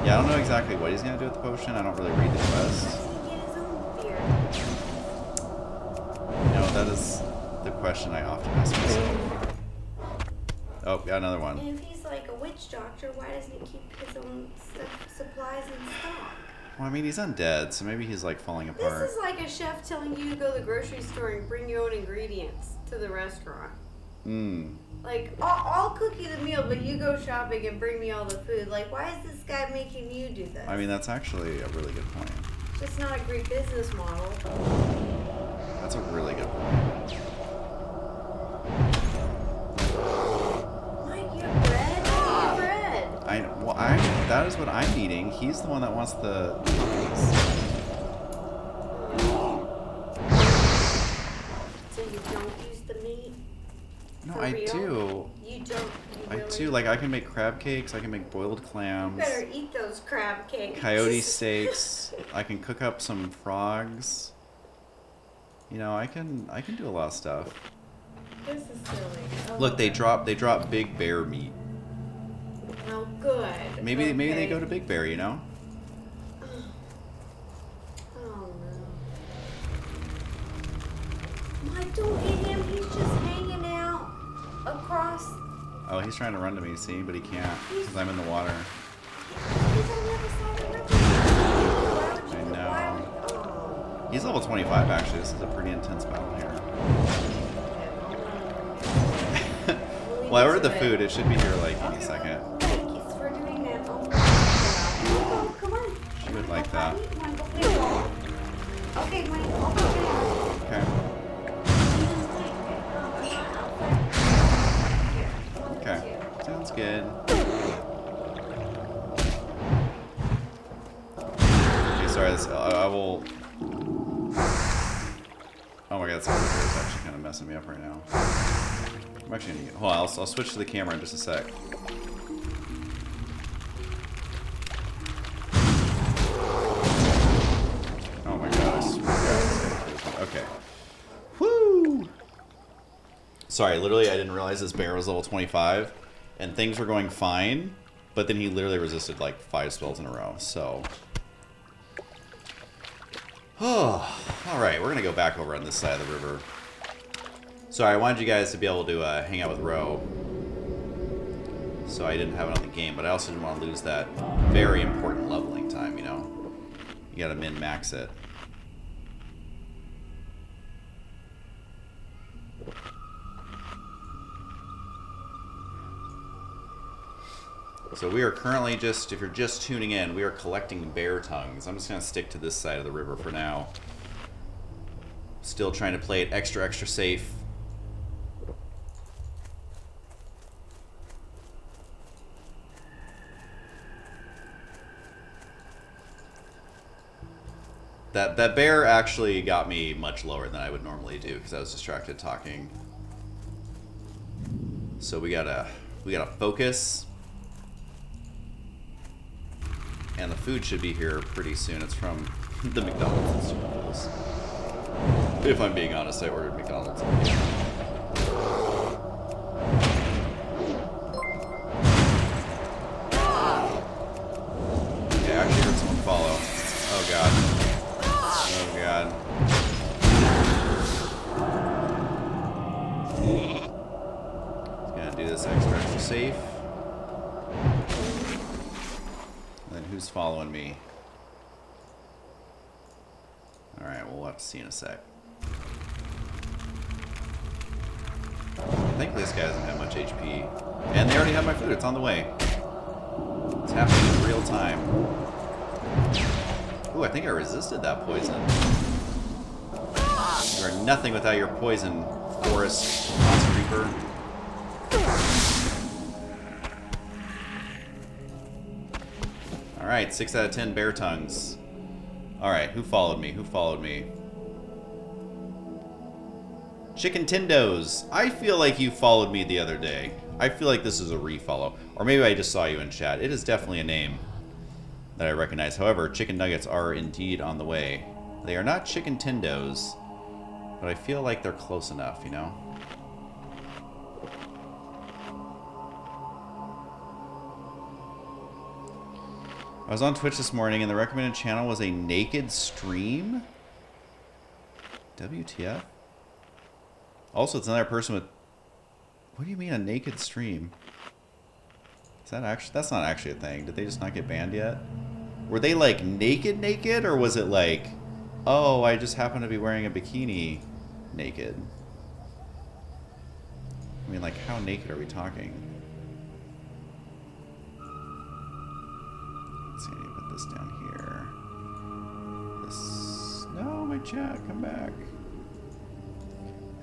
Yeah, I don't know exactly what he's gonna do with the potion. I don't really read the quest. Does he get his own beer? You know, that is the question I often ask myself. Oh, got another one. And if he's like a witch doctor, why doesn't he keep his own supplies in stock? Well, I mean, he's undead, so maybe he's like falling apart. This is like a chef telling you to go to the grocery store and bring your own ingredients to the restaurant. Like, I'll cook you the meal, but you go shopping and bring me all the food. Like, why is this guy making you do this? I mean, that's actually a really good point. It's just not a great business model. That's a really good point. Mike, you have bread? I need bread. That is what I'm eating. He's the one that wants the tongues. So you don't use the meat? No, For I real? do. You don't. I do. Like, I can make crab cakes. I can make boiled You clams. better eat those crab cakes. Coyote steaks. I can cook up some frogs. You know, I can do a lot of stuff. This is silly. Oh, Look, they okay. drop big bear meat. Good. Maybe they Okay. go to Big Bear, you know? Oh no. Mike, don't get him. He's just hanging out across. Oh, he's trying to run to me, see? But he can't because I'm in the water. He's on the other side of the river. I know. Oh. He's level 25, actually. This is a pretty intense battle here. Well, I ordered the food. It should be here, like, any second. Thank you for doing that. Oh, come on. She would like that. Come on, go play ball. Okay, Mike, I'll go Okay. Okay. Sounds good. Okay, sorry. This, I will... Oh my god, this elevator is actually kind of messing me up right now. I'm actually gonna get... Hold on, I'll switch to the camera in just a sec. Oh my god, I swear to God, this guy- okay. Woo! Sorry, literally, I didn't realize this bear was level 25, and things were going fine, but then he literally resisted like 5 spells in a row, so... Oh, alright, we're gonna go back over on this side of the river. Sorry, I wanted you guys to be able to hang out with Ro, so I didn't have it on the game, but I also didn't want to lose that very important leveling time, you know? You gotta min-max it. So we are currently just, if you're just tuning in, we are collecting bear tongues. I'm just going to stick to this side of the river for now. Still trying to play it extra, extra safe. That bear actually got me much lower than I would normally do because I was distracted talking. So we gotta focus. And the food should be here pretty soon. It's from the McDonald's and Super Bowls. If I'm being honest, I ordered McDonald's. Okay, I actually heard someone follow. Oh god. Oh god. Just gonna do this extra, extra safe. Then who's following me? Alright, we'll have to see in a sec. I think this guy doesn't have much HP. And they already have my food, it's on the way. It's happening in real time. Ooh, I think I resisted that poison. You are nothing without your poison, forest monster creeper. Alright, 6 out of 10 bear tongues. Alright, who followed me? Who followed me? Chicken Tindos. I feel like you followed me the other day. I feel like this is a refollow. Or maybe I just saw you in chat. It is definitely a name that I recognize. However, chicken nuggets are indeed on the way. They are not Chicken Tindos, but I feel like they're close enough, you know? I was on Twitch this morning and the recommended channel was a naked stream? WTF? Also, it's another person with... What do you mean a naked stream? Is that actually... That's not actually a thing. Did they just not get banned yet? Were they like naked, or was it like, oh, I just happen to be wearing a bikini naked? I mean, like, how naked are we talking? Let's see, I need to put this down here. This... No, my chat, come back.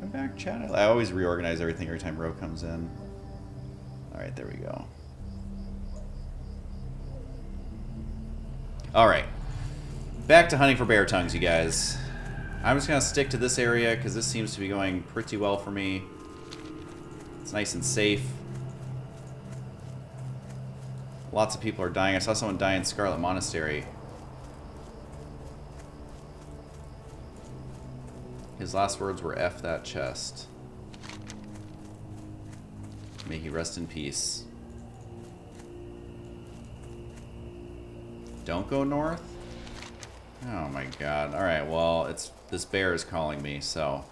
Come back, chat. I always reorganize everything every time Ro comes in. Alright, there we go. Alright. Back to hunting for bear tongues, you guys. I'm just going to stick to this area because this seems to be going pretty well for me. It's nice and safe. Lots of people are dying. I saw someone die in Scarlet Monastery. His last words were F that chest. May he rest in peace. Don't go north? Oh my god. Alright, well, this bear is calling me, so...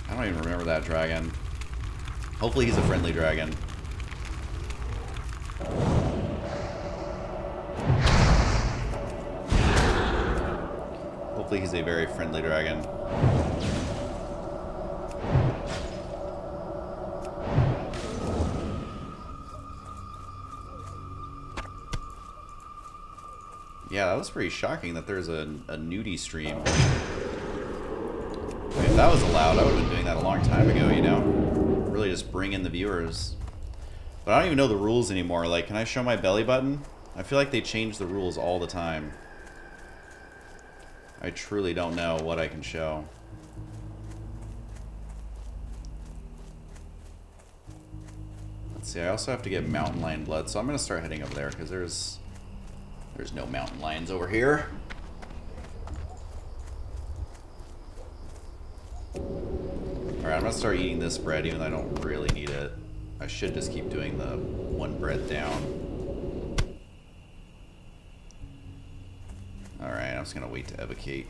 I don't even remember that dragon. Hopefully he's a friendly dragon. Hopefully he's a very friendly dragon. Yeah, that was pretty shocking that there's a nudie stream. I mean, if that was allowed, I would have been doing that a long time ago, you know? Really just bring in the viewers. But I don't even know the rules anymore. Like, can I show my belly button? I feel like they change the rules all the time. I truly don't know what I can show. Let's see, I also have to get mountain lion blood, so I'm going to start heading over there, because there's no mountain lions over here. Alright, I'm going to start eating this bread, even though I don't really need it. I should just keep doing the one bread down. Alright, I'm just going to wait to evocate.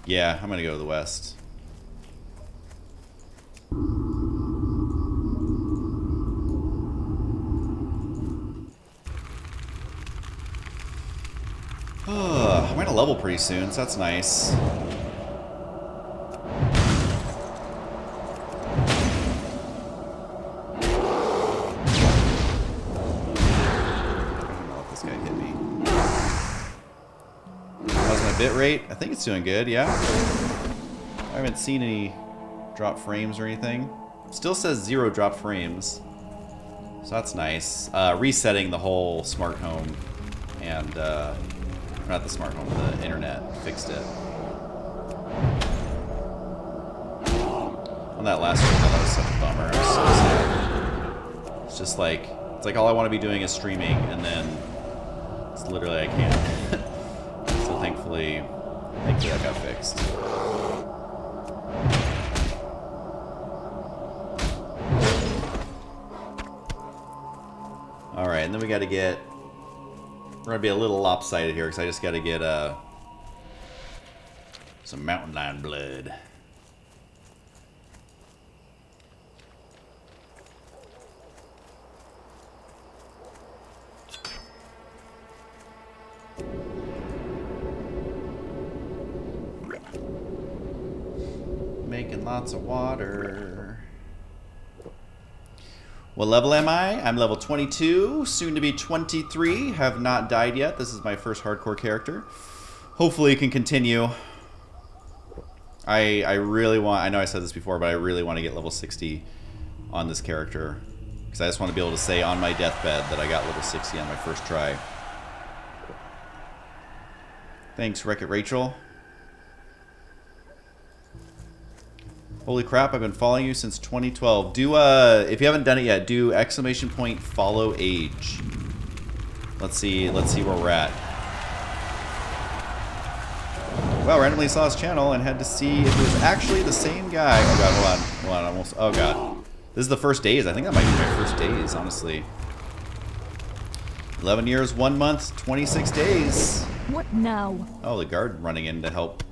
Yeah, I'm going to go to the west. I'm going to level pretty soon, so that's nice. I don't know if this guy hit me. How's my bit rate? I think it's doing good, yeah. I haven't seen any drop frames or anything. Still says 0 drop frames. So that's nice. Resetting the whole smart home and not the smart home, the internet fixed it. On that last one, that was such a bummer. I was so sad. It's just like, it's like all I want to be doing is streaming, and then it's literally I can't. So thankfully that got fixed. Alright, and then we got to get... We're going to be a little lopsided here because I just got to get some mountain lion blood. Making lots of water. What level am I? I'm level 22, soon to be 23. Have not died yet. This is my first hardcore character. Hopefully it can continue. I really want, I know I said this before, but I really want to get level 60 on this character. Because I just want to be able to say on my deathbed that I got level 60 on my first try. Thanks, Wreck-It Rachel. Holy crap, I've been following you since 2012. Do, if you haven't done it yet, do ! Follow age. Let's see where we're at. Well, randomly saw his channel and had to see if it was actually the same guy. Oh god, hold on, almost, oh god. This is the first days, I think that might be my first days, honestly. 11 years, 1 month, 26 days. What now? Oh, the guard running in to help.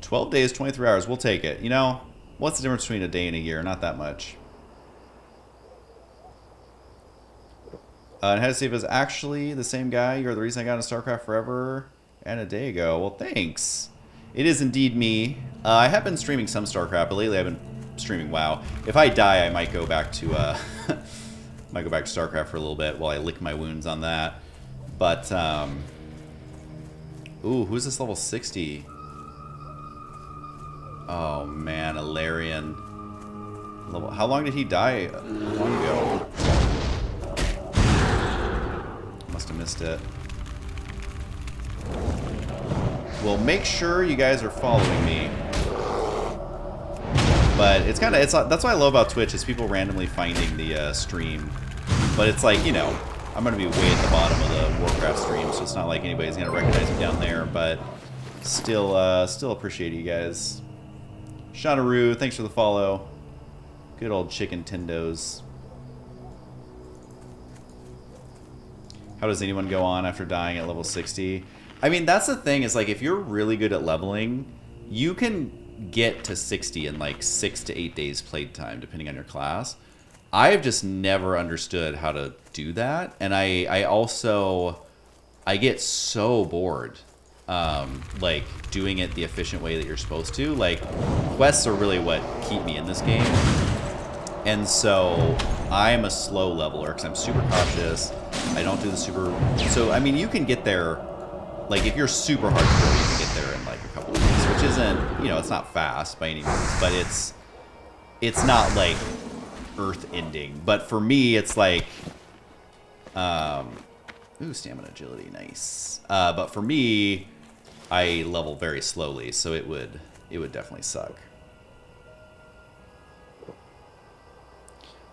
12 days, 23 hours. We'll take it. You know, what's the difference between a day and a year? Not that much. And had to see if it was actually the same guy. You're the reason I got into StarCraft Forever and a day ago. Well, thanks. It is indeed me. I have been streaming some StarCraft, but lately I've been streaming WoW. If I die, I might go back to might go back to StarCraft for a little bit while I lick my wounds on that. But ooh, who's this level 60? Oh man, Alarian. How long did he die? Long ago. Must have missed it. Well, make sure you guys are following me. But it's kind of, that's what I love about Twitch is people randomly finding the stream. But it's like, you know, I'm going to be way at the bottom of the Warcraft stream, so it's not like anybody's going to recognize me down there. But still appreciate you guys Shanaru, thanks for the follow. Good old chicken tendos. How does anyone go on after dying at level 60? I mean, that's the thing, is like if you're really good at leveling, you can get to 60 in like 6 to 8 days playtime, depending on your class. I've just never understood how to do that, and I also get so bored like doing it the efficient way that you're supposed to. Like, quests are really what keep me in this game, and so I'm a slow leveler because I'm super cautious. I don't do the super, so I mean, you can get there, like if you're super hardcore, you can get there in like a couple of weeks, which isn't, you know, it's not fast by any means, but it's not like earth-ending. But for me, it's like, ooh, stamina, agility, nice. But for me, I level very slowly, so it would definitely suck.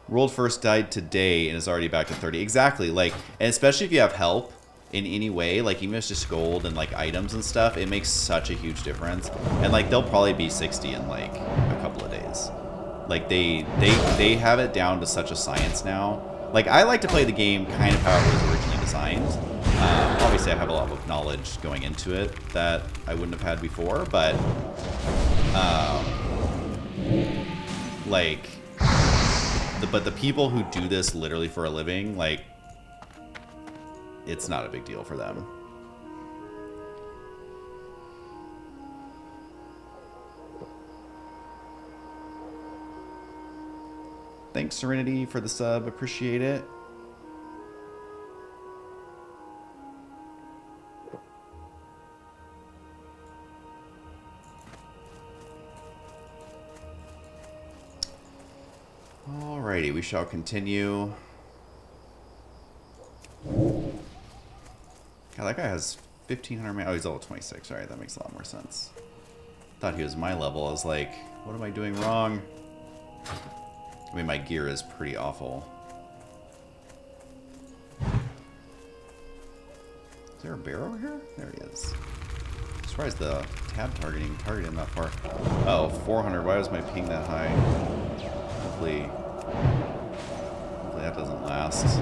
World first died today and is already back to 30. Exactly, like, and especially if you have help in any way, like even if it's just gold and like items and stuff, it makes such a huge difference. And like they'll probably be 60 in like a couple of days. Like they have it down to such a science now. Like I like to play the game kind of how it was originally designed. Obviously I have a lot of knowledge going into it that I wouldn't have had before, but like but the people who do this literally for a living, like, it's not a big deal for them. Thanks, Serenity, for the sub. Appreciate it. Alrighty, we shall continue. God, that guy has 1,500 man. Oh, he's level 26. Alright, that makes a lot more sense. Thought he was my level. I was like, what am I doing wrong? I mean, my gear is pretty awful. Is there a bear over here? There he is. I'm surprised the tab targeted him that far. Oh, 400. Why was my ping that high? Hopefully that doesn't last.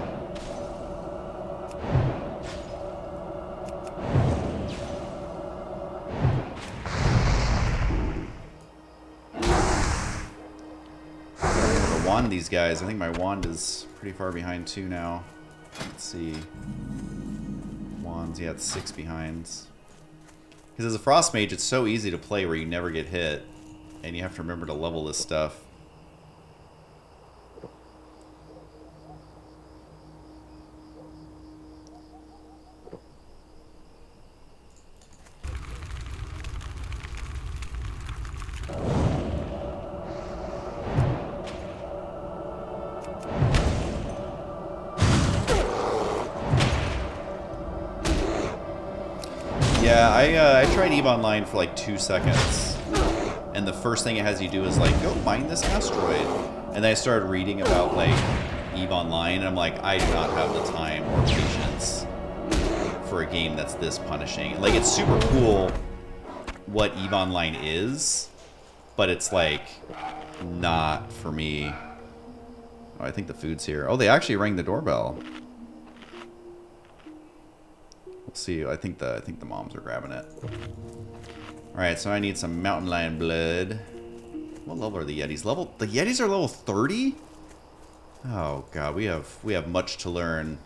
Wand these guys. I think my wand is pretty far behind too now. Let's see. Wands, yeah, it's 6 behinds. Because as a frost mage, it's so easy to play where you never get hit, and you have to remember to level this stuff. Yeah, I tried EVE Online for like 2 seconds, and the first thing it has you do is like, go mine this asteroid. And then I started reading about like EVE Online, and I'm like, I do not have the time or patience for a game that's this punishing. Like, it's super cool what EVE Online is, but it's like not for me. Oh, I think the food's here. Oh, they actually rang the doorbell. We'll see. I think the moms are grabbing it. All right, so I need some mountain lion blood. What level are the Yetis? The Yetis are level 30? Oh god, we have much to learn.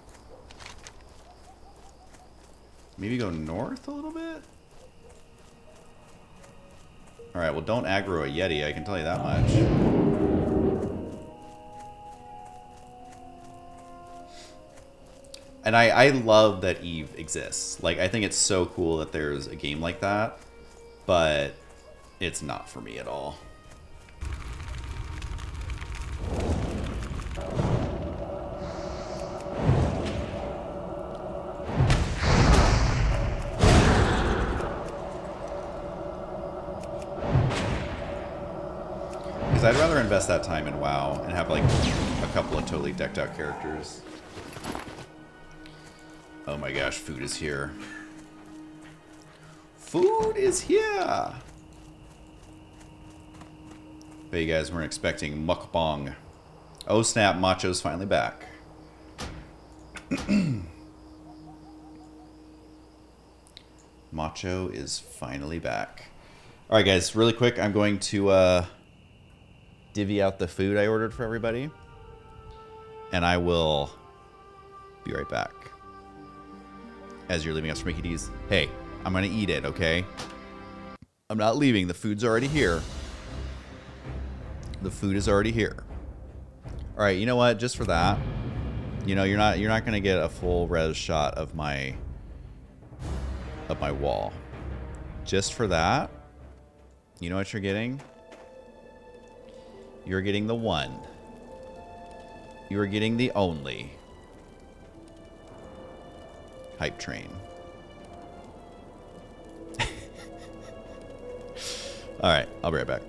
Maybe go north a little bit? All right, well, don't aggro a Yeti, I can tell you that much. And I love that EVE exists. Like, I think it's so cool that there's a game like that, but it's not for me at all. Because I'd rather invest that time in WoW and have, like, a couple of totally decked out characters. Oh my gosh, food is here. Food is here! Bet you guys weren't expecting mukbang. Oh snap, Macho's finally back. Macho is finally back. Alright guys, really quick, I'm going to divvy out the food I ordered for everybody. And I will be right back. As you're leaving us for Mickey D's. Hey, I'm going to eat it, okay? I'm not leaving. The food's already here. The food is already here. All right, you know what? Just for that, you know, you're not going to get a full res shot of my wall. Just for that, you know what you're getting? You're getting the one. You are getting the only hype train. All right, I'll be right back.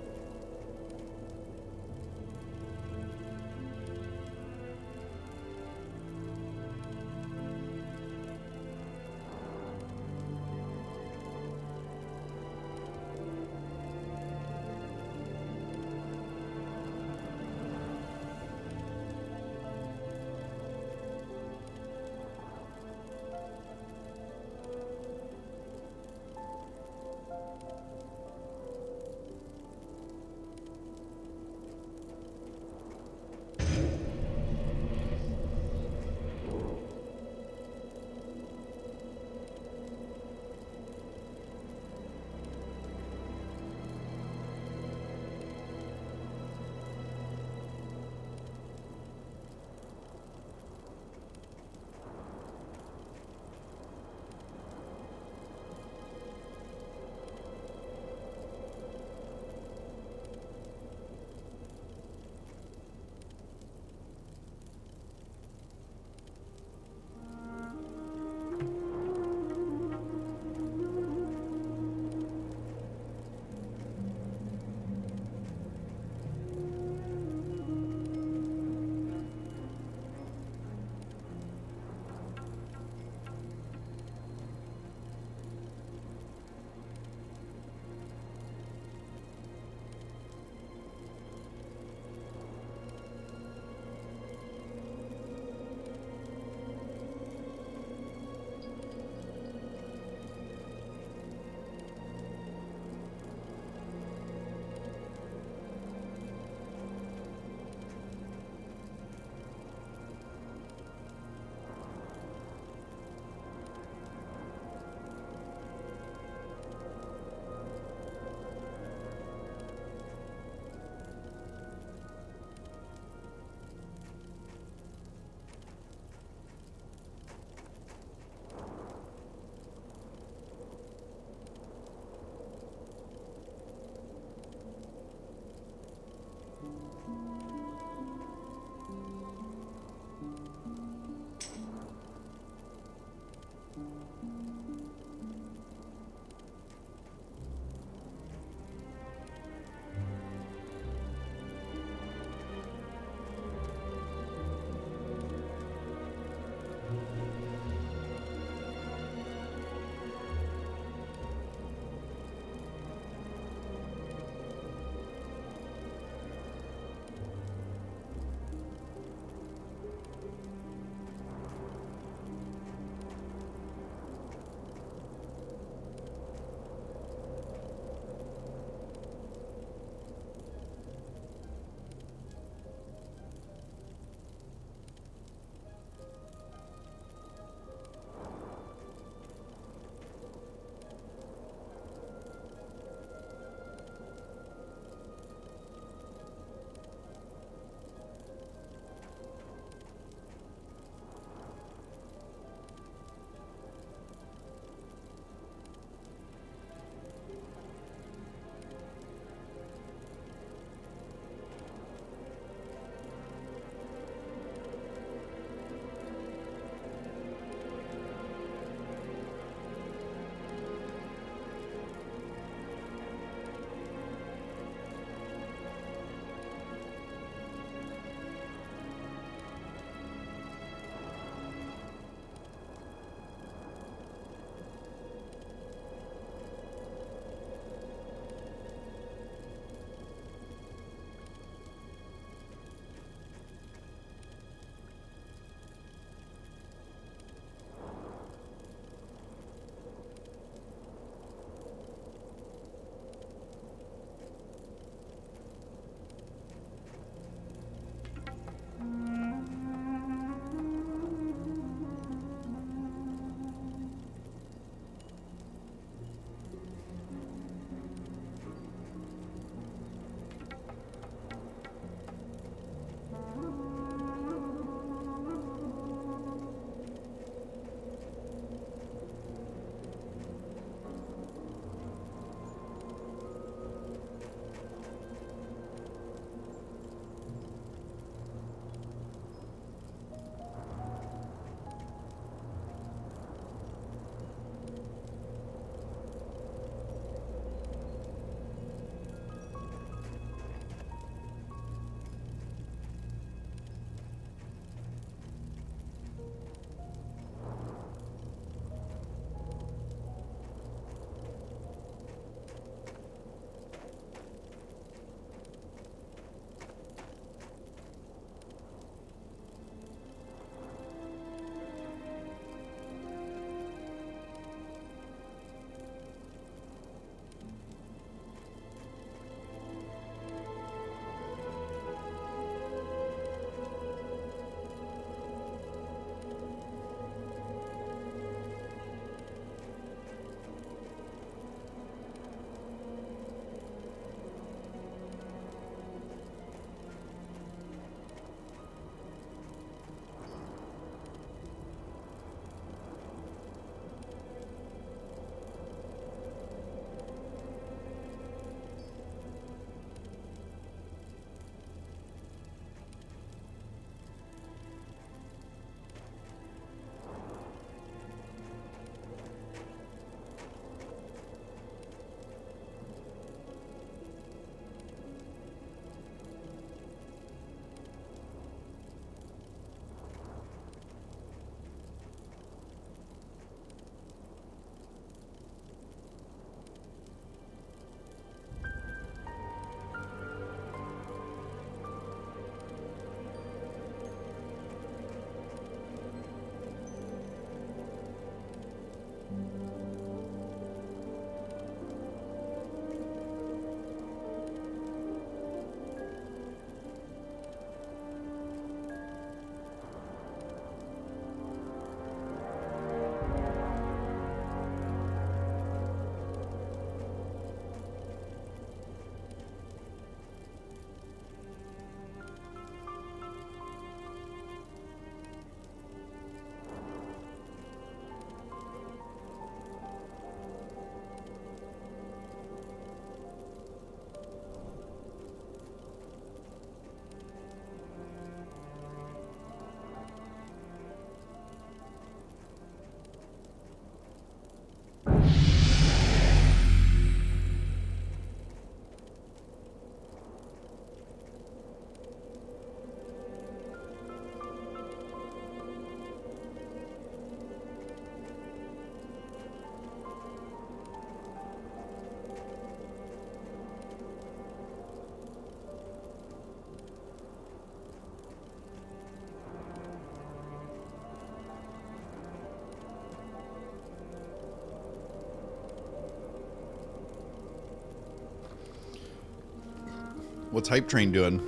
What's Hype Train doing?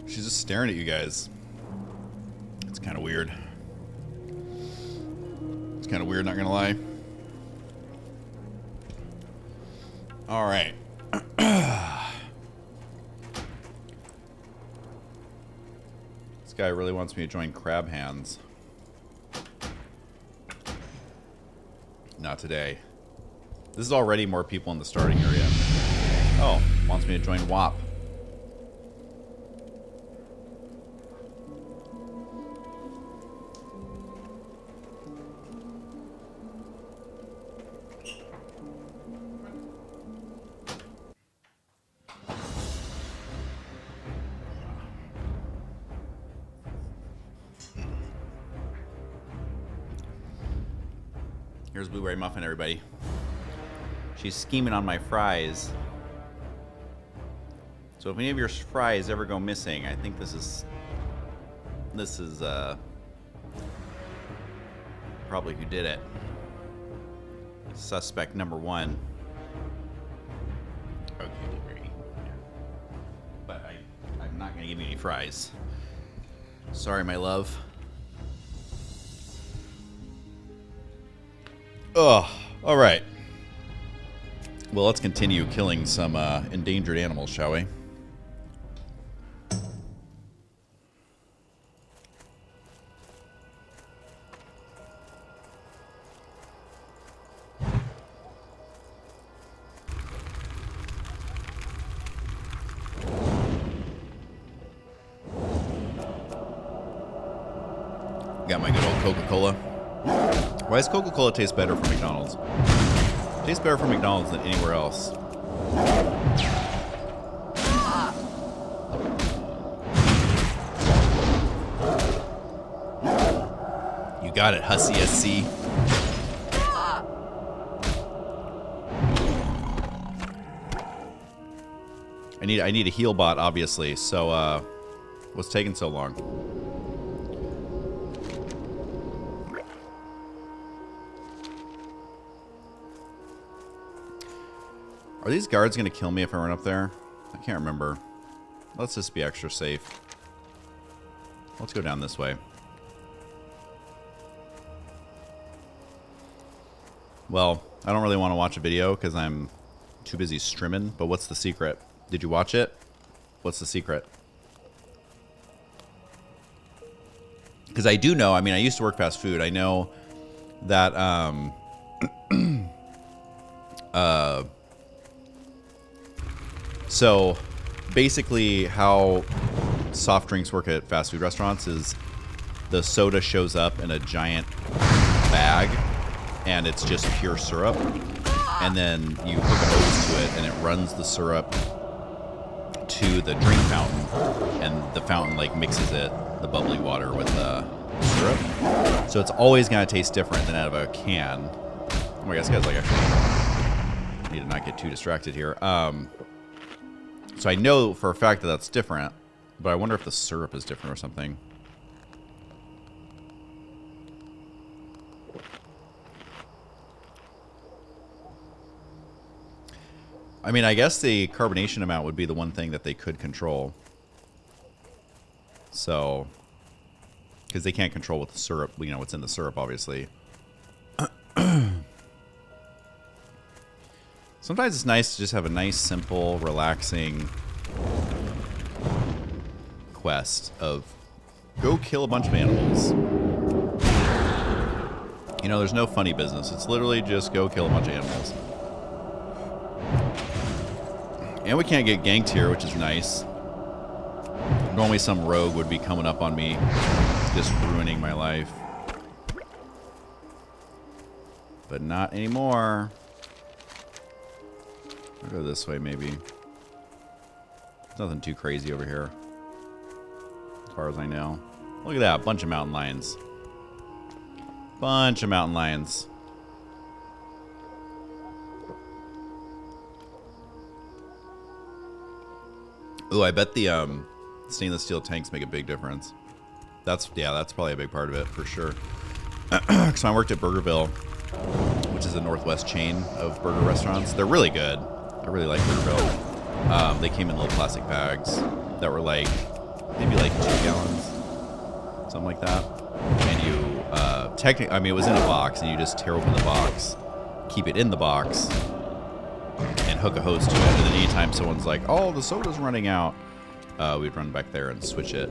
She's just staring at you guys. It's kind of weird. It's kind of weird, not gonna lie. All right. This guy really wants me to join Crab Hands. Not today. This is already more people in the starting area. Oh, wants me to join WAP. Here's Blueberry Muffin, everybody. She's scheming on my fries. So if any of your fries ever go missing, I think this is probably who did it. Suspect number one. Okay, Blueberry. But I'm not gonna give you any fries. Sorry, my love. Oh, all right. Well, let's continue killing some endangered animals, shall we? Got my good old Coca-Cola. Why does Coca-Cola taste better from McDonald's? It tastes better from McDonald's than anywhere else. You got it, Hussy SC. I need a heal bot, obviously. So, what's taking so long? Are these guards going to kill me if I run up there? I can't remember. Let's just be extra safe. Let's go down this way. Well, I don't really want to watch a video because I'm too busy streaming, but what's the secret? Did you watch it? What's the secret? Because I do know, I mean, I used to work fast food. I know that, so basically how soft drinks work at fast food restaurants is the soda shows up in a giant bag and it's just pure syrup. And then you hook a hose to it and it runs the syrup to the drink fountain, and the fountain like mixes it, the bubbly water, with the syrup. So it's always gonna taste different than out of a can. Oh my god, this guy's like, actually, I need to not get too distracted here. So I know for a fact that that's different, but I wonder if the syrup is different or something. I mean, I guess the carbonation amount would be the one thing that they could control. So, because they can't control what the syrup, you know, what's in the syrup, obviously. Sometimes it's nice to just have a nice, simple, relaxing quest of go kill a bunch of animals. You know, there's no funny business. It's literally just go kill a bunch of animals. And we can't get ganked here, which is nice. Normally some rogue would be coming up on me, just ruining my life. But not anymore. I'll go this way, maybe. There's nothing too crazy over here, as far as I know. Look at that, bunch of mountain lions. Bunch of mountain lions. Ooh, I bet the stainless steel tanks make a big difference. That's probably a big part of it, for sure. So I worked at Burgerville, which is a Northwest chain of burger restaurants. They're really good. I really like Burgerville. They came in little plastic bags that were like maybe like 2 gallons, something like that. And you technically, I mean, it was in a box, and you just tear open the box, keep it in the box, and hook a hose to it. And then anytime someone's like, "Oh, the soda's running out," we'd run back there and switch it,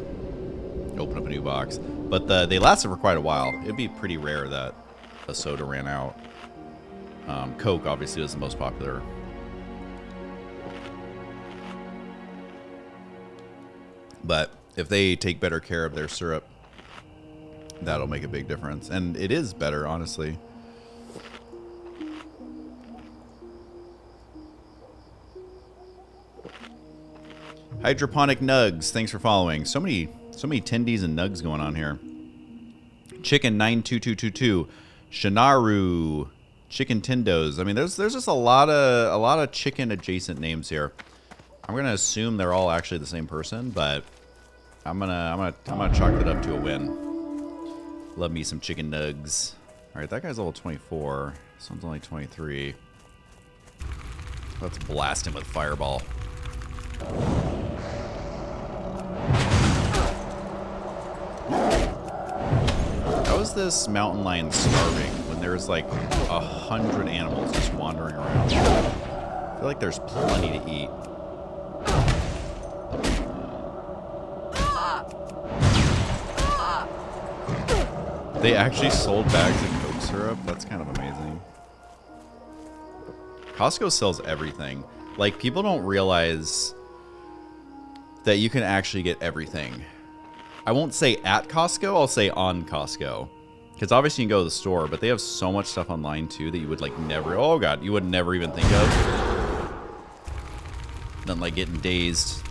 open up a new box. But they lasted for quite a while. It'd be pretty rare that a soda ran out. Coke obviously was the most popular. But if they take better care of their syrup, that'll make a big difference. And it is better, honestly. Hydroponic Nugs, thanks for following. So many tendies and nugs going on here. Chicken 92222, Shinaru, Chicken Tendos. I mean, there's just a lot of chicken adjacent names here. I'm gonna assume they're all actually the same person, but I'm gonna chalk that up to a win. Love me some chicken nugs. All right, that guy's level 24. This one's only 23. Let's blast him with fireball. How is this mountain lion starving when there's like 100 animals just wandering around? I feel like there's plenty to eat. They actually sold bags of Coke syrup? That's kind of amazing. Costco sells everything. Like, people don't realize that you can actually get everything. I won't say at Costco, I'll say on Costco. Because obviously you can go to the store, but they have so much stuff online too that you would like never, oh god, you would never even think of. Nothing like getting dazed.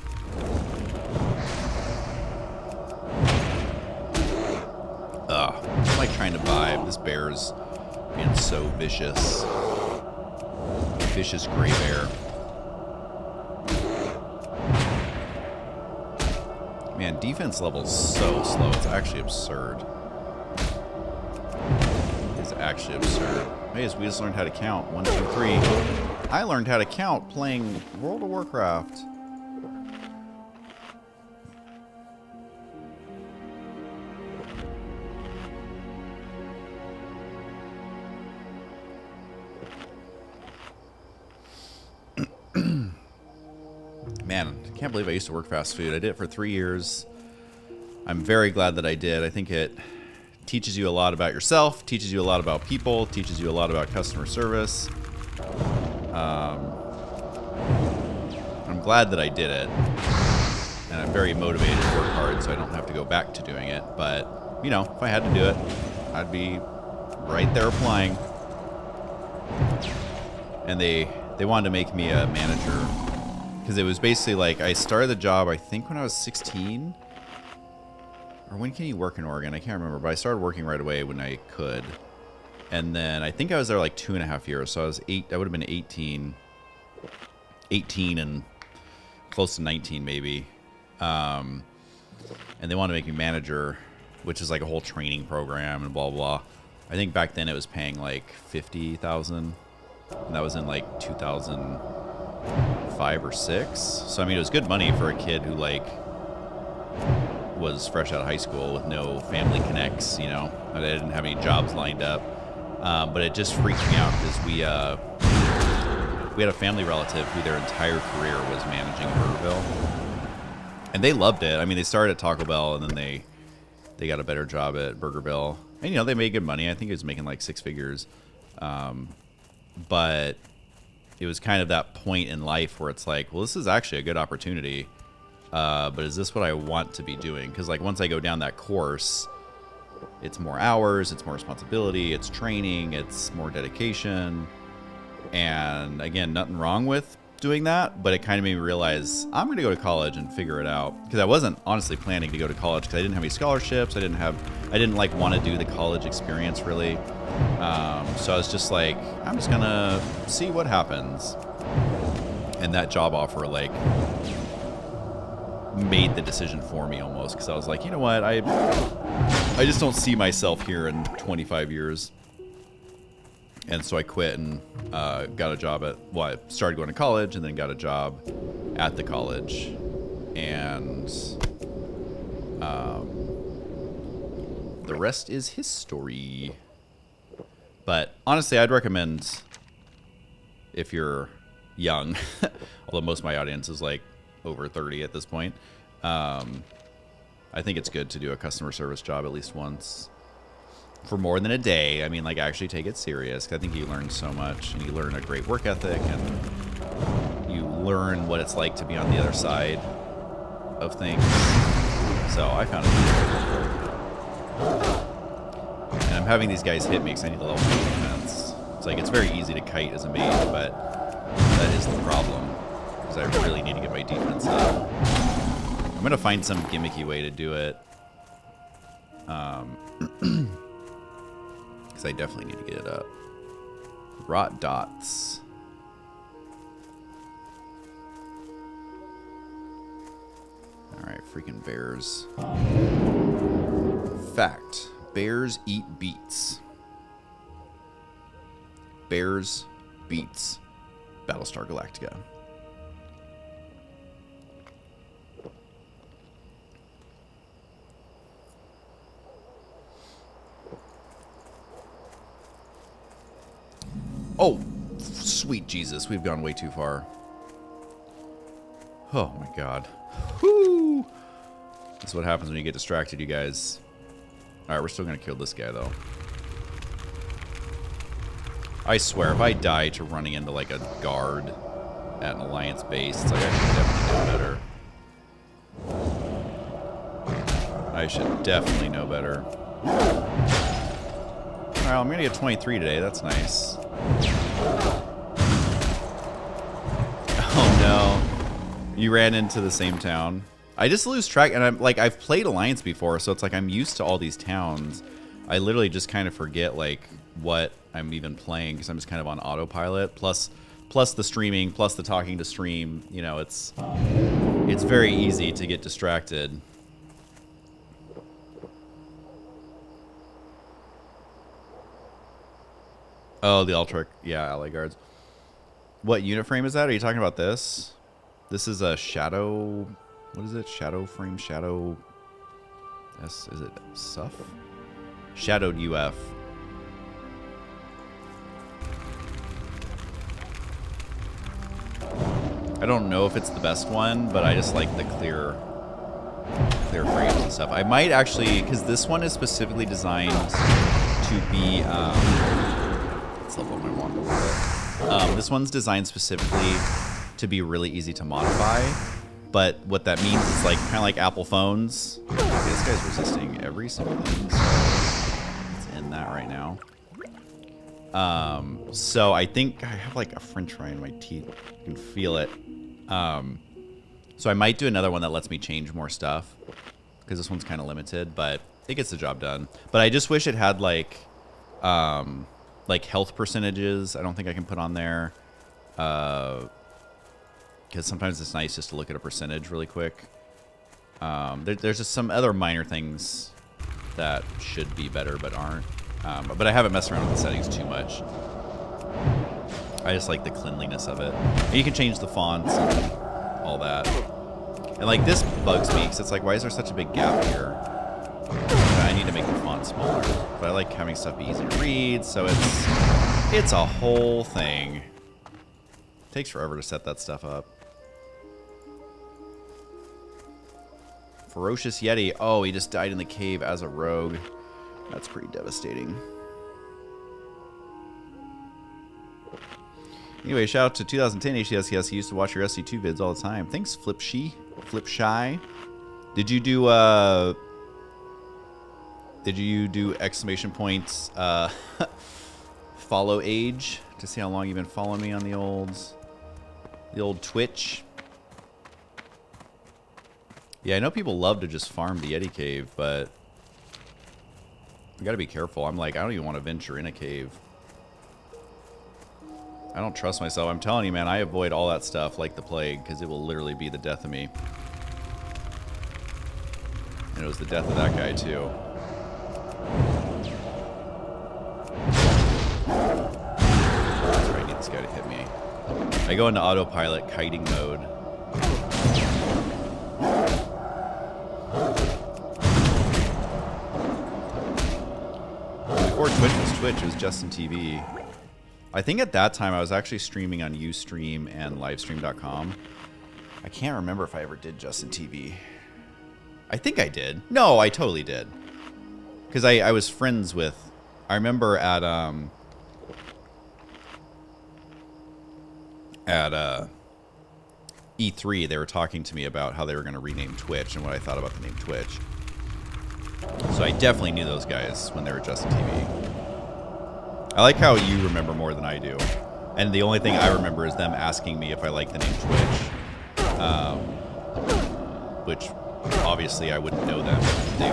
I'm like trying to vibe. This bear's being so vicious. Vicious gray bear. Man, defense level's so slow. It's actually absurd. It's actually absurd. Hey, we just learned how to count. 1, 2, 3. I learned how to count playing World of Warcraft. Man, I can't believe I used to work fast food. I did it for 3 years. I'm very glad that I did. I think it teaches you a lot about yourself, teaches you a lot about people, teaches you a lot about customer service. I'm glad that I did it. And I'm very motivated to work hard so I don't have to go back to doing it. But, you know, if I had to do it, I'd be right there applying. And they wanted to make me a manager. Because it was basically like, I started the job, I think, when I was 16. Or when can you work in Oregon? I can't remember. But I started working right away when I could. And then I think I was there like 2.5 years. So I was I would have been 18 and close to 19 maybe. And they wanted to make me manager, which is like a whole training program and blah, blah. I think back then it was paying like $50,000. And that was in like 2005 or 6. So I mean, it was good money for a kid who like was fresh out of high school with no family connects, you know. I didn't have any jobs lined up. But it just freaked me out because we had a family relative who their entire career was managing Burgerville. And they loved it. I mean, they started at Taco Bell and then they got a better job at Burgerville. And, you know, they made good money. I think it was making like 6 figures. But it was kind of that point in life where it's like, well, this is actually a good opportunity. But is this what I want to be doing? Because like once I go down that course, it's more hours, it's more responsibility, it's training, it's more dedication. And again, nothing wrong with doing that, but it kind of made me realize I'm going to go to college and figure it out. Because I wasn't honestly planning to go to college because I didn't have any scholarships. I didn't like want to do the college experience really. So I was just like, I'm just going to see what happens. And that job offer like made the decision for me almost, because I was like, you know what, I just don't see myself here in 25 years. And so I quit and got a job at, well, I started going to college and then got a job at the college. And the rest is history. But honestly, I'd recommend, if you're young, although most of my audience is like over 30 at this point, I think it's good to do a customer service job at least once for more than a day. I mean, like, actually take it serious. I think you learn so much, and you learn a great work ethic, and you learn what it's like to be on the other side of things. So I found it. And I'm having these guys hit me because I need a level 3 defense. It's like, it's very easy to kite as a mage, but that is the problem, because I really need to get my defense up. I'm going to find some gimmicky way to do it. Because I definitely need to get it up. Rot dots. Alright, freaking bears. Fact. Bears eat beets. Bears beets. Battlestar Galactica. Oh, sweet Jesus, we've gone way too far. Oh my God. Whoo! That's what happens when you get distracted, you guys. Alright, we're still gonna kill this guy, though. I swear, if I die to running into, like, a guard at an Alliance base, it's like, I should definitely know better. I should definitely know better. Alright, I'm gonna get 23 today, that's nice. Oh no. You ran into the same town. I just lose track, and I'm like, I've played Alliance before, so it's like I'm used to all these towns. I literally just kind of forget like what I'm even playing because I'm just kind of on autopilot. Plus the streaming, plus the talking to stream. You know, it's very easy to get distracted. Oh, the Ultra, yeah, ally guards. What unit frame is that? Are you talking about this? This is a shadow. What is it? Shadow frame, shadow. Is it SUF? Shadowed UF. I don't know if it's the best one, but I just like the clear frames and stuff. I might actually, because this one is specifically designed to be. Let's level my wand a little bit. This one's designed specifically to be really easy to modify. But what that means is like kind of like Apple phones. Okay, this guy's resisting every single thing. So let's end that right now. So I think I have like a French fry in my teeth. I can feel it. So I might do another one that lets me change more stuff because this one's kind of limited, but it gets the job done. But I just wish it had like health percentages. I don't think I can put on there. Because sometimes it's nice just to look at a percentage really quick. There's just some other minor things that should be better but aren't. But I haven't messed around with the settings too much. I just like the cleanliness of it. And you can change the fonts and all that. And like this bugs me because it's like, why is there such a big gap here? I need to make the font smaller. But I like having stuff be easy to read, so it's a whole thing. It takes forever to set that stuff up. Ferocious Yeti. Oh, he just died in the cave as a rogue. That's pretty devastating. Anyway, shout out to 2010 HCSCS. He used to watch your SC2 vids all the time. Thanks, Flipshy. Did you do exclamation points follow age to see how long you've been following me on the old Twitch? Yeah, I know people love to just farm the Yeti cave, but you gotta be careful. I'm like, I don't even want to venture in a cave. I don't trust myself. I'm telling you, man, I avoid all that stuff like the plague because it will literally be the death of me. And it was the death of that guy, too. I go into autopilot kiting mode. Before Twitch was Twitch, it was Justin TV. I think at that time I was actually streaming on Ustream and livestream.com. I can't remember if I ever did Justin TV. I think I did. No, I totally did. Because I was friends with... I remember at E3, they were talking to me about how they were going to rename Twitch and what I thought about the name Twitch. So I definitely knew those guys when they were Justin TV. I like how you remember more than I do. And the only thing I remember is them asking me if I like the name Twitch. Which obviously I wouldn't know them. They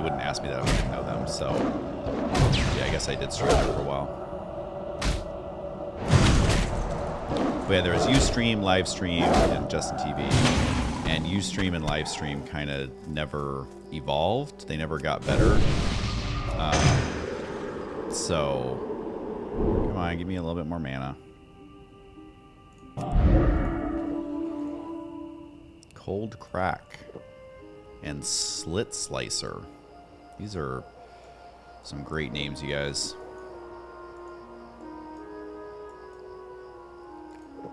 wouldn't ask me that if I didn't know them. So yeah, I guess I did stream there for a while. But yeah, there was Ustream, Livestream, and Justin TV. And Ustream and Livestream kind of never evolved. They never got better. So, come on, give me a little bit more mana. Cold Crack and Slit Slicer. These are some great names, you guys.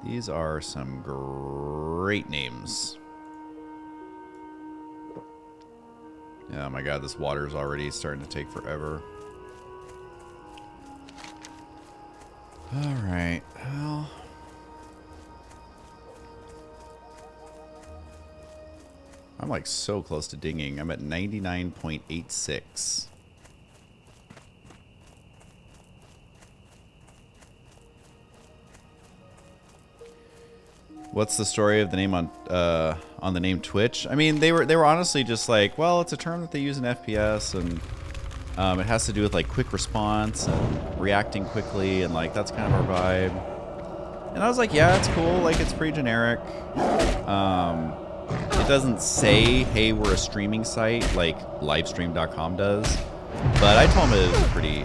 These are some great names. Oh my god, this water's already starting to take forever. Alright, well... I'm like so close to dinging. I'm at 99.86. What's the story of the name on the name Twitch? I mean, they were honestly just like, well, it's a term that they use in FPS, and it has to do with like quick response and reacting quickly, and like that's kind of our vibe. And I was like, yeah, it's cool. Like it's pretty generic. It doesn't say, hey, we're a streaming site like livestream.com does, but I told them it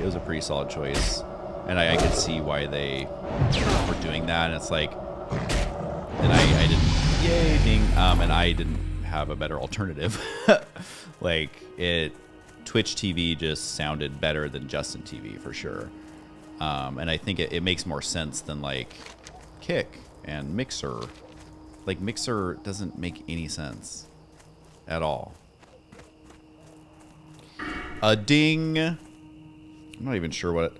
was a pretty solid choice, and I could see why they were doing that. And it's like. And I didn't, yay, ding, and I didn't have a better alternative. Like, Twitch TV just sounded better than Justin TV, for sure. And I think it makes more sense than, like, Kick and Mixer. Like, Mixer doesn't make any sense at all. A ding. I'm not even sure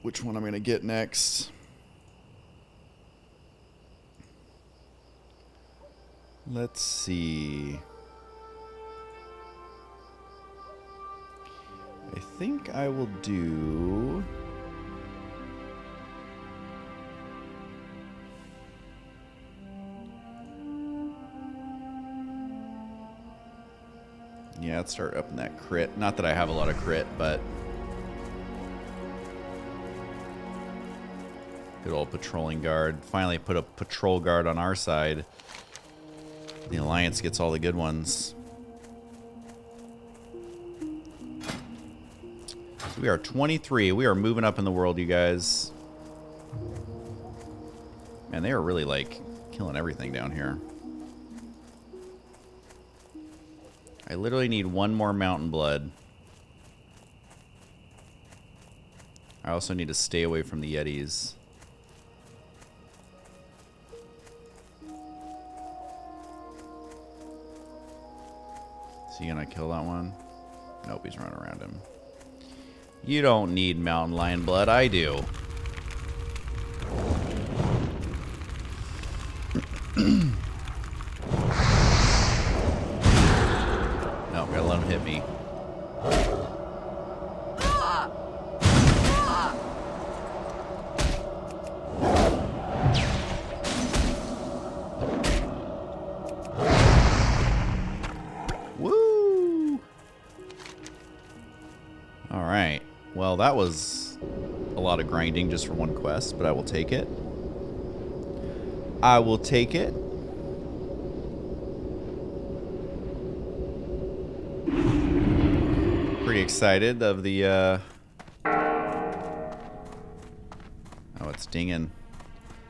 which one I'm going to get next. Let's see. I think I will do... Yeah, let's start up in that crit. Not that I have a lot of crit, but... Good old patrolling guard. Finally put a patrol guard on our side. The Alliance gets all the good ones. So we are 23. We are moving up in the world, you guys. Man, they are really, like, killing everything down here. I literally need one more Mountain Blood. I also need to stay away from the Yetis. Is he gonna kill that one? Nope, he's running around him. You don't need Mountain Lion blood, I do. No, gotta let him hit me. Well, that was a lot of grinding just for one quest, but I will take it. I will take it. Pretty excited of the, Oh, it's dinging.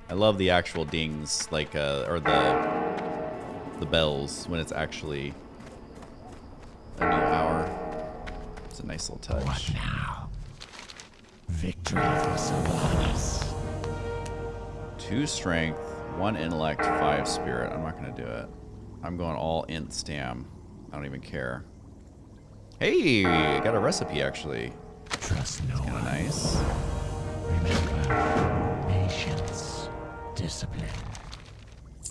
I love the actual dings, like, or the bells when it's actually a new hour. It's a nice little touch. What now? Victory for Sylvanas. 2 strength, 1 intellect, 5 spirit. I'm not gonna do it. I'm going all int stam. I don't even care. Hey, I got a recipe actually. Trust no Kinda one. nice. Remember, patience, discipline.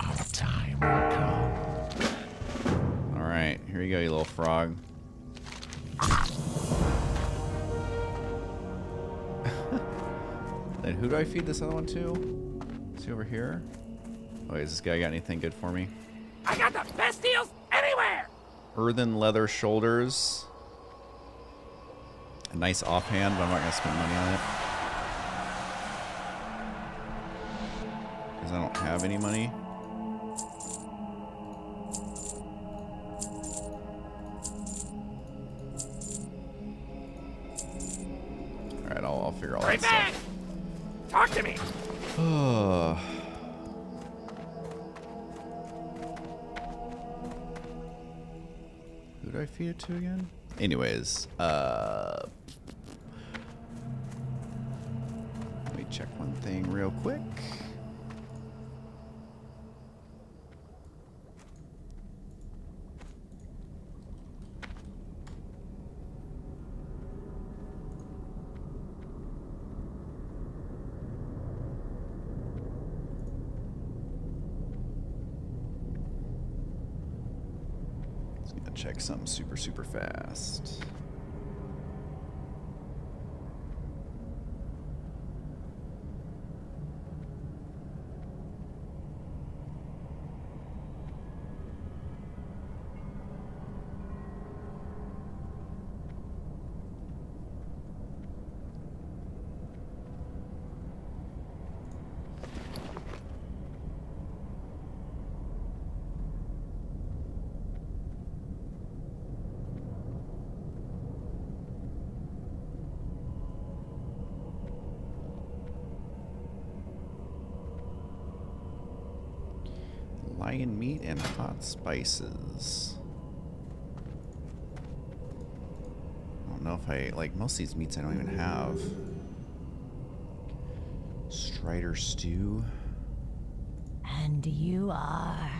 Our time will come. Alright, here you go, you little frog. Then who do I feed this other one to? Is he over here? Oh, wait, has this guy got anything good for me? I got the best deals anywhere! Earthen leather shoulders. A nice offhand, but I'm not going to spend money on it. Because I don't have any money. Alright, I'll figure all Right that back! Talk to me! stuff. Who do I feed it to again? Anyways, let me check one thing real quick. Check something super fast. Lion meat and hot spices. I don't know if I like most of these meats I don't even have. Strider stew. And you are.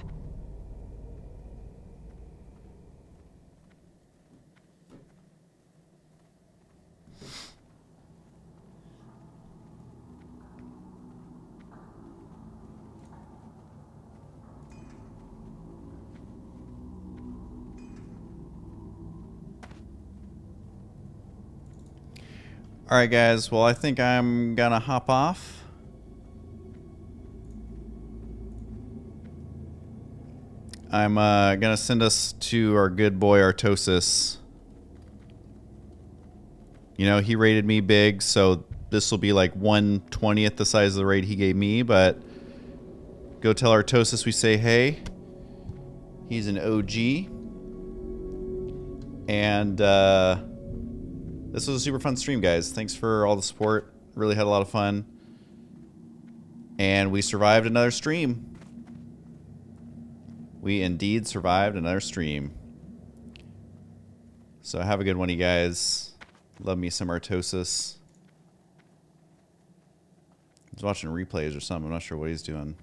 All right, guys. Well, I think I'm gonna hop off. I'm gonna send us to our good boy Artosis. You know, he rated me big, so this will be like 1/20th the size of the raid he gave me. But go tell Artosis we say hey. He's an OG, and this was a super fun stream, guys. Thanks for all the support. Really had a lot of fun. And we survived another stream. We indeed survived another stream. So have a good one, you guys. Love me some Artosis. He's watching replays or something. I'm not sure what he's doing.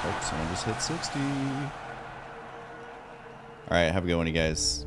Oh, someone just hit 60. All right, have a good one, you guys.